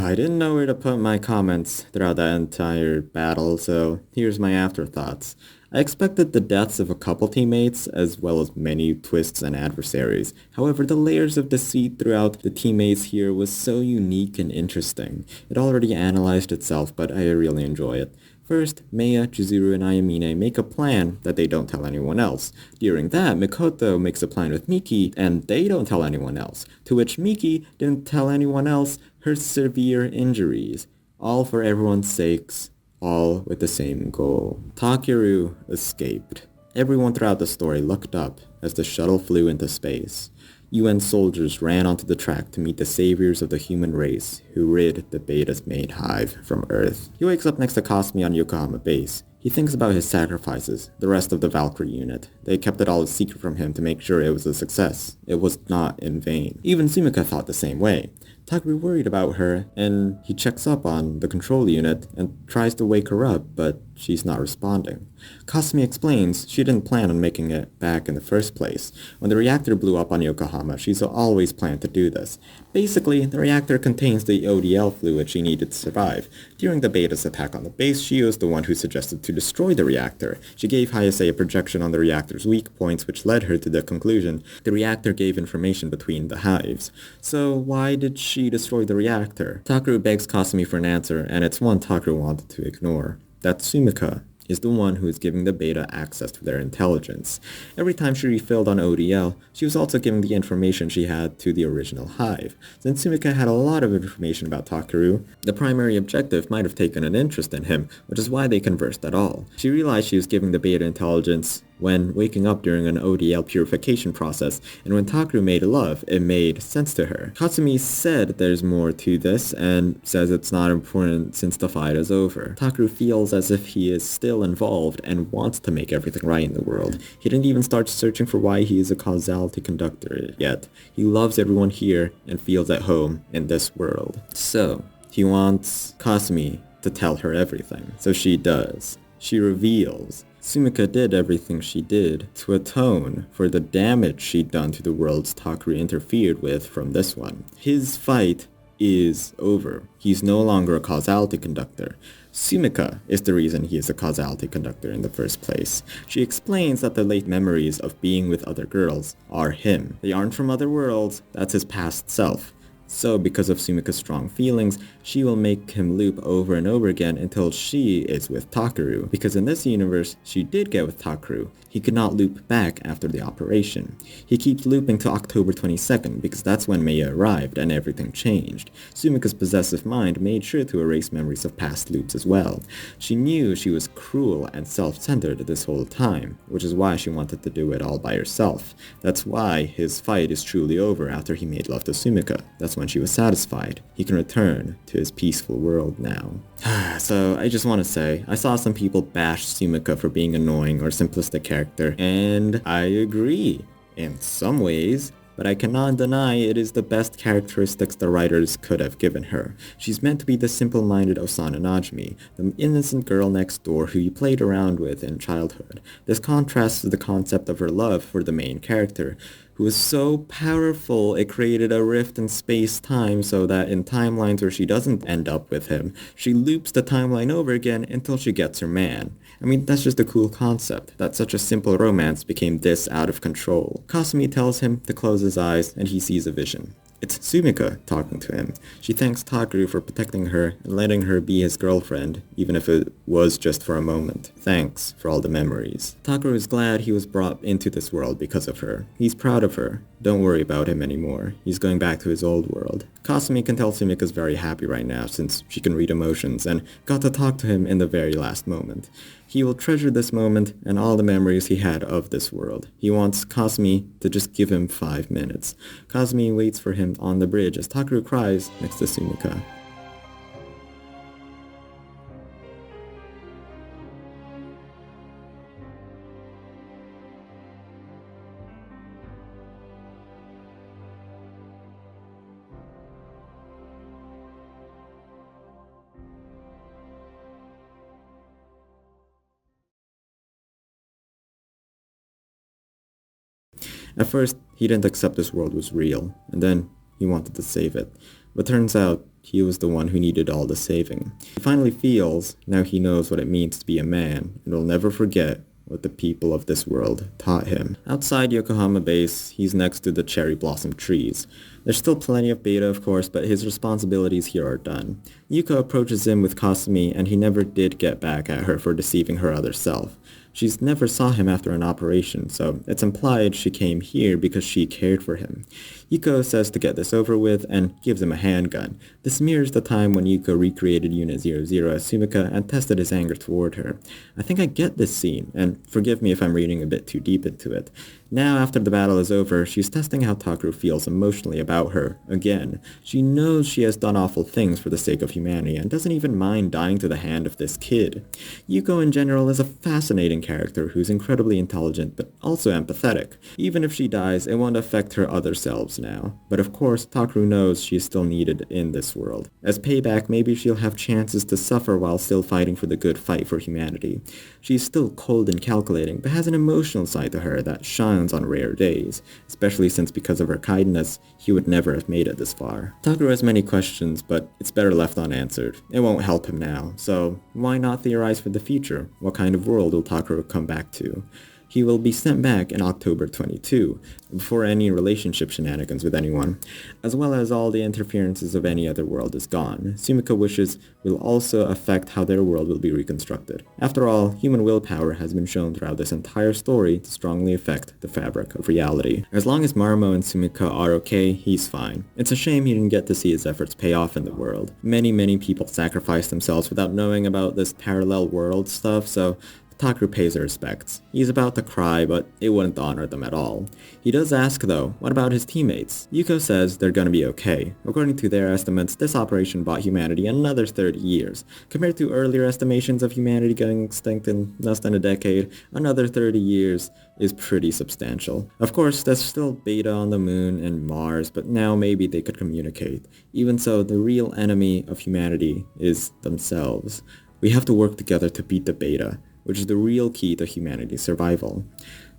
I didn't know where to put my comments throughout that entire battle, so here's my afterthoughts. I expected the deaths of a couple teammates, as well as many twists and adversaries. However, the layers of deceit throughout the teammates here was so unique and interesting. It already analyzed itself, but I really enjoy it. First, Meia, Chizuru, and Ayamine make a plan that they don't tell anyone else. During that, Mikoto makes a plan with Miki, and they don't tell anyone else. To which Miki didn't tell anyone else her severe injuries. All for everyone's sakes, all with the same goal. Takeru escaped. Everyone throughout the story looked up as the shuttle flew into space. UN soldiers ran onto the track to meet the saviors of the human race who rid the Beta's main hive from Earth. He wakes up next to Kasumi on Yokohama base. He thinks about his sacrifices, the rest of the Valkyrie unit. They kept it all a secret from him to make sure it was a success. It was not in vain. Even SUMIKA thought the same way. Takeru worried about her, and he checks up on the control unit and tries to wake her up, but she's not responding. Kasumi explains she didn't plan on making it back in the first place. When the reactor blew up on Yokohama, she's always planned to do this. Basically, the reactor contains the ODL fluid she needed to survive. During the Beta's attack on the base, she was the one who suggested to destroy the reactor. She gave Hayase a projection on the reactor's weak points, which led her to the conclusion the reactor gave information between the hives. So why did she destroy the reactor? Takeru begs Kasumi for an answer, and it's one Takeru wanted to ignore. That SUMIKA is the one who is giving the Beta access to their intelligence. Every time she refilled on ODL, she was also giving the information she had to the original hive. Since SUMIKA had a lot of information about Takeru, the primary objective might have taken an interest in him, which is why they conversed at all. She realized she was giving the Beta intelligence when waking up during an ODL purification process, and when Takeru made love, it made sense to her. Kasumi said there's more to this, and says it's not important since the fight is over. Takeru feels as if he is still involved and wants to make everything right in the world. He didn't even start searching for why he is a causality conductor yet. He loves everyone here and feels at home in this world. So, he wants Kasumi to tell her everything. So she does. She reveals. Sumika did everything she did to atone for the damage she'd done to the worlds Takeru interfered with from this one. His fight is over. He's no longer a causality conductor. Sumika is the reason he is a causality conductor in the first place. She explains that the late memories of being with other girls are him. They aren't from other worlds, that's his past self. So because of Sumika's strong feelings, she will make him loop over and over again until she is with Takeru. Because in this universe, she did get with Takeru. He could not loop back after the operation. He keeps looping to October 22nd because that's when Maya arrived and everything changed. Sumika's possessive mind made sure to erase memories of past loops as well. She knew she was cruel and self-centered this whole time, which is why she wanted to do it all by herself. That's why his fight is truly over after he made love to Sumika. That's when she was satisfied. He can return to his peaceful world now. So I just want to say, I saw some people bash Sumika for being annoying or simplistic character, and I agree in some ways, but I cannot deny it is the best characteristics the writers could have given her. She's meant to be the simple-minded Osana Najmi, the innocent girl next door who you played around with in childhood. This contrasts to the concept of her love for the main character, who is so powerful it created a rift in space-time so that in timelines where she doesn't end up with him, she loops the timeline over again until she gets her man. I mean, that's just a cool concept, that such a simple romance became this out of control. Kasumi tells him to close his eyes and he sees a vision. It's Sumika talking to him. She thanks Takeru for protecting her and letting her be his girlfriend, even if it was just for a moment. Thanks for all the memories. Takeru is glad he was brought into this world because of her. He's proud of her. Don't worry about him anymore. He's going back to his old world. Kasumi can tell Sumika's very happy right now since she can read emotions and got to talk to him in the very last moment. He will treasure this moment and all the memories he had of this world. He wants Kasumi to just give him 5 minutes. Kasumi waits for him on the bridge as Takeru cries next to Sumika. At first, he didn't accept this world was real, and then he wanted to save it. But turns out, he was the one who needed all the saving. He finally feels, now he knows what it means to be a man, and will never forget what the people of this world taught him. Outside Yokohama base, he's next to the cherry blossom trees. There's still plenty of beta, of course, but his responsibilities here are done. Yuko approaches him with Kasumi, and he never did get back at her for deceiving her other self. She's never saw him after an operation, so it's implied she came here because she cared for him. Yuko says to get this over with and gives him a handgun. This mirrors the time when Yuko recreated Unit 00 as Sumika and tested his anger toward her. I think I get this scene, and forgive me if I'm reading a bit too deep into it. Now, after the battle is over, she's testing how Takeru feels emotionally about her, again. She knows she has done awful things for the sake of humanity and doesn't even mind dying to the hand of this kid. Yuko in general is a fascinating character who's incredibly intelligent but also empathetic. Even if she dies, it won't affect her other selves now. But of course, Takeru knows she is still needed in this world. As payback, maybe she'll have chances to suffer while still fighting for the good fight for humanity. She's still cold and calculating, but has an emotional side to her that shines on rare days, especially since because of her kindness, he would never have made it this far. Takeru has many questions, but it's better left unanswered. It won't help him now, so why not theorize for the future? What kind of world will Takeru come back to? He will be sent back in October 22, before any relationship shenanigans with anyone, as well as all the interferences of any other world is gone. Sumika wishes will also affect how their world will be reconstructed. After all, human willpower has been shown throughout this entire story to strongly affect the fabric of reality. As long as Marumo and Sumika are okay, he's fine. It's a shame he didn't get to see his efforts pay off in the world. Many people sacrifice themselves without knowing about this parallel world stuff, so the Takeru pays her respects. He's about to cry, but it wouldn't honor them at all. He does ask though, what about his teammates? Yuko says they're gonna be okay. According to their estimates, this operation bought humanity another 30 years. Compared to earlier estimations of humanity going extinct in less than a decade, another 30 years is pretty substantial. Of course, there's still Beta on the moon and Mars, but now maybe they could communicate. Even so, the real enemy of humanity is themselves. We have to work together to beat the Beta, which is the real key to humanity's survival.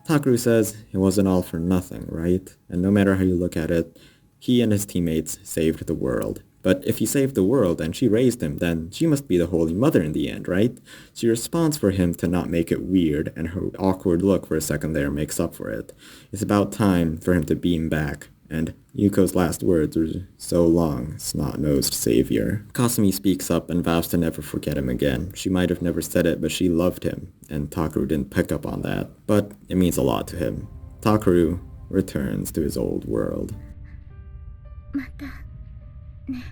Takeru says it wasn't all for nothing, right? And no matter how you look at it, he and his teammates saved the world. But if he saved the world and she raised him, then she must be the Holy Mother in the end, right? She responds for him to not make it weird, and her awkward look for a second there makes up for it. It's about time for him to beam back. And Yuko's last words were, "So long, snot-nosed savior." Kasumi speaks up and vows to never forget him again. She might have never said it, but she loved him, and Takeru didn't pick up on that. But it means a lot to him. Takeru returns to his old world. またね。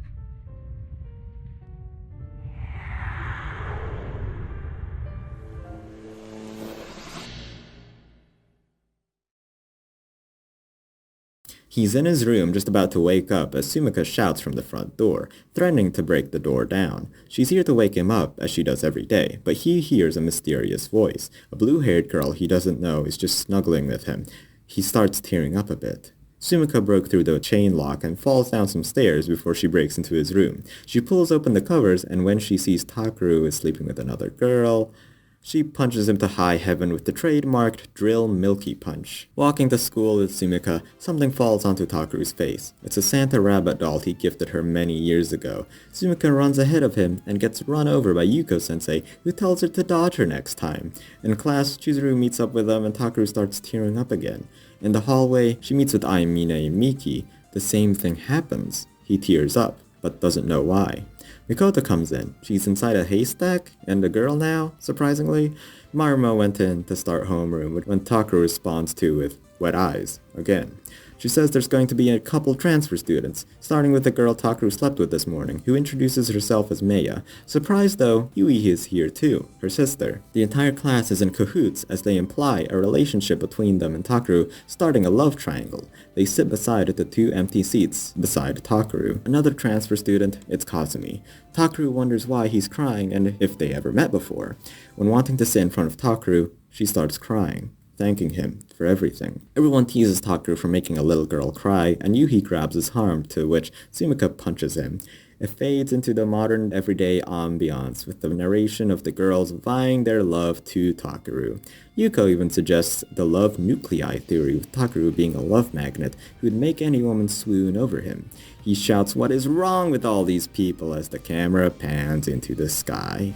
He's in his room just about to wake up as SUMIKA shouts from the front door, threatening to break the door down. She's here to wake him up, as she does every day, but he hears a mysterious voice. A blue-haired girl he doesn't know is just snuggling with him. He starts tearing up a bit. SUMIKA broke through the chain lock and falls down some stairs before she breaks into his room. She pulls open the covers, and when she sees Takeru is sleeping with another girl, she punches him to high heaven with the trademarked drill milky punch. Walking to school with SUMIKA, something falls onto Takeru's face. It's a Santa rabbit doll he gifted her many years ago. SUMIKA runs ahead of him and gets run over by Yuko-sensei, who tells her to dodge her next time. In class, Chizuru meets up with them and Takeru starts tearing up again. In the hallway, she meets with Aimine and Miki. The same thing happens. He tears up, but doesn't know why. Mikoto comes in. She's inside a haystack, and a girl now, surprisingly. Marumo went in to start homeroom when Takeru responds to with wet eyes, again. She says there's going to be a couple transfer students, starting with the girl Takeru slept with this morning, who introduces herself as Maya. Surprised though, Yui is here too, her sister. The entire class is in cahoots as they imply a relationship between them and Takeru, starting a love triangle. They sit beside the two empty seats beside Takeru. Another transfer student, it's Kasumi. Takeru wonders why he's crying and if they ever met before. When wanting to sit in front of Takeru, she starts crying, thanking him for everything. Everyone teases Takeru for making a little girl cry, and Yuhi grabs his arm, to which SUMIKA punches him. It fades into the modern everyday ambiance, with the narration of the girls vying their love to Takeru. Yuko even suggests the love nuclei theory, with Takeru being a love magnet who'd make any woman swoon over him. He shouts, "What is wrong with all these people?" as the camera pans into the sky.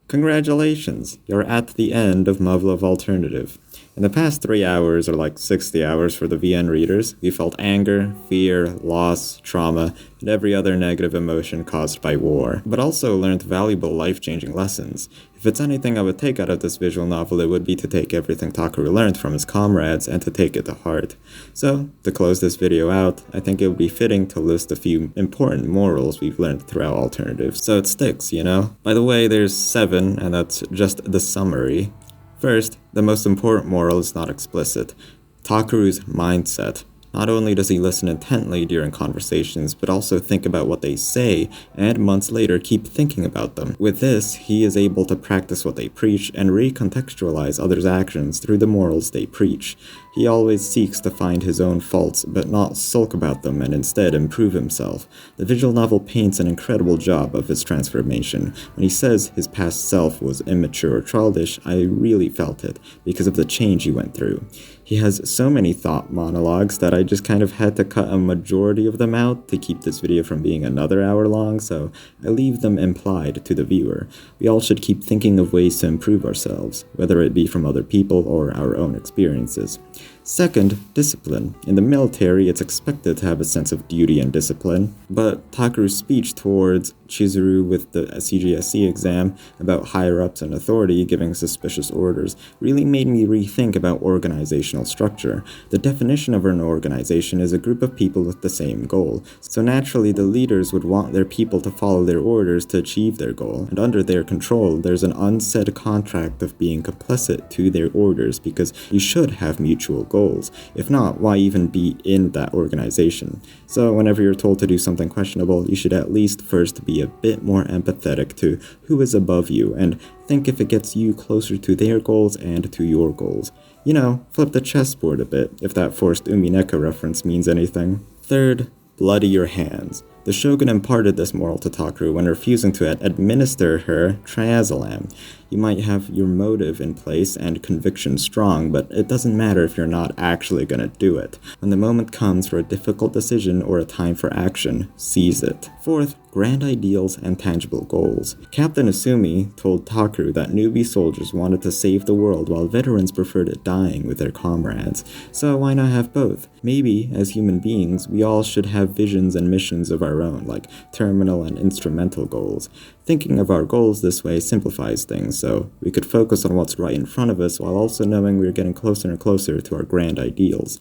Congratulations, you're at the end of Muvluv Alternative. In the past 3 hours, or like 60 hours for the VN readers, we felt anger, fear, loss, trauma, and every other negative emotion caused by war, but also learned valuable life-changing lessons. If it's anything I would take out of this visual novel, it would be to take everything Takeru learned from his comrades and to take it to heart. So, to close this video out, I think it would be fitting to list a few important morals we've learned throughout Alternative, so it sticks, you know? By the way, there's 7, and that's just the summary. First, the most important moral is not explicit. Takeru's mindset. Not only does he listen intently during conversations, but also think about what they say, and months later keep thinking about them. With this, he is able to practice what they preach and recontextualize others' actions through the morals they preach. He always seeks to find his own faults, but not sulk about them and instead improve himself. The visual novel paints an incredible job of his transformation. When he says his past self was immature or childish, I really felt it, because of the change he went through. He has so many thought monologues that I just kind of had to cut a majority of them out to keep this video from being another hour long, so I leave them implied to the viewer. We all should keep thinking of ways to improve ourselves, whether it be from other people or our own experiences. Second, discipline. In the military, it's expected to have a sense of duty and discipline, but Takuru's speech towards Chizuru with the CGSE exam about higher-ups and authority giving suspicious orders really made me rethink about organizational structure. The definition of an organization is a group of people with the same goal, so naturally the leaders would want their people to follow their orders to achieve their goal, and under their control there's an unsaid contract of being complicit to their orders because you should have mutual goals. If not, why even be in that organization? So whenever you're told to do something questionable, you should at least first be a bit more empathetic to who is above you and think if it gets you closer to their goals and to your goals. You know, flip the chessboard a bit, if that forced Umineka reference means anything. Third, bloody your hands. The shogun imparted this moral to Takeru when refusing to administer her triazolam. You might have your motive in place and conviction strong, but it doesn't matter if you're not actually gonna do it. When the moment comes for a difficult decision or a time for action, seize it. Fourth, grand ideals and tangible goals. Captain Asumi told Takeru that newbie soldiers wanted to save the world while veterans preferred dying with their comrades. So why not have both? Maybe, as human beings, we all should have visions and missions of our own, like terminal and instrumental goals. Thinking of our goals this way simplifies things, so we could focus on what's right in front of us while also knowing we're getting closer and closer to our grand ideals.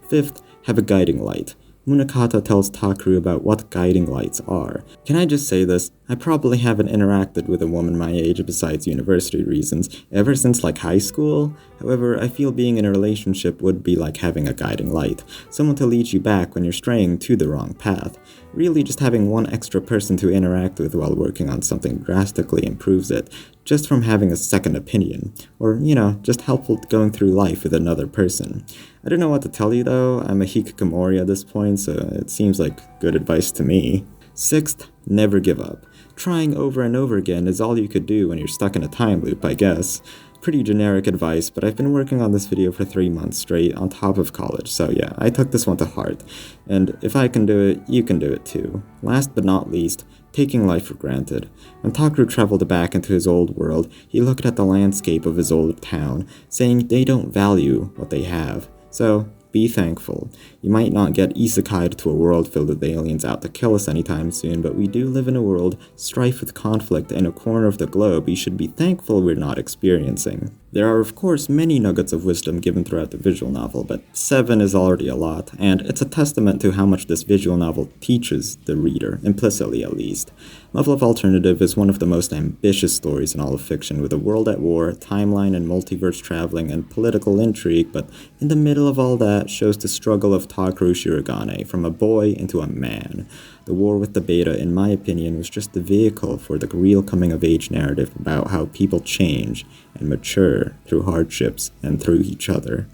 Fifth, have a guiding light. Munakata tells Takeru about what guiding lights are. Can I just say this? I probably haven't interacted with a woman my age besides university reasons ever since like high school. However, I feel being in a relationship would be like having a guiding light, someone to lead you back when you're straying to the wrong path. Really, just having one extra person to interact with while working on something drastically improves it, just from having a second opinion, or, you know, just helpful going through life with another person. I don't know what to tell you though, I'm a hikikomori at this point, so it seems like good advice to me. Sixth, never give up. Trying over and over again is all you could do when you're stuck in a time loop, I guess. Pretty generic advice, but I've been working on this video for 3 months straight on top of college, so yeah, I took this one to heart. And if I can do it, you can do it too. Last but not least, taking life for granted. When Takeru traveled back into his old world, he looked at the landscape of his old town, saying they don't value what they have. So, be thankful. You might not get isekai'd to a world filled with aliens out to kill us anytime soon, but we do live in a world strife with conflict in a corner of the globe you should be thankful we're not experiencing. There are of course many nuggets of wisdom given throughout the visual novel, but 7 is already a lot, and it's a testament to how much this visual novel teaches the reader, implicitly at least. Muvluv Alternative is one of the most ambitious stories in all of fiction, with a world at war, timeline and multiverse traveling, and political intrigue, but in the middle of all that shows the struggle of Takeru Shirogane, from a boy into a man. The war with the beta, in my opinion, was just the vehicle for the real coming-of-age narrative about how people change and mature through hardships and through each other.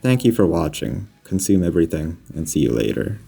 Thank you for watching, consume everything, and see you later.